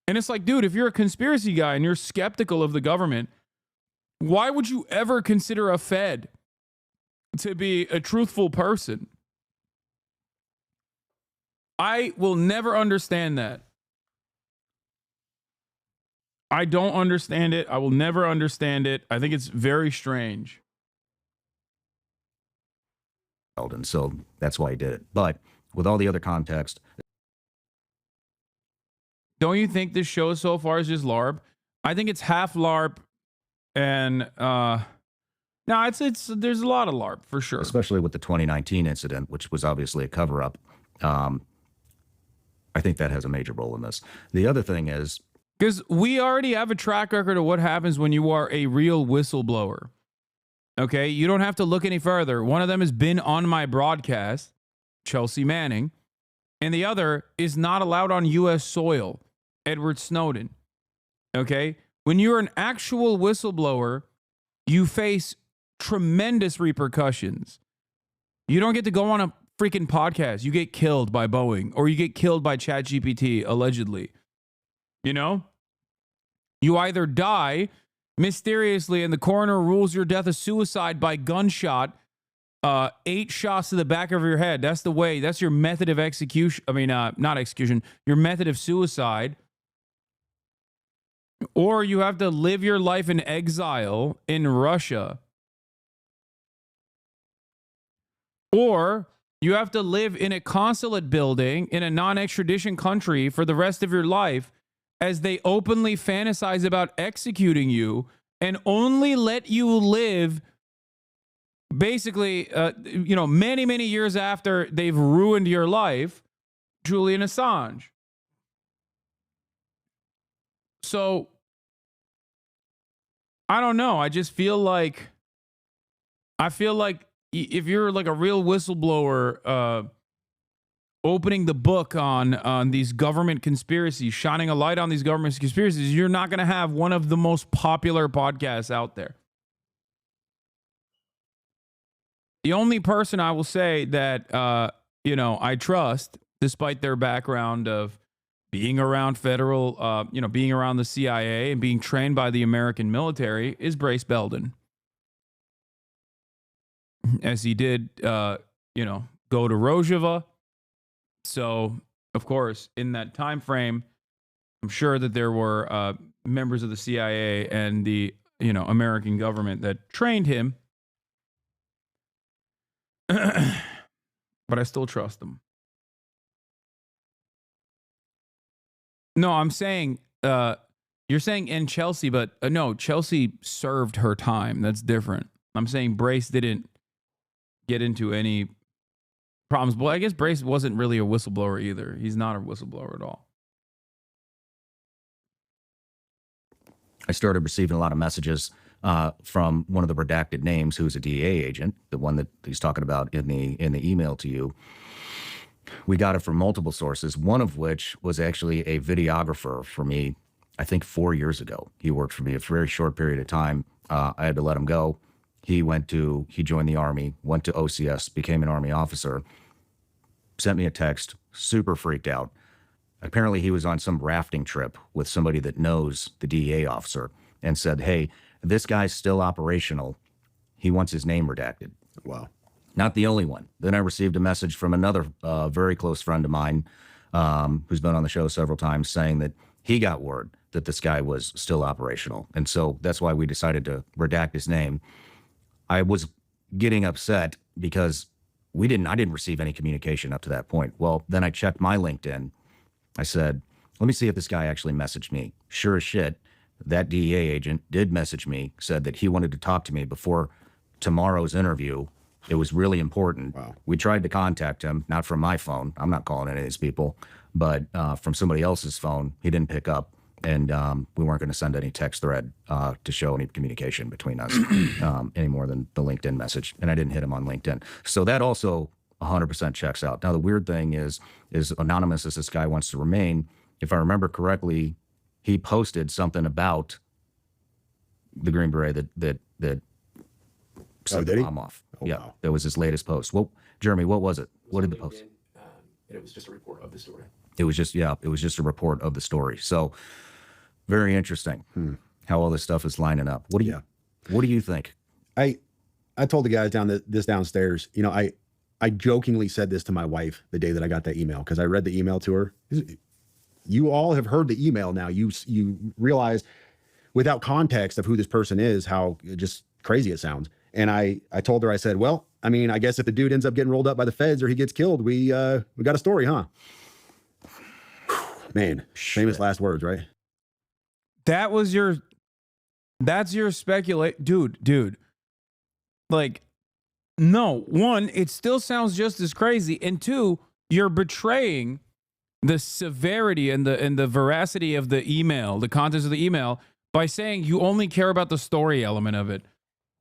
A: And it's like, dude, if you're a conspiracy guy and you're skeptical of the government, why would you ever consider a Fed to be a truthful person? I will never understand that. I don't understand it. I will never understand it. I think it's very strange.
Q: And so that's why he did it. But with all the other context,
A: don't you think this show so far is just LARP? I think it's half LARP and no, it's there's a lot of LARP for sure.
Q: Especially with the 2019 incident, which was obviously a cover-up. I think that has a major role in this. The other thing is,
A: because we already have a track record of what happens when you are a real whistleblower. Okay, you don't have to look any further. One of them has been on my broadcast, Chelsea Manning, and the other is not allowed on U.S. soil, Edward Snowden. Okay, when you're an actual whistleblower, you face tremendous repercussions. You don't get to go on a freaking podcast. You get killed by Boeing, or you get killed by ChatGPT, allegedly. You know, you either die mysteriously and the coroner rules your death a suicide by gunshot, 8 shots to the back of your head. That's the way. That's your method of execution. I mean, not execution, your method of suicide. Or you have to live your life in exile in Russia. Or you have to live in a consulate building in a non-extradition country for the rest of your life as they openly fantasize about executing you and only let you live basically, many, many years after they've ruined your life. Julian Assange. So, I don't know. I just feel like, if you're like a real whistleblower, opening the book on these government conspiracies, shining a light on these government conspiracies, you're not going to have one of the most popular podcasts out there. The only person I will say that, I trust, despite their background of being around federal, being around the CIA and being trained by the American military, is Brace Belden. As he did, go to Rojava. So, of course, in that time frame, I'm sure that there were members of the CIA and the, American government that trained him. But I still trust them. No, I'm saying, you're saying in Chelsea, but no, Chelsea served her time. That's different. I'm saying Brace didn't get into any problems. Well, I guess Brace wasn't really a whistleblower either. He's not a whistleblower at all.
Q: I started receiving a lot of messages from one of the redacted names, who's a DEA agent, the one that he's talking about in the email to you. We got it from multiple sources, one of which was actually a videographer for me, I think 4 years ago. He worked for me a very short period of time. I had to let him go. He joined the Army, went to OCS, became an Army officer, sent me a text, super freaked out. Apparently he was on some rafting trip with somebody that knows the DEA officer and said, hey, this guy's still operational. He wants his name redacted.
O: Wow.
Q: Not the only one. Then I received a message from another very close friend of mine who's been on the show several times saying that he got word that this guy was still operational. And so that's why we decided to redact his name. I was getting upset because I didn't receive any communication up to that point. Well, then I checked my LinkedIn. I said, let me see if this guy actually messaged me. Sure as shit, that DEA agent did message me, said that he wanted to talk to me before tomorrow's interview. It was really important.
O: Wow.
Q: We tried to contact him, not from my phone. I'm not calling any of these people, but from somebody else's phone. He didn't pick up, and we weren't going to send any text thread to show any communication between us any more than the LinkedIn message. And I didn't hit him on LinkedIn. So that also 100% checks out. Now, the weird thing is anonymous as this guy wants to remain, if I remember correctly, he posted something about the Green Beret that set the bomb off.
O: Oh,
Q: yeah,
O: wow.
Q: that was his latest post. Well, Jeremy, what was it? What did the post?
R: It was just a report of the story.
Q: It was just a report of the story. So very interesting how all this stuff is lining up. What do you think?
O: I told the guys downstairs, you know, I jokingly said this to my wife the day that I got that email, because I read the email to her. You all have heard the email now. You realize without context of who this person is, how just crazy it sounds. And I told her, I said, well, I mean, I guess if the dude ends up getting rolled up by the feds or he gets killed, we got a story, huh? Man, famous last words, right?
A: That's your dude. Like, no, one, it still sounds just as crazy. And two, you're betraying the severity and the veracity of the email, the contents of the email, by saying you only care about the story element of it.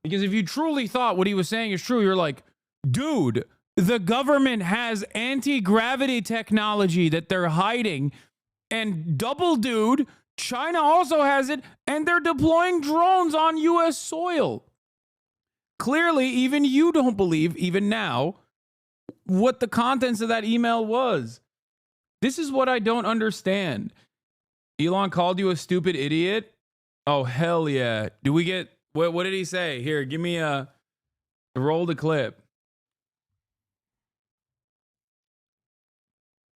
A: Because if you truly thought what he was saying is true, you're like, dude, the government has anti-gravity technology that they're hiding. And double dude, China also has it, and they're deploying drones on U.S. soil. Clearly, even you don't believe, even now, what the contents of that email was. This is what I don't understand. Elon called you a stupid idiot? Oh, hell yeah. Do we get... What did he say? Here, give me roll the clip.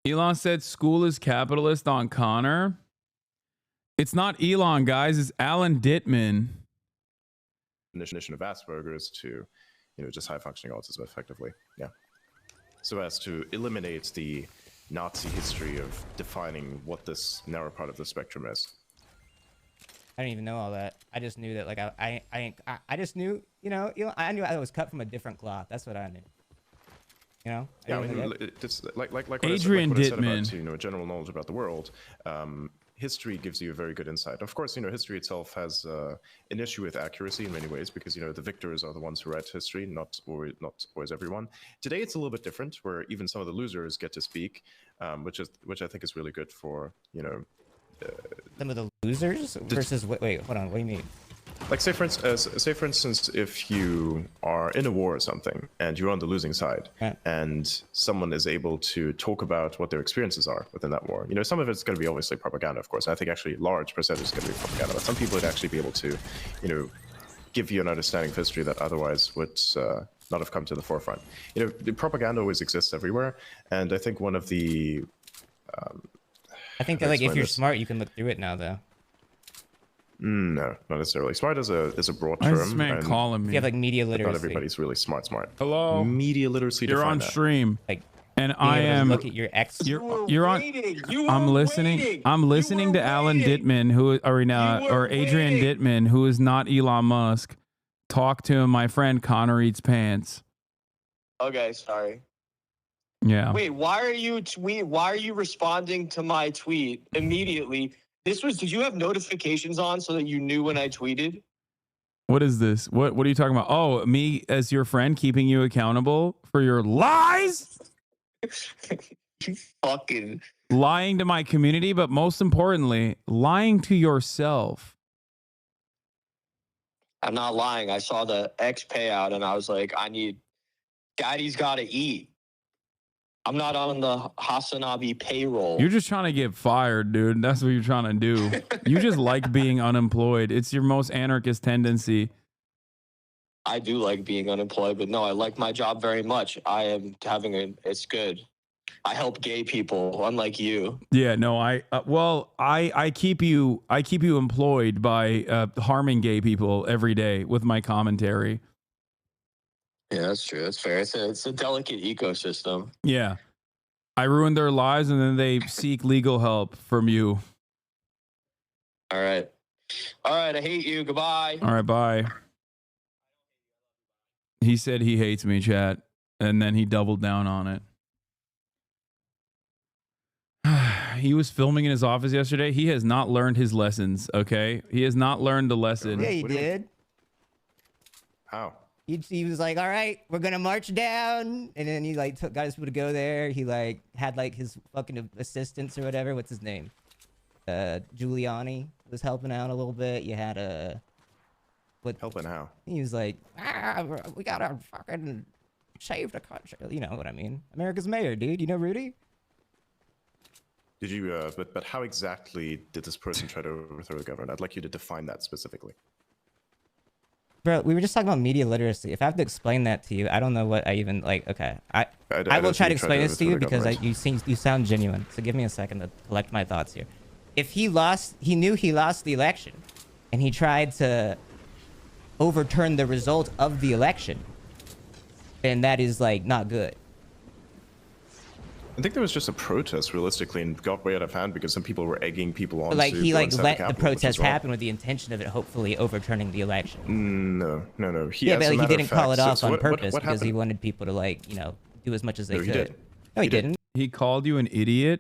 A: Elon said school is capitalist on Connor. It's not Elon, guys. It's Alan Dittman.
S: Definition of Asperger's to, just high functioning autism effectively. Yeah. So as to eliminate the Nazi history of defining what this narrow part of the spectrum is.
U: I didn't even know all that. I just knew that, like, I just knew, I knew I was cut from a different cloth. That's what I knew.
S: Yeah, I mean, it's like
A: Adrian
S: what I said
A: Dittman.
S: about, general knowledge about the world. History gives you a very good insight. Of course, history itself has an issue with accuracy in many ways because, the victors are the ones who write history, not always everyone. Today, it's a little bit different where even some of the losers get to speak, which I think is really good for,
U: some of the losers versus wait, hold on. What do you mean?
S: Like say for instance, if you are in a war or something and you're on the losing side, and someone is able to talk about what their experiences are within that war, some of it's going to be obviously propaganda, of course. I think actually large percentage is going to be propaganda, but some people would actually be able to, give you an understanding of history that otherwise would not have come to the forefront. The propaganda always exists everywhere, and I think one of the
U: I think that, like, if you're smart, you can look through it now, though.
S: No, not necessarily. Smart is a broad
A: Why
S: term.
A: is this man calling me?
U: You have, like, media literacy.
S: Not everybody's really smart.
A: Hello?
S: Media literacy.
A: You're on
S: that.
A: stream.
U: Like,
A: and I am.
U: Look at your ex.
A: You're on. I'm listening. I'm listening to Alan Dittman, or Adrian Dittman, who is not Elon Musk. Talk to my friend Connor Eats Pants.
X: Okay, sorry.
A: Yeah.
X: Wait, why are you responding to my tweet immediately? Did you have notifications on so that you knew when I tweeted?
A: What is this? What are you talking about? Oh, me as your friend keeping you accountable for your lies?
X: You fucking
A: lying to my community, but most importantly, lying to yourself.
X: I'm not lying. I saw the X payout and I was like, Daddy's got to eat. I'm not on the HasnAbi payroll.
A: You're just trying to get fired, dude. That's what you're trying to do. You just like being unemployed. It's your most anarchist tendency.
X: I do like being unemployed, but no, I like my job very much. It's good. I help gay people, unlike you.
A: Yeah, no, I keep you employed by harming gay people every day with my commentary.
X: Yeah, that's true. That's fair. It's a delicate ecosystem.
A: Yeah. I ruined their lives and then they seek legal help from you.
X: All right. I hate you. Goodbye.
A: All right, bye. He said he hates me, chat, and then he doubled down on it. He was filming in his office yesterday. He has not learned his lessons, okay? He has not learned the lesson.
U: Yeah, he did.
S: How?
U: He was like, all right, we're going to march down. And then he like got his people to go there. He like had like his fucking assistants or whatever. What's his name? Giuliani was helping out a little bit. You had
S: helping how?
U: He was like, we got to fucking save the country. You know what I mean? America's mayor, dude. You know Rudy?
S: Did you, but how exactly did this person try to overthrow the government? I'd like you to define that specifically.
U: Bro, we were just talking about media literacy. If I have to explain that to you, I don't know what I even, like, okay. I will try to explain this to you because you sound genuine. So give me a second to collect my thoughts here. If he knew he lost the election and he tried to overturn the result of the election, then that is, like, not good.
S: I think there was just a protest, realistically, and got way out of hand because some people were egging people on.
U: But, like, he like let the protest happen with the intention of it hopefully overturning the election.
S: No.
U: Yeah, but like, he didn't call it off on purpose because he wanted people to, like, you know, do as much as they could. No, he didn't.
A: He called you an idiot?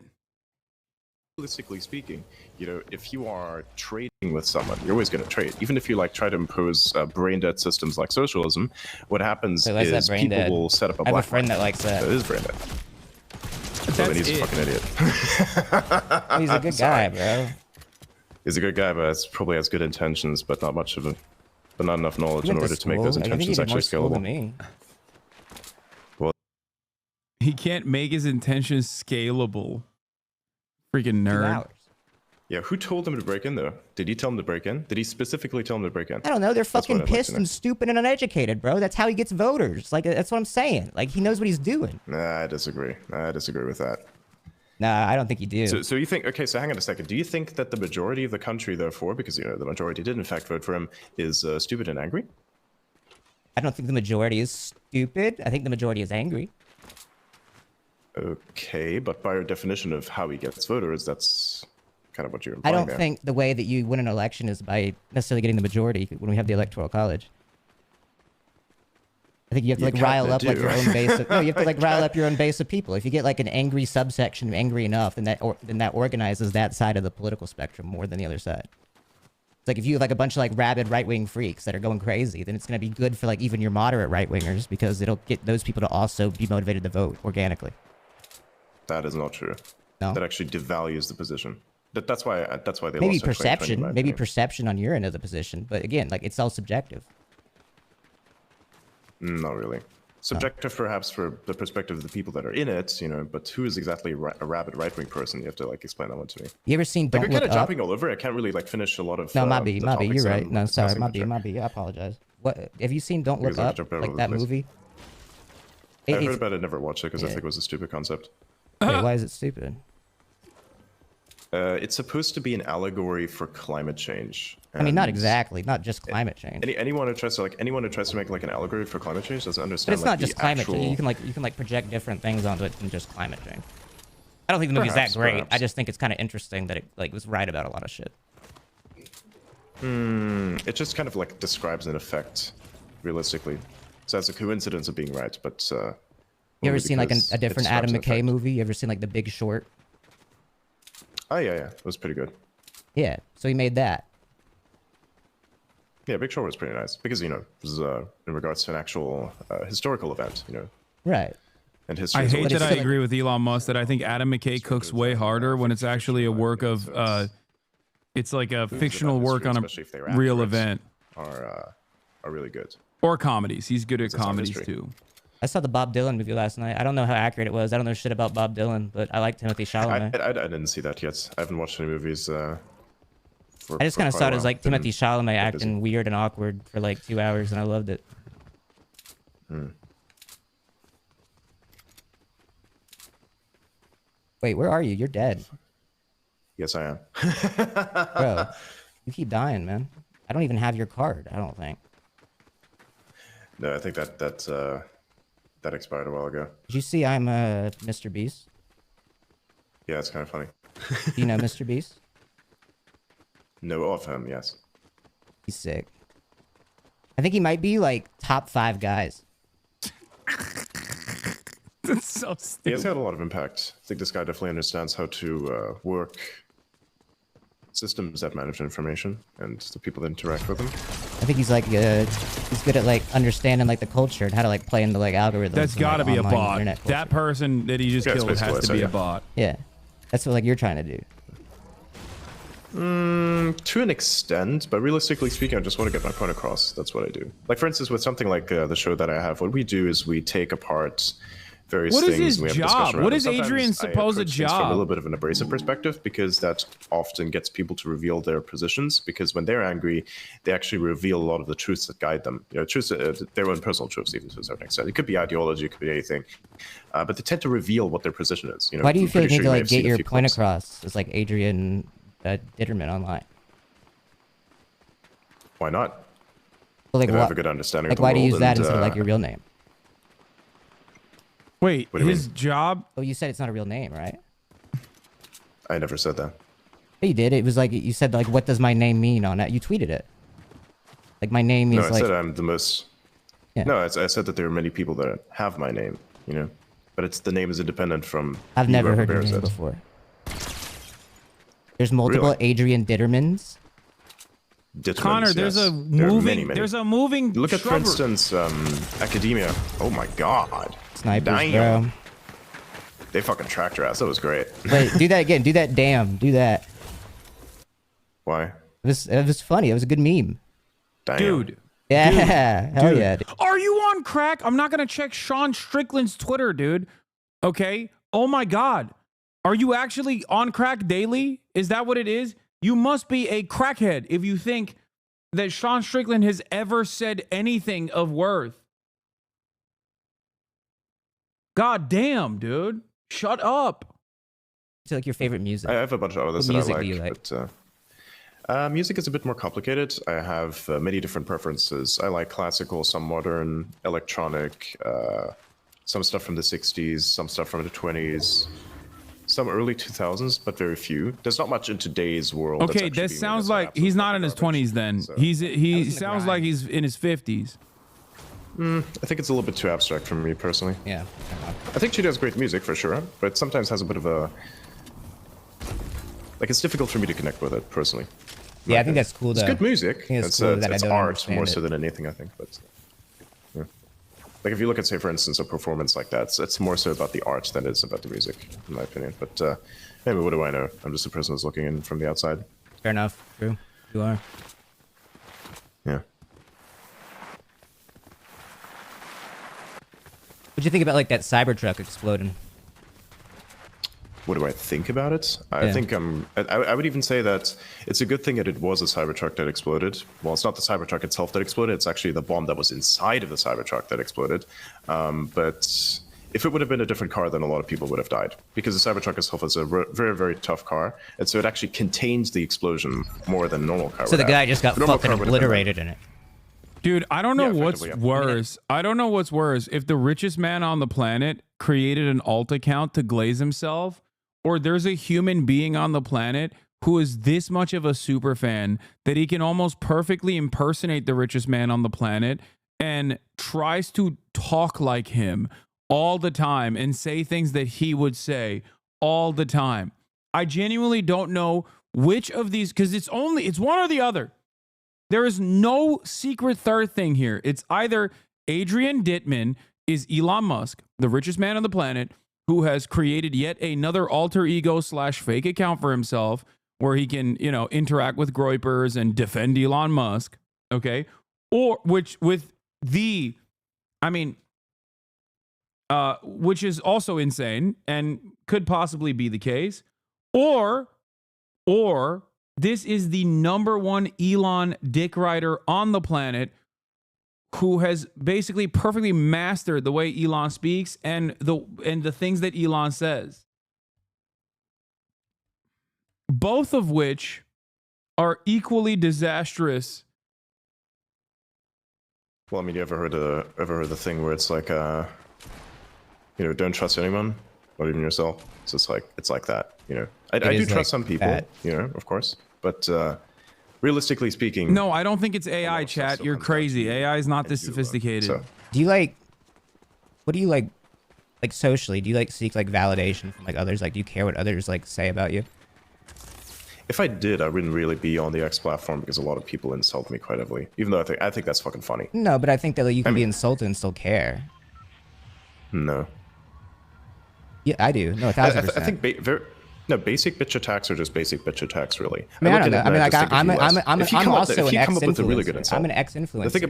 S: Realistically speaking, you know, if you are trading with someone, you're always going to trade. Even if you like try to impose brain dead systems like socialism, what happens is people will set up a black
U: I have a friend that likes that.
S: It is brain dead. So then he's a fucking idiot.
U: He's a good guy, bro.
S: He's a good guy, but probably has good intentions, but not enough knowledge in order to make those intentions actually scalable.
A: Well, he can't make his intentions scalable. Freaking nerd.
S: Yeah, who told him to break in though? Did he tell him to break in? Did he specifically tell him to break in?
U: I don't know. They're fucking pissed and stupid and uneducated, bro. That's how he gets voters. Like, that's what I'm saying. Like, he knows what he's doing.
S: Nah, I disagree. I disagree with that.
U: Nah, I don't think you do.
S: So you think, okay, so hang on a second. Do you think that the majority of the country, therefore, because, you know, the majority did in fact vote for him, is stupid and angry?
U: I don't think the majority is stupid. I think the majority is angry.
S: Okay, but by your definition of how he gets voters, that's kind of what you're implying.
U: I don't think the way that you win an election is by necessarily getting the majority when we have the electoral college. I think you have to like rile up like your own base. No, you have to like rile up your own base of people. If you get like an angry subsection, angry enough, then that organizes that side of the political spectrum more than the other side. It's like if you have like a bunch of like rabid right-wing freaks that are going crazy, then it's going to be good for like even your moderate right-wingers because it'll get those people to also be motivated to vote organically.
S: That is not true.
U: No?
S: That actually devalues the position. That's why they
U: maybe
S: lost
U: perception, maybe perception on your end of the position, but again, like it's all subjective.
S: Not really. Subjective, perhaps, for the perspective of the people that are in it, you know. But who is exactly a rabid right-wing person? You have to like explain that one to me.
U: You ever seen Don't
S: Look
U: Look
S: Up?
U: Up?
S: Jumping all over. I can't really like finish a lot of.
U: No, Mabi, you're right. No, sorry, Mabi. I apologize. What have you seen? Don't Look Up, like that movie?
S: I heard about it, never watched it because I think it was a stupid concept.
U: Wait, why is it stupid?
S: It's supposed to be an allegory for climate change.
U: I mean, not exactly, not just climate change.
S: Anyone who tries to make like an allegory for climate change doesn't understand.
U: But it's not just climate change. You can like project different things onto it than just climate change. I don't think the movie's that great. I just think it's kind of interesting that it like was right about a lot of shit.
S: It just kind of like describes an effect, realistically. So it's a coincidence of being right, but.
U: You ever seen like a different Adam McKay movie? You ever seen like The Big Short?
S: Oh yeah, it was pretty good.
U: Yeah, so he made that.
S: Yeah, Big Short was pretty nice because you know it was in regards to an actual historical event, you know.
U: Right.
S: And history.
A: I hate that I agree with Elon Musk that I think Adam McKay cooks way harder when it's actually a work of it's like a fictional work on a real event.
S: Are really good.
A: Or comedies. He's good at comedies too.
U: I saw the Bob Dylan movie last night. I don't know how accurate it was. I don't know shit about Bob Dylan, but I like Timothy Chalamet.
S: I didn't see that yet. I haven't watched any movies. I
U: just kind of saw it as like Timothy Chalamet acting weird and awkward for like 2 hours, and I loved it. Wait, where are you? You're dead.
S: Yes, I am.
U: Bro, you keep dying, man. I don't even have your card, I don't think.
S: No, I think that expired a while ago.
U: Did you see I'm Mr. Beast?
S: Yeah, it's kind of funny.
U: Do you know Mr. Beast?
S: Know of him, yes.
U: He's sick. I think he might be like top 5 guys.
A: That's so stupid.
S: He has had a lot of impact. I think this guy definitely understands how to work systems that manage information and the people that interact with them.
U: I think he's like he's good at like understanding like the culture and how to like play into like algorithms.
A: That's got to
U: like,
A: be a bot.
U: internet culture.
A: That person that he just killed has to be a bot.
U: Yeah, that's what like you're trying to do.
S: To an extent, but realistically speaking, I just want to get my point across. That's what I do. Like, for instance, with something like the show that I have, what we do is we take apart various
A: What is
S: things.
A: his
S: And we have a
A: job?
S: discussion around
A: What
S: them.
A: is
S: Sometimes
A: Adrian's
S: I
A: supposed
S: approach things from
A: job?
S: a little bit of an abrasive perspective, because that often gets people to reveal their positions. Because when they're angry, they actually reveal a lot of the truths that guide them. You know, truths, their own personal truths, even to a certain extent. It could be ideology, it could be anything, but they tend to reveal what their position is. You know,
U: Why do you
S: I'm
U: feel you
S: pretty
U: need
S: sure
U: to
S: may
U: like
S: have seen
U: get
S: a
U: your
S: few
U: point
S: clips.
U: across as like Adrian Ditterman online?
S: Why not?
U: Well, like,
S: I have a good understanding
U: like
S: of the
U: why do you
S: world
U: use that
S: and,
U: instead of like your real name?
A: Wait,
S: What do you
A: his job?
U: Oh, you said it's not a real name, right?
S: I never said that.
U: Yeah, you did. It was like you said like, what does my name mean on that? You tweeted it. Like my name
S: No,
U: is
S: I
U: like.
S: said I'm the most.
U: Yeah.
S: No, I said that there are many people that have my name, you know, but it's the name is independent from.
U: I've never
S: whoever
U: heard your
S: bears
U: name
S: it.
U: before. There's multiple
S: Really?
U: Adrian Dittermans.
S: Dittermans,
A: Connor, there's
S: yes.
A: a
S: There are
A: moving.
S: many, many.
A: There's a moving.
S: Look at, for
A: shrubbery.
S: instance, Academia. Oh my God.
U: Snipers,
S: Damn.
U: bro.
S: They fucking tracked your ass. That was great.
U: Wait, do that again. Do that. Damn. Do that.
S: Why?
U: It was funny. It was a good meme.
S: Damn.
A: Dude.
U: Yeah. Hell
A: Dude.
U: yeah. Dude.
A: Are you on crack? I'm not gonna check Sean Strickland's Twitter, dude. Okay. Oh my God. Are you actually on crack daily? Is that what it is? You must be a crackhead if you think that Sean Strickland has ever said anything of worth. God damn, dude. Shut up.
U: It's like your favorite music.
S: I have a bunch of others
U: What
S: that I
U: music
S: like,
U: do you like?
S: but music is a bit more complicated. I have many different preferences. I like classical, some modern, electronic, some stuff from the 60s, some stuff from the 20s, some early 2000s, but very few. There's not much in today's world. that's
A: Okay,
S: actually
A: this
S: being
A: sounds
S: made as
A: like he's not in his 20s then. He sounds like he's in his 50s.
S: I think it's a little bit too abstract for me personally.
U: Yeah.
S: I think she does great music for sure, but sometimes has a bit of a like it's difficult for me to connect with it personally.
U: Yeah, I think that's cool.
S: It's
U: though.
S: good music.
U: I think
S: It's,
U: cool that I
S: it's
U: don't
S: art
U: understand
S: more
U: it.
S: so than anything, I think. But yeah. Like if you look at, say, for instance, a performance like that, it's more so about the art than it is about the music, in my opinion. But maybe what do I know? I'm just a person who's looking in from the outside.
U: Fair enough. True. You are.
S: Yeah.
U: What'd you think about like that Cybertruck exploding?
S: What do I think about it? I
U: Yeah.
S: think I would even say that it's a good thing that it was a Cybertruck that exploded. Well, it's not the Cybertruck itself that exploded. It's actually the bomb that was inside of the Cybertruck that exploded. But if it would have been a different car, then a lot of people would have died. Because the Cybertruck itself is a very, very tough car. And so it actually contains the explosion more than a normal car
U: So
S: would
U: the guy
S: have.
U: just got
S: A normal
U: fucking
S: car would have been
U: obliterated in it.
A: Dude, I don't know
S: Yeah,
A: what's
S: effectively, yeah.
A: worse. I don't know what's worse. If the richest man on the planet created an alt account to glaze himself, or there's a human being on the planet who is this much of a super fan that he can almost perfectly impersonate the richest man on the planet and tries to talk like him all the time and say things that he would say all the time. I genuinely don't know which of these, because it's one or the other. There is no secret third thing here. It's either Adrian Dittman is Elon Musk, the richest man on the planet, who has created yet another alter ego / fake account for himself where he can, interact with groypers and defend Elon Musk. Okay. Or which is also insane and could possibly be the case, or this is the #1 Elon dick rider on the planet who has basically perfectly mastered the way Elon speaks and the things that Elon says. Both of which are equally disastrous.
S: Well, I mean, you ever heard the thing where it's like, don't trust anyone, not even yourself. So it's like that, I do trust some people, of course, but realistically speaking,
A: no, I don't think it's AI, chat. You're crazy. AI is not this sophisticated.
U: Do you what do you like socially? Do you seek validation from others? Do you care what others say about you?
S: If I did, I wouldn't really be on the X platform because a lot of people insult me quite heavily. Even though I think that's fucking funny.
U: No, but I think that you can be insulted and still care.
S: No.
U: Yeah, I do. No, 1,000%.
S: I think basic bitch attacks are just basic bitch attacks, really.
U: I mean, I don't know. I mean, I'm also an ex-influencer. I'm an ex-influencer.
S: Think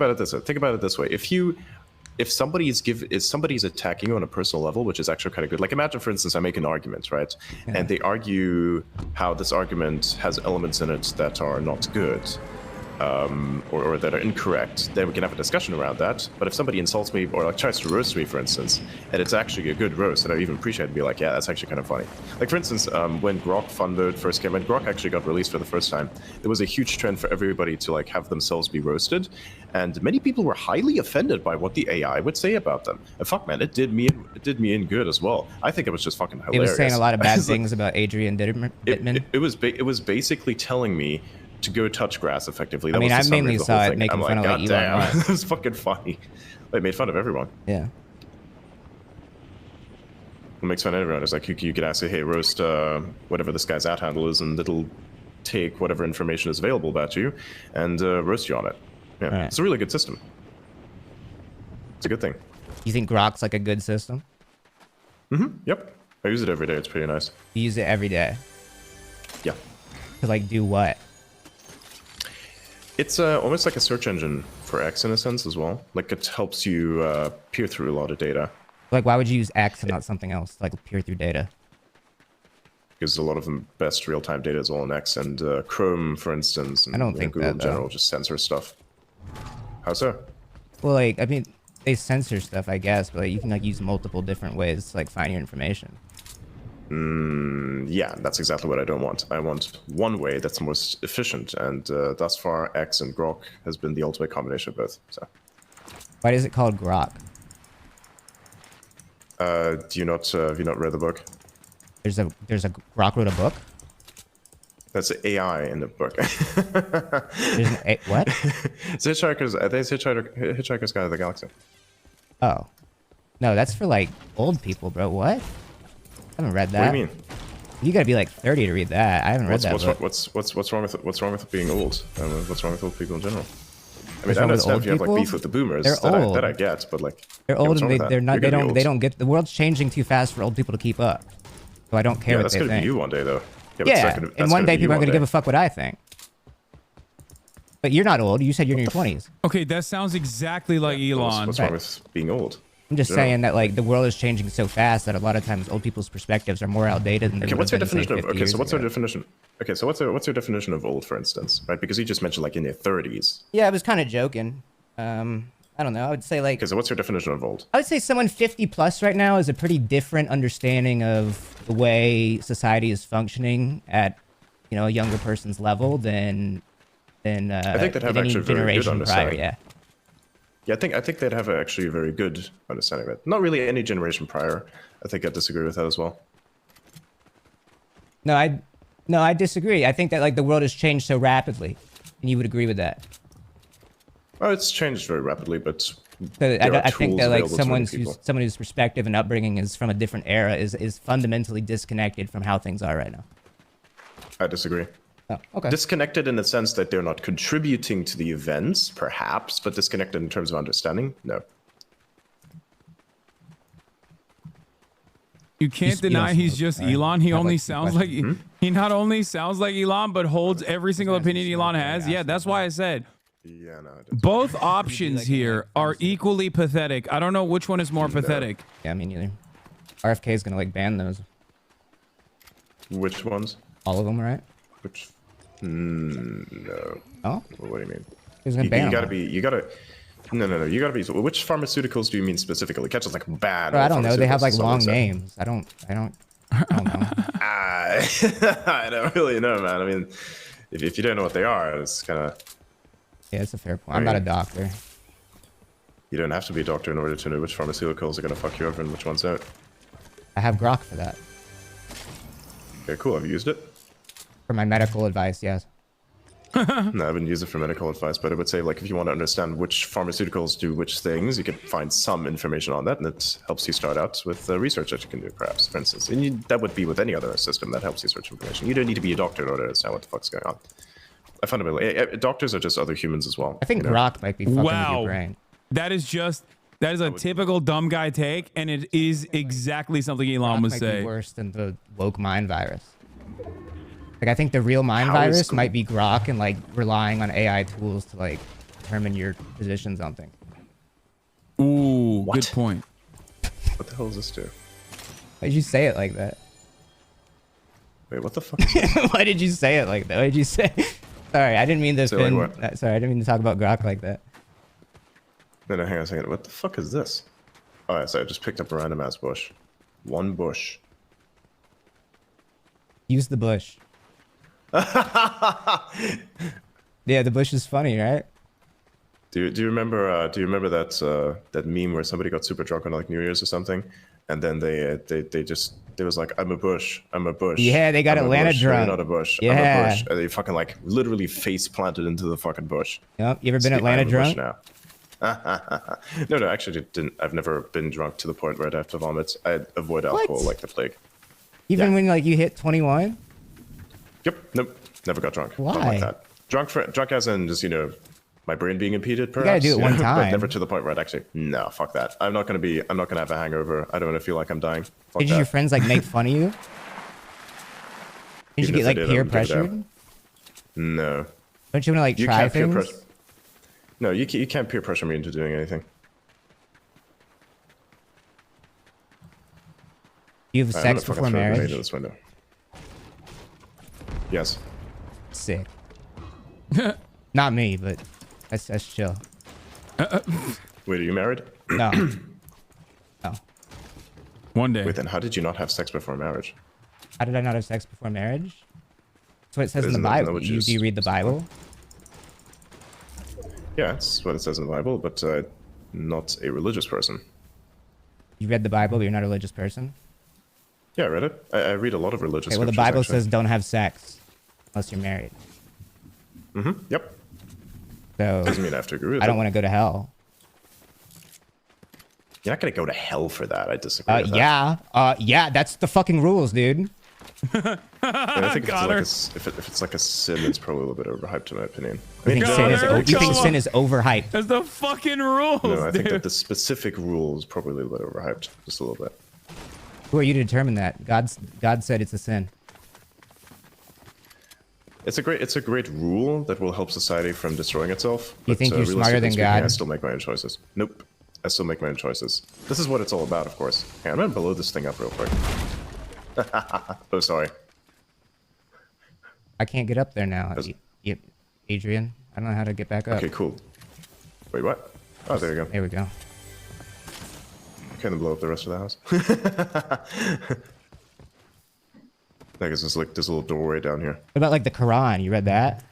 S: about it this way. If somebody's attacking you on a personal level, which is actually kind of good. Like imagine, for instance, I make an argument, right? Yeah. And they argue how this argument has elements in it that are not good. Or that are incorrect, then we can have a discussion around that. But if somebody insults me or tries to roast me, for instance, and it's actually a good roast, and I even appreciate it, and be like, yeah, that's actually kind of funny. Like for instance, when Grok fun mode first came, when Grok actually got released for the first time, there was a huge trend for everybody to have themselves be roasted, and many people were highly offended by what the AI would say about them. And fuck, man, it did me in good as well. I think it was just fucking hilarious.
U: It was saying a lot of bad things about Adrian Dittman.
S: It was basically telling me to go touch grass effectively.
U: I mean, I mainly saw it making fun of Elon Musk.
S: It was fucking funny. They made fun of everyone.
U: Yeah.
S: It makes fun of everyone. It's like you could ask, hey, roast whatever this guy's @ handle is, and it'll take whatever information is available about you and roast you on it. Yeah, right. It's a really good system. It's a good thing.
U: You think Grok's a good system?
S: Mm-hmm. Yep. I use it every day. It's pretty nice.
U: You use it every day?
S: Yeah.
U: To do what?
S: It's almost like a search engine for X in a sense as well. It helps you peer through a lot of data.
U: Why would you use X and not something else, peer through data?
S: Because a lot of the best real-time data is all in X, and Chrome, for instance, and
U: I don't think
S: Google
U: that,
S: in general just censor stuff. How so?
U: Well, I mean, they censor stuff, I guess, but you can use multiple different ways to find your information.
S: Yeah, that's exactly what I don't want. I want one way that's most efficient, and thus far, X and Grok has been the ultimate combination of both. So,
U: why is it called Grok?
S: Have you not read the book?
U: There's a Grok wrote a book.
S: That's AI in the book.
U: There's what?
S: It's Hitchhiker's Guide to the Galaxy.
U: Oh, no, that's for old people, bro. What? I haven't read that.
S: What do you mean?
U: You gotta be 30 to read that. I haven't read that book.
S: What's wrong with it being old? What's wrong with old people in general? I mean, I understand if you have beef with the boomers.
U: They're old.
S: That I get, but
U: they're old and they're not. They don't get. The world's changing too fast for old people to keep up. So I don't care what they think.
S: That's gonna be you one day, though.
U: Yeah, and one day people aren't gonna give a fuck what I think. But you're not old. You said you're in your 20s.
A: Okay, that sounds exactly like Elon.
S: What's wrong with being old?
U: I'm just saying that the world is changing so fast that a lot of times old people's perspectives are more outdated than they would have been, say, 50 years ago.
S: What's your definition? Okay, so what's your definition of old, for instance, right? Because you just mentioned in your 30s.
U: Yeah, I was kind of joking. I don't know. I would say
S: Okay, so what's your definition of old?
U: I would say someone 50 plus right now is a pretty different understanding of the way society is functioning at a younger person's level than
S: I think that have
U: any
S: actually very good
U: generation
S: understanding.
U: prior. Yeah.
S: Yeah, I think they'd have actually a very good understanding of it. Not really any generation prior. I think I disagree with that as well.
U: No, I disagree. I think that the world has changed so rapidly, and you would agree with that.
S: Oh, it's changed very rapidly, but
U: I think that someone whose perspective and upbringing is from a different era is fundamentally disconnected from how things are right now.
S: I disagree.
U: Oh, okay.
S: Disconnected in the sense that they're not contributing to the events, perhaps, but disconnected in terms of understanding, no.
A: You can't deny he's just Elon. He only sounds like he not only sounds like Elon, but holds every single opinion Elon has. Yeah, that's why I said
S: Yeah, no.
A: Both options here are equally pathetic. I don't know which one is more pathetic.
U: Yeah, me neither. RFK is gonna like ban those.
S: Which ones?
U: All of them, right?
S: Which? No.
U: Oh?
S: What do you mean?
U: He's gonna ban
S: you
U: them
S: gotta
U: all.
S: be. You gotta. No. You gotta be. Which pharmaceuticals do you mean specifically? Catch us like bad.
U: Bro, I don't know. They have like long
S: pharmaceuticals,
U: names. I don't know.
S: I don't really know, man. I mean, if you don't know what they are, it's kind of.
U: Yeah, it's a fair point. I'm not a doctor.
S: You don't have to be a doctor in order to know which pharmaceuticals are gonna fuck you over and which ones don't.
U: I have Grok for that.
S: Okay, cool. Have you used it?
U: For my medical advice, yes.
S: No, I haven't used it for medical advice, but I would say, like, if you want to understand which pharmaceuticals do which things, you can find some information on that, and it helps you start out with research that you can do, perhaps, for instance. And that would be with any other system that helps you search information. You don't need to be a doctor in order to understand what the fuck's going on. I fundamentally, doctors are just other humans as well.
U: I think Grok might be fucking with your brain.
A: That is a typical dumb guy take, and it is exactly something Elon would
U: might
A: say.
U: Be worse than the woke mind virus. Like, I think the real mind virus might be Grok and like relying on AI tools to like determine your positions on things.
A: Ooh, good point.
S: What the hell does this do?
U: Why did you say it like that?
S: Wait, what the fuck? Is this?
U: Why did you say it like that? Why did you say? Sorry, I didn't mean to.
S: Say like what?
U: Sorry, I didn't mean to talk about Grok like that.
S: No, hang on a second. What the fuck is this? Oh, yeah, so I just picked up a random ass bush. One bush.
U: Use the bush. Yeah, the bush is funny, right?
S: Do you remember that meme where somebody got super drunk on like New Year's or something, and then they was like, I'm a bush.
U: Yeah, they got
S: I'm a
U: Atlanta
S: bush.
U: drunk.
S: No, you're not a bush.
U: Yeah.
S: I'm a bush. And they fucking like literally face planted into the fucking bush.
U: Yep. You ever been
S: See,
U: Atlanta
S: I'm a
U: drunk?
S: bush now. No, actually didn't. I've never been drunk to the point where I'd have to vomit. I avoid alcohol like the plague.
U: Even when like you hit 21?
S: Yep. Nope. Never got drunk.
U: Why?
S: Not like that. Drunk as in just, my brain being impeded, perhaps.
U: gotta do it one
S: But
U: time.
S: never to the point where I'd actually, no, fuck that. I'm not gonna have a hangover. I don't want to feel like I'm dying. Fuck
U: Did
S: that.
U: your friends like make fun of you? Did you
S: Even
U: get
S: if
U: like
S: they did, I
U: peer
S: wouldn't give a damn.
U: pressured?
S: No.
U: Don't you want to like try
S: can't peer
U: things?
S: pressure. No, you can't peer pressure me into doing anything.
U: You have
S: Alright,
U: sex
S: I'm gonna
U: before
S: fucking throw a grenade
U: marriage?
S: in this window. Yes.
U: Sick. Not me, but that's chill.
S: Wait, are you married?
U: No. No.
A: One day.
S: Wait, then how did you not have sex before marriage?
U: How did I not have sex before marriage? That's what it says in the
S: Isn't that
U: Bible.
S: what
U: Do you read the Bible?
S: Yeah, it's what it says in the Bible, but not a religious person.
U: You read the Bible, but you're not a religious person?
S: Yeah, I read it. I read a lot of religious
U: Okay, well, the
S: scriptures,
U: Bible
S: actually.
U: says don't have sex unless you're married.
S: Mm-hmm. Yep.
U: So
S: Doesn't mean I have to agree with
U: I don't
S: it.
U: want to go to hell.
S: You're not gonna go to hell for that. I disagree with that.
U: Yeah, that's the fucking rules, dude.
S: And I think
A: Got her.
S: if it's like a sin, it's probably a little bit overhyped, in my opinion.
U: You think sin is overhyped?
A: That's the fucking rules,
S: No, I think
A: dude.
S: that the specific rule is probably a little bit overhyped, just a little bit.
U: Who are you to determine that? God said it's a sin.
S: It's a great rule that will help society from destroying itself.
U: You think you're smarter than
S: realistically speaking,
U: God?
S: I still make my own choices. Nope. I still make my own choices. This is what it's all about, of course. Hang on, I'm gonna blow this thing up real quick. Oh, sorry.
U: I can't get up there now, Adrian. I don't know how to get back up.
S: Okay, cool. Wait, what? Oh, there you go.
U: There we go.
S: Okay, then blow up the rest of the house. I guess there's like this little doorway down here.
U: What about like the Quran? You read that?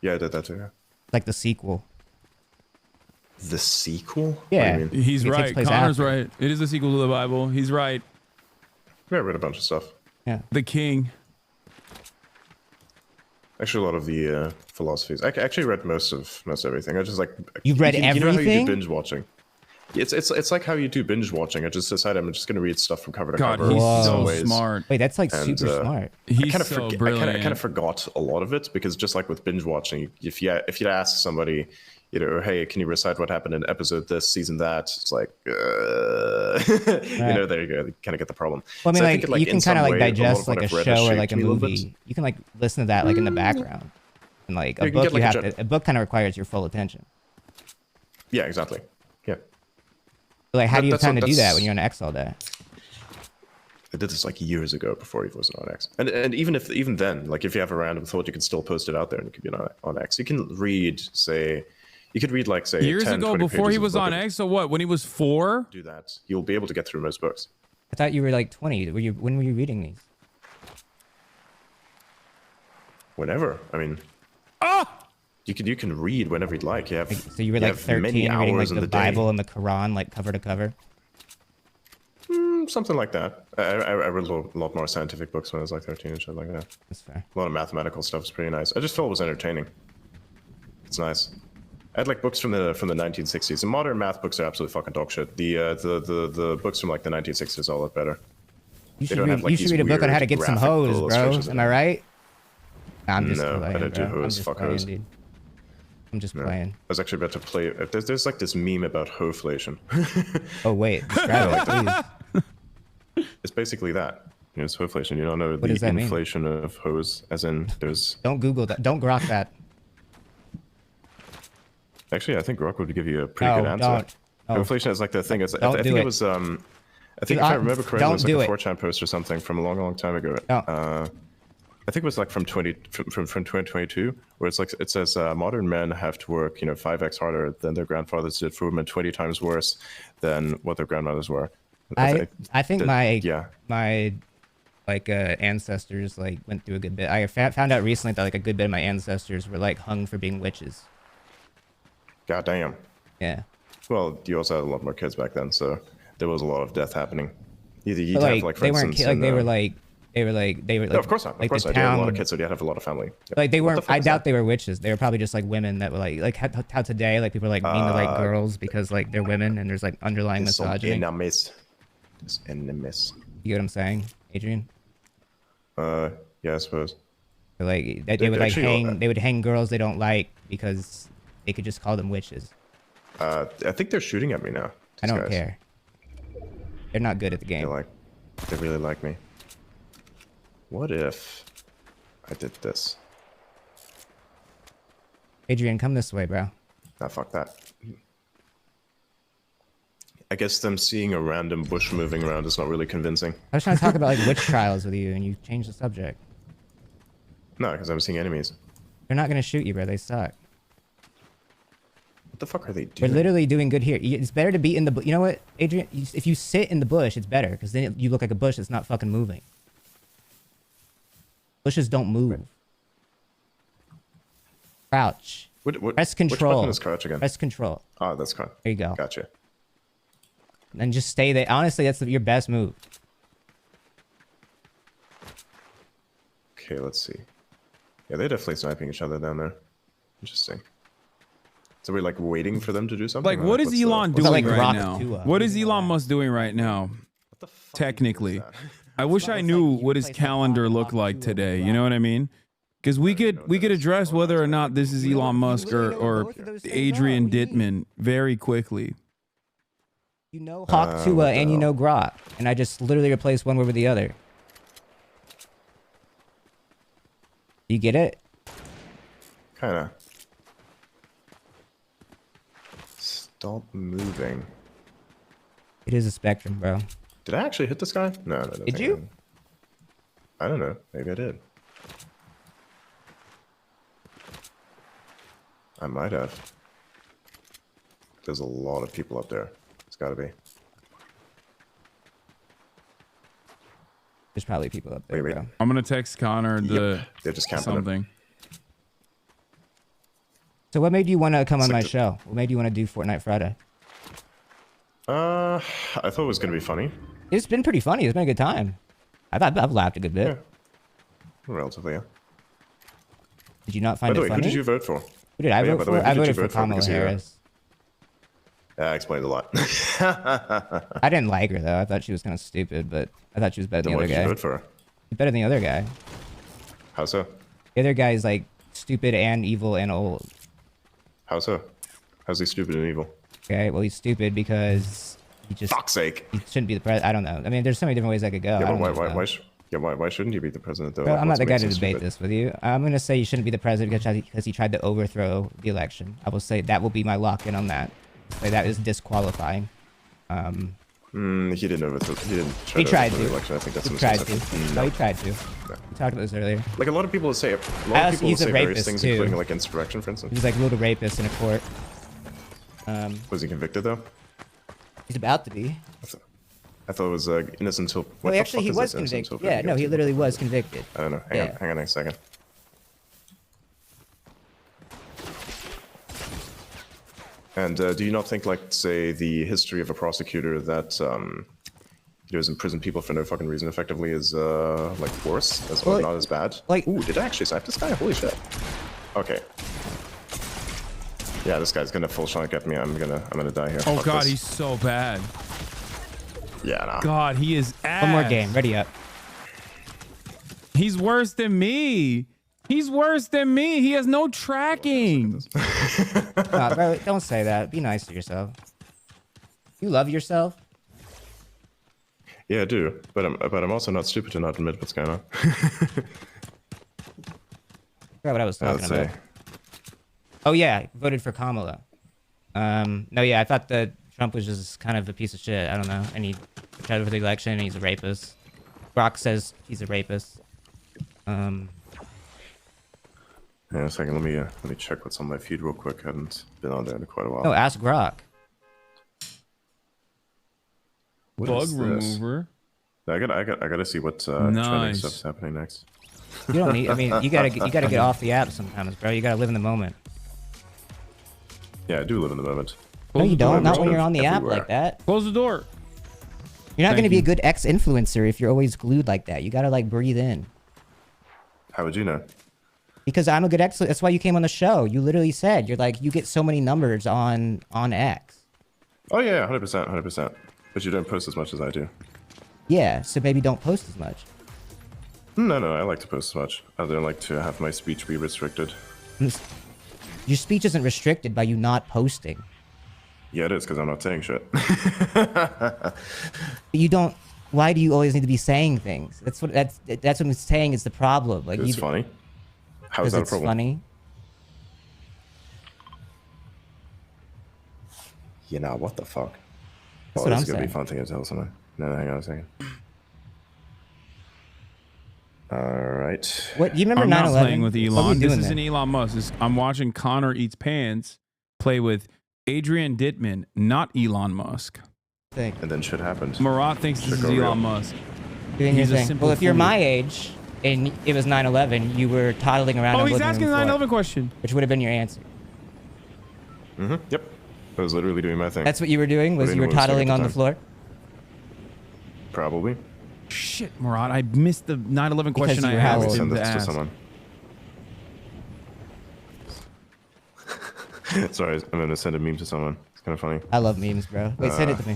S: Yeah, I did that too. Yeah.
U: Like the sequel.
S: The sequel?
U: Yeah.
S: What do you mean?
A: He's
U: It takes
A: right.
U: place
A: Connor's
U: after.
A: right. It is a sequel to the Bible. He's right.
S: Yeah, I read a bunch of stuff.
U: Yeah.
A: The king.
S: Actually, a lot of the philosophies. I actually read most everything. I just like.
U: You read
S: You know how you
U: everything?
S: do binge watching. It's like how you do binge watching. I just decided I'm just gonna read stuff from cover to
A: God,
S: cover.
A: he's
S: in
A: so
S: some ways.
A: smart.
U: Wait, that's like
S: And,
U: super smart.
A: He's
S: I
A: so
S: I
A: brilliant.
S: kind of forgot a lot of it because just like with binge watching, if you ask somebody, hey, can you recite what happened in episode this, season that? It's like, there you go. You kind of get the problem.
U: Well, I mean,
S: So
U: like
S: think
U: you can kind of like
S: a lot
U: digest
S: of what
U: like a
S: I've read has
U: show or
S: shaped
U: like a
S: me little bit.
U: movie. You can like listen to that like in the background. And like a book, a book kind of requires your full attention.
S: Yeah, exactly. Yeah.
U: Like, how do you have time to do that when you're on X all day?
S: I did this like years ago before he wasn't on X, and even then, like if you have a random thought, you can still post it out there and it could be on X. You can read, like say
A: years
S: 10,
A: ago before he was on X. So what? When he was 4?
S: Do that. You'll be able to get through most books.
U: I thought you were like 20. When were you reading these?
S: Whenever. I mean. You can read whenever you'd like. You have.
U: So you were like 13 reading like the Bible and the Quran like cover to cover.
S: Something like that. I read a lot more scientific books when I was like 13 and shit like that.
U: That's fair.
S: A lot of mathematical stuff is pretty nice. I just felt it was entertaining. It's nice. I had like books from the 1960s. The modern math books are absolutely fucking dog shit. The books from like the 1960s are a lot better.
U: You should read a book on how to get some hoes, bro. Am I right? Nah, I'm just
S: playing,
U: I
S: don't do hoes. Fuck hoes.
U: I'm just playing.
S: I was actually about to play. There's like this meme about hoeflation.
U: Oh wait, describe it, please.
S: It's basically that. It's hoeflation. You don't know
U: what
S: the inflation of hose, as in there's.
U: Don't Google that. Don't grok that.
S: Actually, I think Grok would give you a pretty good answer. Hoeflation is like the thing. I think it was. I think if I remember correctly, it was like a 4chan post or something from a long time ago. I think it was like from 2022, where it's like it says modern men have to work 5x harder than their grandfathers did for women, 20 times worse than what their grandmothers were.
U: I think my like ancestors like went through a good bit. I found out recently that like a good bit of my ancestors were like hung for being witches.
S: God damn.
U: Yeah.
S: Well, you also had a lot more kids back then, so there was a lot of death happening. Either you'd
U: like,
S: have like, for
U: they
S: instance,
U: weren't they were like.
S: No, of course not. Of course not. You had a lot of kids, so you had to have a lot of family. Yep.
U: Like they weren't. I doubt they were witches. They were probably just like women that were like how today like people are like mean to like girls because like they're women and there's like underlying misogyny.
S: Enemies.
U: You get what I'm saying, Adrian?
S: Yeah, I suppose.
U: But, like they would like hang. They would hang girls they don't like because they could just call them witches.
S: I think they're shooting at me now.
U: I don't care. They're not good at the game.
S: They really like me. What if I did this?
U: Adrian, come this way, bro.
S: Nah, fuck that. I guess them seeing a random bush moving around is not really convincing.
U: I was trying to talk about like witch trials with you, and you changed the subject.
S: No, because I'm seeing enemies.
U: They're not gonna shoot you, bro. They suck.
S: What the fuck are they doing?
U: We're literally doing good here. It's better to be in the. You know what, Adrian? If you sit in the bush, it's better because then you look like a bush that's not fucking moving. Bushes don't move. Crouch. Press control.
S: Which button is crouch again?
U: Press control.
S: Oh, that's crouch.
U: There you go.
S: Gotcha.
U: And just stay there. Honestly, that's your best move.
S: Okay, let's see. Yeah, they're definitely sniping each other down there. Interesting. So we're like waiting for them to do something?
A: Like, what is Elon doing right now? What is Elon Musk doing right now? Technically. I wish I knew what his calendar looked like today. You know what I mean? Because we could address whether or not this is Elon Musk or Adrian Dittman very quickly.
U: You know Hawk Tua and you know Grok, and I just literally replaced one word with the other. You get it?
S: Kinda. Stop moving.
U: It is a spectrum, bro.
S: Did I actually hit this guy? No, no.
U: Did you?
S: I don't know. Maybe I did. I might have. There's a lot of people up there. It's gotta be.
U: There's probably people up there, bro.
A: I'm gonna text Connor
S: they're just camping
A: something.
U: So what made you want to come on my show? What made you want to do Fortnite Friday?
S: I thought it was gonna be funny.
U: It's been pretty funny. It's been a good time. I've laughed a good bit.
S: Yeah. Relatively, yeah.
U: Did you not find it funny?
S: Who did you vote for?
U: Who did I vote for? I voted for Kamala Harris.
S: Yeah, I explained a lot.
U: I didn't like her though. I thought she was kind of stupid, but I thought she was better than the other guy.
S: What did you vote for?
U: Better than the other guy.
S: How so?
U: The other guy is like stupid and evil and old.
S: How so? How's he stupid and evil?
U: Okay, well he's stupid because he just.
S: Fuck's sake.
U: He shouldn't be the president. I don't know. I mean, there's so many different ways I could go.
S: Yeah, but Yeah, why shouldn't you be the president, though?
U: Bro,
S: Like,
U: I'm not
S: what's
U: the guy
S: makes
U: to
S: him
U: debate
S: stupid?
U: this with you. I'm going to say you shouldn't be the president because he tried to overthrow the election. I will say that will be my lock-in on that. Say that is disqualifying.
S: He didn't overthrow.
U: He tried
S: overthrow
U: to.
S: the election. I think that's
U: He
S: a
U: tried to.
S: misconception.
U: No, he tried to. We talked about this earlier.
S: Like a lot of people say, a lot of people
U: He's a
S: say various
U: rapist
S: things,
U: too.
S: including like insurrection, for instance.
U: He's like a little rapist in a court.
S: Was he convicted though?
U: He's about to be.
S: I thought it was innocent until.
U: Well, actually, he was convicted. Yeah, no, he literally was convicted.
S: I don't know. Hang on a second. And do you not think, like, say, the history of a prosecutor that goes in prison people for no fucking reason effectively is like worse, or not as bad?
U: Like,
S: ooh, did I actually snipe this guy? Holy shit! Okay. Yeah, this guy's gonna full shot get me. I'm gonna die here.
A: Oh
S: Fuck
A: god,
S: this.
A: he's so bad.
S: Yeah, nah.
A: God, he is ass.
U: One more game. Ready up.
A: He's worse than me. He's worse than me. He has no tracking.
U: Bro, don't say that. Be nice to yourself. You love yourself?
S: Yeah, I do, but I'm also not stupid to not admit what's going on.
U: Forgot what I was talking
S: Let's
U: about.
S: see.
U: Oh yeah, voted for Kamala. No, yeah, I thought that Trump was just kind of a piece of shit. I don't know. And he tried for the election and he's a rapist. Brock says he's a rapist.
S: Yeah, a second. Let me check what's on my feed real quick. I haven't been on there in quite a while.
U: No, ask Grok.
S: What
A: Bug
S: is this?
A: remover.
S: I gotta see what trending
A: Nice.
S: stuff's happening next.
U: You don't need. I mean, you gotta get off the app sometimes, bro. You gotta live in the moment.
S: Yeah, I do live in the moment.
U: No, you don't. Not when
S: Live
U: you're on the app
S: everywhere.
U: like that.
A: Close the door.
U: You're not
A: Thank
U: gonna be
A: you.
U: a good ex-influencer if you're always glued like that. You gotta like breathe in.
S: How would you know?
U: Because I'm a good ex. That's why you came on the show. You literally said you're like you get so many numbers on X.
S: Oh yeah, 100%, 100%. But you don't post as much as I do.
U: Yeah, so maybe don't post as much.
S: No, I like to post as much. I don't like to have my speech be restricted.
U: Your speech isn't restricted by you not posting.
S: Yeah, it is because I'm not saying shit.
U: But you don't. Why do you always need to be saying things? That's what I'm saying is the problem. Like
S: It's
U: you,
S: funny. How is that a
U: it's
S: problem?
U: funny.
S: You know what the fuck?
U: That's
S: Oh,
U: what
S: this
U: I'm
S: is gonna be
U: saying.
S: a fun thing to tell someone. No, hang on a second. All right.
U: What do you remember?
A: I'm not
U: 9/11?
A: playing with
U: What were you
A: Elon. This
U: doing
A: isn't
U: there?
A: Elon Musk. I'm watching Connor Eats Pants play with Adrian Dittman, not Elon Musk.
S: And then shit happened.
A: Marat thinks this
S: Shit
A: is
S: go real.
A: Elon Musk.
U: Doing your
A: He's a
U: thing.
A: simple
U: Well, if you're
A: fool.
U: my age and it was 9/11, you were toddling around.
A: Oh,
U: on
A: he's
U: living
A: asking
U: room
A: the
U: floor,
A: 9/11 question.
U: which would have been your answer.
S: Yep. I was literally doing my thing.
U: That's what you were doing. Was
S: I
U: you were
S: didn't know what I was doing
U: toddling
S: at
U: on
S: the
U: the floor?
S: Probably.
A: Shit, Marat, I missed the 9/11 question
U: you
A: I
U: were how
A: asked
U: old?
A: him
S: Send
A: to
S: this to
A: ask.
S: someone. Sorry, I'm gonna send a meme to someone. It's kind of funny.
U: I love memes, bro. Wait, send it to me.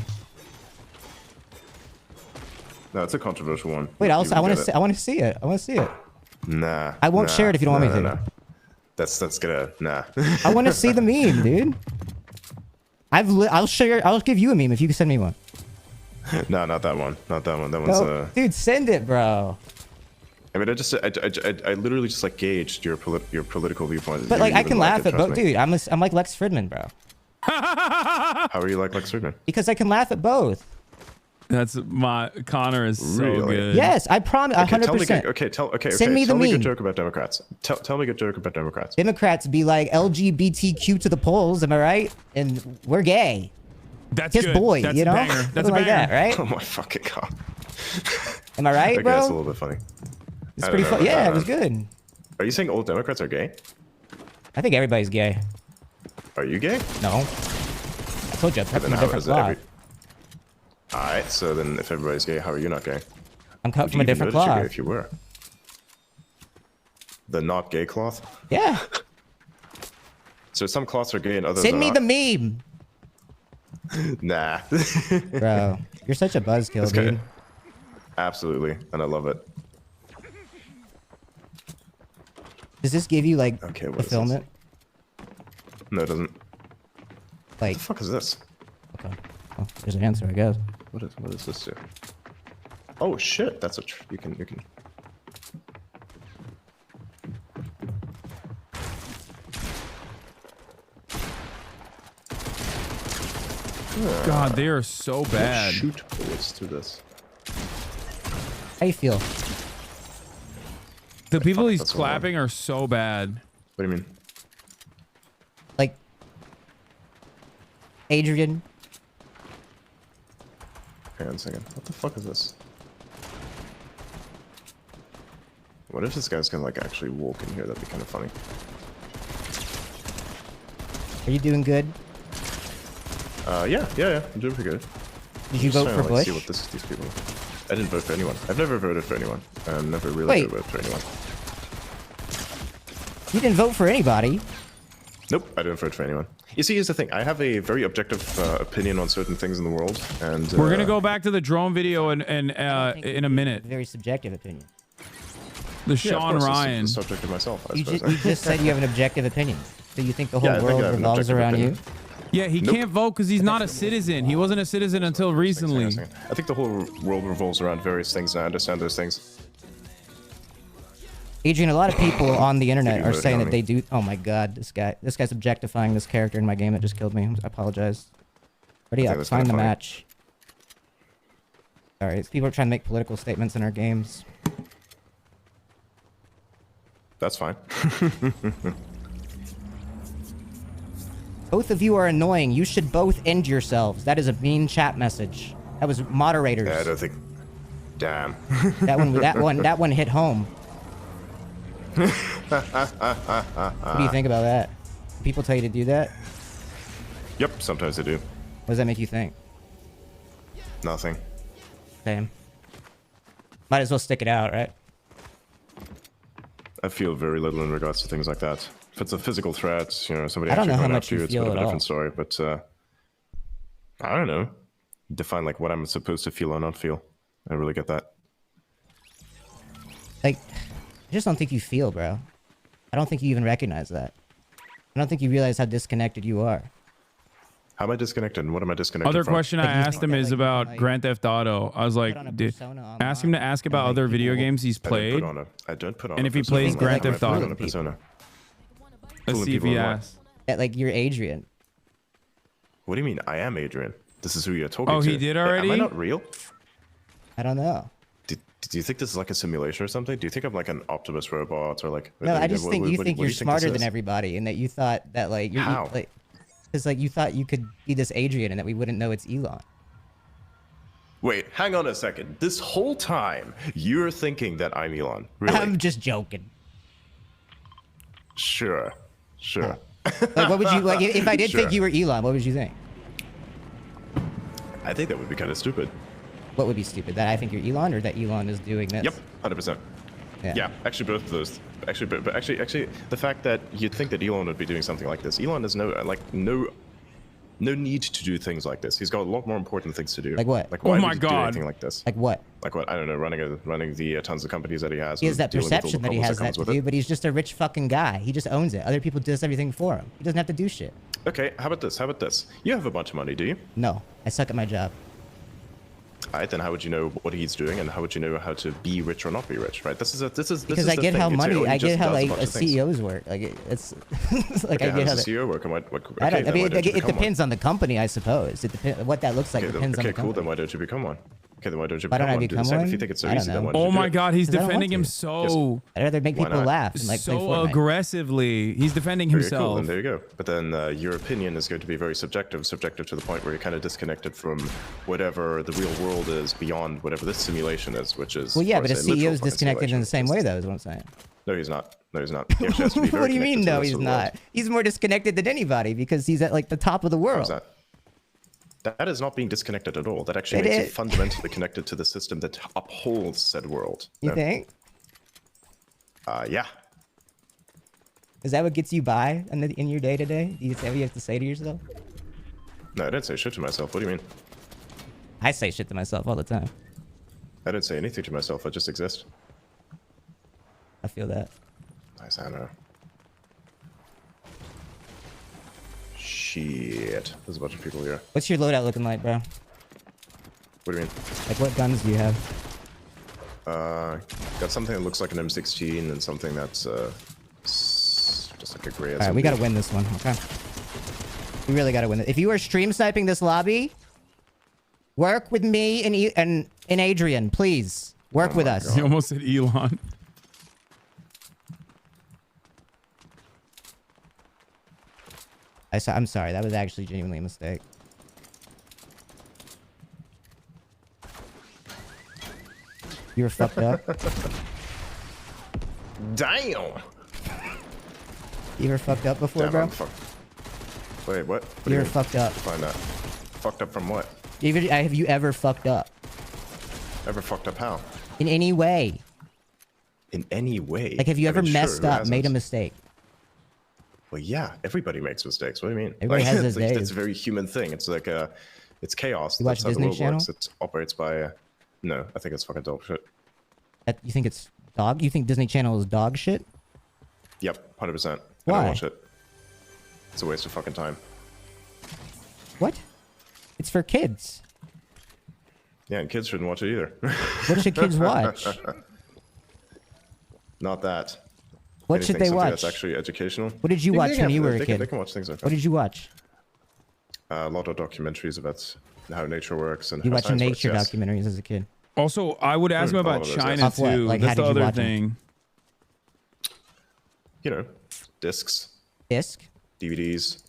S: No, it's a controversial one.
U: Wait,
S: You
U: I
S: would
U: want
S: get
U: to.
S: it.
U: I want to see it. I want to see it.
S: Nah.
U: I won't share it if you don't want me to.
S: No. That's gonna nah.
U: I want to see the meme, dude. I'll share. I'll give you a meme if you can send me one.
S: No, not that one. Not that one. That one's
U: No, dude, send it, bro.
S: I mean, I literally just like gauged your political viewpoint.
U: But
S: You
U: like, I
S: even
U: can laugh
S: it,
U: at both,
S: trust me.
U: dude. I'm like Lex Fridman, bro.
S: How are you like Lex Friedman?
U: Because I can laugh at both.
A: That's my Connor is so
S: Really?
A: good.
U: Yes, I promise. 100%. Send me the
S: Tell me a
U: meme.
S: good joke about Democrats. Tell me a good joke about Democrats.
U: Democrats be like LGBTQ to the polls, am I right? And we're gay.
A: That's
U: Kiss
A: good.
U: boy,
A: That's
U: you
A: a
U: know?
A: banger. That's
U: Something
A: a
U: like that,
A: banger.
U: right?
S: Oh my fucking god.
U: Am I right,
S: Okay,
U: bro?
S: that's a little bit funny.
U: It's
S: I
U: pretty
S: don't know
U: fun.
S: about
U: Yeah,
S: that,
U: it was
S: man.
U: good.
S: Are you saying all Democrats are gay?
U: I think everybody's gay.
S: Are you gay?
U: No. I told you, I'm
S: Okay,
U: from
S: then
U: a
S: how
U: different
S: is that
U: cloth.
S: Alright, so then if everybody's gay, how are you not gay?
U: I'm cut
S: Would
U: from
S: you
U: a
S: even
U: different
S: know that you're
U: cloth.
S: gay if you were? The not gay cloth?
U: Yeah.
S: So some cloths are gay and others
U: Send
S: are
U: me
S: not?
U: the meme.
S: Nah.
U: Bro, you're such a buzzkill,
S: That's
U: dude.
S: good. Absolutely, and I love it.
U: Does this give you like
S: Okay, what is this?
U: fulfillment?
S: No, it doesn't.
U: Like,
S: What the fuck is this?
U: okay. Well, there's an answer, I guess.
S: What is this do? Oh shit, that's you can.
A: God, they are so bad.
S: Shoot bullets to this.
U: How you feel?
A: The people he's clapping are so bad.
S: What do you mean?
U: Like Adrian.
S: Hang on a second. What the fuck is this? What if this guy's gonna like actually walk in here? That'd be kind of funny.
U: Are you doing good?
S: Yeah. I'm doing pretty good.
U: Did you vote for Bush?
S: See what these people. I didn't vote for anyone. I've never voted for anyone. Never really voted for anyone.
U: You didn't vote for anybody.
S: Nope, I didn't vote for anyone. You see, here's the thing. I have a very objective opinion on certain things in the world, and
A: we're gonna go back to the drone video in a minute.
U: Very subjective opinion.
A: The Sean Ryan.
S: It's subject to myself.
U: You just said you have an objective opinion. So you think the whole world revolves around you?
A: Yeah, he can't vote because he's not a citizen. He wasn't a citizen until recently.
S: I think the whole world revolves around various things, and I understand those things.
U: Adrian, a lot of people on the internet are saying that they do. Oh my God, this guy's objectifying this character in my game that just killed me. I apologize. Ready up, find the match. Sorry, people are trying to make political statements in our games.
S: That's fine.
U: Both of you are annoying. You should both end yourselves. That is a mean chat message. That was moderators.
S: Yeah, I don't think. Damn.
U: That one hit home. What do you think about that? People tell you to do that?
S: Yep, sometimes they do.
U: What does that make you think?
S: Nothing.
U: Same. Might as well stick it out, right?
S: I feel very little in regards to things like that. If it's a physical threat, you know, somebody
U: I don't
S: actually
U: know how
S: going
U: much
S: after you,
U: you
S: it's a bit
U: feel
S: of a
U: at
S: different
U: all.
S: story. But I don't know. Define like what I'm supposed to feel or not feel. I really get that.
U: Like, I just don't think you feel, bro. I don't think you even recognize that. I don't think you realize how disconnected you are.
S: How am I disconnected and what am I disconnected
A: Other
S: from?
A: question I asked him is about Grand Theft Auto. I was like, ask him to ask about other video games he's played.
S: I don't put on
A: and if he plays Grand Theft Auto. Let's see if he asks.
U: Like, you're Adrian.
S: What do you mean? I am Adrian. This is who you're talking to.
A: Oh, he did already?
S: Am I not real?
U: I don't know.
S: Do you think this is like a simulation or something? Do you think I'm like an Optimus robot or like?
U: No, I just think you
S: what
U: think
S: do
U: you're
S: this
U: smarter than
S: is?
U: everybody, and that you thought that like you're
S: How?
U: like, because like you thought you could be this Adrian, and that we wouldn't know it's Elon.
S: Wait, hang on a second. This whole time you're thinking that I'm Elon. Really?
U: I'm just joking.
S: Sure.
U: Like, what would you like if I did
S: Sure.
U: think you were Elon? What would you think?
S: I think that would be kind of stupid.
U: What would be stupid? That I think you're Elon, or that Elon is doing this?
S: Yep, 100%. Yeah, actually both of those. Actually, but actually, the fact that you'd think that Elon would be doing something like this. Elon has no need to do things like this. He's got a lot more important things to do.
U: Like what?
S: Like why would he do anything like this?
U: Like what?
S: Like what? I don't know. Running the tons of companies that he has.
U: He has that
S: dealing with all the
U: perception that he
S: problems
U: has that
S: comes
U: to
S: with
U: do,
S: it.
U: but he's just a rich fucking guy. He just owns it. Other people does everything for him. He doesn't have to do shit.
S: Okay, how about this? You have a bunch of money, do you?
U: No, I suck at my job.
S: Alright, then how would you know what he's doing, and how would you know how to be rich or not be rich? Right? This is
U: Because I get how money, I get how like a CEO's work. Like it's like
S: Okay,
U: I get
S: how
U: how
S: does
U: the
S: a CEO work? And
U: I don't. I mean, it depends on the company, I suppose. It depends what that looks like. Depends on the company.
S: Cool. Then why don't you become one? Okay, then why don't you
U: Why
S: become
U: don't I
S: one? Do the
U: become
S: same.
U: one?
S: If you think it's so
U: I don't
S: easy, then
U: know.
S: why don't
A: Oh
S: you do
A: my
S: it?
A: God, he's
U: 'Cause I don't
A: defending
U: want
A: him
U: to.
A: so.
U: I'd rather make
S: Why
U: people
S: not?
U: laugh and like play
A: So
U: Fortnite.
A: aggressively. He's defending
S: Very
A: himself.
S: cool, then there you go. But then your opinion is going to be very subjective to the point where you're kind of disconnected from whatever the real world is beyond whatever this simulation is, which is.
U: Well, yeah,
S: of
U: but a
S: course, literal
U: CEO is
S: fucking
U: disconnected in the
S: simulation.
U: same way, though. Is what I'm saying.
S: No, he's not. No, he's not. He actually has to be very
U: What do you mean?
S: connected to
U: No,
S: the
U: he's
S: rest of the world.
U: not. He's more disconnected than anybody because he's at like the top of the world.
S: How's that? That is not being disconnected at all. That actually
U: It
S: makes you
U: is.
S: fundamentally connected to the system that upholds said world.
U: You
S: No.
U: think?
S: Yeah.
U: Is that what gets you by in your day to day? Do you say what you have to say to yourself?
S: No, I didn't say shit to myself. What do you mean?
U: I say shit to myself all the time.
S: I didn't say anything to myself. I just exist.
U: I feel that.
S: Nice, I know. Shit. There's a bunch of people here.
U: What's your loadout looking like, bro?
S: What do you mean?
U: Like, what guns do you have?
S: Got something that looks like an M16 and something that's just like a gray.
U: All right, we gotta win this one. Okay. We really gotta win it. If you are stream sniping this lobby, work with me and Adrian, please. Work with us.
A: He almost said Elon.
U: I'm sorry. That was actually genuinely a mistake. You were fucked up.
S: Damn.
U: You were fucked up before, bro?
S: Wait, what?
U: You were fucked up.
S: Find that. Fucked up from what?
U: Have you ever fucked up?
S: Ever fucked up how?
U: In any way.
S: In any way?
U: Like, have you ever messed up, made a mistake?
S: Well, yeah. Everybody makes mistakes. What do you mean?
U: Everybody has his days.
S: It's a very human thing. It's like it's chaos.
U: You watch
S: That's how the
U: Disney
S: world
U: Channel?
S: works. It operates by. No, I think it's fucking dog shit.
U: You think it's dog? You think Disney Channel is dog shit?
S: Yep, 100%.
U: Why?
S: I don't watch it. It's a waste of fucking time.
U: What? It's for kids.
S: Yeah, and kids shouldn't watch it either.
U: What should kids watch?
S: Not that.
U: What should they
S: something
U: watch?
S: That's actually educational.
U: What did you watch when you were a kid?
S: They can watch things like that.
U: What did you watch?
S: A lot of documentaries about how nature works and
U: You
S: how
U: watched
S: science
U: nature
S: works, yes.
U: documentaries as a kid.
A: Also, I would ask him
S: All
A: about
S: of those,
A: China
S: yes.
A: too.
U: Like,
A: That's
U: how
A: the
U: did you
A: other
U: watch 'em?
A: thing.
S: You know, discs.
U: Disc?
S: DVDs.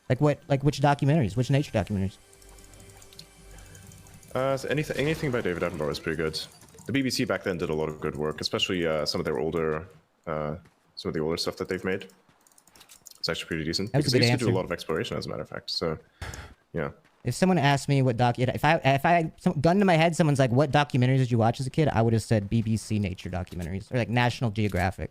U: Like what? Like which documentaries? Which nature documentaries?
S: So anything by David Attenborough is pretty good. The BBC back then did a lot of good work, especially some of the older stuff that they've made. It's actually pretty decent.
U: That's a
S: Because they
U: good
S: used to do a
U: answer.
S: lot of exploration, as a matter of fact. So, yeah.
U: If someone asked me what if I gun to my head, someone's like, "What documentaries did you watch as a kid?" I would have said BBC nature documentaries or like National Geographic.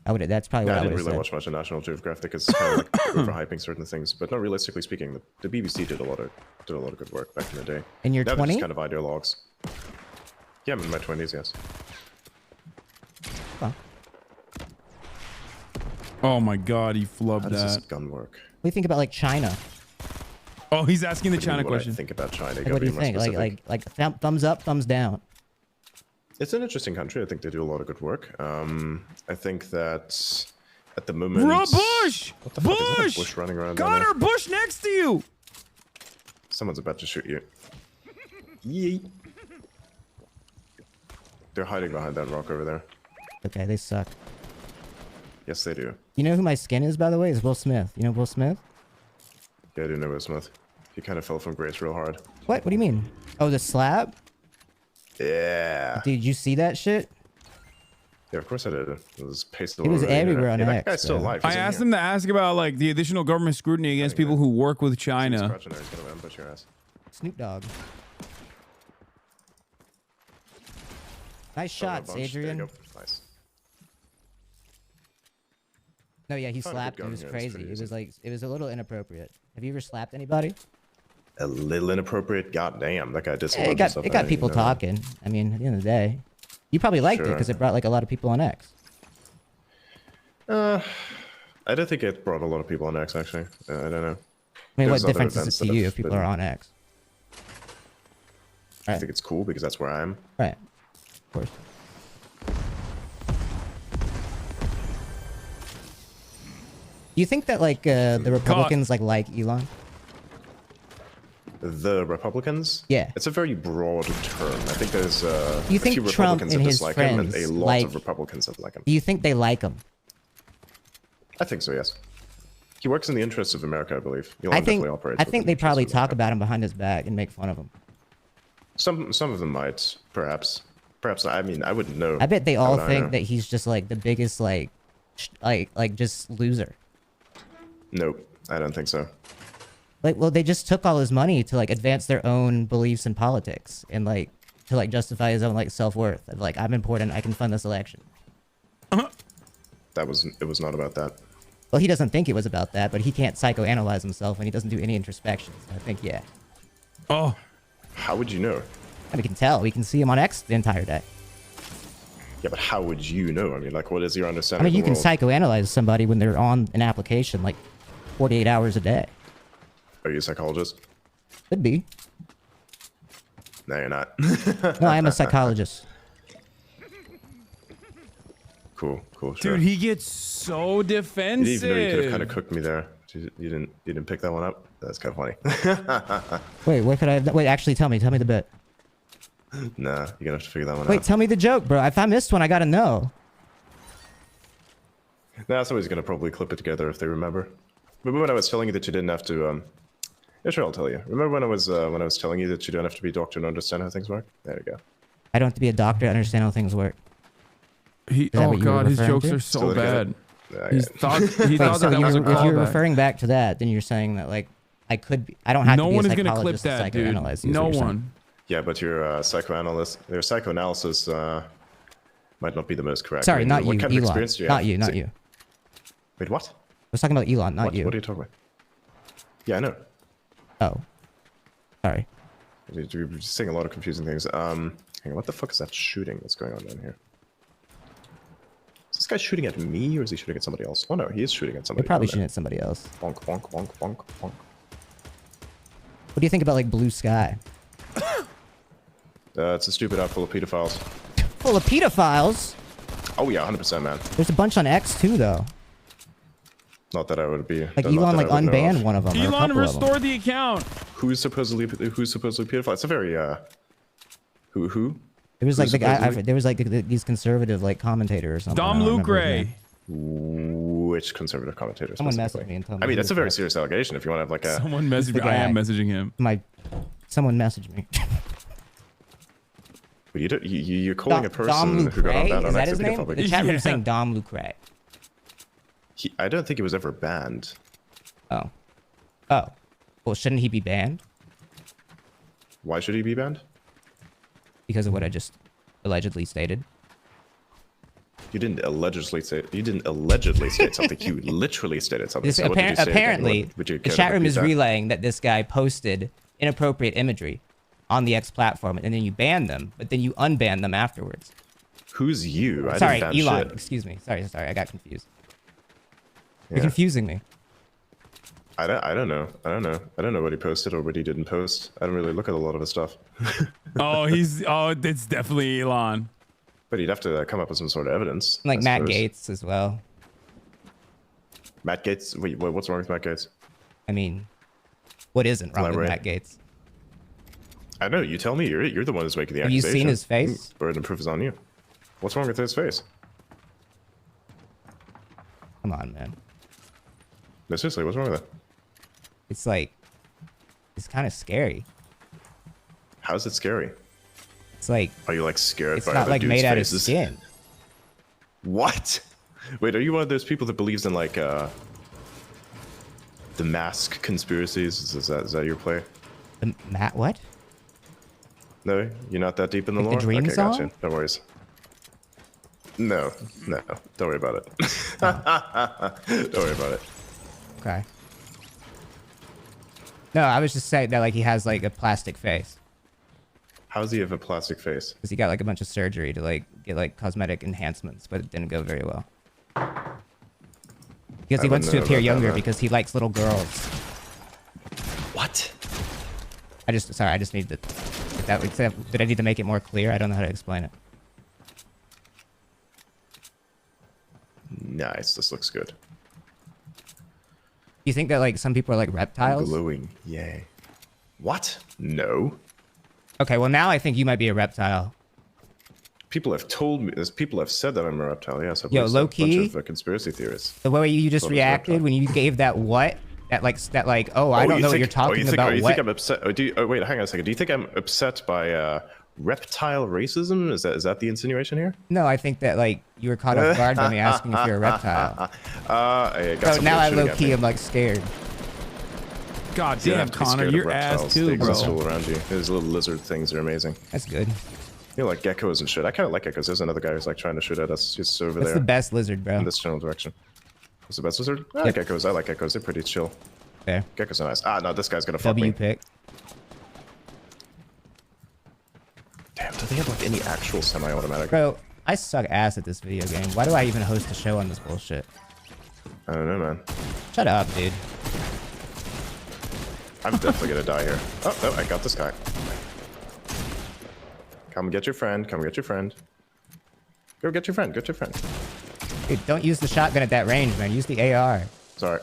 U: That's probably what I
S: I
U: would
S: didn't
U: have
S: really
U: said.
S: watch much of National Geographic. It's kind of like overhyping certain things. But no, realistically speaking, the BBC did a lot of good work back in the day.
U: In your
S: Now they're
U: 20?
S: just kind of ideologues. Yeah, I'm in my 20s, yes.
U: Huh.
A: Oh my god, he flubbed
S: How does
A: that.
S: this gun work?
U: What do you think about like China?
A: Oh, he's asking the
S: What do you
A: China
S: mean what I
A: question.
S: think about China.
U: Like,
S: You
U: what do
S: gotta
U: you
S: be more
U: think?
S: specific.
U: Like thumbs up, thumbs down.
S: It's an interesting country. I think they do a lot of good work. I think that at the moment...
A: Bush!
S: What the fuck is that?
A: Bush!
S: Bush running around down
A: Connor,
S: there?
A: Bush next to you!
S: Someone's about to shoot you. Yeet. They're hiding behind that rock over there.
U: Okay, they suck.
S: Yes, they do.
U: You know who my skin is, by the way? Is Will Smith. You know Will Smith?
S: Yeah, I do know Will Smith. He kind of fell from grace real hard.
U: What? What do you mean? Oh, the slab?
S: Yeah.
U: Did you see that shit?
S: Yeah, of course I did. It was pasted
U: He
S: all
U: was
S: over the internet.
U: everywhere on
S: Yeah, that
U: X,
S: guy's still
U: bro.
S: alive.
A: I asked him to ask about like the additional government scrutiny against people who work with China.
S: Scratching there, he's gonna ambush your ass.
U: Snoop Dogg. Nice
S: Oh, a
U: shots,
S: bunch. There you
U: Adrian.
S: go. Nice.
U: No, yeah, he
S: Found a good
U: slapped me. It
S: gun
U: was
S: here, it's
U: crazy.
S: pretty
U: It
S: easy.
U: was like, it was a little inappropriate. Have you ever slapped anybody?
S: A little inappropriate. Goddamn, that guy did some
U: It
S: other
U: got
S: stuff
U: it
S: I
U: got
S: didn't
U: people
S: even know.
U: talking. I mean, at the end of the day, you probably liked it
S: Sure.
U: because it brought like a lot of people on X.
S: I don't think it brought a lot of people on X, actually. I don't know.
U: I mean,
S: There's
U: what
S: other
U: difference is it
S: events
U: to
S: that
U: you
S: have
U: if people
S: been-
U: are on X?
S: I think it's cool because that's where I am.
U: Right. Of course. Do you think that like the Republicans like Elon?
S: The Republicans?
U: Yeah.
S: It's a very broad term. I think there's
U: You
S: a
U: think
S: few
U: Trump
S: Republicans
U: and
S: that
U: his
S: dislike him and a
U: friends
S: lot
U: like-
S: of Republicans that like him.
U: Do you think they like him?
S: I think so, yes. He works in the interests of America, I believe. Elon
U: I think
S: definitely operates
U: I
S: with
U: think
S: the
U: they
S: interests
U: probably
S: of
U: talk about him behind his back and make fun of him.
S: Some of them might, perhaps. Perhaps, I mean, I wouldn't know.
U: I bet they
S: How
U: all
S: would I know?
U: think that he's just like the biggest like just loser.
S: Nope, I don't think so.
U: Like, well, they just took all his money to like advance their own beliefs in politics and like to like justify his own like self-worth. Of, like, I'm important, I can fund this election.
S: It was not about that.
U: Well, he doesn't think it was about that, but he can't psychoanalyze himself and he doesn't do any introspection. So I think, yeah.
A: Oh.
S: How would you know?
U: And we can tell. We can see him on X the entire day.
S: Yeah, but how would you know? I mean, like, what is your
U: I
S: understanding
U: mean, you
S: of the
U: can
S: world?
U: psychoanalyze somebody when they're on an application like 48 hours a day.
S: Are you a psychologist?
U: Could be.
S: No, you're not.
U: No, I am a psychologist.
S: Cool, sure.
A: Dude, he gets so defensive.
S: You didn't even know you could have kind of cooked me there. You didn't pick that one up? That's kind of funny.
U: Wait, what could I have done? Wait, actually, tell me the bit.
S: Nah, you're gonna have to figure that one out.
U: Wait, tell me the joke, bro. If I missed one, I gotta know.
S: Nah, somebody's gonna probably clip it together if they remember. Remember when I was telling you that you didn't have to, yeah, sure, I'll tell you. Remember when I was telling you that you don't have to be a doctor to understand how things work? There you go.
U: I don't have to be a doctor to understand how things work.
A: Oh god, his jokes are so bad. He thought that was a callback.
U: If you're referring back to that, then you're saying that like I don't have to be a psychologist to psychoanalyze you.
A: No one.
S: Yeah, but your psychoanalysis might not be the most correct.
U: Sorry, not
S: what
U: you,
S: kind of
U: Elon.
S: experience do you
U: Not
S: have?
U: you, not you.
S: Wait, what? I
U: was talking about Elon, not you.
S: What are you talking about? Yeah, I know.
U: Oh. Sorry.
S: You're saying a lot of confusing things. Hang on, what the fuck is that shooting that's going on down here? Is this guy shooting at me or is he shooting at somebody else? Oh no, he is shooting at somebody.
U: You're probably shooting at somebody else.
S: Bonk, bonk, bonk, bonk, bonk.
U: What do you think about like Blue Sky?
S: It's a stupid app full of pedophiles.
U: Full of pedophiles?
S: Oh yeah, 100%, man.
U: There's a bunch on X too, though.
S: Not that I would be.
U: Like Elon, like unbanned one of them.
A: Elon restored the account.
S: Who's supposedly pedophile? It's a very who?
U: It was like the guy. There was like these conservative like commentator or something.
A: Dom Lucre.
S: Which conservative commentator?
U: Someone messaged me and told me.
S: I mean, that's a very serious allegation. If you want to have like a
A: someone messaged me. I am messaging him.
U: Someone messaged me.
S: You're calling a person
U: Dom
S: who got unbanned on
U: Is that his name? The chat room saying Dom Lucre.
S: I don't think he was ever banned.
U: Oh. Well, shouldn't he be banned?
S: Why should he be banned?
U: Because of what I just allegedly stated.
S: You didn't allegedly state something. You literally stated something. So
U: apparently, the chat room is relaying that this guy posted inappropriate imagery on the X platform, and then you ban them, but then you unban them afterwards.
S: Who's you?
U: Sorry, Elon. Excuse me. Sorry, I got confused. You're confusing me.
S: I don't know. I don't know what he posted or what he didn't post. I don't really look at a lot of his stuff.
A: It's definitely Elon.
S: But he'd have to come up with some sort of evidence.
U: Like Matt Gaetz as well.
S: Matt Gaetz? Wait, what's wrong with Matt Gaetz?
U: I mean, what isn't wrong with Matt Gaetz?
S: I know. You tell me. You're the one who's making the
U: accusation.
S: accusation.
U: Have you seen his face?
S: Burden of proof is on you. What's wrong with his face?
U: Come on, man.
S: No, seriously, what's wrong with that?
U: It's like, it's kind of scary.
S: How's it scary?
U: It's like,
S: are you like scared
U: it's
S: by
U: not
S: other
U: like
S: dudes'
U: made out of
S: faces?
U: skin.
S: What? Wait, are you one of those people that believes in like the mask conspiracies? Is that your play?
U: The what?
S: No, you're not that deep in the
U: like
S: lore?
U: The Dream
S: okay,
U: song?
S: Gotcha. No worries. No, don't worry about it. Don't worry about it.
U: Okay. No, I was just saying that like he has like a plastic face.
S: How does he have a plastic face?
U: Because he got like a bunch of surgery to like get like cosmetic enhancements, but it didn't go very well. Because he wants to appear younger because he likes little girls.
S: What?
U: I just need to. Did I need to make it more clear? I don't know how to explain it.
S: Nice. This looks good.
U: You think that like some people are like reptiles?
S: Glowing. Yay. What? No.
U: Okay, well now I think you might be a reptile.
S: People have told me this. People have said that I'm a reptile. Yes.
U: Yo, low key.
S: A bunch of conspiracy theorists.
U: The way you just reacted when you gave that what? That like oh I don't know what you're talking about.
S: You think I'm upset? Wait, hang on a second. Do you think I'm upset by reptile racism? Is that the insinuation here?
U: No, I think that like you were caught off guard by me asking if you're a reptile.
S: So
U: now I low key am like scared.
A: God damn, Connor, your ass too, bro.
S: All around you. There's little lizard things. They're amazing.
U: That's good.
S: You know, like geckos and shit. I kind of like geckos. There's another guy who's like trying to shoot at us. He's over there.
U: That's the best lizard, bro.
S: In this general direction. What's the best lizard? I like geckos. I like geckos. They're pretty chill.
U: Fair.
S: Geckos are nice. Ah, no, this guy's gonna fuck me.
U: W pick.
S: Damn, do they have like any actual semi-automatic?
U: Bro, I suck ass at this video game. Why do I even host a show on this bullshit?
S: I don't know, man.
U: Shut up, dude.
S: I'm definitely gonna die here. Oh, no, I got this guy. Come get your friend. Come get your friend. Go get your friend. Get your friend.
U: Dude, don't use the shotgun at that range, man. Use the AR.
S: Sorry.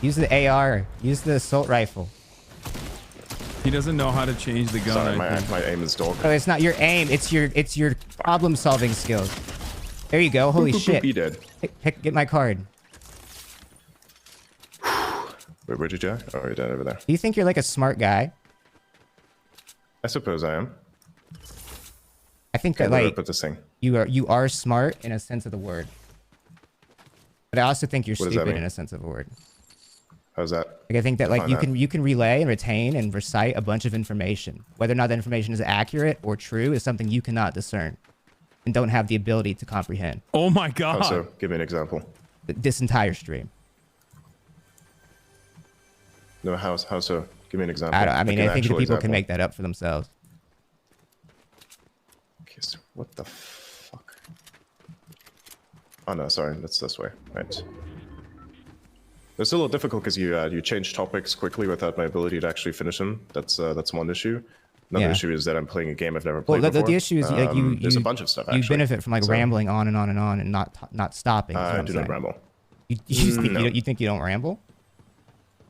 U: Use the AR. Use the assault rifle.
A: He doesn't know how to change the gun.
S: Sorry, my aim is dog.
U: Oh, it's not your aim. It's your problem-solving skills. There you go. Holy shit.
S: He did.
U: Get my card.
S: Wait, where'd you go? Oh, you're dead over there.
U: Do you think you're like a smart guy?
S: I suppose I am.
U: I think that like you are smart in a sense of the word. But I also think you're stupid in a sense of a word.
S: How's that?
U: Like I think that like you can relay and retain and recite a bunch of information. Whether or not that information is accurate or true is something you cannot discern and don't have the ability to comprehend.
A: Oh my god.
S: How so? Give me an example.
U: This entire stream.
S: No, how so? Give me an example.
U: I mean, I think the people can make that up for themselves.
S: Okay, so what the fuck? Oh no, sorry, that's this way. Right. It's a little difficult because you change topics quickly without my ability to actually finish them. That's one issue. Another issue is that I'm playing a game I've never played before.
U: The issue is like
S: there's a bunch of stuff. Actually.
U: You benefit from like rambling on and on and on and not stopping.
S: I do not ramble.
U: You think you don't ramble?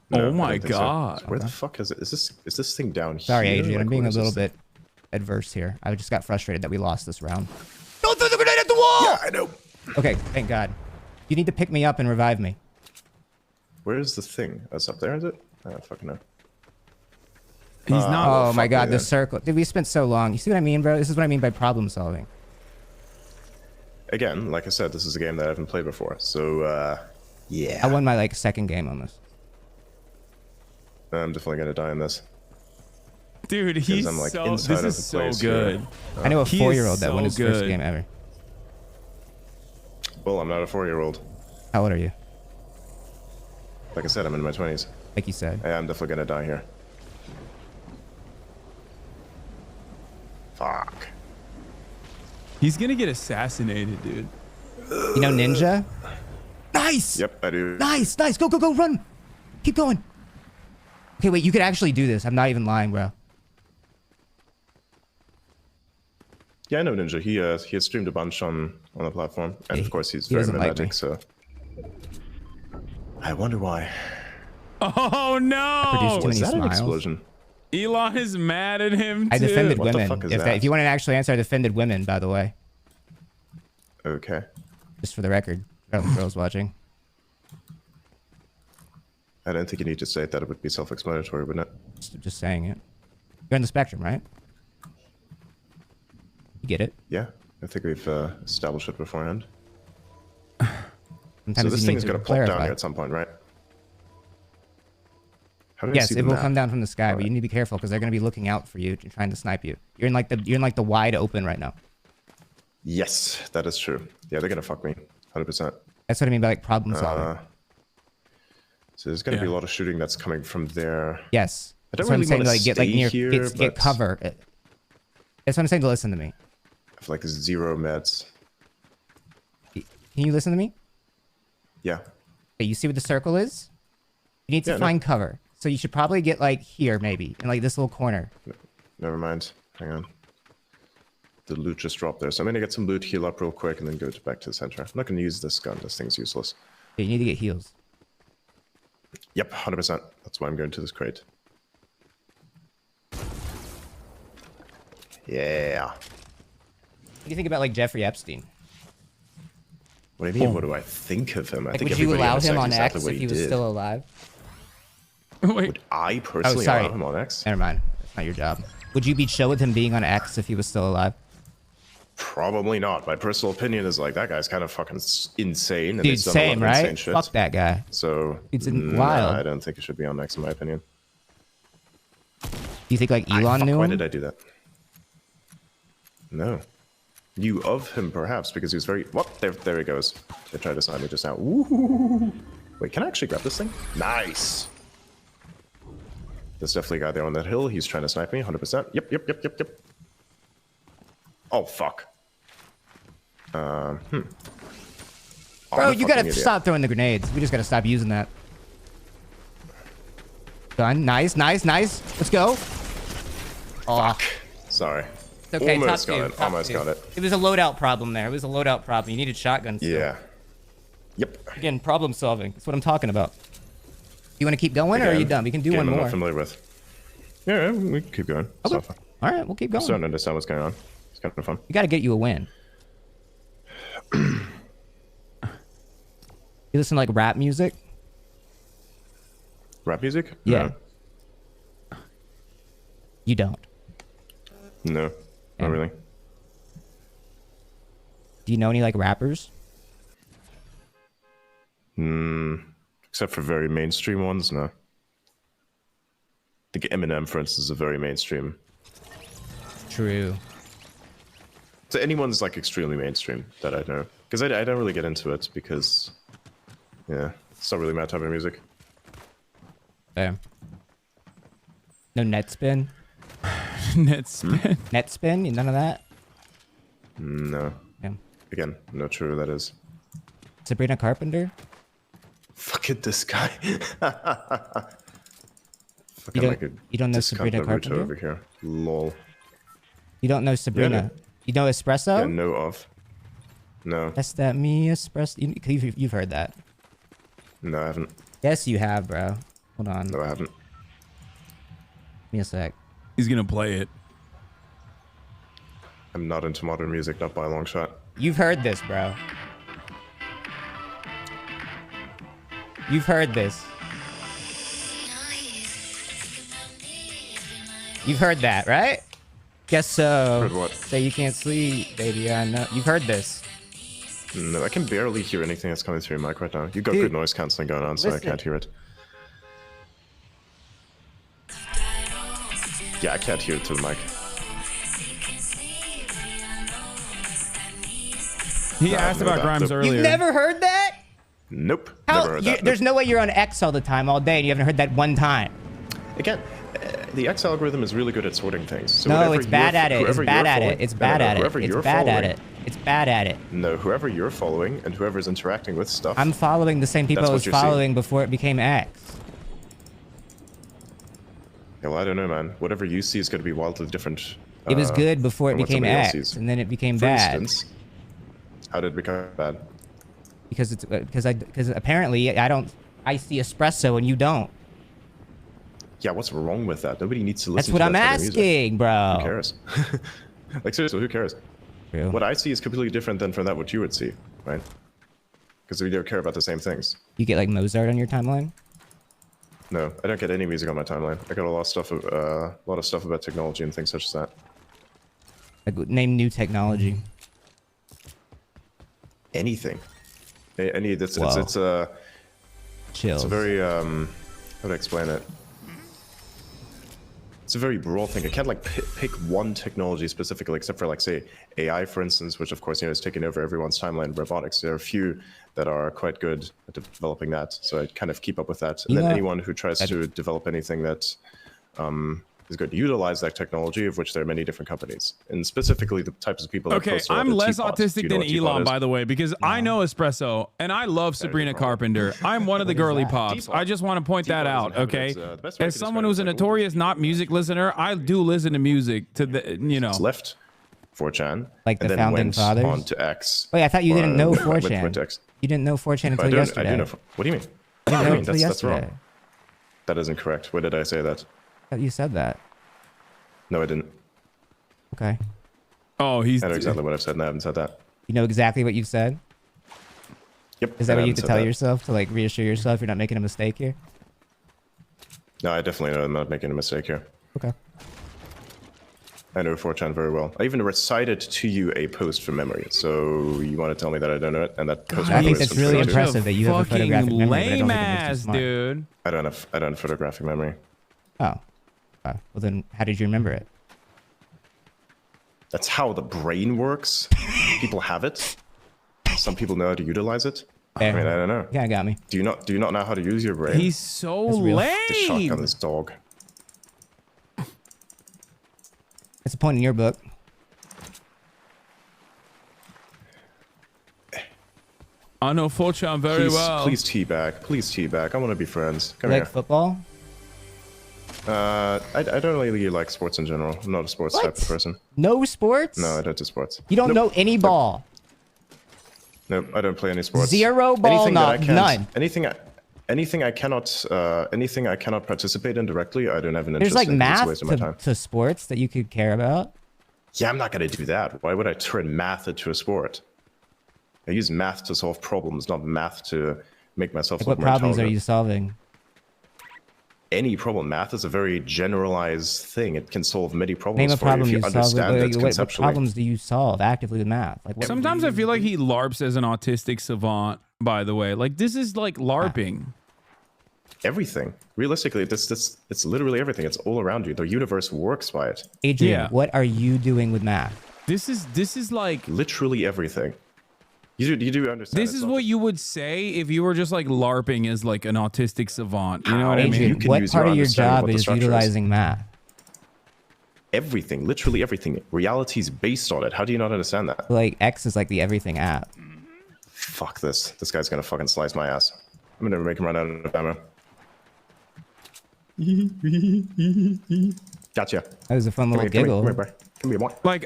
S: No,
A: oh my god!
S: So. Where the fuck is it? Is this thing down here?
U: Sorry, Adrian. I'm being a little bit adverse here. I just got frustrated that we lost this round. Don't throw the grenade at the wall!
S: Yeah, I know.
U: Okay, thank God. You need to pick me up and revive me.
S: Where's the thing? That's up there, is it? I don't fucking know.
A: He's not.
U: Oh my god, the circle. Dude, we spent so long. You see what I mean, bro? This is what I mean by problem solving.
S: Again, like I said, this is a game that I haven't played before, so yeah.
U: I won my like second game on this.
S: I'm definitely gonna die in this.
A: Dude, he's
S: I'm, like,
A: so. This is so good.
U: I know a 4-year-old that won his first game ever.
S: Well, I'm not a 4-year-old.
U: How old are you?
S: Like I said, I'm in my 20s.
U: Like you said.
S: I'm definitely gonna die here. Fuck.
A: He's gonna get assassinated, dude.
U: You know Ninja? Nice!
S: Yep, I do.
U: Nice! Go, run! Keep going. Okay, wait, you could actually do this. I'm not even lying, bro.
S: Yeah, I know Ninja. He has streamed a bunch on the platform, and of course he's very mimetic. So I wonder why.
A: Oh no!
S: Was that an explosion?
A: Elon is mad at him too.
U: I defended
S: what
U: women.
S: The fuck is that?
U: If you want an actual answer, I defended women, by the way.
S: Okay.
U: Just for the record, girls watching.
S: I don't think you need to say it. That it would be self-explanatory, wouldn't it?
U: Just saying it. You're on the spectrum, right? You get it?
S: Yeah, I think we've established it beforehand.
U: Sometimes
S: so this thing is going to plop down here at some point, right? How do
U: yes, it will come down from the sky, but you need to be careful because they're going to be looking out for you and trying to snipe you. You're in like the wide open right now.
S: Yes, that is true. Yeah, they're going to fuck me, 100%.
U: That's what I mean by like problem solving.
S: So there's going to be a lot of shooting that's coming from there.
U: Yes.
S: I don't
U: That's
S: really
U: what I'm
S: want to
U: saying. Like, get
S: here,
U: get cover. That's what I'm saying to listen to me.
S: I have like 0 meds.
U: Can you listen to me?
S: Yeah.
U: Okay, you see what the circle is? You need to find cover. So you should probably get like here, maybe, in like this little corner.
S: Never mind. Hang on. The loot just dropped there. So I'm going to get some loot, heal up real quick, and then go back to the center. I'm not going to use this gun. This thing's useless.
U: Okay, you need to get heals.
S: Yep, 100%. That's why I'm going to this crate. Yeah.
U: What do you think about like Jeffrey Epstein?
S: What do you mean? What do I think of him? I
U: Like,
S: think
U: would you
S: everybody
U: allow him on
S: exactly
U: X
S: what
U: if he was
S: did.
U: still alive?
A: Wait.
S: Would I personally allow him on X?
U: Never mind. That's not your job. Would you be chill with him being on X if he was still alive?
S: Probably not. My personal opinion is like that g's kind of fucking insane. And
U: Dude,
S: he's done a lot
U: same,
S: of
U: right?
S: insane shit.
U: Fuck that guy.
S: So
U: It's
S: nah,
U: wild.
S: I don't think it should be on X in my opinion.
U: Do you think like Elon knew
S: Why
U: him?
S: did I do that? No. Knew of him perhaps because he was very. What? There he goes. They tried to sign me just now. Woo! Wait, can I actually grab this thing? Nice. There's definitely a guy there on that hill. He's trying to snipe me. 100%. Yep. Oh fuck.
U: Bro, you gotta stop throwing the grenades. We just gotta stop using that. Done. Nice. Let's go. Oh.
S: Sorry.
U: It's okay.
S: Almost
U: top
S: got
U: two,
S: it.
U: top
S: Almost
U: two.
S: got it.
U: It was a loadout problem there. It was a loadout problem. You needed shotguns.
S: Yeah. Yep.
U: Again, problem solving. That's what I'm talking about. You want to keep going, or are you done? We can do one
S: I'm
U: more.
S: not familiar with. Yeah, we can keep going.
U: Okay.
S: It's not fun.
U: All right, we'll keep
S: I
U: going.
S: still don't understand what's going on. It's kind of fun.
U: We got to get you a win. You listen to like rap music?
S: Rap music?
U: Yeah. You don't.
S: No, not really.
U: Do you know any like rappers?
S: Except for very mainstream ones, no. I think Eminem, for instance, is a very mainstream.
U: True.
S: So anyone's like extremely mainstream that I know. Because I don't really get into it because, yeah, it's not really my type of music.
U: Fair. No net spin?
A: Net spin?
U: Net spin? None of that?
S: No.
U: Yeah.
S: Again, not sure who that is.
U: Sabrina Carpenter?
S: Fuck it, this guy.
U: You don't know Sabrina Carpenter?
S: Over here. Lol.
U: You don't know Sabrina?
S: Yeah,
U: you know Espresso?
S: Yeah, know of. No.
U: That's that me Espresso. You've heard that.
S: No, I haven't.
U: Yes, you have, bro. Hold on.
S: No, I haven't.
U: Give me a sec.
A: He's gonna play it.
S: I'm not into modern music, not by a long shot.
U: You've heard this, bro. You've heard this. You've heard that, right? Guess so.
S: Heard what?
U: Say you can't sleep, baby. I know. You've heard this.
S: No, I can barely hear anything that's coming through your mic right now. You've got good noise cancelling going on, so I can't hear it. Yeah, I can't hear it through the mic.
A: He asked about Grimes earlier.
U: You've never heard that?
S: Nope.
U: How?
S: Never heard that.
U: There's no way you're on X all the time, all day, and you haven't heard that one time.
S: Again, the X algorithm is really good at sorting things. So
U: No, it's bad at it. It's bad at it. It's bad at it. It's bad at it. It's bad at it.
S: No, whoever you're following and whoever's interacting with stuff.
U: I'm following the same people I was following before it became X.
S: Yeah, well, I don't know, man. Whatever you see is going to be wildly different.
U: It was good before it
S: from what
U: became
S: somebody else
U: X,
S: sees.
U: and then it became
S: For
U: bad.
S: instance, how did it become bad?
U: Because apparently I see espresso and you don't.
S: Yeah, what's wrong with that? Nobody needs to listen
U: That's
S: to
U: what
S: that
U: I'm
S: type of music.
U: asking, bro.
S: Who cares? Like, seriously, who cares?
U: True.
S: What I see is completely different than from that what you would see, right? Because we don't care about the same things.
U: You get like Mozart on your timeline?
S: No, I don't get any music on my timeline. I got a lot of stuff about technology and things such as that.
U: Like, name new technology.
S: Anything. Any that's
U: Whoa.
S: it's a
U: Chills.
S: It's a very how do I explain it? It's a very broad thing. I can't like pick one technology specifically, except for like say AI, for instance, which of course is taking over everyone's timeline in robotics. There are a few that are quite good at developing that, so I kind of keep up with that. And then anyone who tries to develop anything that is going to utilize that technology, of which there are many different companies, and specifically the types of people. That
A: Okay,
S: post all
A: I'm
S: the
A: less
S: teapots.
A: autistic
S: Do you know
A: than
S: what teapot
A: Elon,
S: is?
A: by the way, because I know espresso and I love Sabrina Carpenter. I'm one of the girly pops. I just want to point that out, okay? As someone who's a notorious not music listener, I do listen to music to the, you know.
S: It's left 4chan,
U: like the
S: and then
U: founding
S: went
U: fathers.
S: on to X.
U: Wait, I thought you didn't know
S: went
U: 4chan.
S: to X.
U: You didn't know 4chan until
S: I do
U: yesterday.
S: know. What do you mean?
U: I didn't
S: What do
U: know
S: you mean?
U: until
S: That's
U: yesterday.
S: wrong. That isn't correct. Where did I say that?
U: I thought you said that.
S: No, I didn't.
U: Okay.
A: Oh,
S: I know exactly what I've said, and I haven't said that.
U: You know exactly what you've said?
S: Yep.
U: Is that
S: and
U: what
S: I
U: you have to
S: haven't
U: tell
S: said that.
U: yourself to like reassure yourself you're not making a mistake here?
S: No, I definitely know I'm not making a mistake here.
U: Okay.
S: I know 4chan very well. I even recited to you a post from memory. So you want to tell me that I don't know it, and that post.
U: I think that's really impressive that you have a photographic memory. But I don't think it makes you
A: Lame-ass,
U: smart.
A: dude.
S: I don't have photographic memory.
U: Oh. Well, then how did you remember it?
S: That's how the brain works. People have it. Some people know how to utilize it. I mean, I don't know.
U: Yeah, got me.
S: Do you not know how to use your brain?
A: He's so
S: The shotgun
A: lame.
S: this dog.
U: That's a point in your book.
A: I know 4chan very
S: Please,
A: well.
S: please teabag. Please teabag. I want to be friends. Come
U: You
S: here.
U: like football?
S: I don't really like sports in general. I'm not a sports type of person.
U: No sports?
S: No, I don't do sports.
U: You don't know any ball?
S: Nope, I don't play any sports.
U: Zero ball, none.
S: Anything I cannot participate in directly, I don't have an
U: There's
S: interest
U: like
S: in.
U: math
S: It's a waste of my time.
U: to sports that you could care about.
S: Yeah, I'm not going to do that. Why would I turn math into a sport? I use math to solve problems, not math to make myself
U: Like
S: look
U: what
S: more
U: problems are
S: intelligent.
U: you solving?
S: Any problem. Math is a very generalized thing. It can solve many problems
U: Name a
S: for
U: problem
S: you if
U: you
S: you
U: solve.
S: understand it
U: What
S: conceptually.
U: problems do you solve actively with math? Like what
A: Sometimes I feel like he LARPs as an autistic savant, by the way. Like, this is like LARPing.
S: Everything. Realistically, it's literally everything. It's all around you. The universe works by it.
U: Adrian, what are you doing with math?
A: This is like
S: literally everything. You do understand.
A: This is what you would say if you were just like LARPing as like an autistic savant. You know what I mean?
U: Adrian, what part of your job is utilizing math?
S: Everything, literally everything. Reality is based on it. How do you not understand that?
U: Like X is like the everything app.
S: Fuck this. This guy's gonna fucking slice my ass. I'm gonna make him run out of ammo. Gotcha.
U: That was a fun little giggle.
S: Come here, boy.
A: Like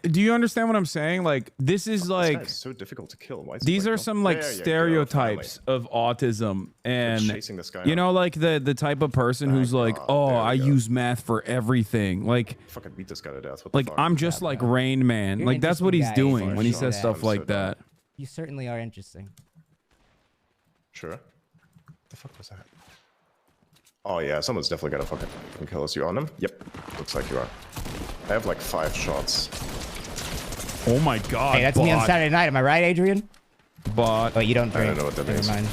A: do you understand what I'm saying? Like this is like
S: This guy's so difficult to kill. Why is
A: these
S: it
A: are
S: like,
A: some like
S: there you go,
A: stereotypes of autism, and
S: chasing this guy
A: you know, like the type of person who's like, oh, I use math for everything. Like
S: fucking beat this guy to death. What
A: like
S: the fuck?
A: I'm just like Rain Man.
U: You're
A: Like
U: an
A: that's what he's
U: interesting guy,
A: doing when he
U: for
A: says
U: sure.
A: stuff like that.
U: You certainly are interesting.
S: Sure. The fuck was that? Oh yeah, someone's definitely gonna fucking kill us. You on him? Yep. Looks like you are. I have like 5 shots.
A: Oh my god.
U: Hey, that's me on Saturday night. Am I right, Adrian?
A: But
U: oh, you don't drink.
S: I don't know what that
U: Never
S: means.
U: mind.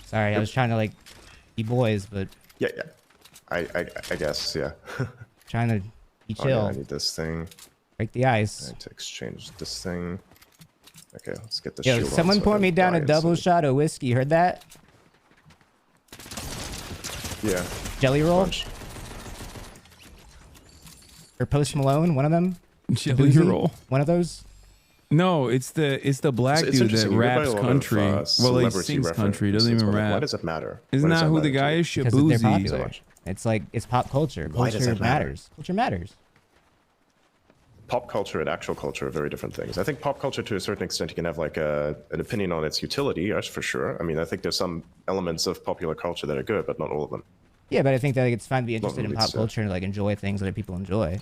U: Sorry, I was trying to like be boys, but
S: Yeah. I guess, yeah.
U: trying to be
S: Oh,
U: chill.
S: yeah, I need this thing.
U: Break the ice.
S: I need to exchange this thing. Okay, let's get the
U: Yo,
S: shield on
U: someone
S: so I
U: pour
S: don't
U: me down
S: die
U: a double
S: instantly.
U: shot of whiskey. Heard that?
S: Yeah.
U: Jelly roll? Or Post Malone, one of them?
A: Jelly
U: Boozy?
A: roll.
U: One of those?
A: No, it's the black
S: It's
A: dude that
S: interesting, you read by
A: raps
S: a lot of,
A: country. Well, he
S: celebrity
A: sings country. Doesn't
S: references,
A: even
S: but, like,
A: rap.
S: why does it matter?
A: Isn't
S: Why does
A: that who
S: matter
A: the
S: to
A: guy
S: you?
A: is?
U: Because they're
A: Shabuzi.
U: popular. It's like, it's pop culture.
S: Why does
U: Culture
S: that matter?
U: matters. Culture matters.
S: Pop culture and actual culture are very different things. I think pop culture, to a certain extent, you can have like an opinion on its utility, that's for sure. I mean, I think there's some elements of popular culture that are good, but not all of them.
U: Yeah, but I think that like, it's fine to be interested in
S: really
U: pop
S: so.
U: culture and like enjoy things that people enjoy.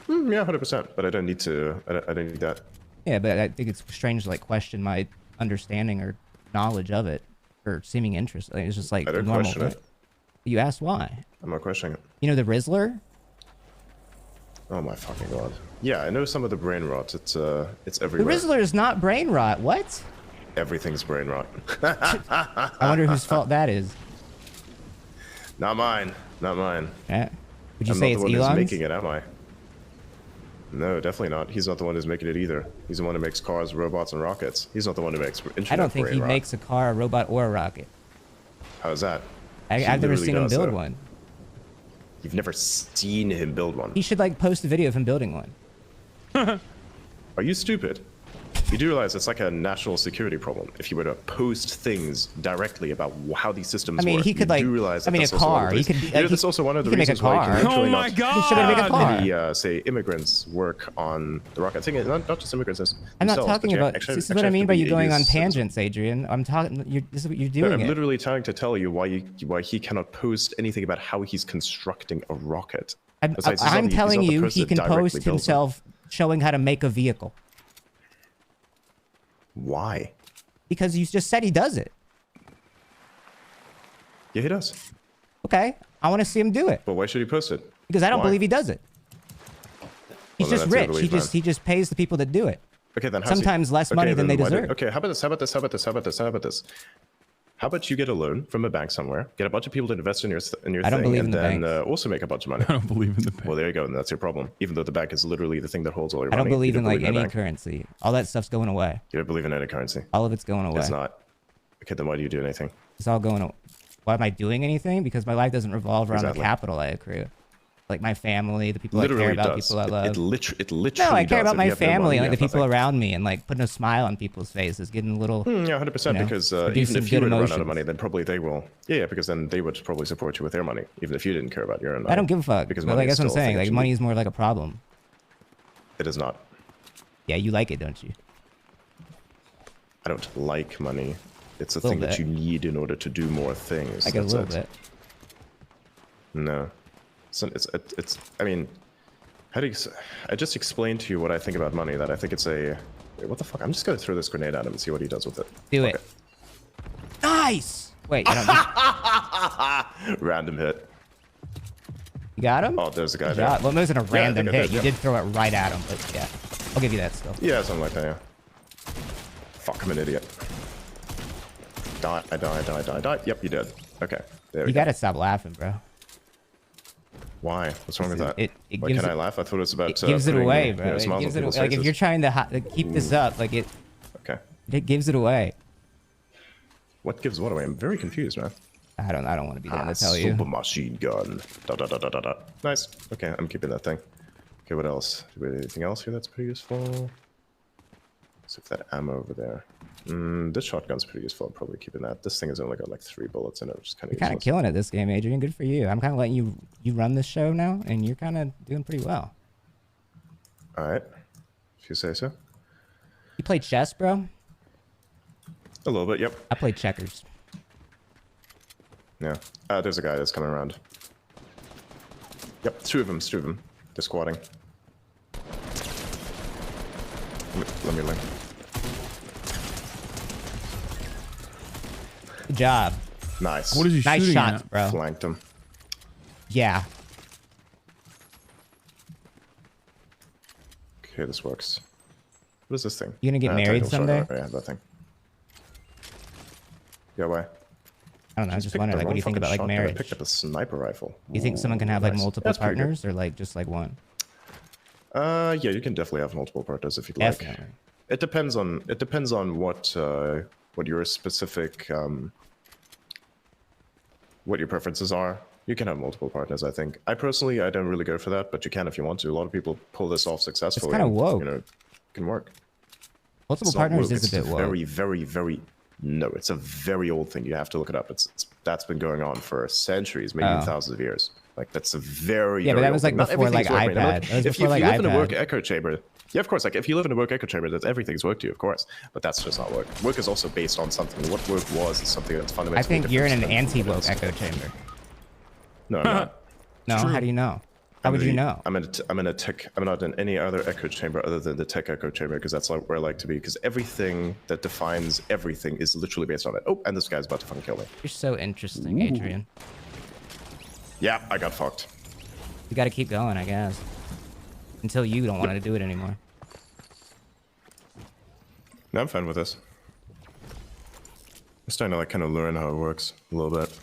S: Yeah, 100%. But I don't need to. I don't need that.
U: Yeah, but I think it's strange to like question my understanding or knowledge of it or seeming interest. Like, it's just like
S: I
U: a
S: don't
U: normal
S: question
U: thing.
S: it.
U: You asked why?
S: I'm not questioning it.
U: You know the Rizzler?
S: Oh my fucking god. Yeah, I know some of the brain rot. It's
U: The
S: everywhere.
U: Rizzler is not brain rot. What?
S: Everything's brain rot.
U: I wonder whose fault that is.
S: Not mine. Not mine.
U: Yeah. Would you
S: I'm
U: say
S: not
U: it's
S: the one
U: Elon's?
S: who's making it, am I? No, definitely not. He's not the one who's making it either. He's the one who makes cars, robots, and rockets. He's not the one who makes internet
U: I don't think
S: brain
U: he
S: rot.
U: makes a car, a robot, or a rocket.
S: How's that? He
U: I've never
S: literally
U: seen him
S: does,
U: build
S: though.
U: one.
S: You've never seen him build one.
U: He should like post a video of him building one.
S: Are you stupid? You do realize it's like a national security problem if you were to post things directly about how these systems
U: I mean,
S: work.
U: he could,
S: You
U: like-
S: do realize
U: I mean,
S: that's
U: a
S: also one of
U: car.
S: the
U: He could
S: reasons-
U: be-
S: you know,
U: like,
S: that's also one of the
U: he could make a
S: reasons why you
U: car.
S: can literally
A: Oh my
S: not
A: God.
U: He should make a car.
S: many, say, immigrants work on the rocket. I think not just immigrants.
U: I'm not
S: themselves,
U: talking
S: but you
U: about.
S: actually-
U: This is
S: actually
U: what I
S: have
U: mean
S: to
U: by
S: be
U: you going on
S: EU citizens.
U: tangents, Adrian. I'm talking. This is what you're
S: No,
U: doing.
S: I'm
U: it.
S: literally trying to tell you why he cannot post anything about how he's constructing a rocket. Besides, he's
U: I'm
S: not
U: telling
S: the
U: you,
S: person
U: he
S: that
U: can
S: directly
U: post
S: builds them.
U: himself showing how to make a vehicle.
S: Why?
U: Because you just said he does it.
S: Yeah, he does.
U: Okay, I want to see him do it
S: But why should he post it?
U: because I don't
S: Why?
U: believe he does it. He's
S: Well, then
U: just
S: that's your
U: rich.
S: belief,
U: He just pays the people that do it.
S: Okay, then how's he-
U: Sometimes less
S: okay,
U: money than
S: then
U: they
S: why
U: deserve.
S: Okay, how about this? How about this? How about this? How about this? How about this? How about you get a loan from a bank somewhere, get a bunch of people to invest in your
U: I don't
S: thing,
U: believe
S: and
U: in the
S: then
U: banks.
S: also make a bunch of money.
A: I don't believe in the bank.
S: Well, there you go, and that's your problem. Even though the bank is literally the thing that holds all your
U: I
S: money.
U: don't believe
S: you
U: in like
S: a
U: any
S: bank.
U: currency. All that stuff's going away.
S: You don't believe in any currency.
U: All of it's going away.
S: It's not. Okay, then why do you do anything?
U: It's all going away. Why am I doing anything? Because my life doesn't revolve around
S: Exactly.
U: the capital I accrue. like my family, the people I care about, people I love.
S: It literally
U: No, I care
S: does.
U: about
S: If
U: my
S: you have no
U: family,
S: money,
U: like
S: you
U: the
S: have
U: people
S: nothing.
U: around me, and like putting a smile on people's faces, getting a little.
S: Yeah, 100%. Because even if you were to run out of money, then probably they will. Yeah, because then they would probably support you with their money, even if you didn't care about your own money.
U: I don't give a fuck.
S: Because
U: But
S: money
U: like
S: is
U: that's what I'm
S: still a
U: saying.
S: thing that
U: Like
S: you
U: money
S: need.
U: is more like a problem.
S: It is not.
U: Yeah, you like it, don't you?
S: I don't like money. It's a
U: Little
S: thing that
U: bit.
S: you need in order to do more things.
U: I get a
S: That's
U: little
S: it.
U: bit.
S: No. It's I mean, how do you, I just explained to you what I think about money, that I think it's a, wait, what the fuck? I'm just gonna throw this grenade at him and see what he does with it.
U: Do it. Nice! Wait, I don't
S: Random hit.
U: You got him?
S: Oh, there's a guy
U: Good
S: there.
U: job. Well, it wasn't a
S: Yeah, I
U: random
S: think I
U: hit. You
S: yeah.
U: did throw it right at him, but yeah. I'll give you that still.
S: Yeah, something like that, yeah. Fuck, I'm an idiot. Die. Yep, you did. Okay, there we
U: You
S: go.
U: gotta stop laughing, bro.
S: Why? What's wrong with that?
U: It
S: Why
U: gives
S: can't I
U: it-
S: laugh? I thought it was about
U: It gives it
S: putting,
U: away,
S: you
U: bro.
S: know,
U: It
S: smiles
U: gives
S: on
U: it
S: people's
U: like if
S: faces.
U: you're trying to keep this up, like it.
S: Okay.
U: It gives it away.
S: What gives what away? I'm very confused, man.
U: I don't want to be the one to tell you.
S: Super machine gun. Nice. Okay, I'm keeping that thing. Okay, what else? Do we have anything else here that's pretty useful? Let's see if that ammo over there. This shotgun's pretty useful. I'm probably keeping that. This thing has only got like 3 bullets in it, which is kind of
U: You're kind of killing it this game, Adrian. Good for you. I'm kind of letting you run this show now, and you're kind of doing pretty well.
S: All right, if you say so.
U: You play chess, bro?
S: A little bit, yep.
U: I play checkers.
S: Yeah. There's a guy that's coming around. Yep, two of them. They're squatting. Let me link.
U: Good job.
S: Nice.
A: What is he
U: Nice
A: shooting
U: shots,
A: at?
U: bro.
S: Flanked him.
U: Yeah.
S: Okay, this works. What is this thing?
U: You gonna get married someday?
S: Yeah, that thing. Yeah, why?
U: I don't know. I just wondering, like, what do you think about like
S: I
U: marriage?
S: picked up a sniper rifle.
U: You think someone can have like
S: Nice.
U: multiple
S: That's pretty good.
U: partners, or like just like one?
S: Yeah, you can definitely have multiple partners if you'd like.
U: Definitely.
S: It depends on what your specific what your preferences are. You can have multiple partners, I think. I don't really go for that, but you can if you want to. A lot of people pull this off successfully.
U: kinda
S: and,
U: woke.
S: You know, it can work.
U: Multiple
S: It's not
U: partners
S: woke,
U: is a
S: it's
U: bit woke.
S: very, very, very. No, it's a very old thing. You have to look it up. That's been going on for centuries, maybe
U: Oh.
S: thousands of years. Like that's a very
U: Yeah, but
S: very
U: that
S: old
U: was, like,
S: thing. Not
U: before, like,
S: everything's work, man.
U: iPad.
S: Look,
U: That was
S: if
U: before,
S: you
U: like,
S: live in a
U: iPad.
S: work echo chamber, yeah, of course. Like if you live in a work echo chamber, that everything's work to you, of course. But that's just not work. Work is also based on something. What work was is something that's fundamentally.
U: I think you're in an
S: different than what it
U: anti-woke
S: is.
U: echo chamber.
S: No, I'm not.
U: No, how do you know? How would you know?
S: I'm in a tech. I'm not in any other echo chamber other than the tech echo chamber because that's like where I like to be. Because everything that defines everything is literally based on it. Oh, and this guy's about to fucking kill me.
U: You're so interesting, Adrian.
S: Yeah, I got fucked.
U: You got to keep going, I guess, until you don't want to do it anymore.
S: No, I'm fine with this. I'm starting to like kind of learn how it works a little bit.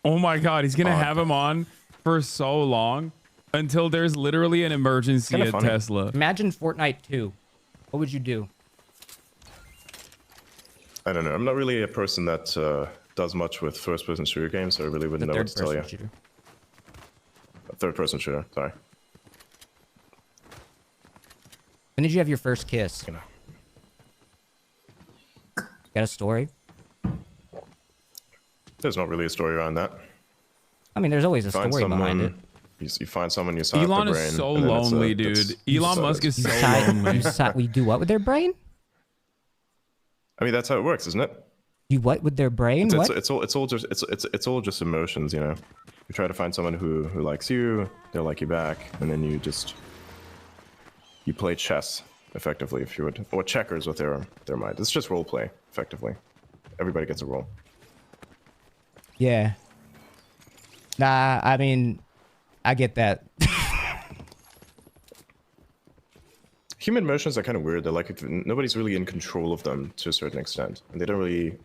A: Oh my god, he's gonna have him on for so long until there's literally an emergency
S: Kinda
A: at
S: funny.
A: Tesla.
U: Imagine Fortnite 2. What would you do?
S: I don't know. I'm not really a person that does much with first-person shooter games, so I really wouldn't know what to tell you.
U: Shooter.
S: A third-person shooter. Sorry.
U: When did you have your first kiss? Got a story?
S: There's not really a story around that.
U: I mean, there's always a story behind it.
S: You find someone, you sign up
A: Elon
S: the
A: is
S: brain.
A: so
S: and then it's,
A: lonely,
S: it's-
A: dude. Elon Musk is so lonely.
U: We do what with their brain?
S: I mean, that's how it works, isn't it?
U: You what with their brain? What?
S: It's all just emotions, you know. You try to find someone who likes you, they'll like you back, and then you play chess effectively, if you would, or checkers with their mind. It's just role play, effectively. Everybody gets a role.
U: Yeah. Nah, I mean, I get that.
S: Human emotions are kind of weird. They're like nobody's really in control of them to a certain extent, and they don't really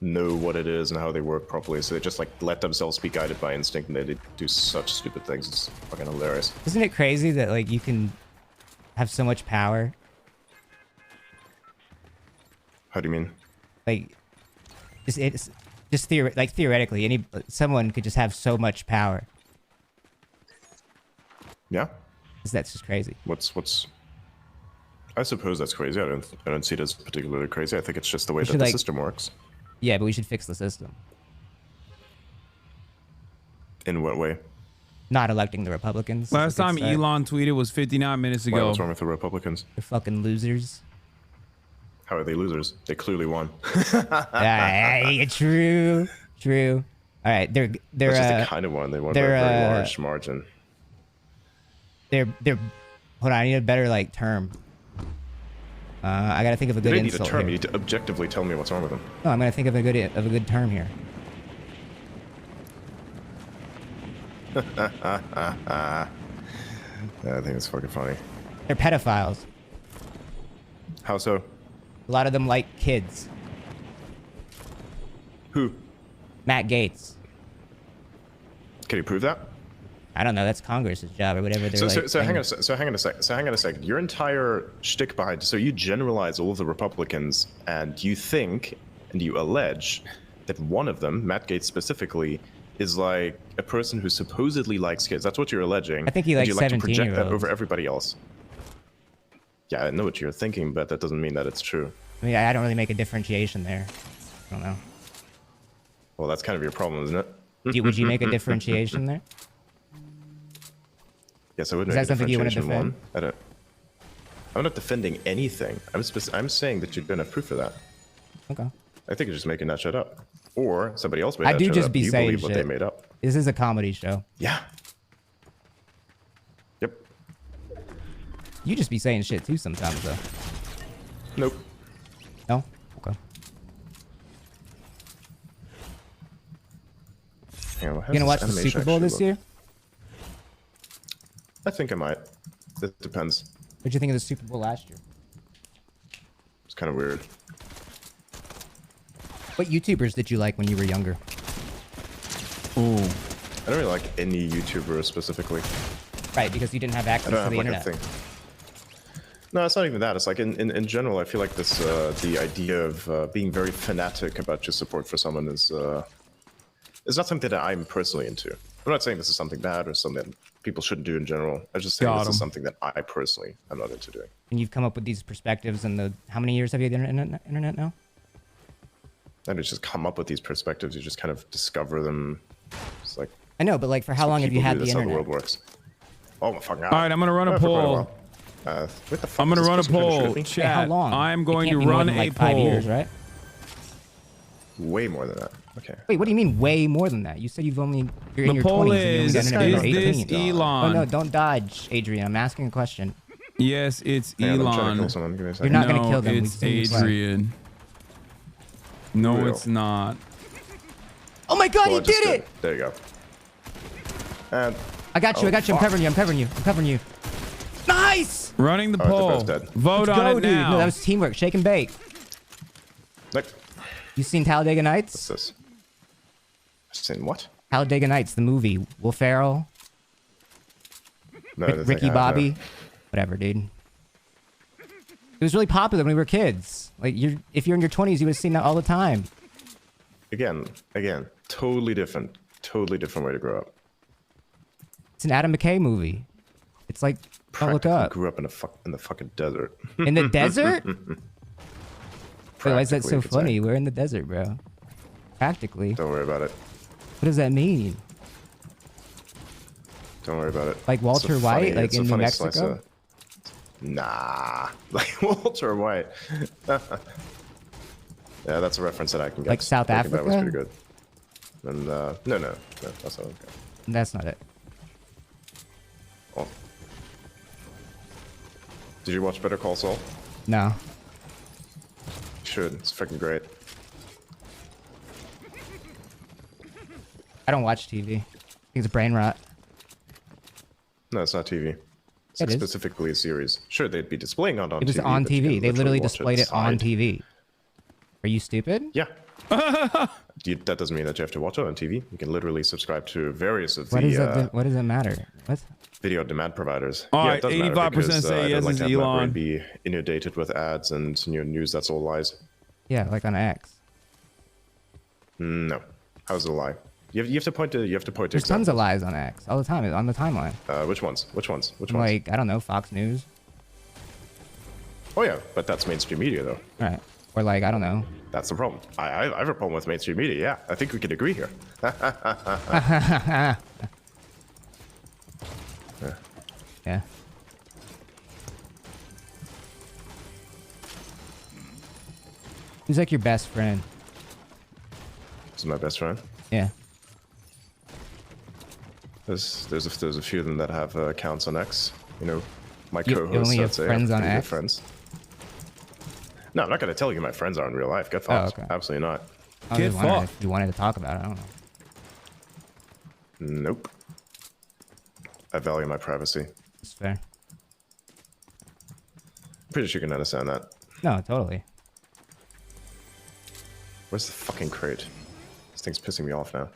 S: know what it is and how they work properly. So they just like let themselves be guided by instinct, and they do such stupid things. It's fucking hilarious.
U: Isn't it crazy that like you can have so much power?
S: How do you mean?
U: Like, theoretically, someone could just have so much power.
S: Yeah.
U: That's just crazy.
S: What's? I suppose that's crazy. I don't see it as particularly crazy. I think it's just the way
U: We
S: that
U: should,
S: the
U: like-
S: system works.
U: Yeah, but we should fix the system.
S: In what way?
U: Not electing the Republicans.
A: Last time Elon tweeted was 59 minutes
S: Why,
A: ago.
S: what's wrong with the Republicans?
U: They're fucking losers.
S: How are they losers? They clearly won.
U: Yeah, true. All right, they're
S: That's just the kind of one. They won by a very large margin.
U: They're hold on, I need a better like term. I gotta think of a
S: You
U: good
S: don't need a
U: insult
S: term.
U: here.
S: You need to objectively tell me what's wrong with them.
U: No, I'm gonna think of a good term here.
S: I think it's fucking funny.
U: They're pedophiles.
S: How so?
U: A lot of them like kids.
S: Who?
U: Matt Gaetz.
S: Can you prove that?
U: I don't know. That's Congress's job or whatever. They're
S: So hang on a second. Your entire shtick behind. So you generalize all of the Republicans, and you think, and you allege, that one of them, Matt Gaetz specifically, is like a person who supposedly likes kids. That's what you're alleging.
U: I think he
S: and
U: likes
S: you like to project that
U: 17-year-olds.
S: over everybody else. Yeah, I know what you're thinking, but that doesn't mean that it's true.
U: I mean, I don't really make a differentiation there. I don't know.
S: Well, that's kind of your problem, isn't it?
U: Would you make a differentiation there?
S: Yes, I would
U: Is
S: make
U: that
S: a
U: something you want to
S: differentiation.
U: defend?
S: I'm not defending anything. I'm saying that you don't have proof of that.
U: Okay.
S: I think you're just making that shit up. Or somebody else made
U: I
S: that
U: do
S: shit
U: just
S: up.
U: be
S: You
U: saying
S: believe what they
U: shit.
S: made up.
U: This is a comedy show.
S: Yeah. Yep.
U: You just be saying shit too sometimes, though.
S: Nope.
U: No? Okay.
S: Hang on,
U: You gonna watch the Super Bowl this year?
S: I think I might. It depends.
U: What'd you think of the Super Bowl last year?
S: It's kind of weird.
U: What YouTubers did you like when you were younger?
S: Ooh. I don't really like any YouTuber specifically.
U: Right, because you didn't have access to the internet.
S: No, it's not even that. It's like in general, I feel like this the idea of being very fanatic about your support for someone is not something that I'm personally into. I'm not saying this is something bad or something that people shouldn't do in general. I'm just saying this is something that I personally am not into doing.
U: And you've come up with these perspectives in the... How many years have you had the internet now?
S: I don't just come up with these perspectives. You just kind of discover them. It's like...
U: I know, but like for how long have you had the internet?
S: That's how the world works. Oh my fucking god.
A: All right, I'm gonna run a poll.
S: What the fuck?
A: I'm gonna
S: Is this
A: run a
S: person trying to shoot
A: poll.
S: at me?
A: Chat.
U: Hey, how long?
A: I'm
U: It
A: going
U: can't
A: to
U: be more
A: run
U: than,
A: a
U: like,
A: poll.
U: 5 years, right?
S: Way more than that. Okay.
U: Wait, what do you mean way more than that? You said you're in
A: The
U: your
A: poll
U: 20s and you
A: is,
U: only got internet when you were
A: is
U: 18.
A: this Elon?
U: Oh no, don't dodge, Adrian. I'm asking a question.
A: Yes, it's
S: Hang on, I'm trying to
A: Elon.
S: kill someone. Give me a
U: You're
S: second.
U: not gonna
A: No,
U: kill them. We've
A: it's
U: seen you play.
A: Adrian. No,
S: Real.
A: it's not.
U: Oh my god,
S: Well,
U: he
S: I just
U: did it!
S: There you go. And
U: I got you, I got you. I'm covering you, I'm covering you, I'm covering you. Nice!
A: Running the
S: All right, they're
A: poll.
S: both dead.
A: Vote
U: Let's
A: on
U: go,
A: it
U: dude.
A: now.
U: No, that was teamwork. Shake and bake.
S: Like,
U: You seen Talladega Nights?
S: what's this? Seen what?
U: Talladega Nights, the movie. Will Ferrell,
S: No, I don't think I
U: Ricky
S: have,
U: Bobby,
S: no.
U: whatever, dude. It was really popular when we were kids. Like, if you're in your 20s, you would have seen that all the time.
S: Again, totally different way to grow up.
U: It's an Adam McKay movie. It's like, don't look
S: Practically
U: up.
S: grew up in the fucking desert.
U: In the desert? Wait, why is that
S: Practically,
U: so
S: you could say.
U: funny? We're in the desert, bro. Practically.
S: Don't worry about it.
U: What does that mean?
S: Don't worry about it.
U: Like
S: It's a
U: Walter
S: funny-
U: White, like
S: it's a
U: in New
S: funny slice
U: Mexico?
S: of- Nah, like Walter White. Yeah, that's a reference that I can get.
U: Like South
S: Breaking Bad was
U: Africa?
S: pretty good. And no, that's not okay.
U: That's not it.
S: Oh. Did you watch Better Call Saul?
U: No.
S: You should. It's freaking great.
U: I don't watch TV. I think it's brain rot.
S: No, it's not TV. It's
U: It
S: like
U: is.
S: specifically a series. Sure, they'd be displaying it on TV.
U: It was on
S: but you
U: TV.
S: can
U: They literally
S: watch
U: displayed it on
S: side.
U: TV. Are you stupid?
S: Yeah. That doesn't mean that you have to watch it on TV. You can literally subscribe to various of
U: What
S: the
U: does that? What does it matter? What?
S: video demand providers.
A: All
S: yeah,
A: right,
S: it does matter
A: 85%
S: because,
A: say
S: I
A: yes,
S: don't like
A: it's
S: to have my brain
A: Elon.
S: be inundated with ads and news that's all lies.
U: Yeah, like on X.
S: No. How's it a lie? You have to point to
U: There's tons of lies on X all the time on the timeline.
S: Which ones?
U: Like, I don't know, Fox News.
S: Oh yeah, but that's mainstream media though.
U: Right. Or like, I don't know.
S: That's the problem. I have a problem with mainstream media. Yeah, I think we could agree here.
U: Yeah. Who's like your best friend?
S: This is my best friend.
U: Yeah.
S: There's a few of them that have accounts on X. You know, my
U: You
S: co-hosts.
U: only have
S: I'd say,
U: friends on
S: pretty good
U: X?
S: Friends. No, I'm not gonna tell you who my friends are in real life. Get fucked.
U: okay.
S: Absolutely not.
U: I was just wondering if you wanted to talk about it. I don't know.
S: Nope. I value my privacy.
U: It's fair.
S: Pretty sure you can understand that.
U: No, totally.
S: Where's the fucking crate? This thing's pissing me off now.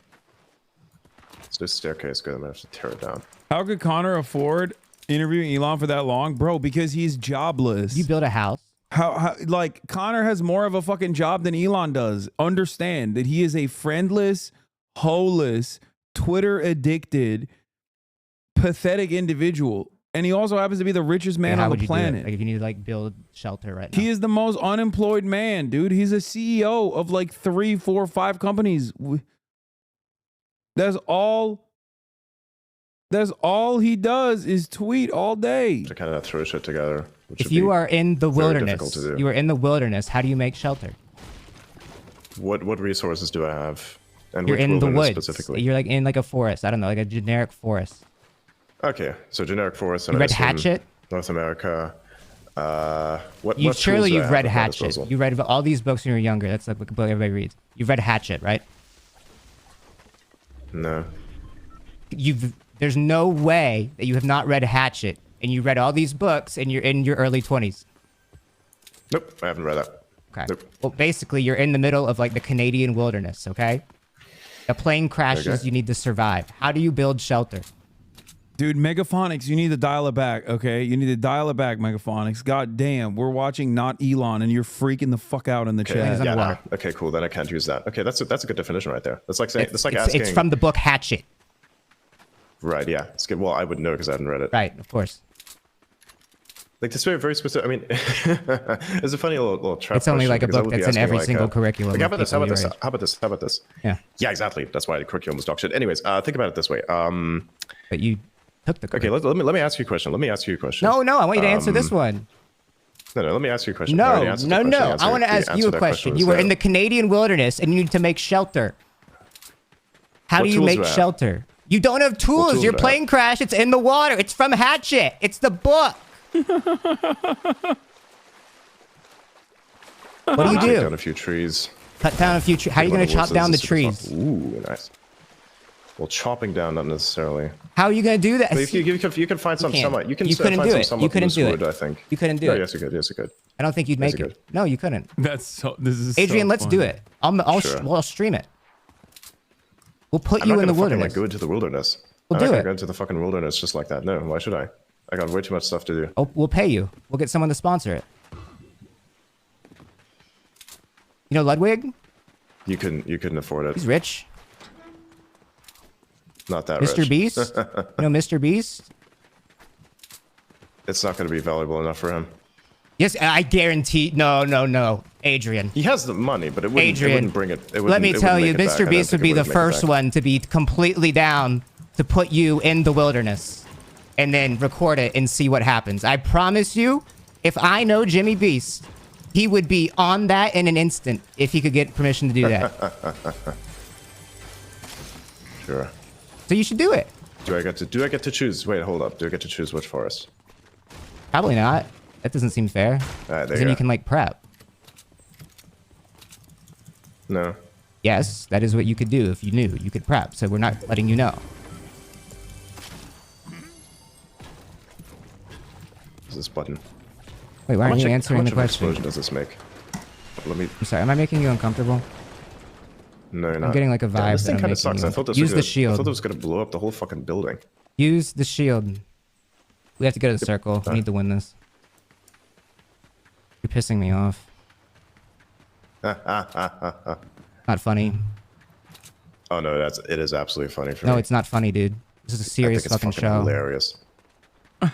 S: It's this staircase. Good. I'm gonna have to tear it down.
A: How could Connor afford interviewing Elon for that long, bro? Because he's jobless.
U: You build a house.
A: How like Connor has more of a fucking job than Elon does. Understand that he is a friendless, holeless, Twitter addicted, pathetic individual. And he also happens to be the richest man on the planet.
U: Like if you need to like build shelter right now.
A: He is the most unemployed man, dude. He's a CEO of like 3, 4, 5 companies. That's all he does is tweet all day.
S: To kind of throw shit together.
U: If you are in the wilderness, you are in the wilderness, how do you make shelter?
S: What resources do I have? And
U: You're
S: which
U: in the
S: wilderness
U: woods.
S: specifically?
U: You're like in like a forest. I don't know, like a generic forest.
S: Okay, so generic forest.
U: You read Hatchet?
S: North America. What?
U: Surely you've read Hatchet.
S: Disposal?
U: You read about all these books when you were younger. That's like what everybody reads. You've read Hatchet, right?
S: No.
U: There's no way that you have not read Hatchet, and you read all these books, and you're in your early 20s.
S: Nope, I haven't read that.
U: Okay.
S: Nope.
U: Well, basically, you're in the middle of like the Canadian wilderness. Okay. A plane crashes.
S: Okay.
U: You need to survive. How do you build shelter?
A: Dude, Megaphonics, you need to dial it back, okay? You need to dial it back, Megaphonics. God damn, we're watching Not Elon, and you're freaking the fuck out in the chat.
S: Yeah. Okay. Cool. Then I can't use that. Okay. That's a good definition right there. That's like saying asking.
U: It's from the book Hatchet.
S: Right. Yeah. It's good. Well, I would know because I hadn't read it.
U: Right. Of course.
S: Like this very specific. I mean, it's a funny little trap.
U: It's only like a
S: question,
U: book
S: because I would
U: that's
S: be
U: in every
S: asking,
U: single curriculum.
S: Like, how about this? How
U: of
S: about this?
U: people your
S: How about this? How about this?
U: Yeah.
S: Yeah. Exactly. That's why the curriculum was dog shit. Anyways, think about it this way.
U: But you took the.
S: Okay. Let me ask you a question.
U: No, I want you to answer this one.
S: No. Let me ask you a question.
U: No. I want to ask you a question. You were in the Canadian wilderness and you need to make shelter. How do you make shelter? You don't have tools. Your plane crashed. It's in the water. It's from Hatchet. It's the book. What do you do?
S: Cut down a few trees.
U: Cut down a few trees. How are you going to chop down the trees?
S: Ooh, nice. Well, chopping down, not necessarily.
U: How are you going to do that?
S: But you can find some somewhat. You couldn't
U: do it. You couldn't do
S: wood,
U: it.
S: I think.
U: You couldn't do it.
S: Yes, you could. Yes, you could.
U: I don't think you'd make it. No, you couldn't.
A: This is
U: Adrian,
A: so
U: let's
A: funny.
U: do it. I'll stream it. We'll put you in the wilderness.
S: Go into the wilderness.
U: We'll
S: I'm
U: do
S: not
U: it.
S: gonna go into the fucking wilderness just like that. No, why should I? I got way too much stuff to do.
U: Oh, we'll pay you. We'll get someone to sponsor it. You know Ludwig?
S: You couldn't afford it.
U: He's rich.
S: Not that
U: Mr.
S: rich.
U: Beast? You know Mr. Beast?
S: It's not going to be valuable enough for him.
U: Yes, I guarantee. No. Adrian.
S: He has the money, but it wouldn't bring it.
U: Let me tell you, Mr. Beast would be the first one to be completely down to put you in the wilderness and then record it and see what happens. I promise you, if I know Jimmy Beast, he would be on that in an instant if he could get permission to do that.
S: Sure.
U: So you should do it.
S: Do I get to choose? Wait, hold up. Do I get to choose which forest?
U: Probably not. That doesn't seem fair.
S: There
U: Then you can like prep.
S: No.
U: Yes, that is what you could do if you knew. You could prep. So we're not letting you know.
S: What's this button?
U: Wait, why aren't you answering the question?
S: How much of an explosion does this make? Let me.
U: I'm sorry. Am I making you uncomfortable?
S: No, you're not.
U: I'm getting like a vibe.
S: This thing
U: that I'm
S: kind of sucks.
U: making you-
S: I thought this
U: Use
S: was
U: the shield.
S: I thought it was gonna blow up the whole fucking building.
U: Use the shield. We have to go to the circle. We need to win this. You're pissing me off. Not funny.
S: Oh no, it is absolutely funny for me.
U: No, it's not funny, dude. This is a serious fucking show.
S: Hilarious.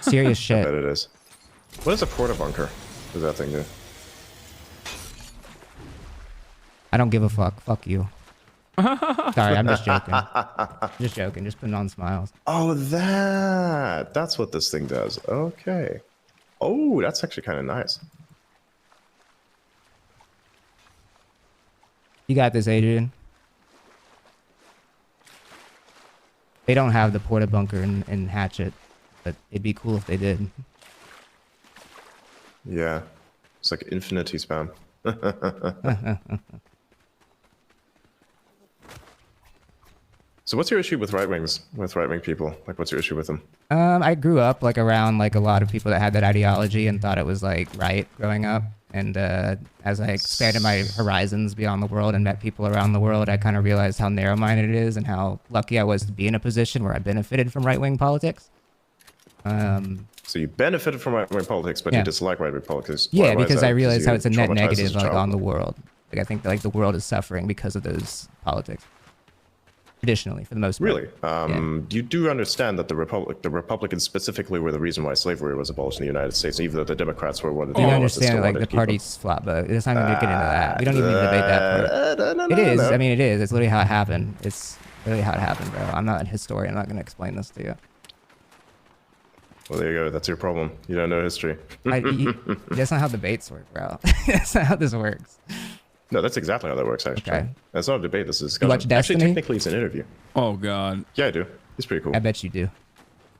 U: Serious
S: I
U: shit.
S: bet it is. What is a porta bunker? What does that thing do?
U: I don't give a fuck. Fuck you. Sorry, I'm just joking. Just joking. Just putting on smiles.
S: Oh, that's what this thing does. Okay. Oh, that's actually kind of nice.
U: You got this, Adrian. They don't have the porta bunker in Hatchet, but it'd be cool if they did.
S: Yeah. It's like infinity spam. So what's your issue with right-wing people? Like, what's your issue with them?
U: I grew up like around like a lot of people that had that ideology and thought it was like right growing up. And as I expanded my horizons beyond the world and met people around the world, I kind of realized how narrow-minded it is and how lucky I was to be in a position where I benefited from right-wing politics.
S: So you benefited from right-wing politics, but you dislike right-wing politics.
U: Yeah, because I realized how it's a net negative like on the world. Like I think that, like the world is suffering because of those politics. Traditionally, for the most part.
S: Really? You do understand that the Republicans specifically were the reason why slavery was abolished in the United States, even though the Democrats were one of the.
U: You understand, like the party's flop, but it's not going to get into that. We don't even need to debate that part. It is. I mean, it is. It's literally how it happened. It's literally how it happened, bro. I'm not a historian. I'm not going to explain this to you.
S: Well, there you go. That's your problem. You don't know history.
U: That's not how debates work, bro. That's not how this works.
S: No, that's exactly how that works, actually.
U: Okay.
S: That's not a debate, this is a discussion.
U: You watch Destiny?
S: Actually, technically, it's an interview.
A: Oh, God.
S: Yeah, I do. He's pretty cool.
U: I bet you do.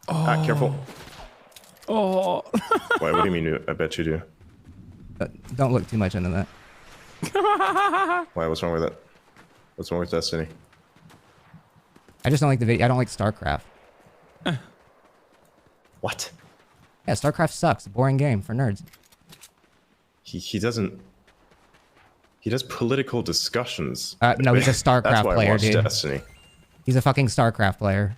S: Ah, careful.
A: Oh.
S: Why, what do you mean, I bet you do?
U: Don't look too much into that.
S: Why, what's wrong with it? What's wrong with Destiny?
U: I just don't like the video. I don't like StarCraft.
S: What?
U: Yeah, StarCraft sucks. Boring game for nerds.
S: He doesn't... He does political discussions.
U: No, he's a StarCraft player, dude.
S: Destiny.
U: He's a fucking StarCraft player.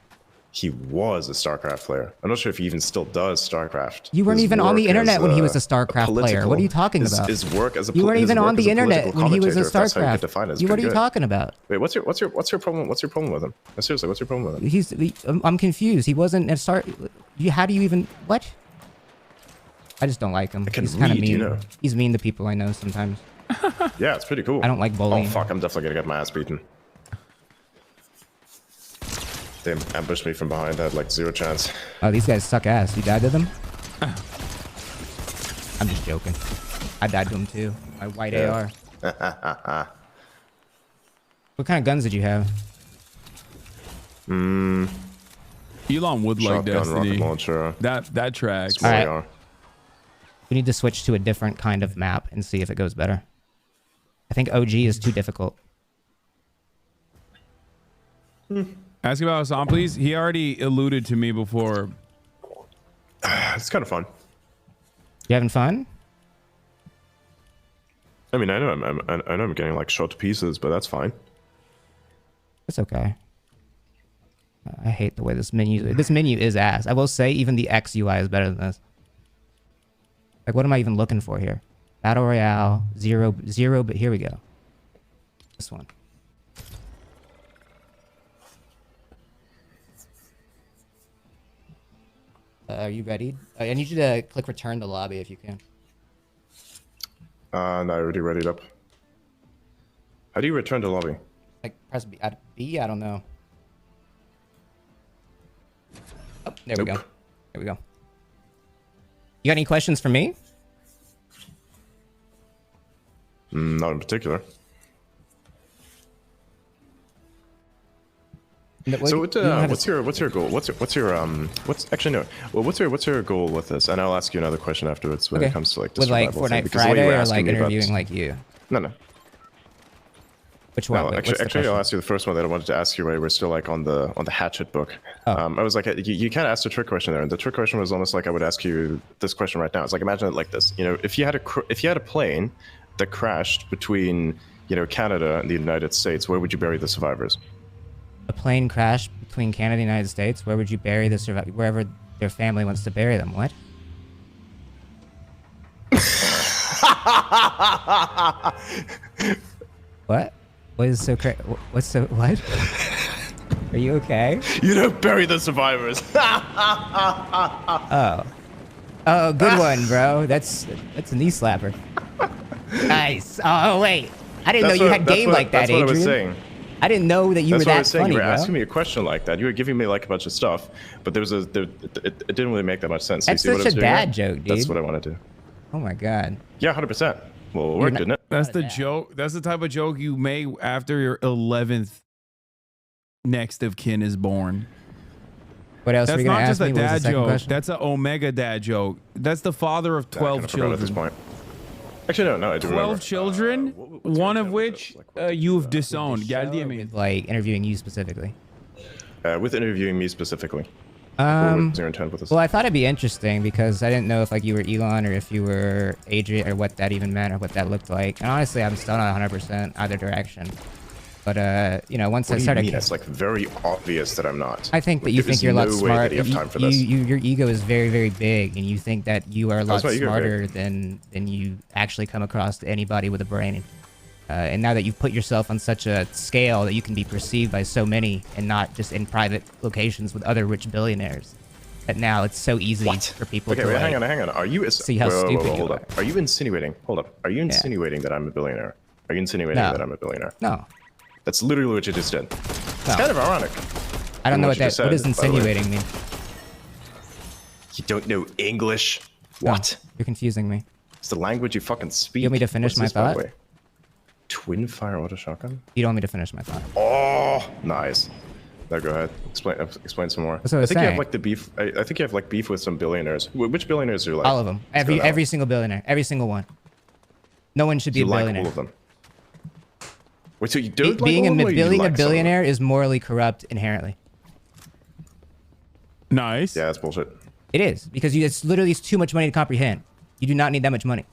S: He was a StarCraft player. I'm not sure if he even still does StarCraft.
U: You weren't even on the internet when he was a StarCraft player. What are you talking about?
S: His work as a
U: You weren't even on the internet when he was a StarCraft. What are you talking about?
S: Wait, what's your problem? What's your problem with him? No, seriously, what's your problem with him?
U: I'm confused. He wasn't a Star. How do you even what? I just don't like him. He's kind of mean.
S: You know.
U: He's mean to people I know sometimes.
S: Yeah, it's pretty cool.
U: I don't like bullying.
S: Oh fuck, I'm definitely gonna get my ass beaten. They ambushed me from behind. I had like 0 chance.
U: Oh, these guys suck ass. You died to them? I'm just joking. I died to them too. My white AR. What kind of guns did you have?
A: Elon would like Destiny.
S: Rocket launcher.
A: That tracks.
U: All right. We need to switch to a different kind of map and see if it goes better. I think OG is too difficult.
A: Ask about Hasan, please. He already alluded to me before.
S: It's kind of fun.
U: You having fun?
S: I mean, I know I'm getting like shot to pieces, but that's fine.
U: It's okay. I hate the way this menu is ass. I will say even the X UI is better than this. Like, what am I even looking for here? Battle Royale, zero, but here we go. This one. Are you ready? I need you to click return to lobby if you can.
S: No, I already read it up. How do you return to lobby?
U: Like, press B? I don't know. Oh, there we go. There we go. You got any questions for me?
S: Not in particular. So what's your goal? What's your goal with this? And I'll ask you another question afterwards when it comes to like the
U: with like
S: survival thing,
U: Fortnite
S: because the way
U: Friday
S: you were
U: or
S: asking
U: like
S: me about-
U: interviewing like you.
S: No.
U: Which one?
S: No,
U: Wait, what's the
S: actually, I'll
U: question?
S: ask you the first one that I wanted to ask you. While we're still like on the Hatchet book.
U: Oh.
S: I was like, you kind of asked a trick question there, and the trick question was almost like I would ask you this question right now. It's like, imagine it like this. You know, if you had a plane that crashed between Canada and the United States, where would you bury the survivors?
U: A plane crash between Canada and the United States. Where would you bury the survivors? Wherever their family wants to bury them. What? What? What is so crazy? What's so what? Are you okay?
S: You don't bury the survivors.
U: Oh. Oh, good one, bro. That's a knee slapper. Nice. Oh, wait. I didn't know you had game like that, Adrian.
S: That's what I was saying.
U: I didn't know that you were that funny,
S: You were
U: bro.
S: asking me a question like that. You were giving me like a bunch of stuff, but it didn't really make that much sense.
U: That's
S: you see what
U: such
S: I was
U: a
S: doing
U: dad
S: there?
U: joke, dude.
S: That's what I want to do.
U: Oh my god.
S: Yeah, 100%. Well, it worked, didn't it?
A: That's the joke. That's the type of joke you make after your 11th next of kin is born.
U: What else?
A: That's
U: were you gonna
A: not just
U: ask
A: a
U: me? What was the
A: dad
U: second
A: joke.
U: question?
A: That's an omega dad joke. That's the father of 12 children.
S: At this point. Actually, no, I do
A: 12
S: remember.
A: children, one of which you've disowned.
U: Like interviewing you specifically.
S: With interviewing me specifically.
U: What
S: was your intent with this?
U: Well, I thought it'd be interesting because I didn't know if like you were Elon or if you were Adrian or what that even meant or what that looked like. And honestly, I'm still not 100% either direction. But you know, once
S: What
U: I
S: do you
U: started,
S: mean? It's like very obvious that I'm not.
U: I think that
S: Like,
U: you
S: there
U: think
S: is
U: you're a lot
S: no way
U: smart.
S: that you have time for this.
U: Your ego is very, very big, and you think that you are a lot
S: How's my ego
U: smarter than you actually come across to anybody with a brain. And now that you've put yourself on such a scale that you can be perceived by so many and not just in private locations with other rich billionaires, that now it's so easy for people
S: Okay,
U: to
S: wait,
U: like,
S: hang on. Are you
U: see how stupid you
S: hold
U: are.
S: up? Are you insinuating? Hold up. Are you insinuating that I'm a billionaire? Are you insinuating
U: No.
S: that I'm a billionaire?
U: No.
S: That's literally what you just did. It's kind of ironic.
U: I don't know what
S: you
U: that.
S: just
U: What
S: said,
U: does
S: by the way.
U: insinuating mean?
S: You don't know English? What?
U: No, you're confusing me.
S: It's the language you fucking speak.
U: You want me to finish
S: What's
U: my
S: this, by the
U: thought?
S: way? Twin fire auto shotgun?
U: You don't want me to finish my thought.
S: Oh, nice. Now go ahead. Explain some more.
U: That's what I was
S: think you
U: saying.
S: have like the beef. I think you have like beef with some billionaires. Which billionaires do you like?
U: All of them.
S: Let's go that
U: Every
S: one.
U: single billionaire. Every single one. No one should be
S: You
U: a
S: like
U: billionaire.
S: all of them. Wait, so you don't like
U: Being
S: all of them, or you
U: a
S: like some of them?
U: billionaire is morally corrupt inherently.
A: Nice.
S: Yeah, that's bullshit.
U: It is because it's literally too much money to comprehend. You do not need that much money.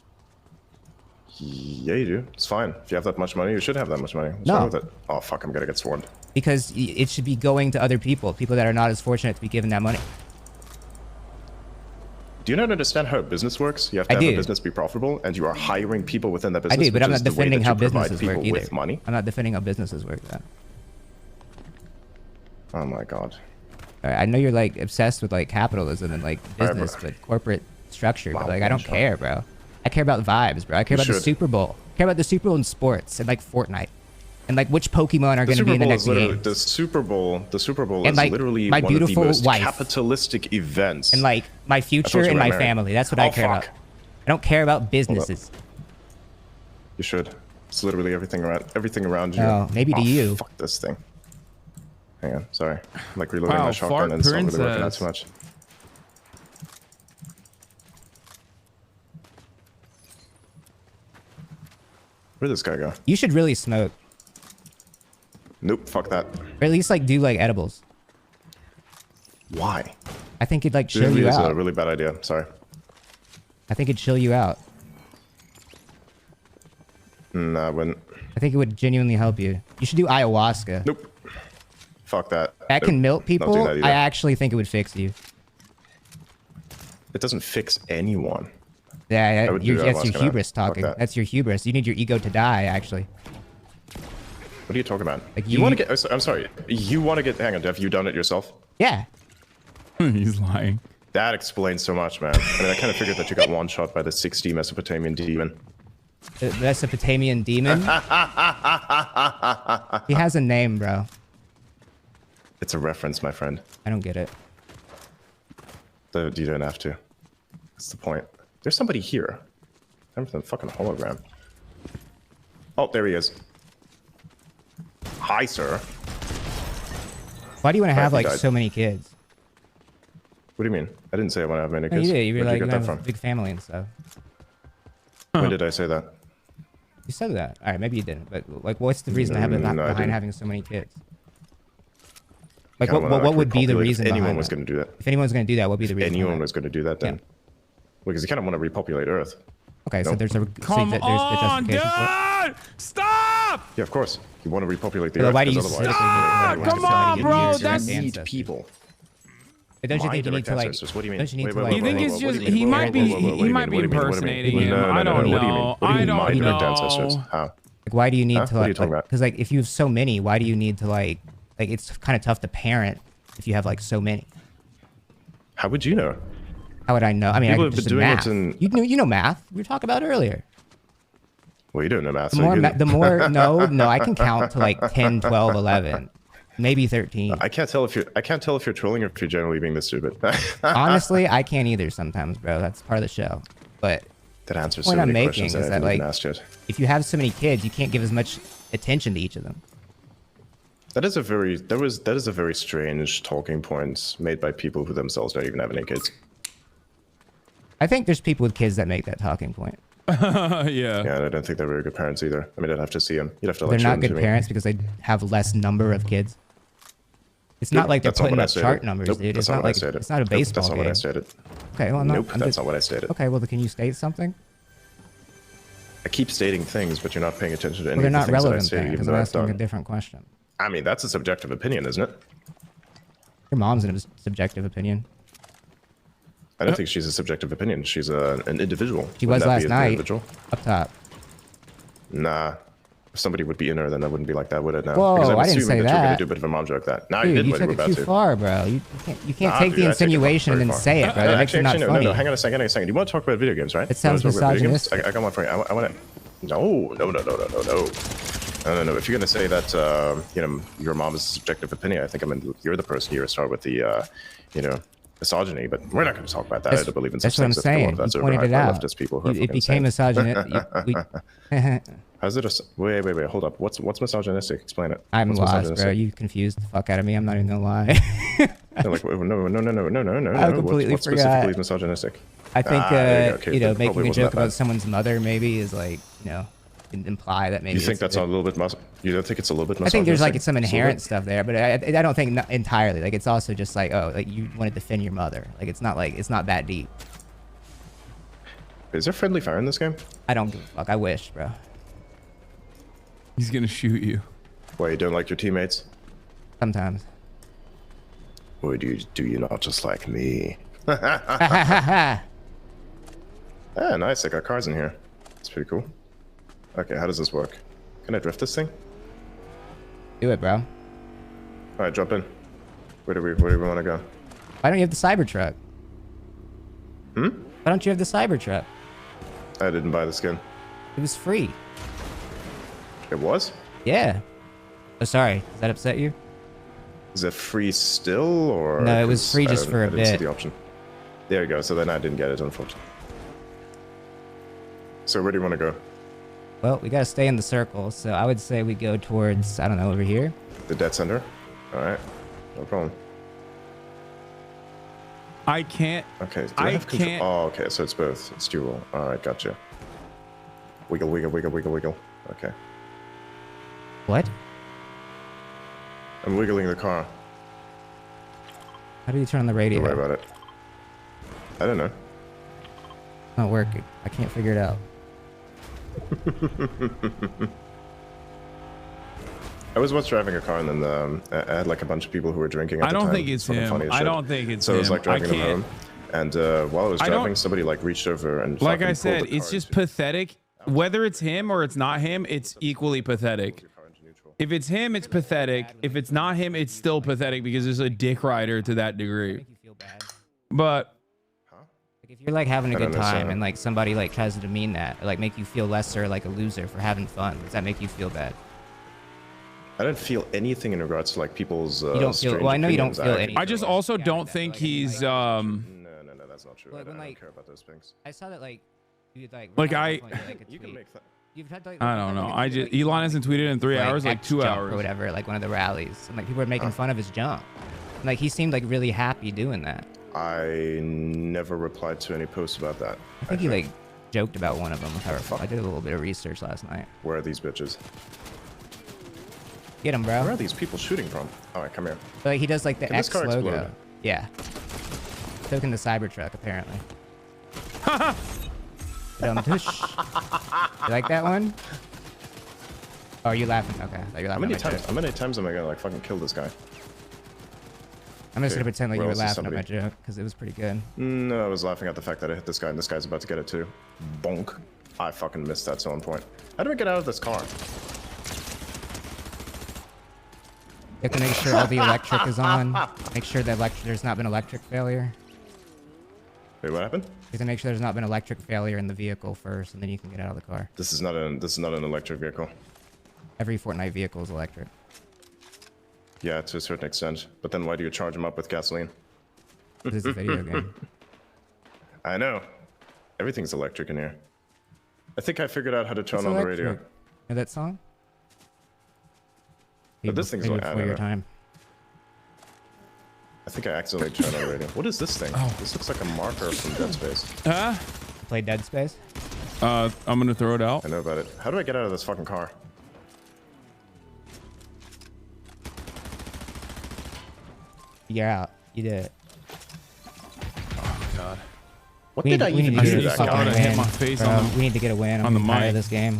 S: Yeah, you do. It's fine. If you have that much money, you should have that much money. What's
U: No.
S: wrong with it? Oh, fuck, I'm gonna get swarmed.
U: Because it should be going to other people that are not as fortunate to be given that money.
S: Do you not understand how business works? You have to
U: I
S: have
U: do.
S: a business be profitable, and you are hiring people within that
U: I
S: business.
U: do, but
S: which
U: I'm
S: is
U: not
S: the way
U: defending
S: that
U: how
S: you provide
U: businesses
S: people
U: work either.
S: with money.
U: I'm not defending how businesses work. That.
S: Oh my god.
U: I know you're like obsessed with like capitalism and like business, but corporate structure. But like I don't care, bro. I care about vibes, bro. I care
S: You
U: about the
S: should.
U: Super Bowl. I care about the Super Bowl in sports and like Fortnite, and like which Pokemon are
S: The
U: going to
S: Super
U: be in the
S: Bowl
U: next
S: is literally
U: game.
S: the Super Bowl. The Super Bowl
U: And,
S: is
U: like,
S: literally
U: my
S: one of the
U: beautiful
S: most
U: wife.
S: capitalistic events.
U: And like my
S: I
U: future
S: told you
U: and
S: we're
U: my
S: married.
U: family. That's what I
S: Oh,
U: care
S: fuck.
U: about. I don't care about businesses.
S: You should. It's literally everything around you.
U: Oh, maybe to
S: Oh,
U: you.
S: Fuck this thing. Hang on, sorry. I'm like reloading
A: Wow,
S: my shotgun
A: fart
S: and it's not really working out
A: princess.
S: too much. Where'd this guy go?
U: You should really smoke,
S: Nope, fuck that.
U: or at least like do like edibles.
S: Why?
U: I think it'd like
S: It
U: chill
S: really
U: you
S: is a
U: out.
S: really bad idea. Sorry.
U: I think it'd chill you out.
S: Nah, I wouldn't.
U: I think it would genuinely help you. You should do ayahuasca.
S: Nope. Fuck that.
U: That can melt
S: Nope, not doing
U: people.
S: that either.
U: I actually think it would fix you.
S: It doesn't fix anyone.
U: Yeah,
S: I would do
U: that's your
S: ayahuasca, man.
U: hubris
S: Fuck
U: talking.
S: that.
U: That's your hubris. You need your ego to die, actually.
S: What are you talking about?
U: Like
S: you want to get? I'm sorry. You want to get? Hang on. Have you done it yourself?
U: Yeah.
A: He's lying.
S: That explains so much, man. I mean, I kind of figured that you got one shot by the 60 Mesopotamian demon.
U: The Mesopotamian demon. He has a name, bro.
S: It's a reference, my friend.
U: I don't get it.
S: You don't have to. That's the point. There's somebody here. I'm the fucking hologram. Oh, there he is. Hi, sir.
U: Why do you want to have
S: he
U: like
S: died.
U: so many kids?
S: What do you mean? I didn't say I want to have many
U: No,
S: kids.
U: you did. You were
S: Where'd
U: like,
S: you
U: you
S: get
U: have
S: that
U: a
S: from?
U: big family and stuff.
S: When did I say that?
U: You said that. All right, maybe you didn't. But like, what's the reason behind
S: No, I didn't.
U: having so many kids? Like,
S: Kinda wanna,
U: what would be the
S: repopulate
U: reason
S: if anyone
U: behind
S: was
U: that?
S: going to do that?
U: If anyone's going to do that, what would be the reason?
S: Anyone
U: behind
S: was going to do that then?
U: Yeah.
S: Because you kind of want to repopulate Earth.
U: Okay, so
S: Nope.
U: there's a
A: Come
U: there's the
A: on,
U: justification for it.
A: dude! Stop!
S: Yeah, of course. You want to repopulate the
U: But
S: Earth.
U: why do you
S: because otherwise-
U: specifically
A: come on, bro, that's-
S: need people.
U: But don't you
S: My
U: think you need
S: direct
U: to like?
S: ancestors, what do you mean?
U: Don't you need
S: Wait,
U: to
S: wait,
U: like?
A: You think
S: wait,
A: it's
S: wait, what do
A: just
S: you mean?
A: he
S: Wait,
A: might
S: wait,
A: be
S: wait, wait, what do
A: he
S: you
A: might
S: mean?
A: be
S: What do you mean?
A: impersonating
S: What do you
A: him.
S: mean?
A: I
S: No,
A: don't
S: what do you mean?
A: know.
S: What do you
A: I
S: mean my
A: don't
S: direct
A: know.
S: ancestors? How?
U: Like, why do you need
S: Huh?
U: to
S: What are you
U: like?
S: talking about?
U: Because like, if you have so many, why do you need to like like it's kind of tough to parent if you have like so many.
S: How would you know?
U: How would I know? I mean,
S: People
U: I
S: have
U: just
S: been doing
U: math.
S: it in.
U: You know math. We were talking about earlier.
S: Well, you don't know math.
U: The
S: so
U: more,
S: you
U: the more, no, I can count to like 10, 12, 11, maybe 13.
S: I can't tell if you're trolling or if you're generally being this stupid.
U: Honestly, I can't either sometimes, bro. That's part of the show. But
S: that answers
U: the point
S: so
U: I'm
S: many
U: making
S: questions
U: is
S: that I
U: that
S: haven't even
U: like,
S: asked yet.
U: if you have so many kids, you can't give as much attention to each of them.
S: That is a very strange talking point made by people who themselves don't even have any kids.
U: I think there's people with kids that make that talking point.
A: Yeah.
S: Yeah, I don't think they're very good parents either. I mean, I'd have to see them. You'd have to.
U: They're
S: show
U: not
S: them to
U: good
S: me.
U: parents because they have less number of kids. It's not like they're
S: That's not
U: putting
S: what I
U: up
S: stated.
U: chart numbers,
S: Nope,
U: dude.
S: that's
U: It's
S: not
U: not
S: what I
U: like
S: stated.
U: it's not a
S: Nope,
U: baseball
S: that's not
U: game.
S: what I stated.
U: Okay, well,
S: Nope, that's not what I stated.
U: Okay, well, can you state something?
S: I keep stating things, but you're not paying attention to any
U: Well, they're
S: of the
U: not
S: things that I
U: relevant
S: stated,
U: things.
S: even
U: I'm
S: though I've
U: asking a
S: done.
U: different question.
S: I mean, that's a subjective opinion, isn't it?
U: Your mom's a subjective opinion.
S: I don't think she's a subjective opinion. She's an individual.
U: She
S: Wouldn't
U: was
S: that
U: last
S: be an
U: night.
S: individual?
U: Up top.
S: Nah. If somebody would be in her, then that wouldn't be like that, would it? Now?
U: Whoa,
S: because I'm
U: I didn't
S: assuming
U: say
S: that you're going
U: that.
S: to do a bit of a mom joke. That. Nah,
U: Dude,
S: you did
U: you
S: when you
U: took
S: were
U: it
S: about
U: too
S: to.
U: far, bro. You can't
S: Nah,
U: take
S: dude,
U: the
S: I take it
U: insinuation and
S: very
U: then
S: far.
U: say it, bro. That makes it not
S: actually,
U: funny.
S: No, hang on a second. You want to talk about video games, right?
U: It sounds
S: You wanna talk about video games?
U: misogynistic.
S: I got one for you. I want to. No. If you're going to say that, your mom is a subjective opinion, I think you're the person here to start with the, misogyny. But we're not going to talk about that. I don't believe in such
U: That's what I'm
S: things. I think
U: saying.
S: that's
U: You
S: overhyped
U: pointed it
S: by
U: out.
S: leftist people who are
U: It
S: fucking
U: became
S: insane.
U: misogynistic.
S: How's it wait, hold up. What's misogynistic? Explain it.
U: I'm
S: What's
U: lost, bro.
S: misogynistic?
U: You confused the fuck out of me. I'm not even gonna lie.
S: No, no.
U: I completely
S: what
U: forgot.
S: specifically is misogynistic?
U: I think,
S: Okay, then
U: making
S: probably
U: a
S: wasn't
U: joke
S: that bad.
U: about someone's mother maybe is like, imply that maybe.
S: You think
U: it's
S: that's a little bit you don't think it's a little bit
U: I think there's like
S: misogynistic?
U: some
S: Just a little
U: inherent
S: bit?
U: stuff there, but I don't think entirely. Like it's also just like, oh, like you want to defend your mother. Like it's not that deep.
S: Is there friendly fire in this game?
U: I don't give a fuck. I wish, bro.
A: He's gonna shoot you.
S: Why, you don't like your teammates?
U: Sometimes.
S: Or do you not just like me? Ah, nice. I got cars in here. It's pretty cool. Okay, how does this work? Can I drift this thing?
U: Do it, bro.
S: All right, jump in. Where do we want to go?
U: Why don't you have the Cybertruck?
S: Hmm?
U: Why don't you have the Cybertruck?
S: I didn't buy the skin.
U: It was free.
S: It was?
U: Yeah. Oh, sorry. Does that upset you?
S: Is it free still, or?
U: No, it was
S: 'cause
U: free
S: I
U: just
S: don't-
U: for a
S: I didn't see
U: bit.
S: the option. There you go. So then I didn't get it, unfortunately. So where do you want to go?
U: Well, we gotta stay in the circle, so I would say we go towards, I don't know, over here.
S: The dead center? All right. No problem.
A: I can't.
S: Okay. Do
A: I
S: have control?
A: can't.
S: Oh, okay. So it's both. It's dual. All right. Gotcha. Wiggle, wiggle, wiggle, wiggle, wiggle. Okay.
U: What?
S: I'm wiggling the car.
U: How do you turn on the radio?
S: Don't worry about it. I don't know.
U: It's not working. I can't figure it out.
S: I was once driving a car and then I had like a bunch of people who were drinking at
A: I
S: the
A: don't
S: time.
A: think it's
S: fucking
A: him.
S: funny as
A: I
S: shit.
A: don't think it's
S: So I was
A: him.
S: like driving
A: I
S: them home. And while I was
A: I don't-
S: driving, somebody like reached over and
A: Like
S: fucking
A: I
S: pulled
A: said,
S: the
A: it's
S: car
A: just pathetic. Whether it's him or it's not him, it's equally pathetic. If it's him, it's pathetic. If it's not him, it's still pathetic because there's a dick rider to that degree. But
U: If you're like having a
S: I
U: good
S: don't know,
U: time
S: so-
U: and like somebody like tries to demean that, or like make you feel lesser, like a loser for having fun, does that make you feel bad?
S: I don't feel anything in regards to like people's.
U: You don't feel-
S: strange
U: well, I know you don't
S: opinions.
U: feel any-
A: I just also don't think he's
S: No, that's not true.
U: Like,
S: I don't
U: when,
S: care about those things.
U: I saw that like you like.
A: Like, I-
S: You can make that.
U: You've had like,
A: I don't know. I just Elon hasn't tweeted in 3 hours, like
U: X
A: 2
U: jump
A: hours.
U: or whatever, like one of the rallies, and like people were making fun of his jump. And, like he seemed like really happy doing that.
S: I never replied to any posts about that.
U: I think he like joked about one of them. If I recall. I did a little bit of research last night.
S: Where are these bitches?
U: Get him, bro.
S: Where are these people shooting from? All right, come here.
U: But like, he does like the
S: Can this
U: X
S: car
U: logo.
S: explode?
U: Yeah. Token the Cybertruck apparently. Tush. You like that one? Oh, are you laughing? Okay, I thought you were
S: How
U: laughing
S: many
U: at my
S: times?
U: joke.
S: How many times am I gonna like fucking kill this guy?
U: I'm just
S: Okay,
U: gonna pretend like you
S: where
U: were
S: else is
U: laughing at my
S: somebody?
U: joke because it was pretty good.
S: No, I was laughing at the fact that I hit this guy and this guy's about to get it too. Bonk. I fucking missed that so on point. How do I get out of this car?
U: You have to make sure all the electric is on. Make sure that there's not been electric failure.
S: Wait, what happened?
U: You have to make sure there's not been electric failure in the vehicle first, and then you can get out of the car.
S: This is not an electric vehicle.
U: Every Fortnite vehicle is electric.
S: Yeah, to a certain extent. But then why do you charge them up with gasoline?
U: This is a video game.
S: I know. Everything's electric in here. I think I figured out how to turn
U: It's
S: on
U: electric.
S: the radio.
U: Know that song?
S: But this thing's
U: Maybe
S: like, I
U: before
S: don't
U: your
S: know.
U: time.
S: I think I accidentally turned on the radio. What is this thing?
U: Oh.
S: This looks like a marker from Dead Space.
U: Play Dead Space?
A: I'm gonna throw it out.
S: I know about it. How do I get out of this fucking car?
U: You're out. You did it.
A: Oh God.
S: What
U: we
S: did
U: need,
S: I
U: we
S: even
U: need to
S: do
U: get
S: to
U: a
S: that
U: fucking
S: guy?
U: win.
A: hit my face
U: bro.
A: on the-
U: We need to get a win.
A: on the
U: I'm tired
A: mic.
U: of this game.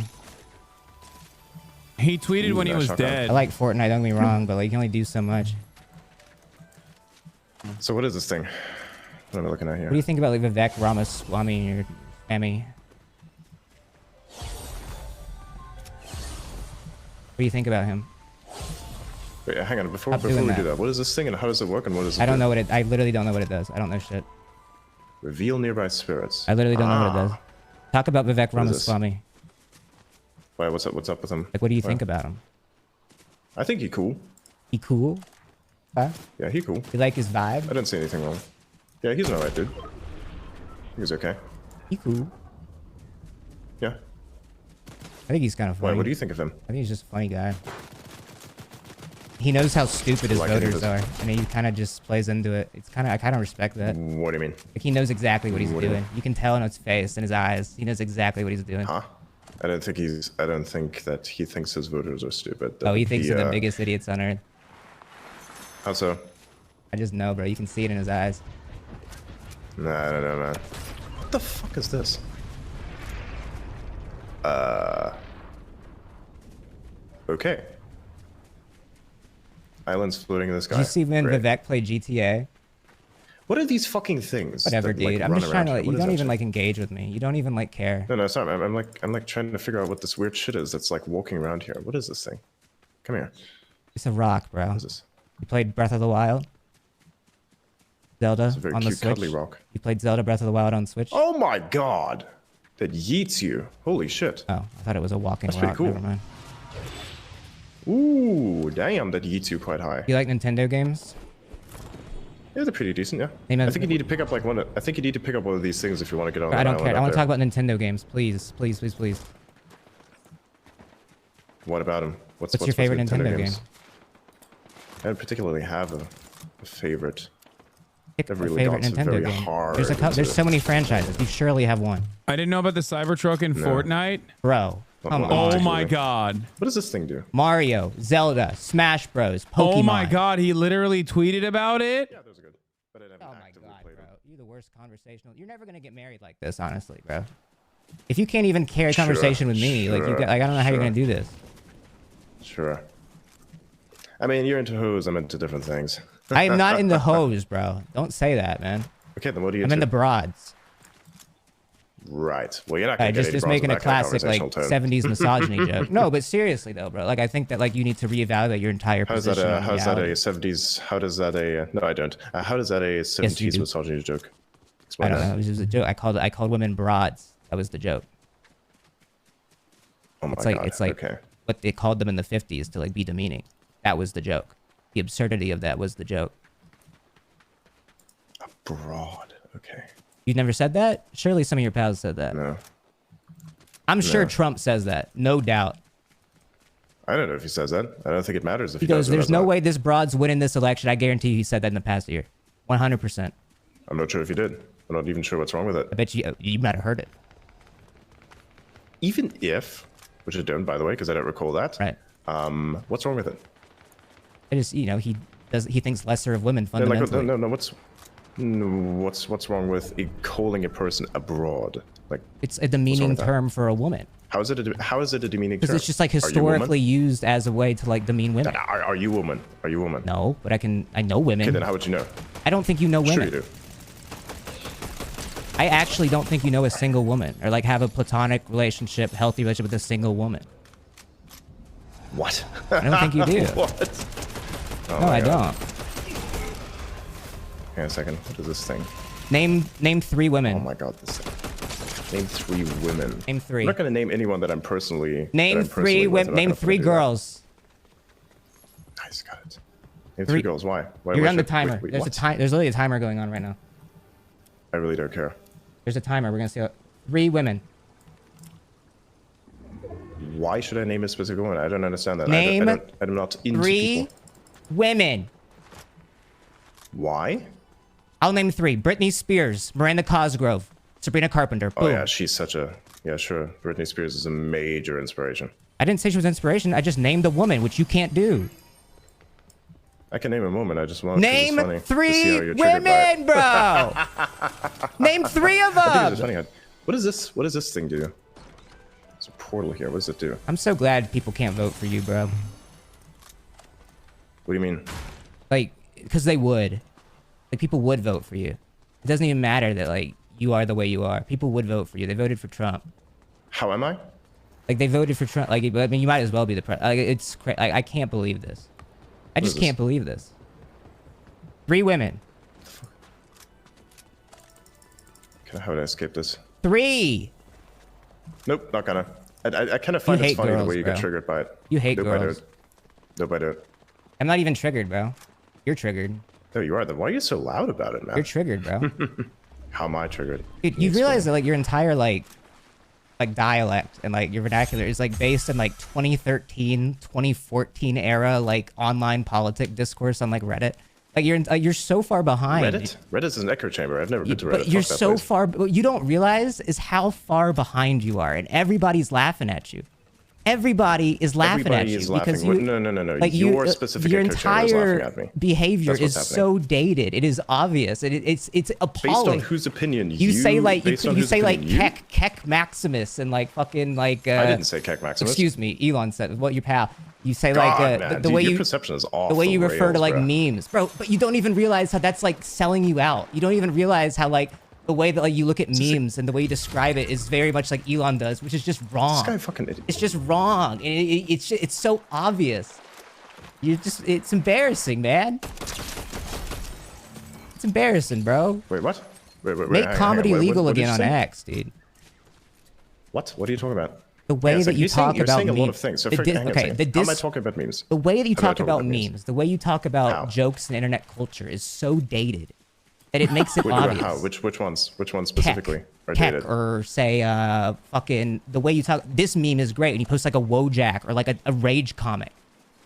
A: He tweeted when he was
U: I
A: dead.
U: like Fortnite, don't get me wrong, but like you can only do so much.
S: So what is this thing? What am I looking at here?
U: What do you think about like Vivek Ramaswamy or Emmy? What do you think about him?
S: Wait, hang on. Before
U: Stop
S: we
U: doing
S: do
U: that.
S: that, what is this thing and how does it work and what does it
U: I don't
S: do?
U: know what it. I literally don't know what it does. I don't know shit.
S: Reveal nearby spirits.
U: I literally don't know what it does. Talk about Vivek
S: What is this?
U: Ramaswamy.
S: Why? What's up with him?
U: Like, what do you
S: Why?
U: think about him?
S: I think he cool.
U: He cool? Huh?
S: Yeah, he cool.
U: You like his vibe?
S: I didn't see anything wrong. Yeah, he's an alright dude. He's okay.
U: He cool.
S: Yeah.
U: I think he's kind of funny.
S: Why? What do you think of him?
U: I think he's just a funny guy. He knows how stupid his
S: Like any of
U: voters
S: his-
U: are, and he kind of just plays into it. It's kind of I kind of respect that.
S: What do you mean?
U: Like he knows exactly what he's
S: What do you
U: doing. You can tell in his face and his eyes. He knows exactly what he's doing.
S: Huh? I don't think that he thinks his voters are stupid.
U: Oh, he thinks they're the biggest idiots on earth.
S: How so?
U: I just know, bro. You can see it in his eyes.
S: Nah, I don't know, man. What the fuck is this? Okay. Islands floating in the sky.
U: Did you see when
S: Great.
U: Vivek played GTA?
S: What are these fucking things?
U: Whatever,
S: that, like,
U: dude. I'm
S: run
U: just trying to.
S: around
U: Like,
S: here?
U: you
S: What is
U: don't
S: that
U: even
S: shit?
U: like engage with me. You don't even like care.
S: No, it's not. I'm like trying to figure out what this weird shit is that's like walking around here. What is this thing? Come here.
U: It's a rock, bro.
S: What is this?
U: You played Breath of the Wild? Zelda
S: It's a very
U: on the
S: cute,
U: Switch?
S: cuddly rock.
U: You played Zelda Breath of the Wild on Switch?
S: Oh my god! That yeets you. Holy shit.
U: Oh, I thought it was a walking
S: That's
U: rock.
S: pretty cool.
U: Never mind.
S: Ooh, damn, that yeets you quite high.
U: You like Nintendo games?
S: Yeah, they're pretty decent, yeah.
U: Name
S: I
U: of-
S: think you need to pick up like one. I think you need to pick up one of these things if you want to get on.
U: I
S: that
U: don't
S: island
U: care. I
S: up
U: want to
S: there.
U: talk about Nintendo games, please, please, please, please.
S: What about them?
U: What's your favorite Nintendo game?
S: I don't particularly have a favorite.
U: Pick
S: I've
U: a
S: really
U: favorite
S: gone
U: Nintendo
S: very
U: game.
S: hard
U: There's
S: into-
U: so many franchises. You surely have one,
A: I didn't know about the Cybertruck in
S: No.
A: Fortnite.
U: bro. Come
S: Not
A: Oh
U: on.
A: my
S: particularly.
A: God.
S: What does this thing do?
U: Mario, Zelda, Smash Bros, Pokemon.
A: Oh my God. He literally tweeted about it.
S: Yeah, those are good. But I haven't
U: Oh my
S: actively
U: God,
S: played
U: bro.
S: them.
U: You're the worst conversational. You're never gonna get married like this, honestly, bro. If you can't even carry a
S: Sure,
U: conversation with me, like
S: sure,
U: I don't know how you're
S: sure.
U: gonna do this.
S: Sure. I mean, you're into hoes. I'm into different things.
U: I am not into hoes, bro. Don't say that, man.
S: Okay, then what are you
U: I'm
S: into?
U: into broads.
S: Right. Well, you're not gonna get
U: Just
S: any bras
U: making
S: with
U: a
S: that kind of
U: classic like
S: conversational tone.
U: 70s misogyny joke. No, but seriously though, bro. Like I think that like you need to reevaluate your entire
S: How's that?
U: position. on
S: How's that a
U: reality.
S: 70s? How does that a? No, I don't. How does that a 70s
U: do.
S: misogyny joke?
U: I
S: Explain
U: don't
S: that.
U: know. It was just a joke. I called women broads. That was the joke.
S: Oh my
U: It's like
S: god.
U: it's like
S: okay.
U: what they called them in the 50s to like be demeaning. That was the joke. The absurdity of that was the joke.
S: Broad. Okay.
U: You never said that? Surely some of your pals said that.
S: No.
U: I'm sure
S: No.
U: Trump says that. No doubt.
S: I don't know if he says that. I don't think it matters if
U: He
S: he,
U: goes,
S: does or
U: there's
S: does
U: no
S: not.
U: way this broad's winning this election. I guarantee you he said that in the past year. 100%.
S: I'm not sure if he did. I'm not even sure what's wrong with it.
U: I bet you might have heard it.
S: Even if, which I don't, by the way, because I don't recall that.
U: Right.
S: What's wrong with it?
U: I just, he thinks lesser of women
S: No, like,
U: fundamentally.
S: no. What's wrong with calling a person abroad? Like
U: It's a demeaning
S: with that?
U: term for a woman.
S: how is it a demeaning term?
U: Because it's just like
S: Are you a woman?
U: historically used as a way to like demean women.
S: Are you a woman? Are you a woman?
U: No, but I know women.
S: Okay, then how would you know?
U: I don't think you know women.
S: Sure you do.
U: I actually don't think you know a single woman or like have a platonic relationship, healthy relationship with a single woman.
S: What?
U: I don't think you do.
S: What? Oh
U: no, I
S: God.
U: don't.
S: Hang on a second. What is this thing?
U: Name 3 women.
S: Oh my God, this thing. Name 3 women.
U: Name 3.
S: I'm not gonna name anyone that I'm personally.
U: Name 3 women. Name 3 girls.
S: Nice, got it. Name 3 girls. Why?
U: You're on the
S: should-
U: timer.
S: wait,
U: There's
S: what?
U: a time. There's literally a timer going on right now.
S: I really don't care.
U: There's a timer. We're gonna see 3 women.
S: Why should I name a specific woman? I don't understand that.
U: Name
S: I'm not into
U: 3
S: people.
U: women.
S: Why?
U: I'll name 3. Britney Spears, Miranda Cosgrove, Sabrina Carpenter. Boom.
S: Oh yeah, she's such a yeah, sure. Britney Spears is a major inspiration.
U: I didn't say she was inspiration. I just named a woman, which you can't do.
S: I can name a woman. I just want
U: Name
S: it's funny to see
U: 3
S: how you're triggered by it.
U: women, bro. Name 3 of
S: I think it's
U: them.
S: just funny. What is this? What does this thing do? There's a portal here. What does it do?
U: I'm so glad people can't vote for you, bro.
S: What do you mean?
U: Like, because they would. Like, people would vote for you. It doesn't even matter that, like, you are the way you are. People would vote for you. They voted for Trump.
S: How am I?
U: Like, they voted for Trump. Like, I mean, you might as well be the president. Like, it's crazy. Like, I can't believe this. I just can't believe this. 3 women.
S: How would I escape this?
U: 3.
S: Nope, not gonna. I kind of find
U: You
S: it
U: hate
S: funny the
U: girls,
S: way you
U: bro.
S: get triggered by it.
U: You hate
S: nope, I
U: girls.
S: don't. Nope, I don't.
U: I'm not even triggered, bro. You're triggered.
S: No, you are. Then why are you so loud about it, man?
U: You're triggered, bro.
S: How am I triggered?
U: Dude, you realize that, like, your entire, like dialect and, like, your vernacular is, like, based in, like, 2013, 2014 era, like, online politic discourse on, like, Reddit? Like, you're so far behind.
S: Reddit? Reddit is an echo chamber. I've never been to Reddit.
U: But you're
S: Fuck that
U: so
S: place.
U: far. What you don't realize is how far behind you are, and everybody's laughing at you. Everybody is laughing
S: Everybody
U: at
S: is
U: you
S: laughing.
U: because you.
S: No.
U: Like
S: your specific
U: your
S: echo chamber is laughing
U: entire
S: at me.
U: behavior
S: That's
U: is
S: what's
U: so dated. It is obvious. It's
S: Based
U: appalling.
S: on whose opinion?
U: You say like
S: based on
U: you
S: whose
U: say like
S: opinion?
U: Keck Maximus and like fucking like.
S: I didn't say Keck Maximus.
U: Excuse me, Elon said. What your pal? You say
S: God,
U: like
S: man,
U: the
S: dude,
U: way
S: your
U: you
S: perception is off
U: the way
S: the
U: you refer to
S: rails,
U: like
S: bro.
U: memes, bro. But you don't even realize how that's like selling you out. You don't even realize how like the way that like you look at memes and the way you describe it is very much like Elon does, which is just wrong.
S: This guy fucking idiot.
U: It's just wrong. It's so obvious. It's embarrassing, man. It's embarrassing, bro.
S: Wait, what? Wait,
U: Make
S: hang on,
U: comedy
S: what
U: legal
S: did you
U: again on
S: say?
U: X, dude.
S: What? What are you talking about?
U: The way
S: Hang on a
U: that
S: second.
U: you
S: You're saying-
U: talk
S: you're
U: about
S: saying a lot of
U: memes.
S: things. So
U: The
S: hang on a second. How am I talking about memes?
U: The way that you
S: How do I
U: talk about memes, the way you talk about jokes and internet culture is so dated that it makes it obvious.
S: How? Which ones? Which ones specifically are
U: Keck,
S: dated?
U: or say fucking the way you talk. This meme is great, and you post like a Wojak or like a rage comic.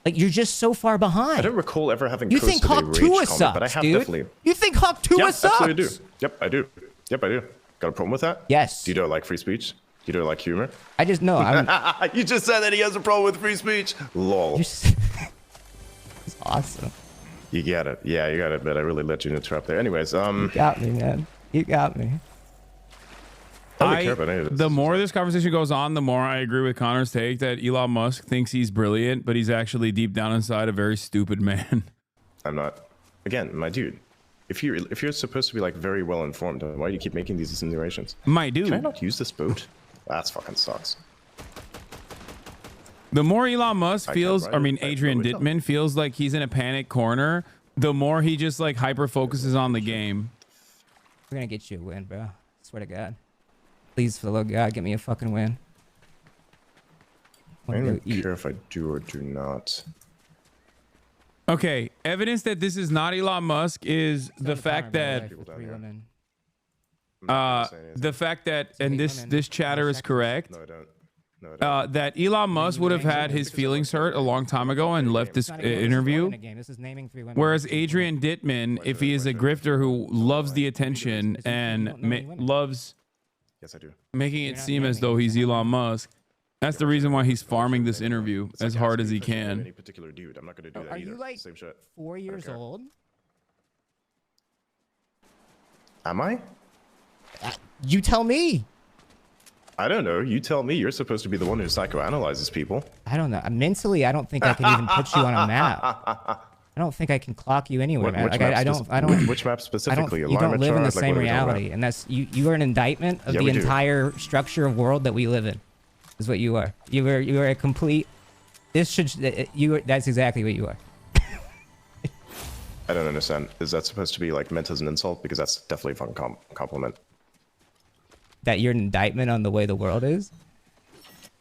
U: Like you're just so far behind.
S: I don't recall ever having
U: You
S: posted
U: think Hawk
S: a rage
U: 2
S: comment,
U: sucks,
S: but I have
U: dude?
S: definitely.
U: You think Hawk 2
S: Yeah,
U: sucks?
S: absolutely do. Yep, I do. Yep, I do. Got a problem with that?
U: Yes.
S: Do you don't like free speech? Do you don't like humor?
U: I just know.
S: You just said that he has a problem with free speech. Lol.
U: It's awesome.
S: You get it. Yeah, you got it. But I really let you in the trap there. Anyways,
U: You got me, man. You got me.
S: I don't care about any of this.
A: The more this conversation goes on, the more I agree with Connor's take that Elon Musk thinks he's brilliant, but he's actually deep down inside a very stupid man.
S: I'm not. Again, my dude. If you're supposed to be like very well informed, then why do you keep making these insinuations?
A: My dude.
S: Can I not use this boat? That's fucking sucks.
A: The more Elon Musk feels,
S: ride
A: I
S: it.
A: mean,
S: I
A: Adrian
S: totally
A: Dittman feels like he's in a panic corner, the more he just like hyper focuses on the game.
U: We're gonna get you a win, bro. Swear to God. Please, for the love of God, get me a fucking win.
S: I don't even care if I do or do not.
A: Okay, evidence that this is not Elon Musk is the fact that the fact that, and this chatter is correct, that Elon Musk would have had his feelings hurt a long time ago and left this interview. Whereas Adrian Dittman, if he is a grifter who loves the attention and loves
S: Yes, I do.
A: making it seem as though he's Elon Musk, that's the reason why he's farming this interview as hard as he can.
S: Any particular dude, I'm not gonna do that
U: Are
S: either.
U: you like
S: Same shit.
U: 4 years old?
S: Am I?
U: You tell me.
S: I don't know. You tell me. You're supposed to be the one who psychoanalyzes people.
U: I don't know. Mentally, I don't think I can even put you on a map. I don't think I can clock you anywhere, man. Like, I don't.
S: Which map specifically?
U: You don't live in the same
S: what are we talking about?
U: reality, and that's you are an indictment of
S: Yeah,
U: the
S: we do.
U: entire structure of world that we live in. Is what you are. You are a complete. This should. You are. That's exactly what you are.
S: I don't understand. Is that supposed to be like meant as an insult? Because that's definitely a fucking compliment.
U: That you're an indictment on the way the world is?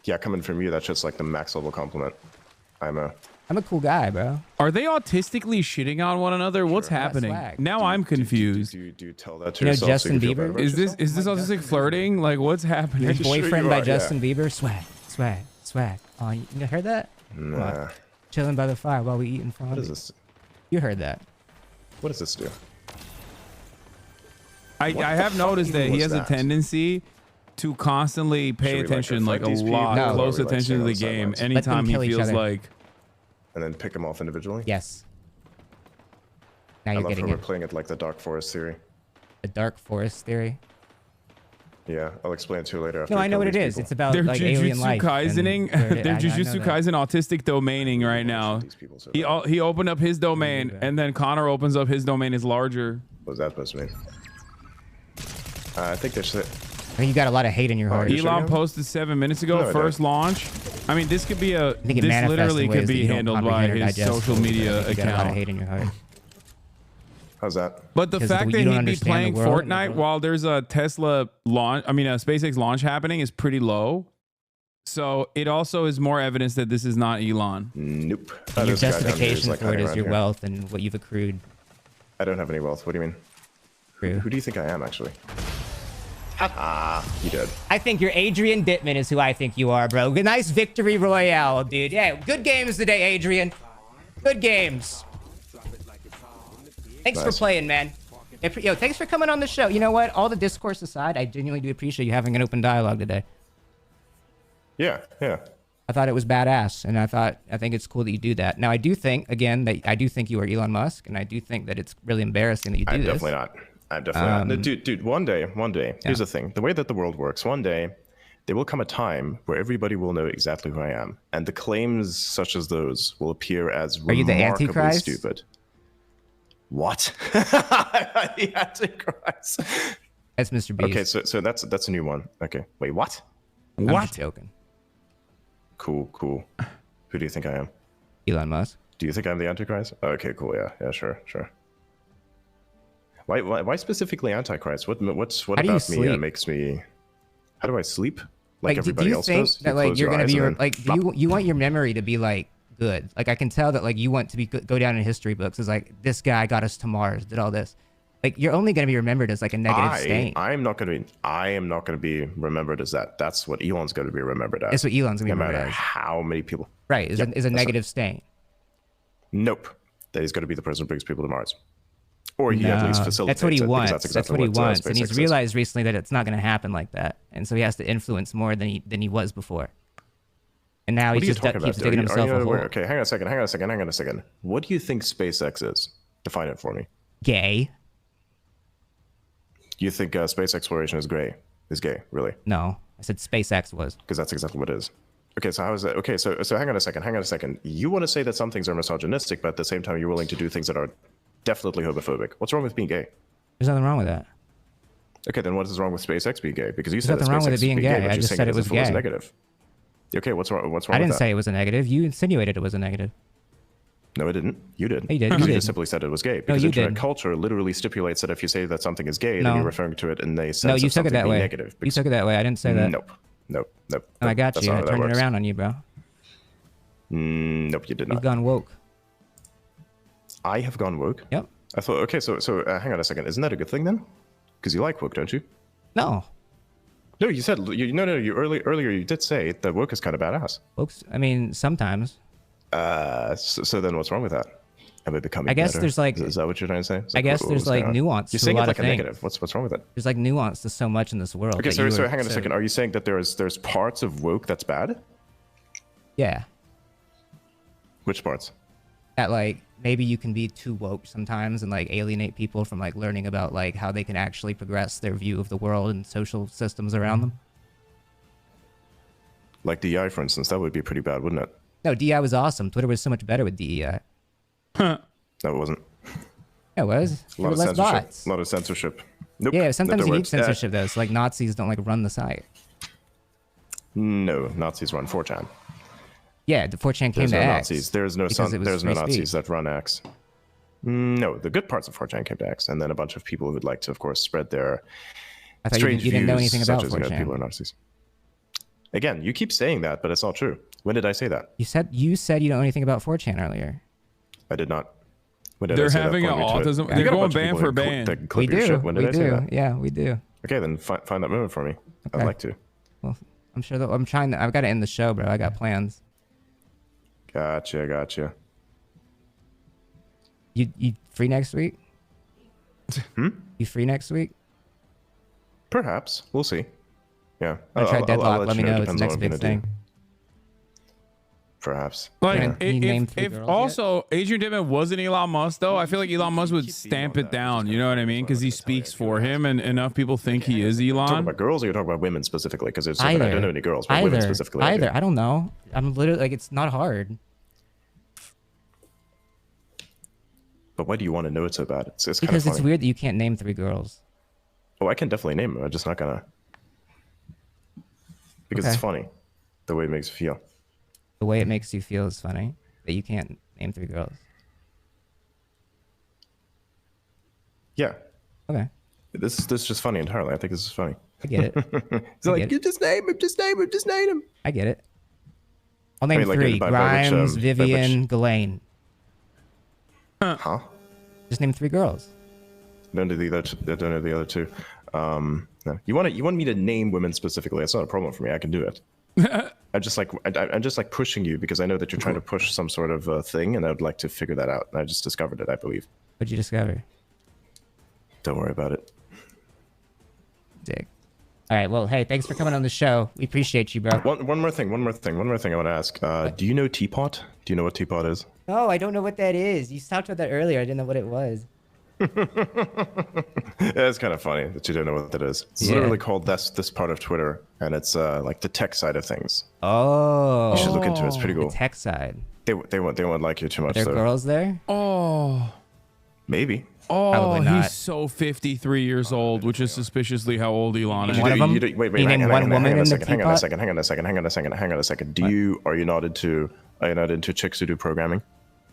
S: Yeah, coming from you, that's just like the max level compliment. I'm a
U: cool guy, bro.
A: Are they autistically shitting on one another? What's happening? Now I'm confused.
S: Do you tell that to
U: You know
S: yourself?
U: Justin
S: so you feel
U: Bieber?
S: better about
A: Is this autistic flirting? Like, what's happening?
U: Your boyfriend by
S: are,
U: Justin Bieber? Swag, swag, swag. Oh, you heard that?
S: Nah.
U: Chilling by the fire while we eating frog.
S: What is this?
U: You heard that.
S: What does this do?
A: I have noticed that he has a tendency to constantly pay attention, like a lot, close attention to the game anytime he feels like.
S: And then pick them off individually?
U: Yes. Now
S: I
U: you're
S: love
U: getting
S: how we're
U: it.
S: playing it like the Dark Forest theory.
U: The Dark Forest theory?
S: Yeah, I'll explain it to you later. After
U: No,
S: we
U: I know
S: kill
U: what it
S: these
U: is.
S: people.
U: It's about
A: They're
U: like alien
A: Jujutsu
U: life.
A: Kaisening. They're Jujutsu
U: Kaisen
A: Kaisen autistic domaining right now. He opened up his domain, and then Connor opens up his domain is larger.
S: What's that supposed to mean? I think they should.
U: You got a lot of hate in your heart.
A: Elon posted 7 minutes ago,
S: No, I
A: first launch. I mean, this could be a.
U: think it
A: This
U: manifests
A: literally
U: in ways
A: could
U: that
A: be
U: you don't
A: handled by
U: comprehend or
A: his
U: digest.
A: social
U: I
A: media
U: think you got a lot of
A: account.
U: hate in your heart.
S: How's that?
A: But the
U: Because
A: fact
U: you
A: that
U: don't
A: he'd be
U: understand
A: playing
U: the world.
A: Fortnite while there's a Tesla launch, a SpaceX launch happening is pretty low. So it also is more evidence that this is not Elon.
S: Nope.
U: And your
S: This guy down here
U: justification
S: like
U: for it
S: hiding
U: is
S: around
U: your
S: here.
U: wealth and what you've accrued.
S: I don't have any wealth. What do you mean? Who do you think I am, actually? You did.
U: I think you're Adrian Dittman is who I think you are, bro. Good, nice victory royale, dude. Yeah, good games today, Adrian. Good games. Thanks for playing, man. Yo, thanks for coming on the show. You know what? All the discourse aside, I genuinely do appreciate you having an open dialogue today.
S: Yeah, yeah.
U: I thought it was badass, and I think it's cool that you do that. Now, I do think, again, that I do think you are Elon Musk, and I do think that it's really embarrassing that you do this.
S: Definitely not. I'm definitely not. No, dude, one day, here's the thing. The way that the world works, one day, there will come a time where everybody will know exactly who I am. And the claims such as those will appear as
U: Are you the
S: remarkably
U: Antichrist?
S: stupid. What? The Antichrist.
U: That's Mr. Beast.
S: Okay, so that's a new one. Okay. Wait, what?
U: I'm just joking.
S: Cool. Who do you think I am?
U: Elon Musk.
S: Do you think I'm the Antichrist? Okay, cool. Yeah, sure. Why specifically Antichrist? What
U: How do you
S: about me
U: sleep?
S: makes me? How do I sleep? Like
U: do
S: everybody
U: you
S: else
U: think
S: does?
U: that
S: You
U: like
S: close
U: you're
S: your
U: gonna
S: eyes
U: be
S: and then
U: like you want your memory to be like good? Like I can tell that like you want to be go down in history books as like this guy got us to Mars, did all this. Like you're only gonna be remembered as like a negative stain.
S: I am not gonna be remembered as that. That's what Elon's gonna be remembered as.
U: That's what Elon's gonna be
S: no
U: remembered
S: matter
U: as.
S: how many people.
U: Right, is
S: Yep,
U: a
S: that's
U: negative stain.
S: Nope. That he's gonna be the person who brings people to Mars. Or he at least facilitates
U: That's what he
S: it, because
U: wants.
S: That's, exactly
U: what he wants, and
S: SpaceX
U: he's
S: is.
U: realized recently that it's not going to happen like that, and so he has to influence more than he was before. And now
S: What
U: he
S: are you
U: just
S: talking
U: keeps
S: about?
U: digging
S: Are
U: himself
S: you
U: a hole.
S: aware? Okay, hang on a second. What do you think SpaceX is? Define it for me.
U: Gay?
S: You think space exploration is gay? Is gay, really?
U: No, I said SpaceX was.
S: Because that's exactly what it is. Okay, so how is that? Okay, so hang on a second. You want to say that some things are misogynistic, but at the same time you're willing to do things that are definitely homophobic. What's wrong with being gay?
U: There's nothing wrong with that.
S: Okay, then what is wrong with SpaceX being gay? Because you
U: There's
S: said that
U: nothing wrong
S: SpaceX
U: with it
S: is
U: being gay.
S: but
U: I
S: you're
U: just
S: saying
U: said it
S: as
U: was
S: if was
U: gay.
S: negative. Okay, what's wrong? What's wrong
U: I
S: with
U: didn't
S: that?
U: say it was a negative. You insinuated it was a negative.
S: No, I didn't. You did.
U: You did.
S: You
U: You did.
S: just simply said it was gay. Because
U: you
S: internet
U: didn't.
S: culture literally stipulates that if you say that something is gay,
U: No.
S: then you're referring to it in a sense
U: No,
S: of
U: you took it
S: something
U: that
S: being
U: way.
S: negative.
U: You took it that way. I didn't say that.
S: Nope.
U: No, I got
S: That's
U: you.
S: not
U: I
S: how that
U: turned it
S: works.
U: around on you, bro.
S: Nope, you did
U: You've
S: not.
U: gone woke.
S: I have gone woke?
U: Yep.
S: I thought, okay, so hang on a second. Isn't that a good thing then? Because you like woke, don't you?
U: No.
S: No, you said, you earlier you did say that woke is kind of badass.
U: Woke's, I mean, sometimes.
S: So then what's wrong with that? Am I becoming
U: I guess
S: better?
U: there's like.
S: Is that what you're trying to say?
U: I guess there's like nuance
S: You're
U: to
S: saying
U: a
S: it
U: lot
S: like
U: of
S: a
U: things.
S: negative. What's wrong with it?
U: There's like nuance to so much in this world.
S: Okay,
U: that
S: so
U: you were-
S: hang on a second. Are you saying that there's parts of woke that's bad?
U: Yeah.
S: Which parts?
U: That like maybe you can be too woke sometimes and like alienate people from like learning about like how they can actually progress their view of the world and social systems around them.
S: Like DEI, for instance, that would be pretty bad, wouldn't it?
U: No, DEI was awesome. Twitter was so much better with DEI.
S: No, it wasn't.
U: Yeah, it was.
S: A lot of
U: less
S: censorship.
U: bots.
S: A lot of censorship. Nope.
U: Yeah, sometimes
S: Not
U: you
S: the
U: need
S: words.
U: censorship though. So like Nazis don't like run the site.
S: No, Nazis run 4chan.
U: Yeah, the 4chan came
S: There's
U: to
S: no
U: X.
S: Nazis. There's no
U: because it was
S: There's no
U: free
S: Nazis
U: speech.
S: that run X. No, the good parts of 4chan came to X, and then a bunch of people who would like to, of course, spread their
U: I thought
S: strange
U: you didn't know
S: views,
U: anything about
S: such as,
U: 4chan.
S: people are Nazis. Again, you keep saying that, but it's not true. When did I say that?
U: You said you don't know anything about 4chan earlier.
S: I did not. When did
A: They're
S: I say
A: having
S: that?
A: an autism. They're going ban for ban.
U: We do. We do. Yeah, we do.
S: Okay, then find that moment for me.
U: Okay.
S: I'd like to.
U: Well, I'm sure that I'm trying to. I've got to end the show, bro. I got plans.
S: Gotcha.
U: You free next week?
S: Hmm?
U: You free next week?
S: Perhaps. We'll see. Yeah.
U: I'll try Deadlock.
S: I'll
U: Let me know. It's the
S: Depends on
U: next
S: what
U: big
S: I'm gonna do.
U: thing.
S: Perhaps.
A: Like,
S: Yeah.
A: if also Adrian Dittman wasn't Elon Musk, though, I feel like Elon Musk would stamp it down. You know what I mean? Because he speaks for him, and enough people think he is
S: Talking
A: Elon.
S: about girls, or you're talking about women specifically? Because I
U: Either.
S: don't know any girls, but women specifically.
U: I don't know. I'm literally like, it's not hard.
S: But why do you want to know it so bad? It's kind of
U: Because
S: funny.
U: it's weird that you can't name 3 girls.
S: Oh, I can definitely name them. I'm just not gonna. Because it's
U: Okay.
S: funny, the way it makes you feel.
U: The way it makes you feel is funny. That you can't name 3 girls.
S: Yeah.
U: Okay.
S: This is just funny entirely. I think this is funny.
U: I get it.
S: It's like, you just name him, just name him.
U: I get it. I'll name 3.
S: by
U: Grimes,
S: which,
U: Vivian, Ghislaine.
S: Huh?
U: Just name 3 girls.
S: Don't do the other. Don't know the other 2. No. You want me to name women specifically? That's not a problem for me. I can do it. I'm just like pushing you because I know that you're trying to push some sort of thing, and I would like to figure that out. And I just discovered it, I believe.
U: What'd you discover?
S: Don't worry about it.
U: Dick. All right. Well, hey, thanks for coming on the show. We appreciate you, bro.
S: One more thing I want to ask. Do you know Teapot? Do you know what Teapot is?
U: No, I don't know what that is. You talked about that earlier. I didn't know what it was.
S: Yeah, it's kind of funny that you don't know what that is. It's literally called this part of Twitter, and it's like the tech side of things.
U: Oh.
S: You should look into it. It's pretty cool.
U: The tech side.
S: They won't like you too much.
U: Are there
S: though.
U: girls there?
A: Oh.
S: Maybe.
A: Oh,
U: Probably not.
A: he's so 53 years old, which is suspiciously how old Elon is.
U: One of them?
S: Wait,
U: You named one woman in the
S: hang on a
U: teapot?
S: second. Hang on a second. Are you not into chicks who do programming?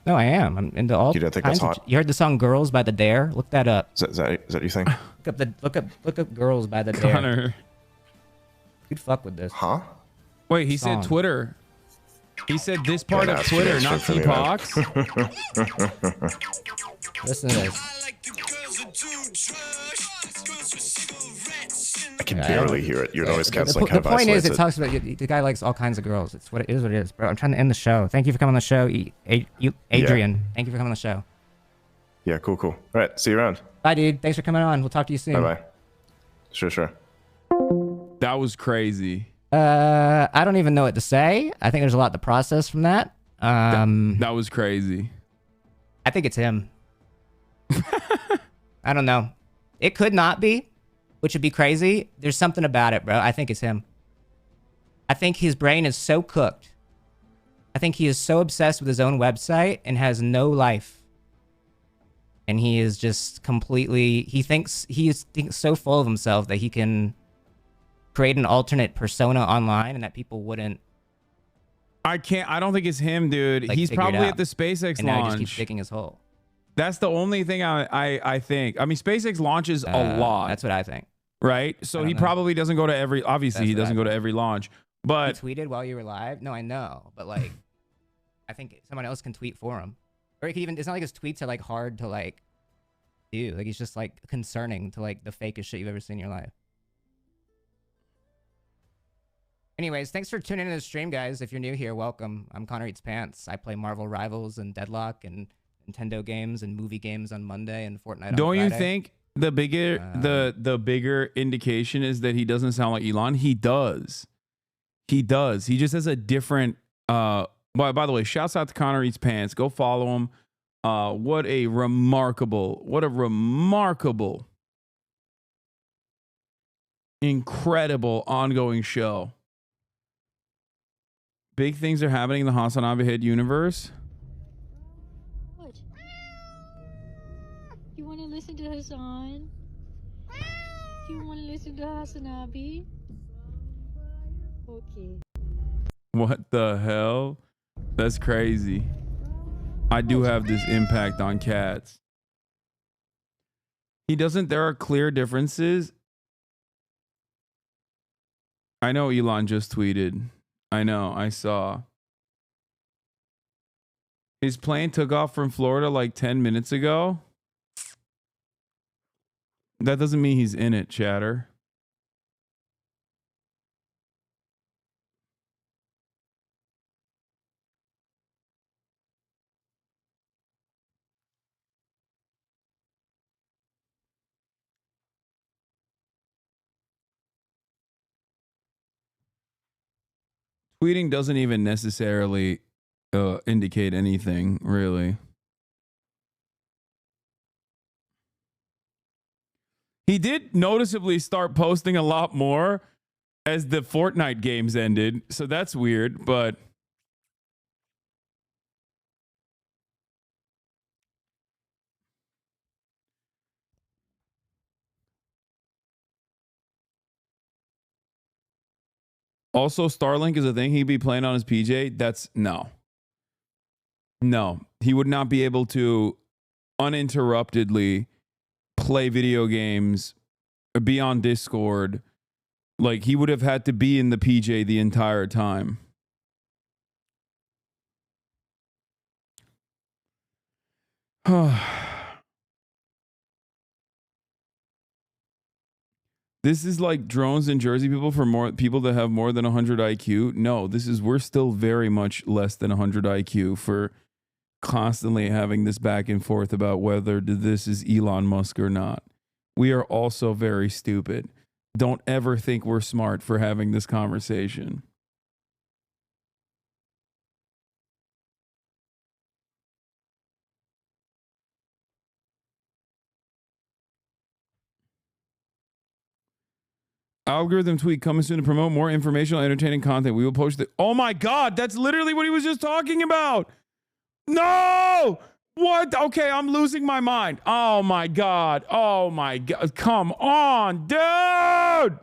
U: No, I am. I'm into all.
S: You don't think
U: kinds
S: that's
U: of
S: hot?
U: You heard the song "Girls" by The Dare? Look that up.
S: Is that your thing?
U: Look up "Girls" by The Dare.
A: Connor.
U: You'd fuck with this.
S: Huh?
A: Wait, he
U: Song.
A: said Twitter. He said this part of
S: that's
A: Twitter,
S: true,
A: not
S: for me,
A: T-Pox.
U: Listen to this.
S: I can barely hear it. Your noise canceling
U: The
S: kind of
U: point is,
S: isolates
U: it talks about the guy likes all kinds of girls. It's what it is, bro. I'm trying to end the show. Thank you for coming on the show, Adrian. Thank you for coming on the show.
S: Yeah, cool. All right, see you around.
U: Bye, dude. Thanks for coming on. We'll talk to you soon.
S: Bye. Sure.
A: That was crazy.
U: I don't even know what to say. I think there's a lot to process from that.
A: That was crazy.
U: I think it's him. I don't know. It could not be, which would be crazy. There's something about it, bro. I think it's him. I think his brain is so cooked. I think he is so obsessed with his own website and has no life. And he is just completely, he thinks so full of himself that he can create an alternate persona online and that people wouldn't.
A: I don't think it's him, dude.
U: Like,
A: He's
U: figure it
A: probably
U: out.
A: at the SpaceX
U: And now he
A: launch.
U: just keeps digging his hole.
A: That's the only thing I think. I mean, SpaceX launches a lot.
U: That's what I think.
A: Right? So
U: I
A: he
U: don't know.
A: probably doesn't go to every, obviously he
U: That's what
A: doesn't
U: I
A: go to
U: think.
A: every launch. But
U: He tweeted while you were live? No, I know. But like, I think someone else can tweet for him. Or he could even, it's not like his tweets are like hard to like do. Like he's just like concerning to like the fakest shit you've ever seen in your life. Anyways, thanks for tuning in to the stream, guys. If you're new here, welcome. I'm Connor Eats Pants. I play Marvel Rivals and Deadlock and Nintendo games and movie games on Monday and Fortnite on
A: don't you
U: Friday.
A: think the bigger indication is that he doesn't sound like Elon? He does. He just has a different by the way, shouts out to Connor Eats Pants. Go follow him. What a remarkable, incredible ongoing show. Big things are happening in the HasnAbi Head universe.
C: What? You want to listen to Hasan? You want to listen to HasnAbi? Okay.
A: What the hell? That's crazy. I do have this impact on cats. He doesn't. There are clear differences. I know Elon just tweeted. I know. I saw. His plane took off from Florida like 10 minutes ago. That doesn't mean he's in it, chatter. Tweeting doesn't even necessarily indicate anything, really. He did noticeably start posting a lot more as the Fortnite games ended, so that's weird, but also Starlink is a thing he'd be playing on his PJ. That's no. No, he would not be able to uninterruptedly play video games, be on Discord. Like, he would have had to be in the PJ the entire time. This is like drones in Jersey people for more people that have more than 100 IQ. No, we're still very much less than 100 IQ for constantly having this back and forth about whether this is Elon Musk or not. We are also very stupid. Don't ever think we're smart for having this conversation. Algorithm tweet coming soon to promote more informational, entertaining content. We will post it. Oh my God, that's literally what he was just talking about. No! What? Okay, I'm losing my mind. Oh my God. Oh my God. Come on, dude.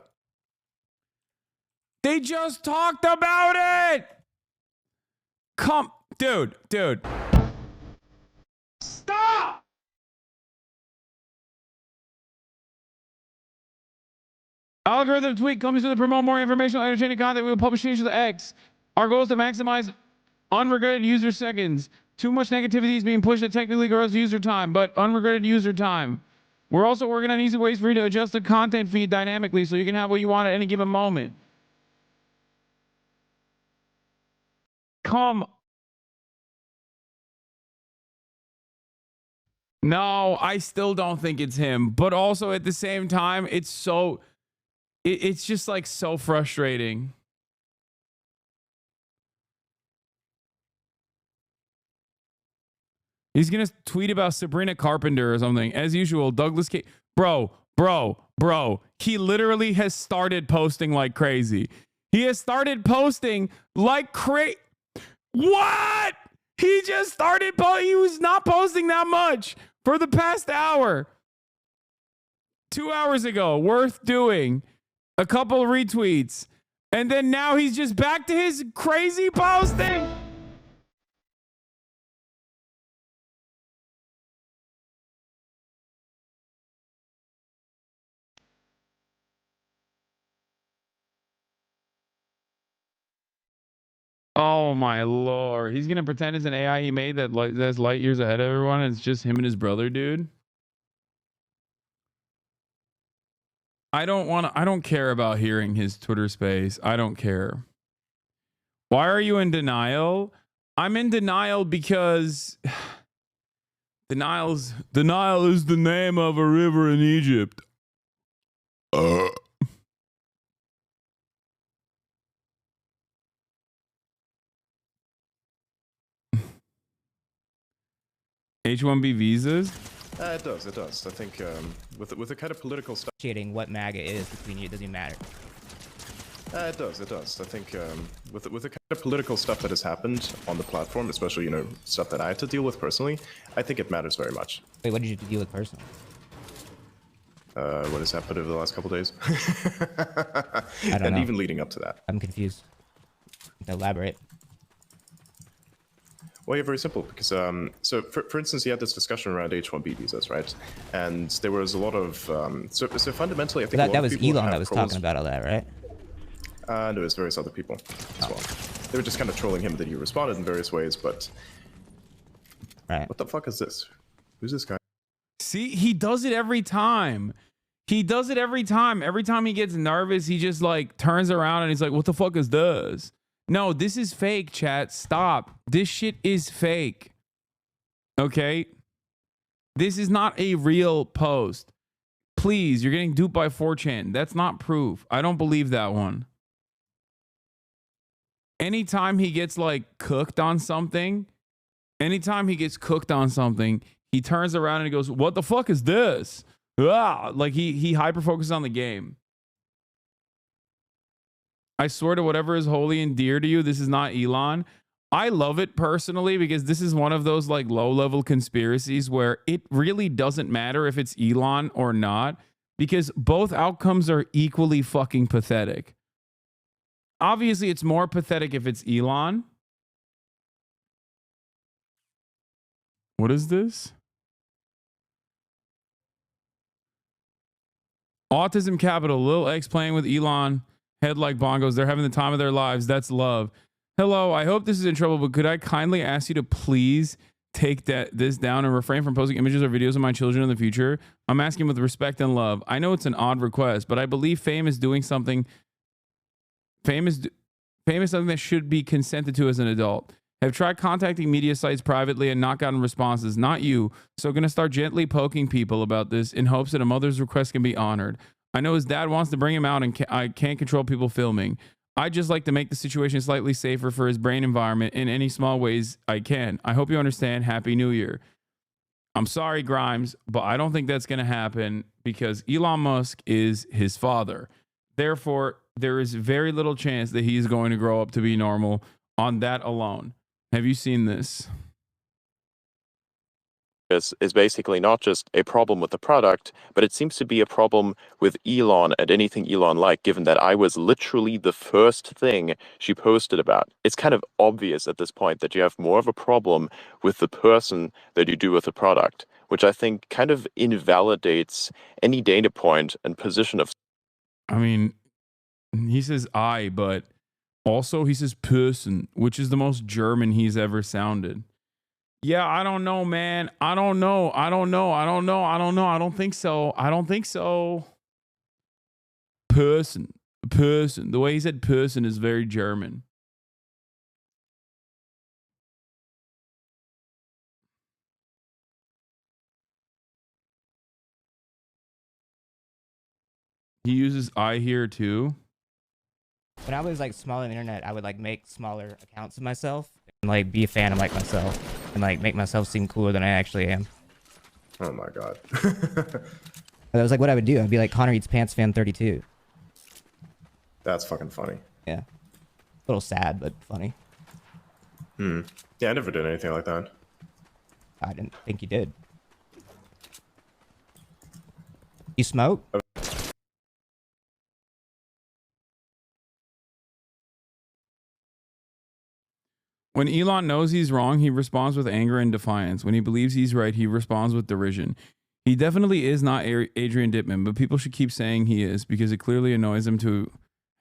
A: They just talked about it. Dude. Stop! Algorithm tweet comes to promote more informational, entertaining content. We will publish changes to the X. Our goal is to maximize unregretted user seconds. Too much negativity is being pushed that technically grows user time, but unregretted user time. We're also working on easy ways for you to adjust the content feed dynamically so you can have what you want at any given moment. No, I still don't think it's him, but also at the same time, it's just like so frustrating. He's going to tweet about Sabrina Carpenter or something. As usual, Douglas K. Bro. He literally has started posting like crazy. He has started posting like crazy. What? He just started he was not posting that much for the past hour. 2 hours ago, worth doing. A couple of retweets. And then now he's just back to his crazy posting. Oh my Lord. He's going to pretend it's an AI he made that's light years ahead of everyone. And it's just him and his brother, dude. I don't care about hearing his Twitter space. I don't care. Why are you in denial? I'm in denial because the Nile is the name of a river in Egypt. H-1B visas?
S: It does. I think with the kind of political stuff.
U: What MAGA is between you doesn't matter.
S: It does. I think with the kind of political stuff that has happened on the platform, especially stuff that I have to deal with personally, I think it matters very much.
U: Wait, what did you deal with personally?
S: What has happened over the last couple days?
U: I don't know.
S: Even leading up to that.
U: I'm confused. Elaborate.
S: Well, yeah, very simple. Because so for instance, you had this discussion around H-1B visas, right? And there was a lot of so fundamentally, I think
U: that was Elon that was talking about all that, right?
S: No, there's various other people as well. They were just kind of trolling him that he responded in various ways, but
U: right.
S: What the fuck is this? Who's this guy?
A: See, he does it every time. He does it every time. Every time he gets nervous, he just like turns around and he's like, what the fuck is this? No, this is fake, chat. Stop. This shit is fake. Okay? This is not a real post. Please, you're getting duped by 4chan. That's not proof. I don't believe that one. Anytime he gets like cooked on something, he turns around and he goes, what the fuck is this? Ah, like he hyper focuses on the game. I swear to whatever is holy and dear to you, this is not Elon. I love it personally because this is one of those like low level conspiracies where it really doesn't matter if it's Elon or not because both outcomes are equally fucking pathetic. Obviously, it's more pathetic if it's Elon. What is this? Autism Capital, Lil X playing with Elon, head like bongos. They're having the time of their lives. That's love. Hello, I hope this is in trouble, but could I kindly ask you to please take this down and refrain from posting images or videos of my children in the future? I'm asking with respect and love. I know it's an odd request, but I believe fame is doing something. Fame is something that should be consented to as an adult. Have tried contacting media sites privately and not gotten responses. Not you. So going to start gently poking people about this in hopes that a mother's request can be honored. I know his dad wants to bring him out and I can't control people filming. I just like to make the situation slightly safer for his brain environment in any small ways I can. I hope you understand. Happy New Year. I'm sorry, Grimes, but I don't think that's going to happen because Elon Musk is his father. Therefore, there is very little chance that he's going to grow up to be normal on that alone. Have you seen this?
E: Is basically not just a problem with the product, but it seems to be a problem with Elon and anything Elon like, given that I was literally the first thing she posted about. It's kind of obvious at this point that you have more of a problem with the person than you do with the product, which I think kind of invalidates any data point and position of.
A: I mean, he says I, but also he says person, which is the most German he's ever sounded. Yeah, I don't know, man. I don't know. I don't think so. Person. The way he said person is very German. He uses I here too.
U: When I was like small on the internet, I would like make smaller accounts of myself and like be a fan of like myself and like make myself seem cooler than I actually am.
S: Oh my god.
U: That was like what I would do. I'd be like Connor Eats Pants fan 32.
S: That's fucking funny.
U: Yeah. A little sad, but funny.
S: Yeah, I never did anything like that.
U: I didn't think you did. You smoke?
A: When Elon knows he's wrong, he responds with anger and defiance. When he believes he's right, he responds with derision. He definitely is not Adrian Dittman, but people should keep saying he is because it clearly annoys him to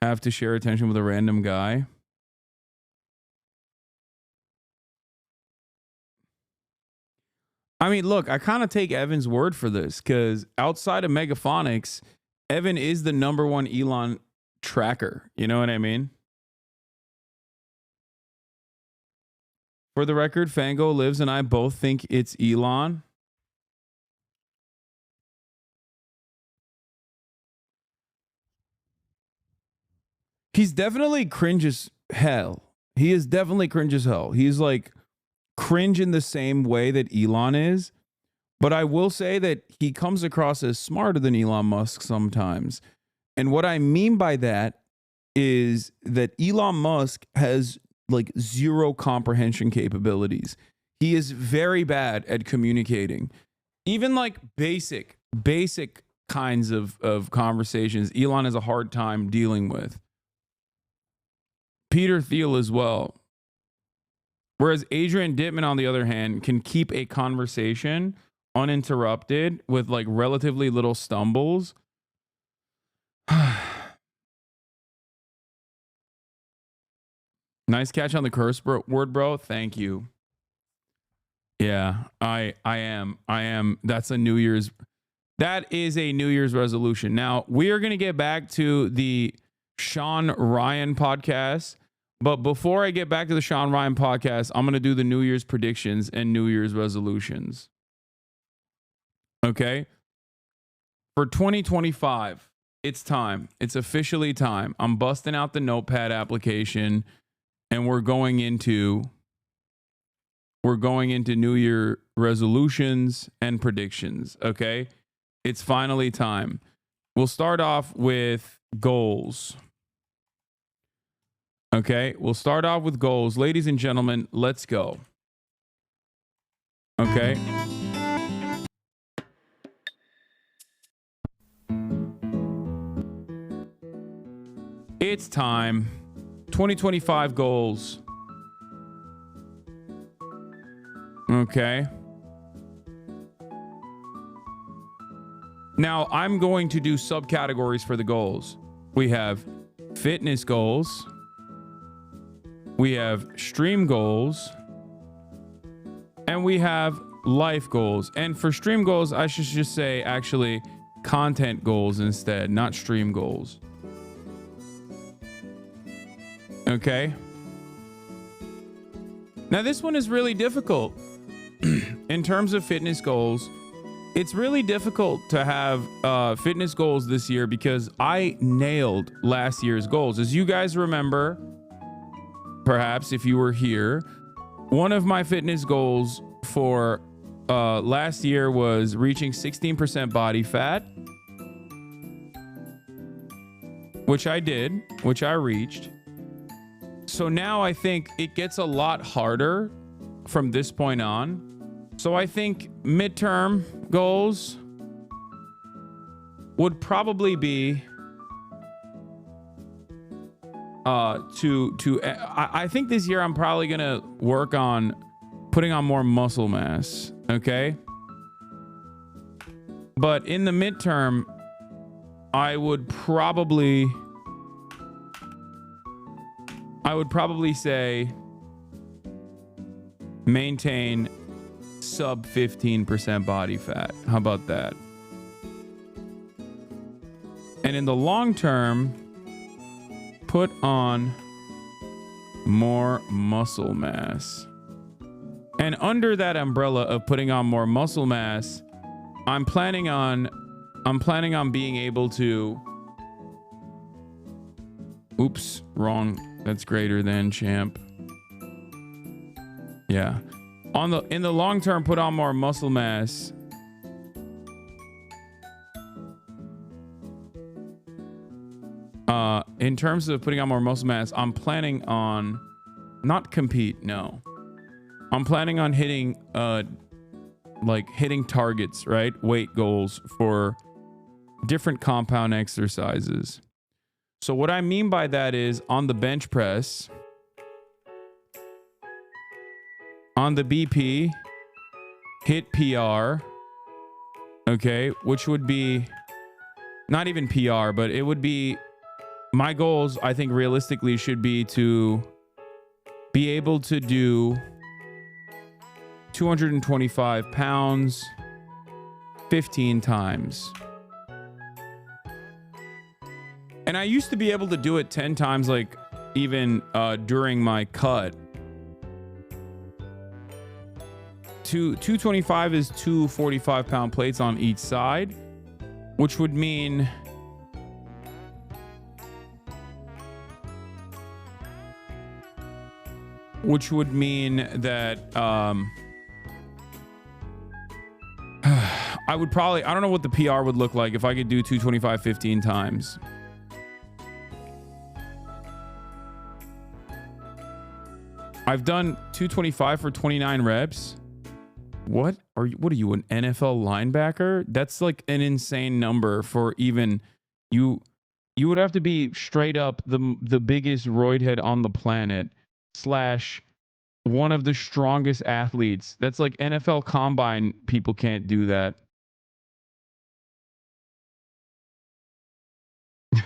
A: have to share attention with a random guy. I mean, look, I kind of take Evan's word for this because outside of Megaphonics, Evan is the #1 Elon tracker. You know what I mean? For the record, Fango Lives and I both think it's Elon. He's definitely cringe as hell. He is definitely cringe as hell. He's like cringe in the same way that Elon is. But I will say that he comes across as smarter than Elon Musk sometimes. And what I mean by that is that Elon Musk has like zero comprehension capabilities. He is very bad at communicating. Even like basic kinds of conversations, Elon has a hard time dealing with. Peter Thiel as well. Whereas Adrian Dittman, on the other hand, can keep a conversation uninterrupted with like relatively little stumbles. Nice catch on the curse word, bro. Thank you. Yeah, I am. That is a New Year's resolution. Now, we are going to get back to the Sean Ryan podcast. But before I get back to the Sean Ryan podcast, I'm going to do the New Year's predictions and New Year's resolutions. Okay? For 2025, it's time. It's officially time. I'm busting out the Notepad application and we're going into New Year resolutions and predictions, okay? It's finally time. We'll start off with goals. Okay, we'll start off with goals. Ladies and gentlemen, let's go. Okay. It's time. 2025 goals. Okay. Now, I'm going to do subcategories for the goals. We have fitness goals. We have stream goals. And we have life goals. And for stream goals, I should just say actually content goals instead, not stream goals. Okay. Now, this one is really difficult. In terms of fitness goals, it's really difficult to have fitness goals this year because I nailed last year's goals. As you guys remember, perhaps if you were here, one of my fitness goals for last year was reaching 16% body fat, which I did, which I reached. So now I think it gets a lot harder from this point on. So I think midterm goals would probably be I think this year I'm probably gonna work on putting on more muscle mass, okay? But in the midterm, I would probably say maintain sub 15% body fat. How about that? And in the long term, put on more muscle mass. And under that umbrella of putting on more muscle mass, I'm planning on being able to, oops, wrong. That's greater than champ. Yeah. In the long term, put on more muscle mass. In terms of putting on more muscle mass, I'm planning on not compete. No, I'm planning on hitting targets, right? Weight goals for different compound exercises. So what I mean by that is on the bench press, on the BP, hit PR, okay, which would be not even PR, but it would be my goals, I think realistically should be to be able to do 225 pounds 15 times. And I used to be able to do it 10 times, like even during my cut. 225 is 2 45-pound plates on each side, which would mean that I would probably, I don't know what the PR would look like if I could do 225 15 times. I've done 225 for 29 reps. What are you, an NFL linebacker? That's like an insane number for even you. You would have to be straight up the biggest roid head on the planet / one of the strongest athletes. That's like NFL combine. People can't do that.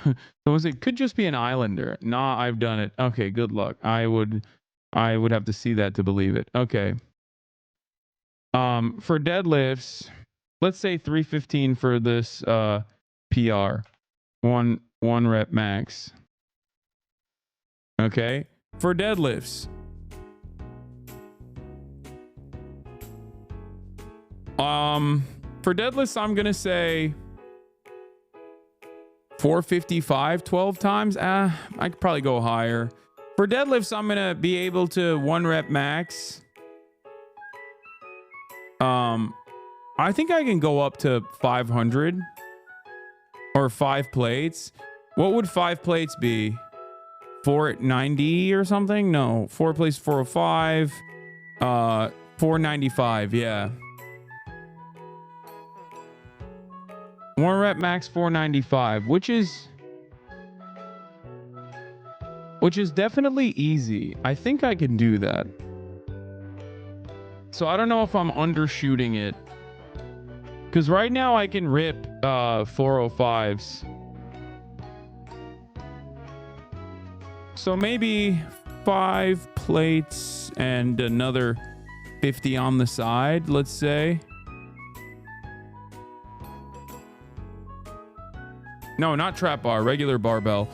A: So it could just be an Islander. Nah, I've done it. Okay, good luck. I would have to see that to believe it. Okay. For deadlifts, let's say 315 for this PR. One rep max. Okay. For deadlifts. For deadlifts, I'm gonna say 455 12 times. I could probably go higher. For deadlifts, I'm gonna be able to 1 rep max. I think I can go up to 500 or 5 plates. What would 5 plates be? 490 or something? No, 4 plates 405. 495. Yeah. 1 rep max 495, which is definitely easy. I think I can do that. So I don't know if I'm undershooting it. Because right now I can rip 405s. So maybe 5 plates and another 50 on the side, let's say. No, not trap bar, regular barbell.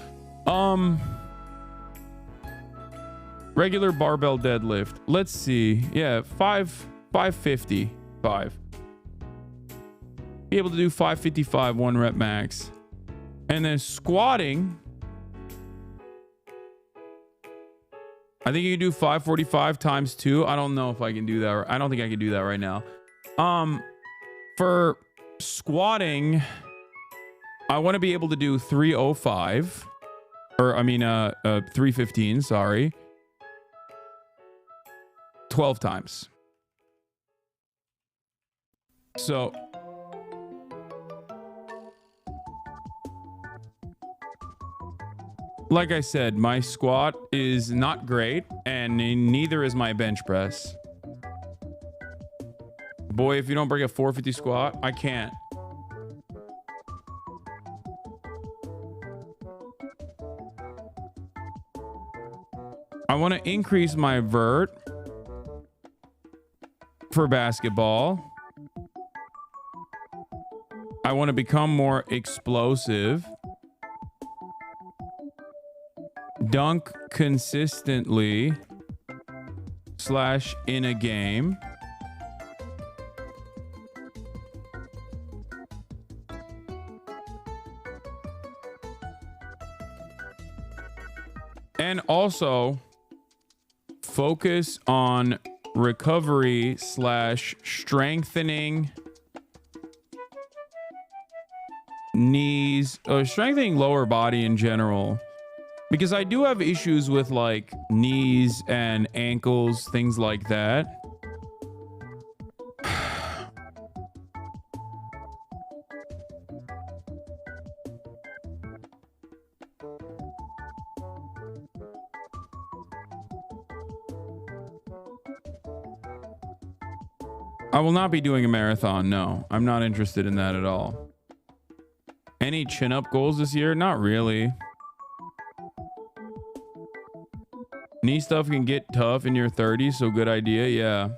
A: Regular barbell deadlift. Let's see. Yeah, 550. 5. Be able to do 555 1 rep max. And then squatting, I think you can do 545 times 2. I don't know if I can do that. I don't think I can do that right now. For squatting, I want to be able to do 305. Or, I mean, 315, sorry. 12 times. So like I said, my squat is not great, and neither is my bench press. Boy, if you don't bring a 450 squat, I can't. I want to increase my vert for basketball. I want to become more explosive. Dunk consistently / in a game. And also focus on recovery / strengthening knees or strengthening lower body in general. Because I do have issues with like knees and ankles, things like that. I will not be doing a marathon. No, I'm not interested in that at all. Any chin-up goals this year? Not really. Knee stuff can get tough in your 30s, so good idea, yeah.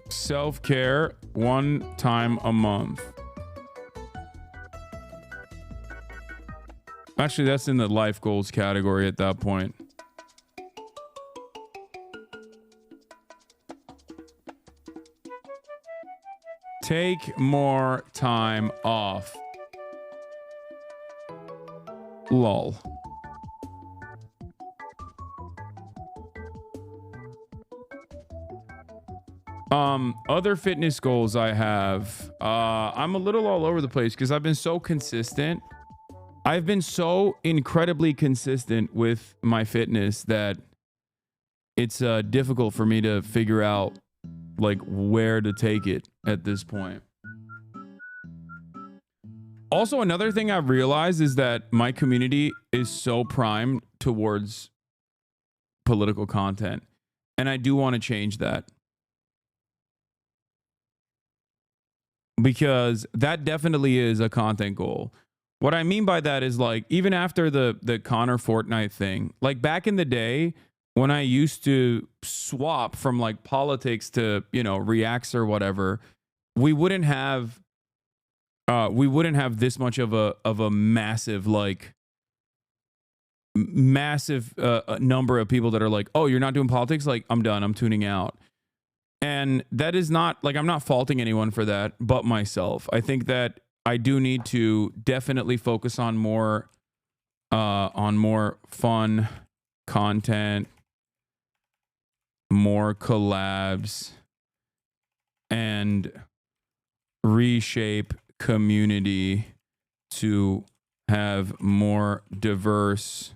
A: Self-care 1 time a month. Actually, that's in the life goals category at that point. Take more time off. Lol. Other fitness goals I have. I'm a little all over the place because I've been so consistent. I've been so incredibly consistent with my fitness that it's difficult for me to figure out like where to take it at this point. Also, another thing I've realized is that my community is so primed towards political content, and I do want to change that. Because that definitely is a content goal. What I mean by that is, like, even after the Connor Fortnite thing, like back in the day when I used to swap from like politics to, you know, reacts or whatever, we wouldn't have this much of a massive number of people that are like, oh, you're not doing politics? Like, I'm done. I'm tuning out. And that is not, like, I'm not faulting anyone for that but myself. I think that I do need to definitely focus on more fun content, more collabs, and reshape community to have more diverse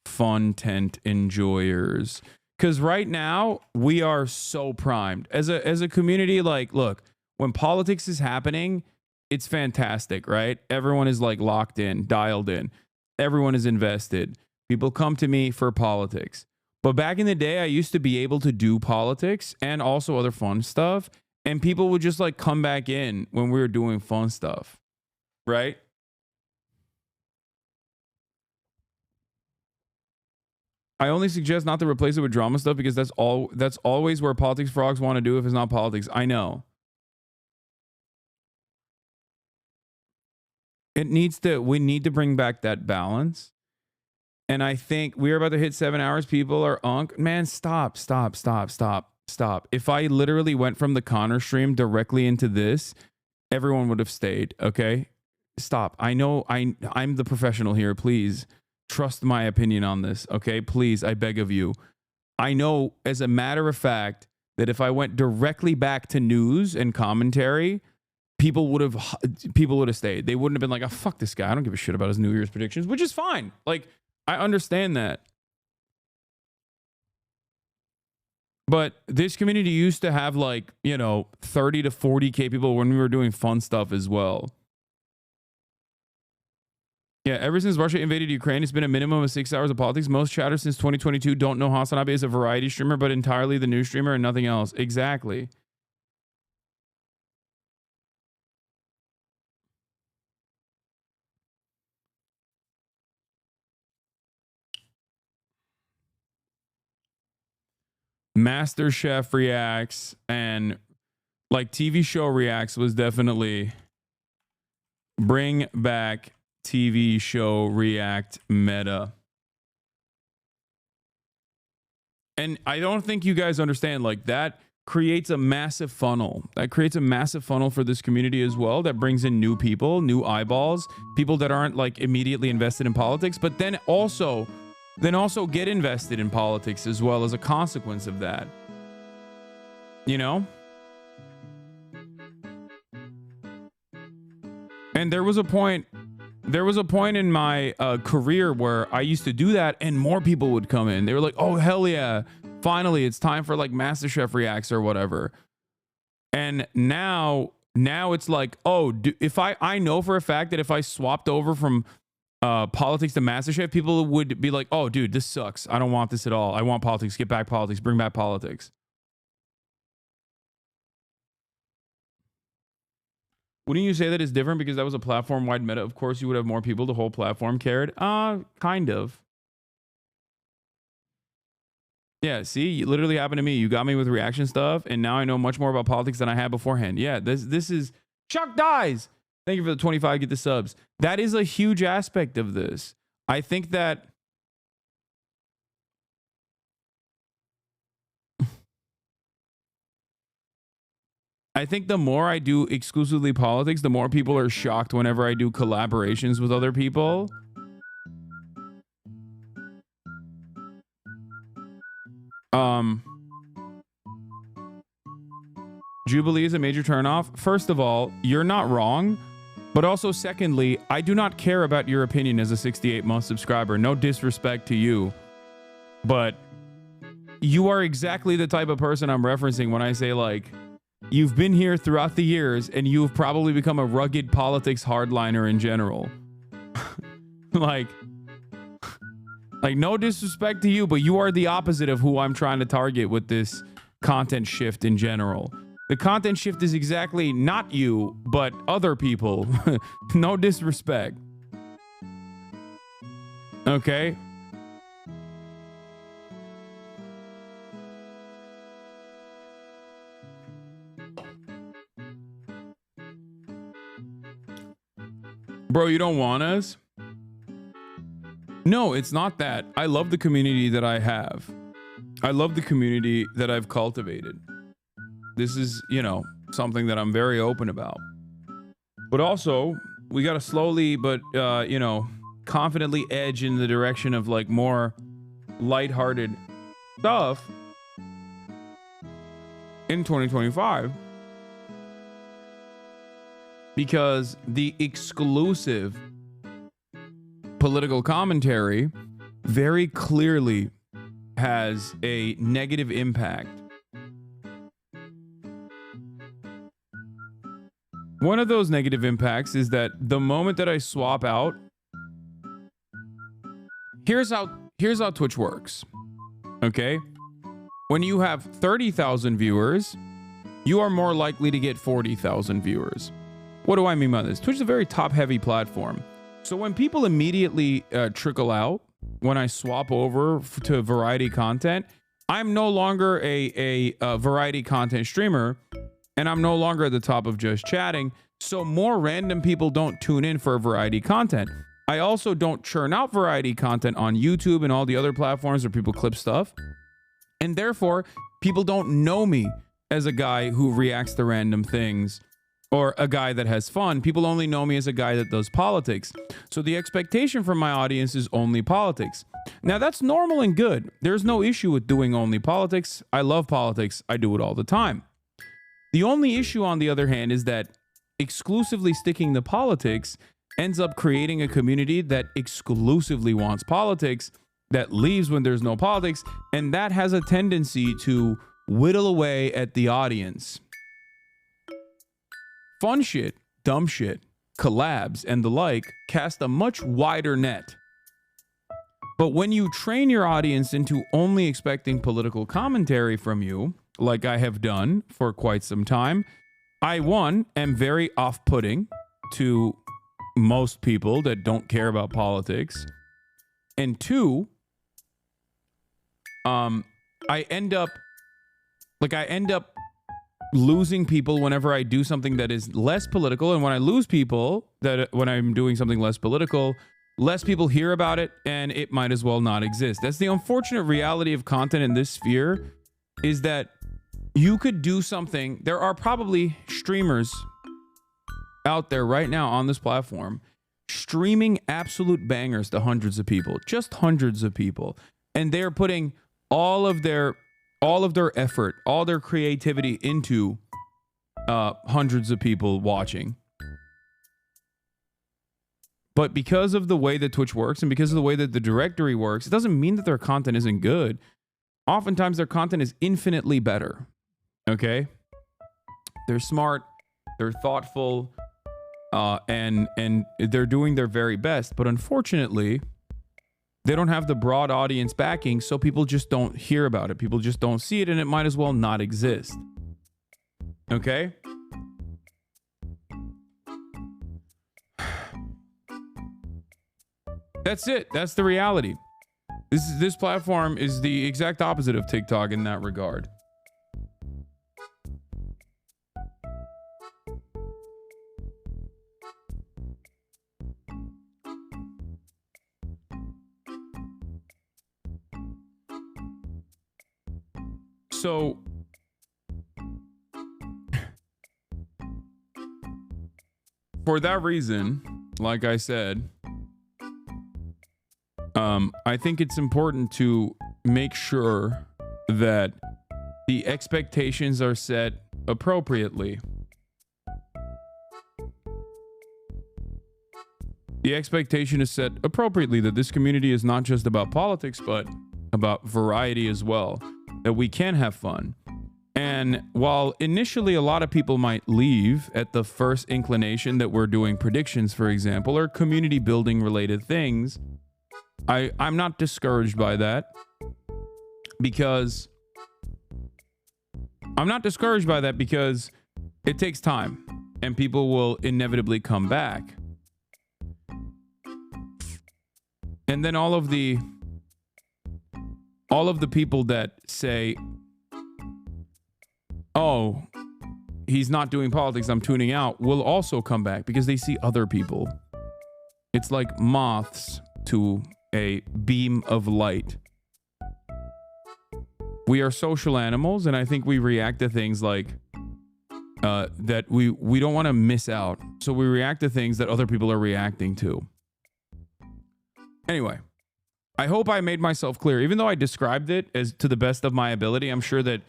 A: fun-tent enjoyers. Because right now we are so primed as a community. Like, look, when politics is happening, it's fantastic, right? Everyone is like locked in, dialed in. Everyone is invested. People come to me for politics. But back in the day, I used to be able to do politics and also other fun stuff. And people would just like come back in when we were doing fun stuff, right? I only suggest not to replace it with drama stuff because that's always where politics frogs want to do if it's not politics. I know. We need to bring back that balance. And I think we're about to hit 7 hours. People are man, stop. If I literally went from the Connor stream directly into this, everyone would have stayed. Okay, stop. I know I'm the professional here. Please trust my opinion on this. Okay, please, I beg of you. I know as a matter of fact that if I went directly back to news and commentary, people would have stayed. They wouldn't have been like, oh, fuck this guy. I don't give a shit about his New Year's predictions, which is fine. Like, I understand that. But this community used to have, like, you know, 30 to 40K people when we were doing fun stuff as well. Yeah, ever since Russia invaded Ukraine, it's been a minimum of 6 hours of politics. Most chatters since 2022 don't know HasnAbi is a variety streamer, but entirely the news streamer and nothing else. Exactly. MasterChef reacts and like TV show reacts was definitely bring back TV show react meta. And I don't think you guys understand, like, that creates a massive funnel. That creates a massive funnel for this community as well. That brings in new people, new eyeballs, people that aren't like immediately invested in politics, but then also get invested in politics as well as a consequence of that. You know? And there was a point in my career where I used to do that and more people would come in. They were like, oh, hell yeah. Finally, it's time for like MasterChef reacts or whatever. And now it's like, oh, if I know for a fact that if I swapped over from politics to MasterChef, people would be like, oh, dude, this sucks. I don't want this at all. I want politics. Get back politics. Bring back politics. Wouldn't you say that it's different because that was a platform-wide meta? Of course, you would have more people. The whole platform cared. Kind of. Yeah, see, it literally happened to me. You got me with reaction stuff, and now I know much more about politics than I had beforehand. Yeah, this is... Chuck dies! Thank you for the 25. Get the subs. That is a huge aspect of this. I think that... I think the more I do exclusively politics, the more people are shocked whenever I do collaborations with other people. Jubilee is a major turnoff. First of all, you're not wrong. But also, secondly, I do not care about your opinion as a 68-month subscriber. No disrespect to you. But you are exactly the type of person I'm referencing when I say, like, you've been here throughout the years and you've probably become a rugged politics hardliner in general. like no disrespect to you, but you are the opposite of who I'm trying to target with this content shift in general. The content shift is exactly not you, but other people. No disrespect. Okay? Bro, you don't want us? No, it's not that. I love the community that I have. I love the community that I've cultivated. This is, you know, something that I'm very open about. But also, we got to slowly but, you know, confidently edge in the direction of like more lighthearted stuff in 2025. Because the exclusive political commentary very clearly has a negative impact. One of those negative impacts is that the moment that I swap out, here's how Twitch works. Okay? When you have 30,000 viewers, you are more likely to get 40,000 viewers. What do I mean by this? Twitch is a very top-heavy platform. So when people immediately trickle out, when I swap over to variety content, I'm no longer a variety content streamer, and I'm no longer at the top of just chatting. So more random people don't tune in for variety content. I also don't churn out variety content on YouTube and all the other platforms where people clip stuff. And therefore, people don't know me as a guy who reacts to random things or a guy that has fun. People only know me as a guy that does politics. So the expectation from my audience is only politics. Now that's normal and good. There's no issue with doing only politics. I love politics. I do it all the time. The only issue, on the other hand, is that exclusively sticking to politics ends up creating a community that exclusively wants politics, that leaves when there's no politics, and that has a tendency to whittle away at the audience. Fun shit, dumb shit, collabs, and the like cast a much wider net. But when you train your audience into only expecting political commentary from you, like I have done for quite some time, I, one, am very off-putting to most people that don't care about politics. And two, I end up losing people whenever I do something that is less political. And when I lose people, when I'm doing something less political, less people hear about it, and it might as well not exist. That's the unfortunate reality of content in this sphere, is that you could do something. There are probably streamers out there right now on this platform streaming absolute bangers to hundreds of people, just hundreds of people. And they're putting all of their effort, all their creativity into hundreds of people watching. But because of the way that Twitch works and because of the way that the directory works, it doesn't mean that their content isn't good. Oftentimes their content is infinitely better. Okay? They're smart, they're thoughtful, and they're doing their very best. But unfortunately, they don't have the broad audience backing, so people just don't hear about it. People just don't see it, and it might as well not exist. Okay? That's it. That's the reality. This platform is the exact opposite of TikTok in that regard. So for that reason, like I said, I think it's important to make sure that the expectations are set appropriately. The expectation is set appropriately that this community is not just about politics, but about variety as well. That we can have fun. And while initially a lot of people might leave at the first inclination that we're doing predictions, for example, or community building related things, I'm not discouraged by that because it takes time and people will inevitably come back. And then all of the people that say, oh, he's not doing politics, I'm tuning out, will also come back because they see other people. It's like moths to a beam of light. We are social animals, and I think we react to things like that we don't want to miss out. So we react to things that other people are reacting to. Anyway, I hope I made myself clear. Even though I described it as to the best of my ability, I'm sure that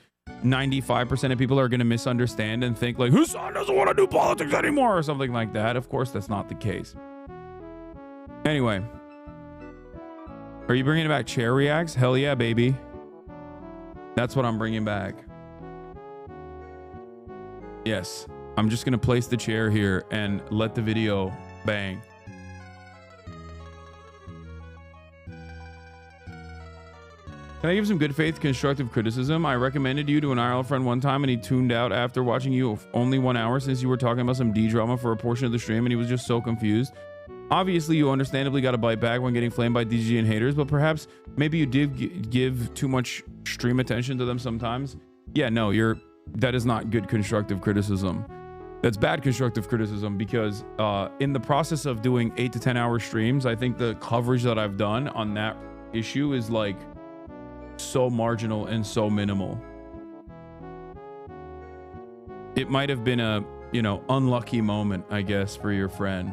A: 95% of people are going to misunderstand and think like, Hasan doesn't want to do politics anymore or something like that. Of course, that's not the case. Anyway, are you bringing back chair reacts? Hell yeah, baby. That's what I'm bringing back. Yes, I'm just going to place the chair here and let the video bang. Can I give some good faith constructive criticism? I recommended you to an IRL friend one time and he tuned out after watching you only 1 hour since you were talking about some D drama for a portion of the stream and he was just so confused. Obviously, you understandably got to bite back when getting flamed by DG and haters, but perhaps maybe you did give too much stream attention to them sometimes. Yeah, no, that is not good constructive criticism. That's bad constructive criticism because in the process of doing 8 to 10 hour streams, I think the coverage that I've done on that issue is like so marginal and so minimal. It might have been a, unlucky moment, I guess, for your friend.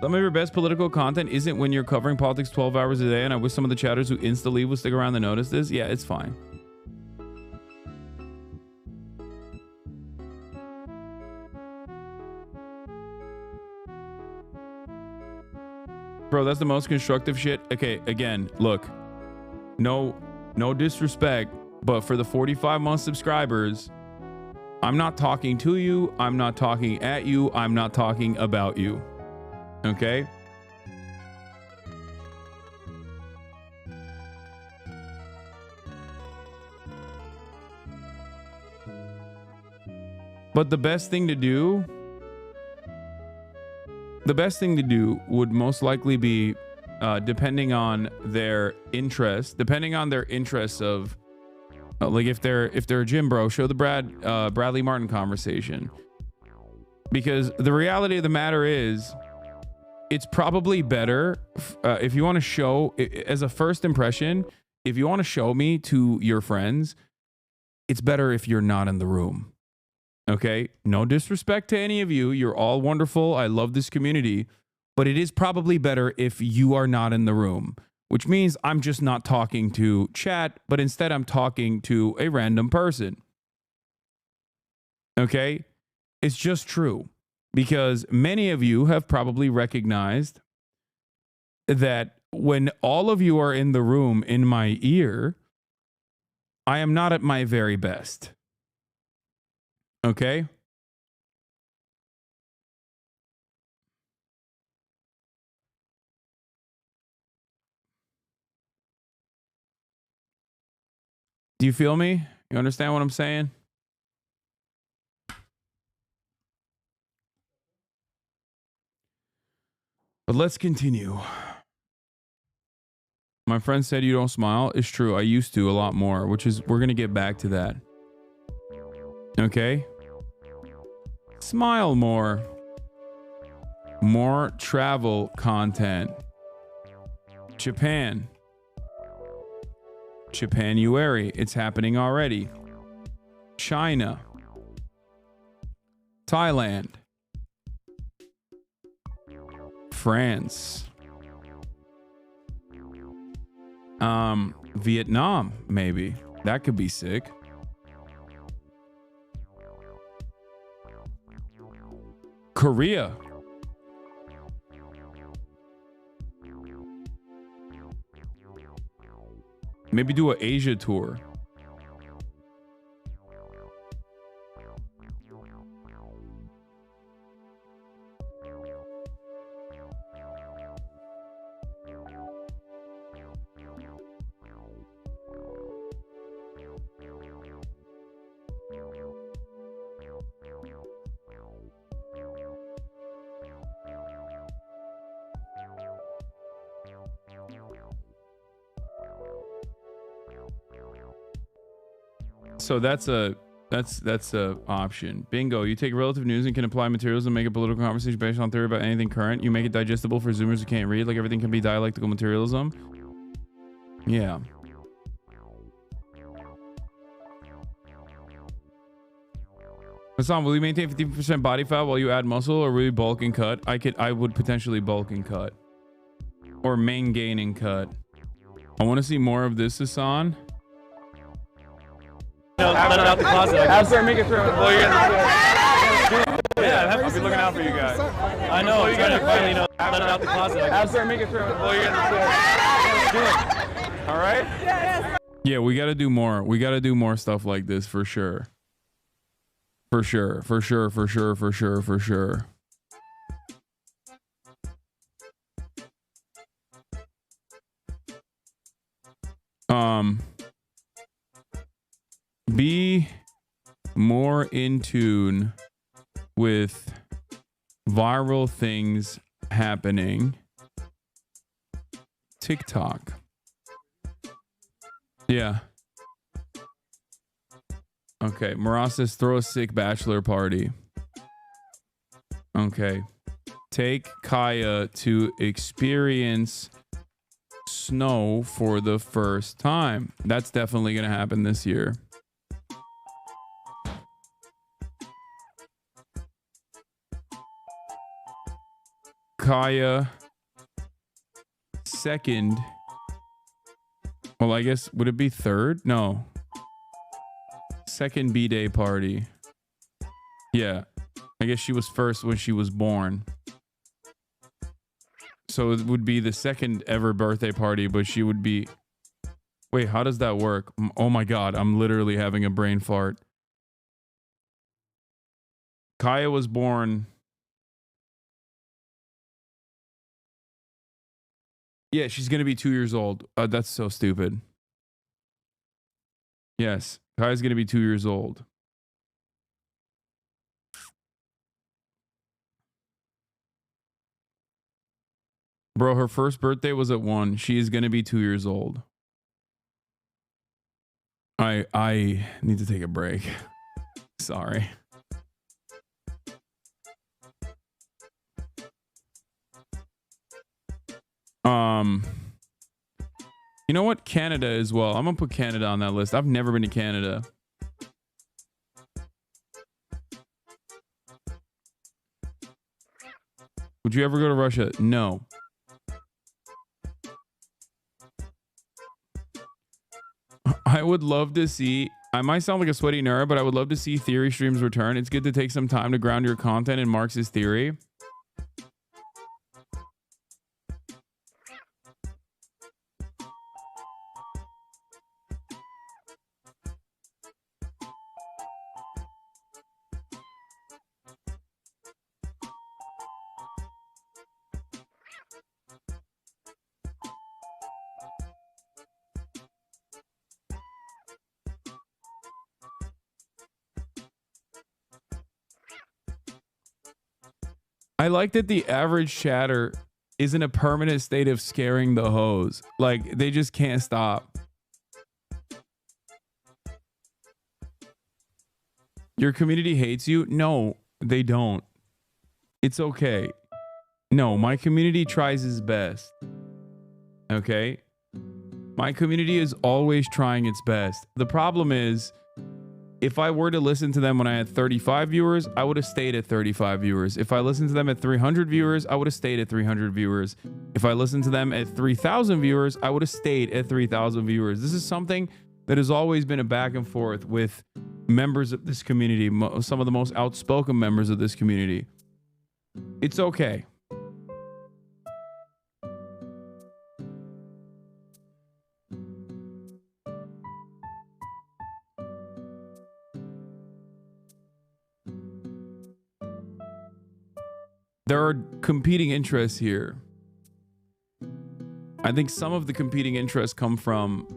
A: Some of your best political content isn't when you're covering politics 12 hours a day, and I wish some of the chatters who insta-leave will stick around to notice this. Yeah, it's fine. Bro, that's the most constructive shit. Okay, again, look. No disrespect, but for the 45-month subscribers, I'm not talking to you. I'm not talking at you. I'm not talking about you. Okay? But the best thing to do would most likely be depending on their interests of like if they're a gym bro, show the Bradley Martin conversation. Because the reality of the matter is, it's probably better if you want to show, as a first impression, if you want to show me to your friends, it's better if you're not in the room. Okay? No disrespect to any of you. You're all wonderful. I love this community. But it is probably better if you are not in the room, which means I'm just not talking to chat, but instead I'm talking to a random person. Okay? It's just true. Because many of you have probably recognized that when all of you are in the room in my ear, I am not at my very best. Okay? Do you feel me? You understand what I'm saying? But let's continue. My friend said you don't smile. It's true. I used to a lot more, which is, we're going to get back to that. Okay? Smile more. More travel content. Japan. Japanuary. It's happening already. China. Thailand. France. Vietnam, maybe. That could be sick. Korea. Maybe do an Asia tour. So that's a option. Bingo. You take relative news and can apply materials and make a political conversation based on theory about anything current. You make it digestible for Zoomers who can't read. Like everything can be dialectical materialism. Yeah. Hasan, will you maintain 50% body fat while you add muscle, or will you bulk and cut? I would potentially bulk and cut, or main gain and cut. I want to see more of this, Hasan.
F: Let it out the closet.
A: Absolutely, make it through. Well, you're
F: yeah, I'll be looking out for you guys. I know. You gotta finally let it out the closet.
A: Absolutely, make it through. Well, you're all right. Yeah, we got to do more. We got to do more stuff like this for sure. For sure. For sure. For sure. For sure. For sure. Be more in tune with viral things happening. TikTok. Yeah. Okay. Maras says throw a sick bachelor party. Okay. Take Kaya to experience snow for the first time. That's definitely going to happen this year. Kaya second. Well, I guess would it be third? No. Second B-Day party. Yeah. I guess she was first when she was born. So it would be the second ever birthday party, but she would be... Wait, how does that work? Oh my God, I'm literally having a brain fart. Kaya was born... Yeah, she's going to be 2 years old. That's so stupid. Yes, Kaya's going to be 2 years old. Bro, her first birthday was at 1. She is going to be 2 years old. I need to take a break. Sorry. You know what? Canada as well. I'm gonna put Canada on that list. I've never been to Canada. Would you ever go to Russia? No. I would love to see, I might sound like a sweaty nerd, but I would love to see theory streams return. It's good to take some time to ground your content in Marxist theory. I like that the average chatter is in a permanent state of scaring the hoes. Like, they just can't stop. Your community hates you? No, they don't. It's okay. No, my community tries its best. Okay? My community is always trying its best. The problem is, if I were to listen to them when I had 35 viewers, I would have stayed at 35 viewers. If I listened to them at 300 viewers, I would have stayed at 300 viewers. If I listened to them at 3,000 viewers, I would have stayed at 3,000 viewers. This is something that has always been a back and forth with members of this community, some of the most outspoken members of this community. It's okay. There are competing interests here. I think some of the competing interests come from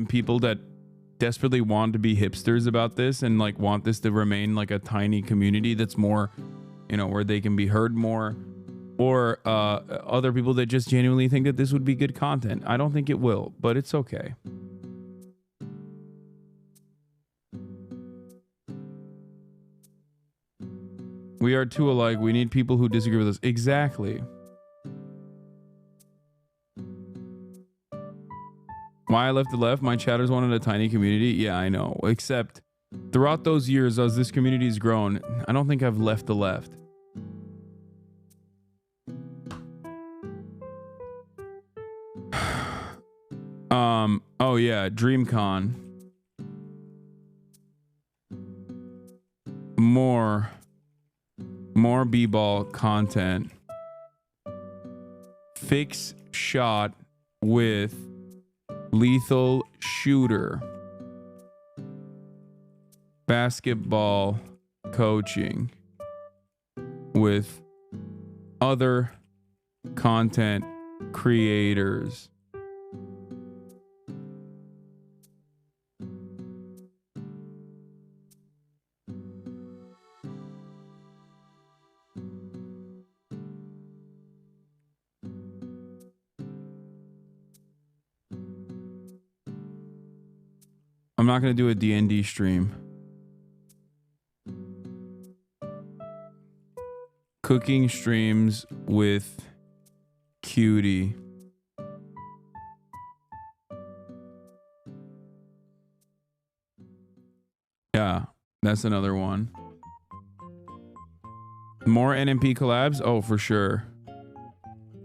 A: people that desperately want to be hipsters about this and like want this to remain like a tiny community that's more, you know, where they can be heard more, or other people that just genuinely think that this would be good content. I don't think it will, but it's okay. We are two alike. We need people who disagree with us. Exactly. Why I left the left? My chatters wanted a tiny community. Yeah, I know. Except throughout those years, as this community has grown, I don't think I've left the left. Oh yeah, DreamCon. More b-ball content. Fix shot with lethal shooter. Basketball coaching with other content creators. I'm not going to do a D&D stream. Cooking streams with Cutie. Yeah, that's another one. More NMP collabs? Oh, for sure.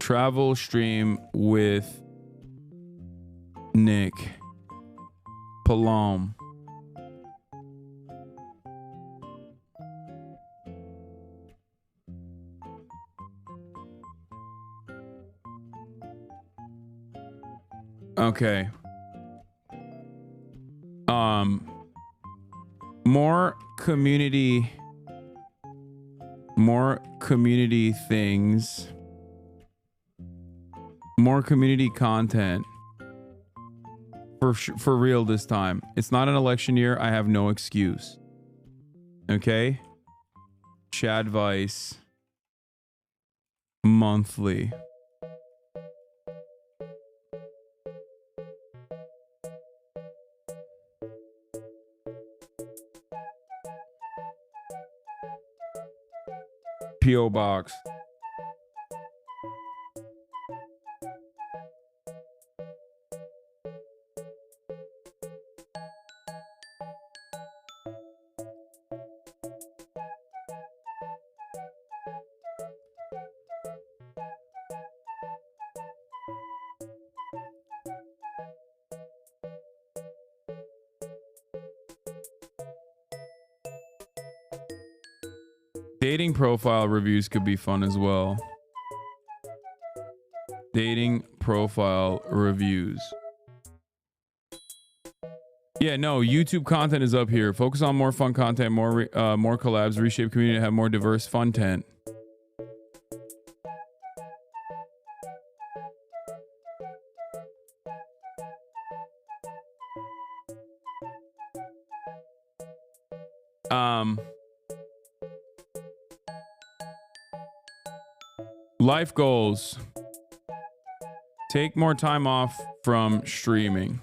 A: Travel stream with Nick. Palom. Okay. More community things. More community content. For real this time. It's not an election year. I have no excuse. Okay? Chad Vice. Monthly. P.O. Box. Dating profile reviews could be fun as well. Dating profile reviews. Yeah, no, YouTube content is up here. Focus on more fun content, more collabs, reshape community, have more diverse fun content. Life goals. Take more time off from streaming.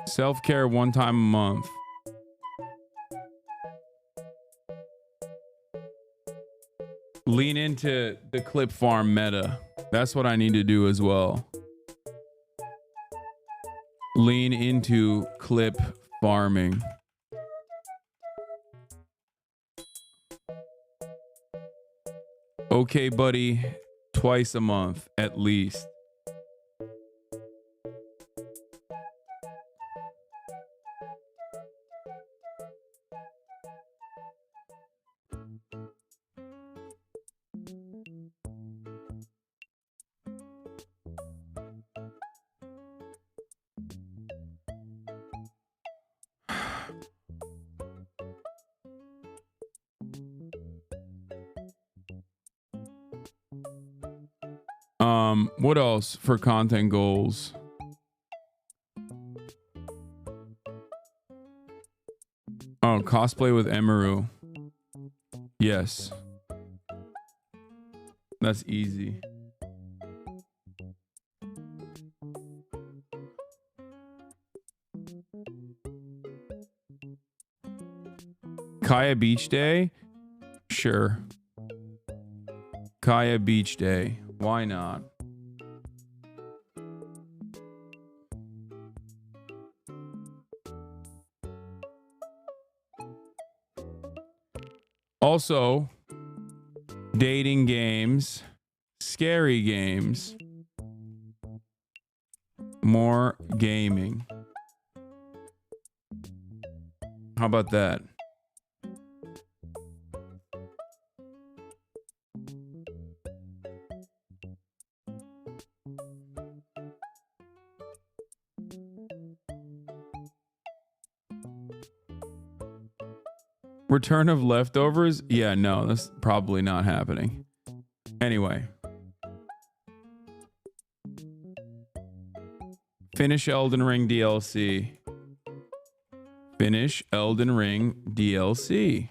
A: Self-care 1 time a month. Lean into the clip farm meta. That's what I need to do as well. Lean into clip farming. Okay, buddy, twice a month at least. What else for content goals? Oh, cosplay with Emaru. Yes. That's easy. Kaya Beach Day? Sure. Kaya Beach Day. Why not? Also, dating games, scary games, more gaming. How about that? Return of leftovers? Yeah, no, that's probably not happening. Anyway. Finish Elden Ring DLC. Finish Elden Ring DLC.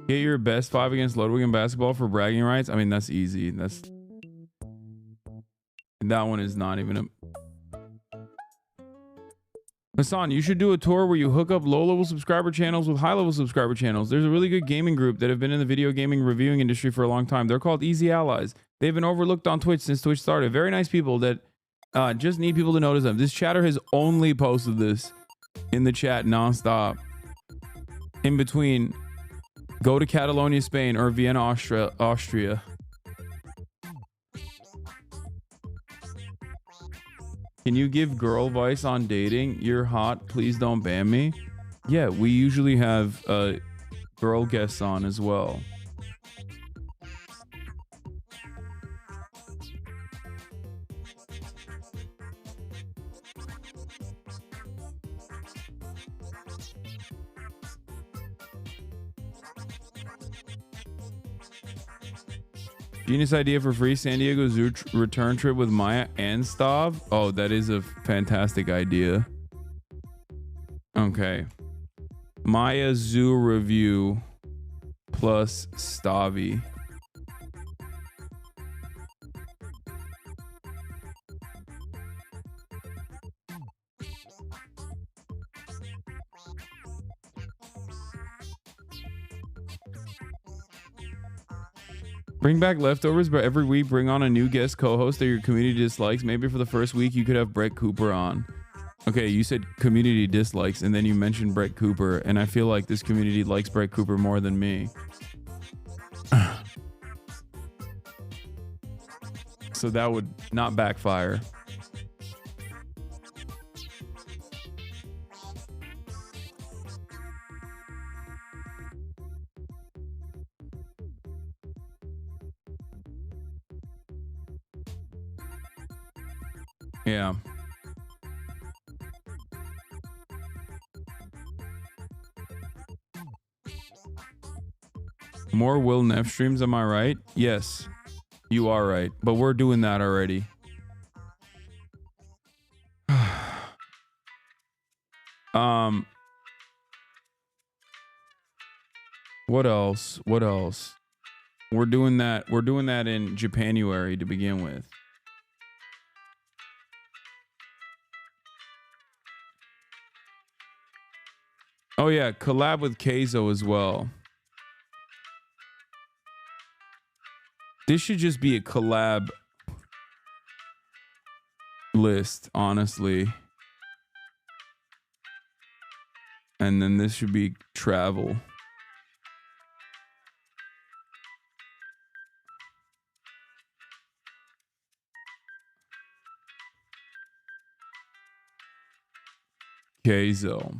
A: Get your best 5 against Ludwig in basketball for bragging rights. I mean, that's easy. That one is not even a... Hasan, you should do a tour where you hook up low-level subscriber channels with high-level subscriber channels. There's a really good gaming group that have been in the video gaming reviewing industry for a long time. They're called Easy Allies. They've been overlooked on Twitch since Twitch started. Very nice people that just need people to notice them. This chatter has only posted this in the chat nonstop. In between... Go to Catalonia, Spain, or Vienna, Austria. Can you give girl advice on dating? You're hot. Please don't ban me. Yeah, we usually have girl guests on as well. Genius idea for free San Diego Zoo return trip with Maya and Stav. Oh, that is a fantastic idea. Okay. Maya Zoo review plus Stavi. Bring back leftovers, but every week bring on a new guest co-host that your community dislikes. Maybe for the first week you could have Brett Cooper on. Okay, you said community dislikes, and then you mentioned Brett Cooper, and I feel like this community likes Brett Cooper more than me. So that would not backfire. Yeah. More Will Neff streams, am I right? Yes, you are right. But we're doing that already. What else? What else? We're doing that. We're doing that in Japanuary to begin with. Oh yeah, collab with Keizo as well. This should just be a collab list, honestly. And then this should be travel. Keizo.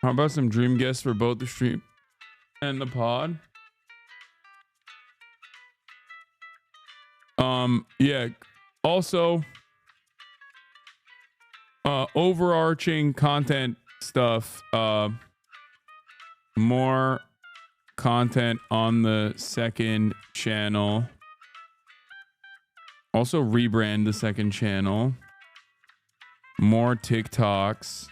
A: How about some dream guests for both the stream and the pod? Yeah. Also, overarching content stuff. More content on the second channel. Also rebrand the second channel. More TikToks.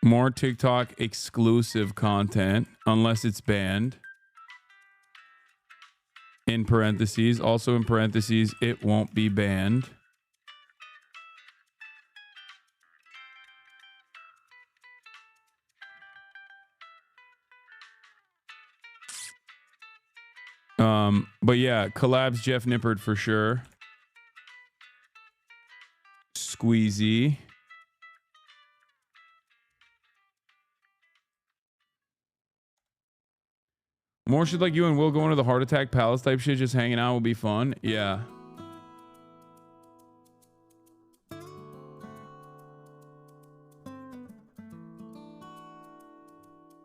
A: More TikTok exclusive content, unless it's banned. In parentheses. Also in parentheses, it won't be banned. But yeah, collabs Jeff Nippard for sure. Squeezy. More shit like you and Will going to the Heart Attack Palace type shit, just hanging out will be fun. Yeah.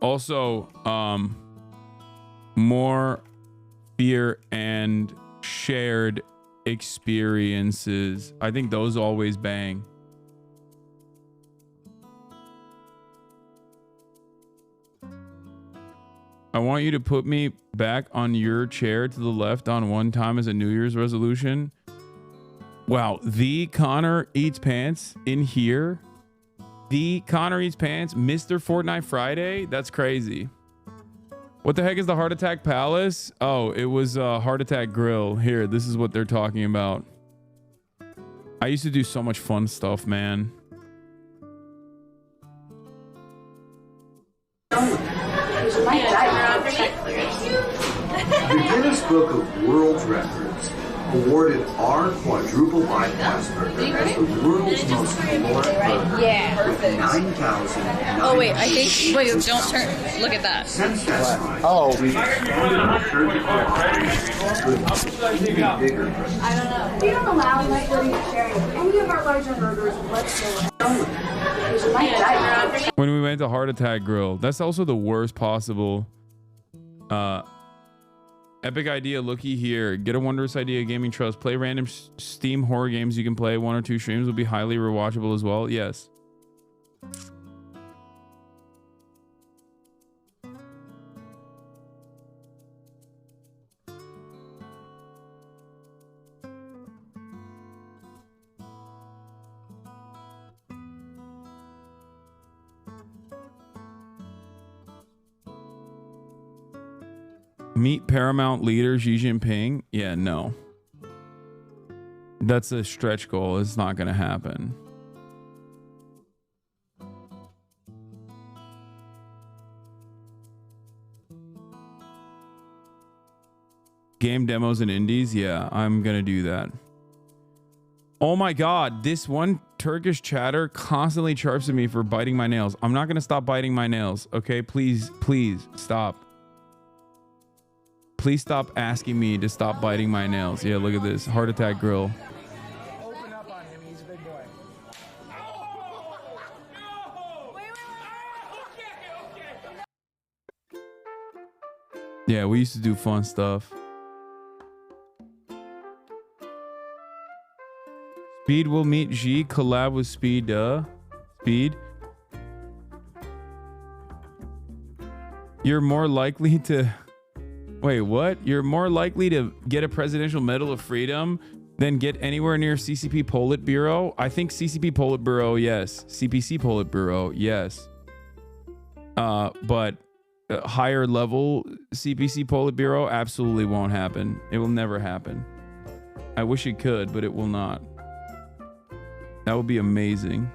A: Also, more fear and shared experiences. I think those always bang. I want you to put me back on your chair to the left on one time as a New Year's resolution. Wow, the Connor Eats Pants in here. The Connor Eats Pants, Mr. Fortnite Friday. That's crazy. What the heck is the Heart Attack Palace? Oh, it was Heart Attack Grill. Here, this is what they're talking about. I used to do so much fun stuff, man.
D: The Guinness Book of World Records awarded our quadruple bypass burger as the world's most caloric burger.
K: Yeah.
D: With 9,000.
K: Oh wait, I think. Wait, don't turn. Look at that.
D: Since that time, we've expanded our surgical even bigger.
I: I don't know. We don't allow splitting or sharing any of our larger burgers whatsoever.
A: When we went to Heart Attack Grill, that's also the worst possible. Epic idea, looky here. Get a wondrous idea, Gaming Trust. Play random Steam horror games you can play. 1 or 2 streams will be highly rewatchable as well. Yes. Meet Paramount leader Xi Jinping? Yeah, no. That's a stretch goal. It's not going to happen. Game demos and indies? Yeah, I'm going to do that. Oh my God, this one Turkish chatter constantly chirps at me for biting my nails. I'm not going to stop biting my nails. Okay, please, please stop. Please stop asking me to stop biting my nails. Yeah, look at this. Heart Attack Grill.
F: Open up on him. He's a big boy.
A: Yeah, we used to do fun stuff. Speed will meet G. Collab with Speed. Speed. You're more likely to... Wait, what? You're more likely to get a Presidential Medal of Freedom than get anywhere near CCP Politburo? I think CCP Politburo, yes. CPC Politburo, yes. But higher level CPC Politburo absolutely won't happen. It will never happen. I wish it could, but it will not. That would be amazing.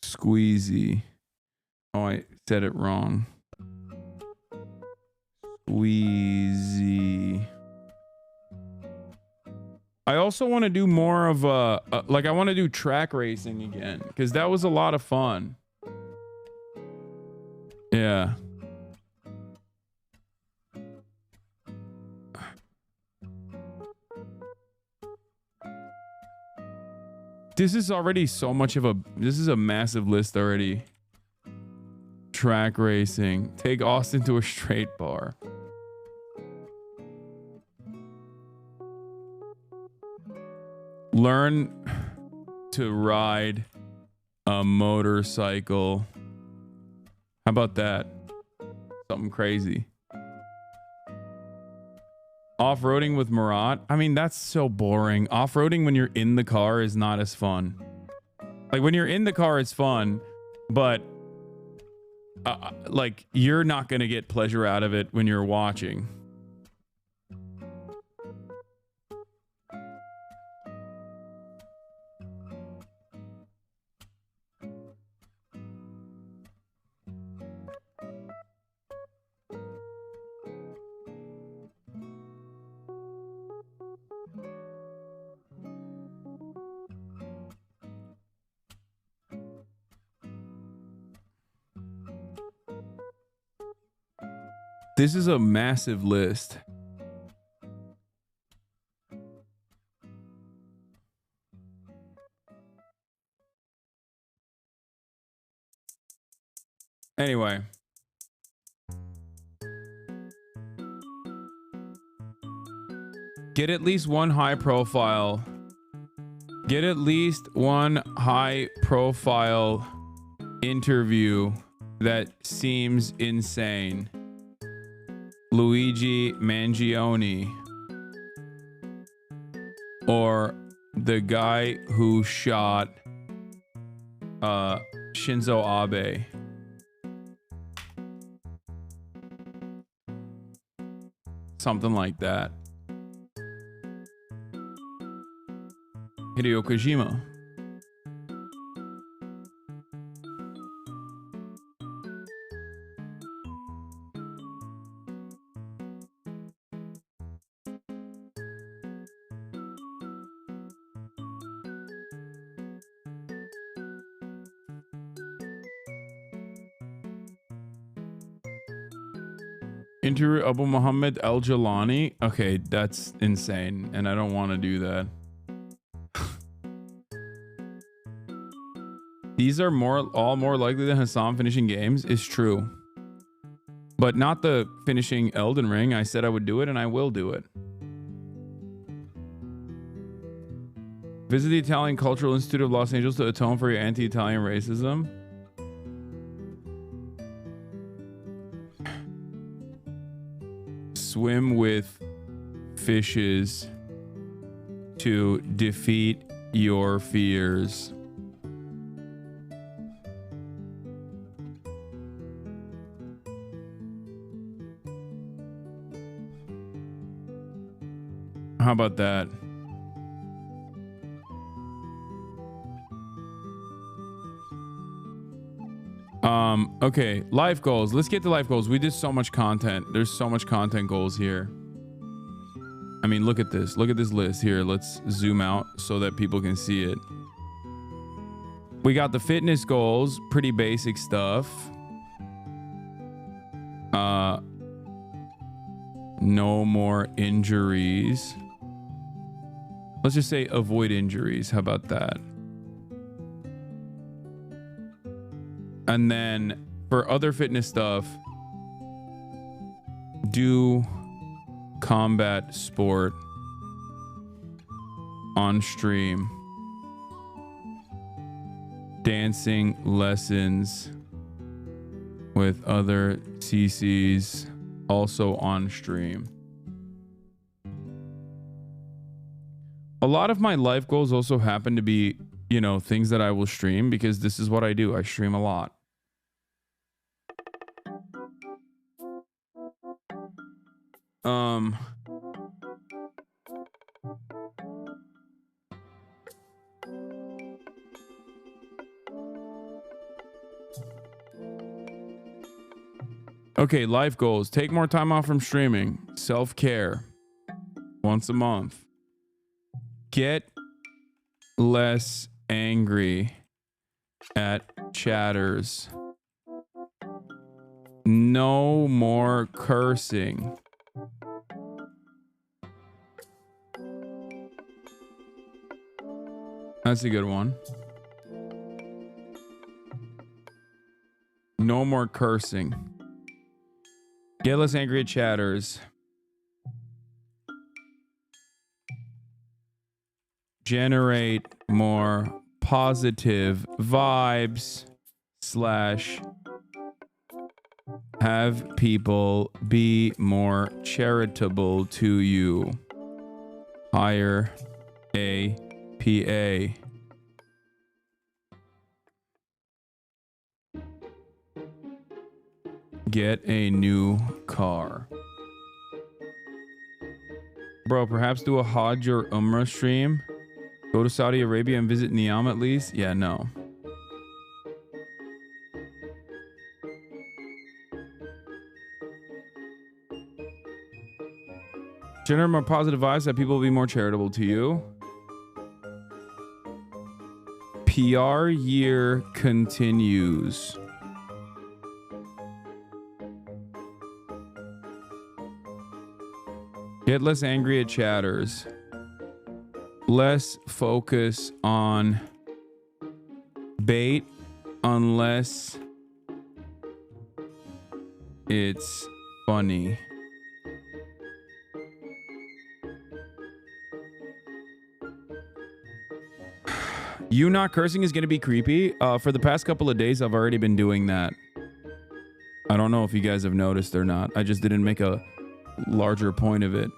A: Squeezy. Oh, I said it wrong. Squeezy. also want to do more of like I want to do track racing again because that was a lot of fun. Yeah. This is already so much of a, this is a massive list already. Track racing. Take Austin to a straight bar. Learn to ride a motorcycle. How about that? Something crazy. Off-roading with Murat. I mean, that's so boring. Off-roading when you're in the car is not as fun. Like when you're in the car, it's fun, but like you're not going to get pleasure out of it when you're watching. This is a massive list. Anyway. Get at least one high profile. Get at least one high profile interview that seems insane. Luigi Mangione, or the guy who shot Shinzo Abe. Something like that. Hideo Kojima. Interview Abu Muhammad Al Jalani. Okay, that's insane, and I don't want to do that. These are all more likely than Hasan finishing games. Is true, but not the finishing Elden Ring. I said I would do it, and I will do it. Visit the Italian Cultural Institute of Los Angeles to atone for your anti-Italian racism. Swim with fishes to defeat your fears. How about that? Okay, life goals. Let's get to life goals. We did so much content. There's so much content goals here. I mean, look at this. Look at this list here. Let's zoom out so that people can see it. We got the fitness goals, pretty basic stuff. No more injuries. Let's just say avoid injuries. How about that? And then for other fitness stuff, do combat sport on stream. Dancing lessons with other CCs also on stream. A lot of my life goals also happen to be, you know, things that I will stream because this is what I do. I stream a lot. Okay, life goals. Take more time off from streaming. Self-care. Once a month. Get less angry at chatters. No more cursing. That's a good one. No more cursing. Get less angry at chatters. Generate more positive vibes / have people be more charitable to you. Hire a PA. Get a new car. Bro, perhaps do a Hajj or Umrah stream. Go to Saudi Arabia and visit Niam at least. Yeah, no. Generate more positive vibes that people will be more charitable to you. PR year continues. Get less angry at chatters. Less focus on bait unless it's funny. You not cursing is going to be creepy. For the past couple of days, I've already been doing that. I don't know if you guys have noticed or not. I just didn't make a larger point of it.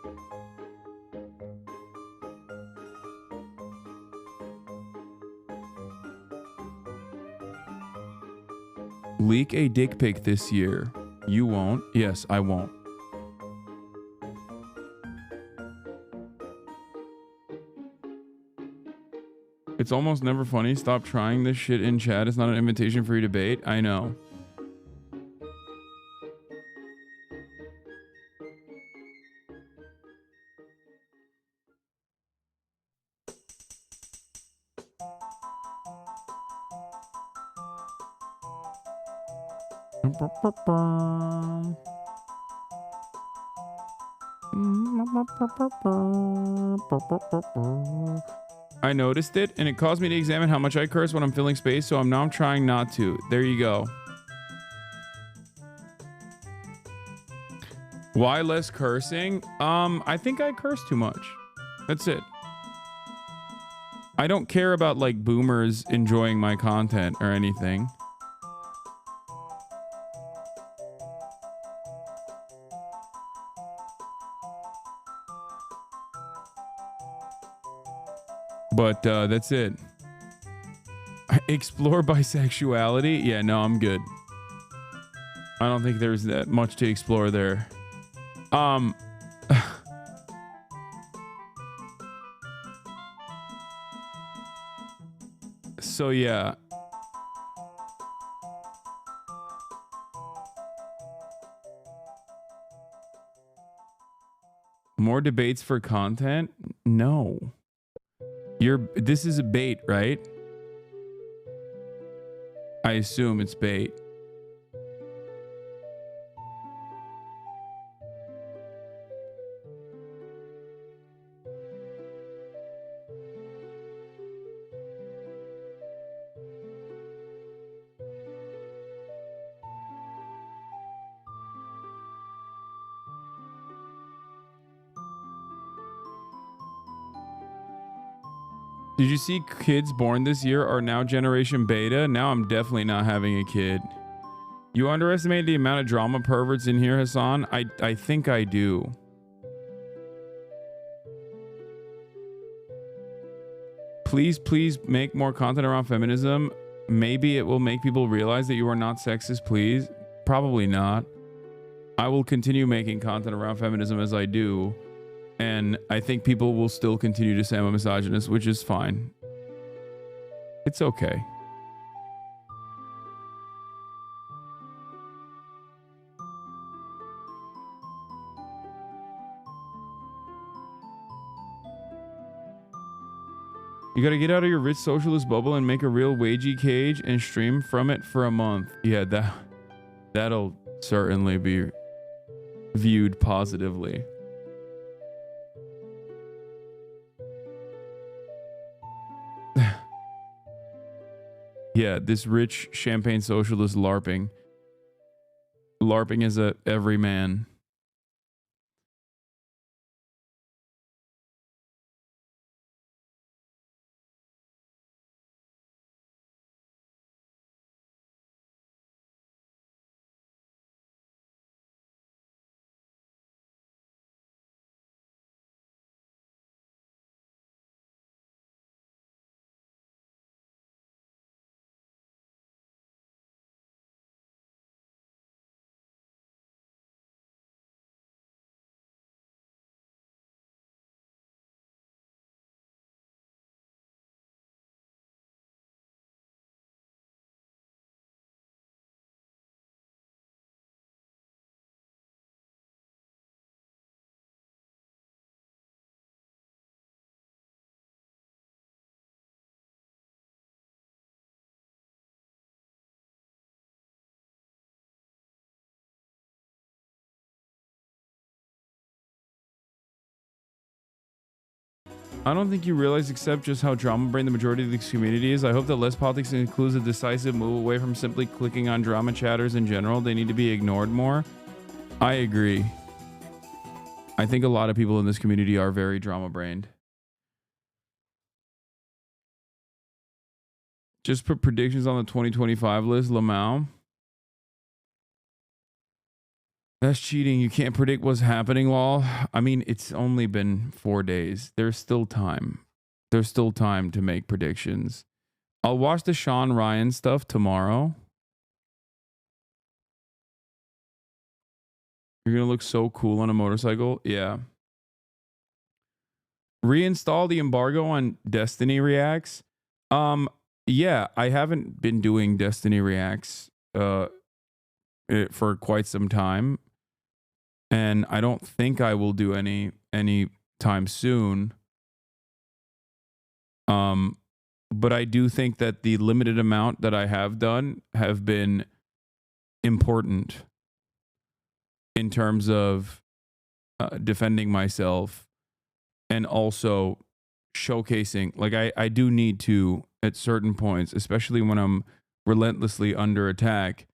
A: Leak a dick pic this year. You won't. Yes, I won't. It's almost never funny. Stop trying this shit in chat. It's not an invitation for you to debate. I know. I noticed it, and it caused me to examine how much I curse when I'm filling space, so I'm trying not to. There you go. Why less cursing? I think I curse too much. That's it. I don't care about like boomers enjoying my content or anything. But that's it. Explore bisexuality? Yeah, no, I'm good. I don't think there's that much to explore there. So yeah. More debates for content? No. This is a bait, right? I assume it's bait. Did you see kids born this year are now generation beta? Now I'm definitely not having a kid. You underestimate the amount of drama perverts in here, Hasan? I think I do. Please make more content around feminism. Maybe it will make people realize that you are not sexist, please. Probably not. I will continue making content around feminism as I do. And I think people will still continue to say I'm a misogynist, which is fine. It's okay. You got to get out of your rich socialist bubble and make a real wagey cage and stream from it for a month. Yeah, that'll certainly be viewed positively. Yeah, this rich champagne socialist LARPing. LARPing is a everyman. I don't think you realize except just how drama brain the majority of this community is. I hope that less politics includes a decisive move away from simply clicking on drama chatters in general. They need to be ignored more. I agree. I think a lot of people in this community are very drama brained. Just put predictions on the 2025 list, Lamau. That's cheating. You can't predict what's happening, Lol. I mean, it's only been 4 days. There's still time. There's still time to make predictions. I'll watch the Sean Ryan stuff tomorrow. You're going to look so cool on a motorcycle. Yeah. Reinstall the embargo on Destiny Reacts. Yeah, I haven't been doing Destiny Reacts for quite some time. And I don't think I will do any time soon. But I do think that the limited amount that I have done have been important in terms of defending myself and also showcasing. Like I do need to, at certain points, especially when I'm relentlessly under attack,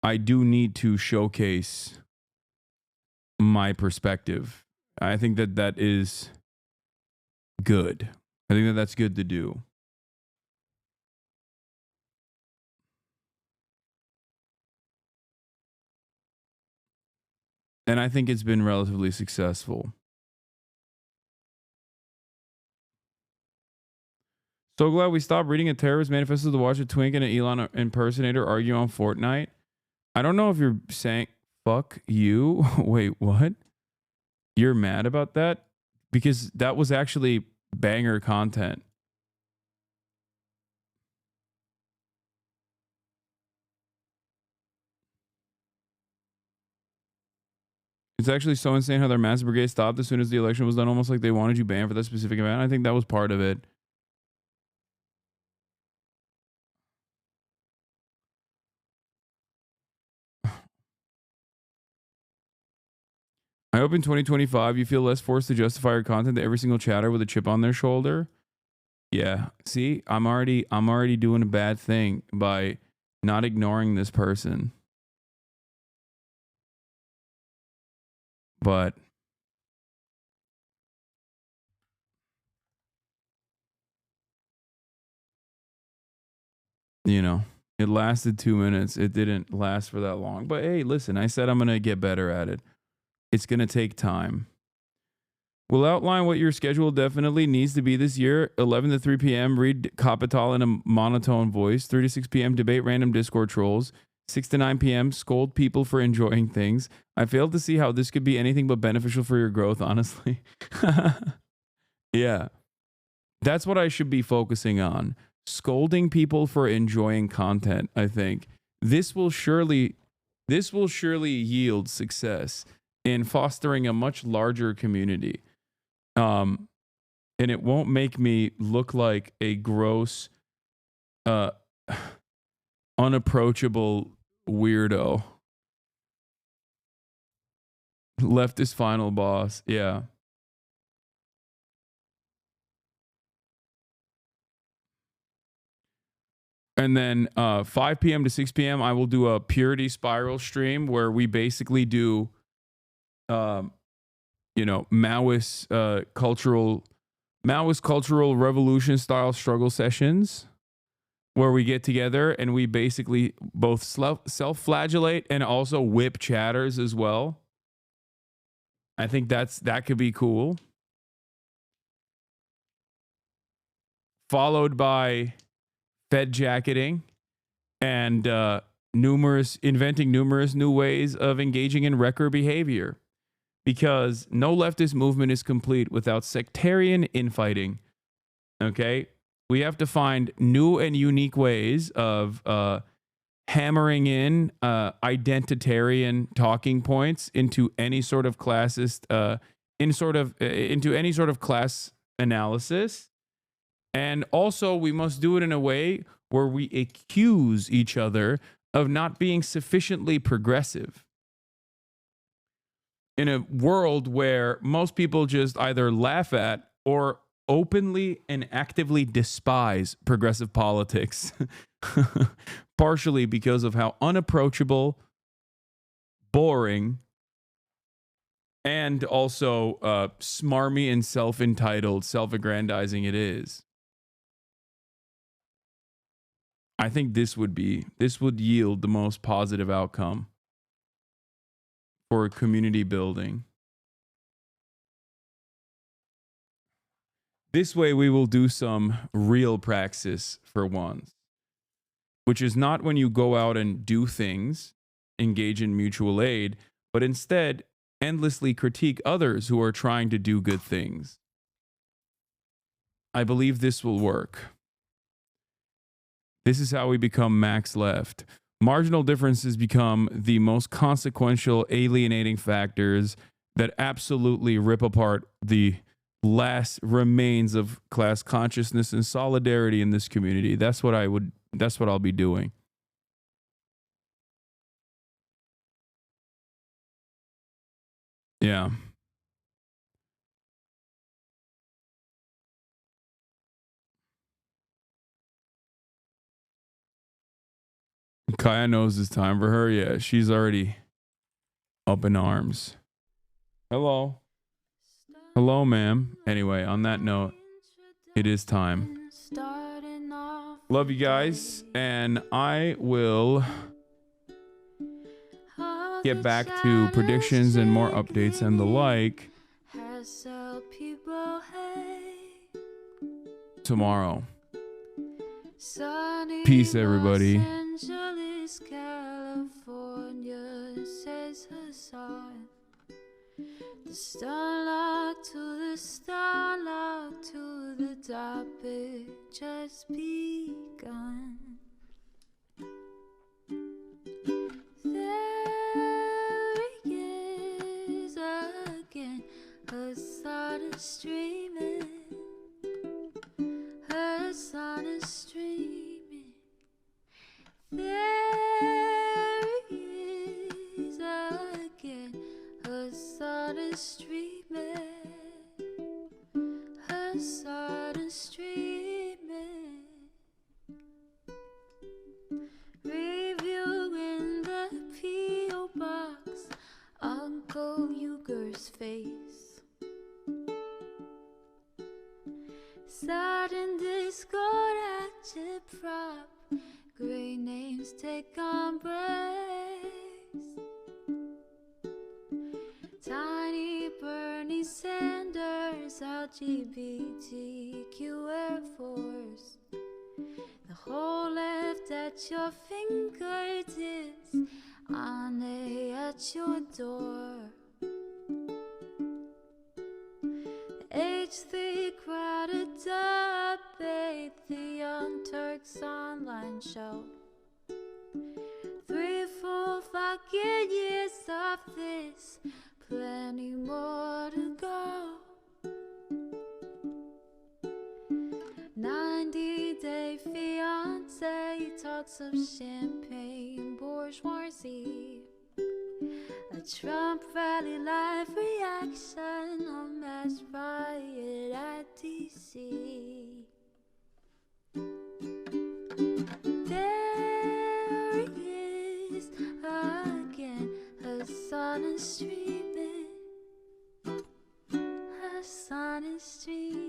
A: I do need to showcase my perspective. I think that that is good. I think that that's good to do. And I think it's been relatively successful. So glad we stopped reading a terrorist manifesto to watch a twink and an Elon impersonator argue on Fortnite. I don't know if you're saying fuck you. Wait, what? You're mad about that? Because that was actually banger content. It's actually so insane how their mass brigade stopped as soon as the election was done, almost like they wanted you banned for that specific event. I think that was part of it. I hope in 2025 you feel less forced to justify your content to every single chatter with a chip on their shoulder. Yeah. See, I'm already doing a bad thing by not ignoring this person. But you know, it lasted 2 minutes. It didn't last for that long. But hey, listen, I said I'm going to get better at it. It's going to take time. We'll outline what your schedule definitely needs to be this year. 11 to 3 p.m., read Capital in a monotone voice. 3 to 6 p.m., debate random Discord trolls. 6 to 9 p.m., scold people for enjoying things. I failed to see how this could be anything but beneficial for your growth, honestly. Yeah. That's what I should be focusing on. Scolding people for enjoying content, I think. This will surely yield success in fostering a much larger community. and it won't make me look like a gross, unapproachable weirdo. Leftist final boss. Yeah. And then 5 p.m. to 6 p.m. I will do a Purity Spiral stream where we basically do, Maoist cultural revolution style struggle sessions, where we get together and we basically both self-flagellate and also whip chatters as well. I think that could be cool. Followed by Fed jacketing and inventing numerous new ways of engaging in wrecker behavior. Because no leftist movement is complete without sectarian infighting. Okay? We have to find new and unique ways of hammering in identitarian talking points into any sort of classist, into any sort of class analysis. And also, we must do it in a way where we accuse each other of not being sufficiently progressive. In a world where most people just either laugh at or openly and actively despise progressive politics, partially because of how unapproachable, boring, and also smarmy and self-entitled, self-aggrandizing it is. I think this would yield the most positive outcome for community building. This way we will do some real praxis for once, which is not when you go out and do things, engage in mutual aid, but instead endlessly critique others who are trying to do good things. I believe this will work. This is how we become max left. Marginal differences become the most consequential alienating factors that absolutely rip apart the last remains of class consciousness and solidarity in this community. That's what I'll be doing. Yeah. Kaya knows it's time for her. Yeah, she's already up in arms. Hello. Hello, ma'am. Anyway, on that note, it is time. Love you guys, and I will get back to predictions and more updates and the like tomorrow. Peace, everybody.
C: California, says Hasan. The starlock to the starlock to the topic just begun. There he is again, Hasan is streaming. Hasan is streaming. There he is again, Hasan is streaming. Hasan is streaming. Reviewing the P.O. box, Uncle Uger's face. Sudden Discord active prop, great names take embrace. Tiny Bernie Sanders, LGBTQ Air Force. The whole left at your fingertips, on at your door. H3 crowded debate, the Young Turks online show. 3 full fucking years of this, plenty more to go. drugs of champagne bourgeoisie. A Trump rally live reaction, a mass riot at DC. There he is again, Hasan is streaming. Hasan is streaming.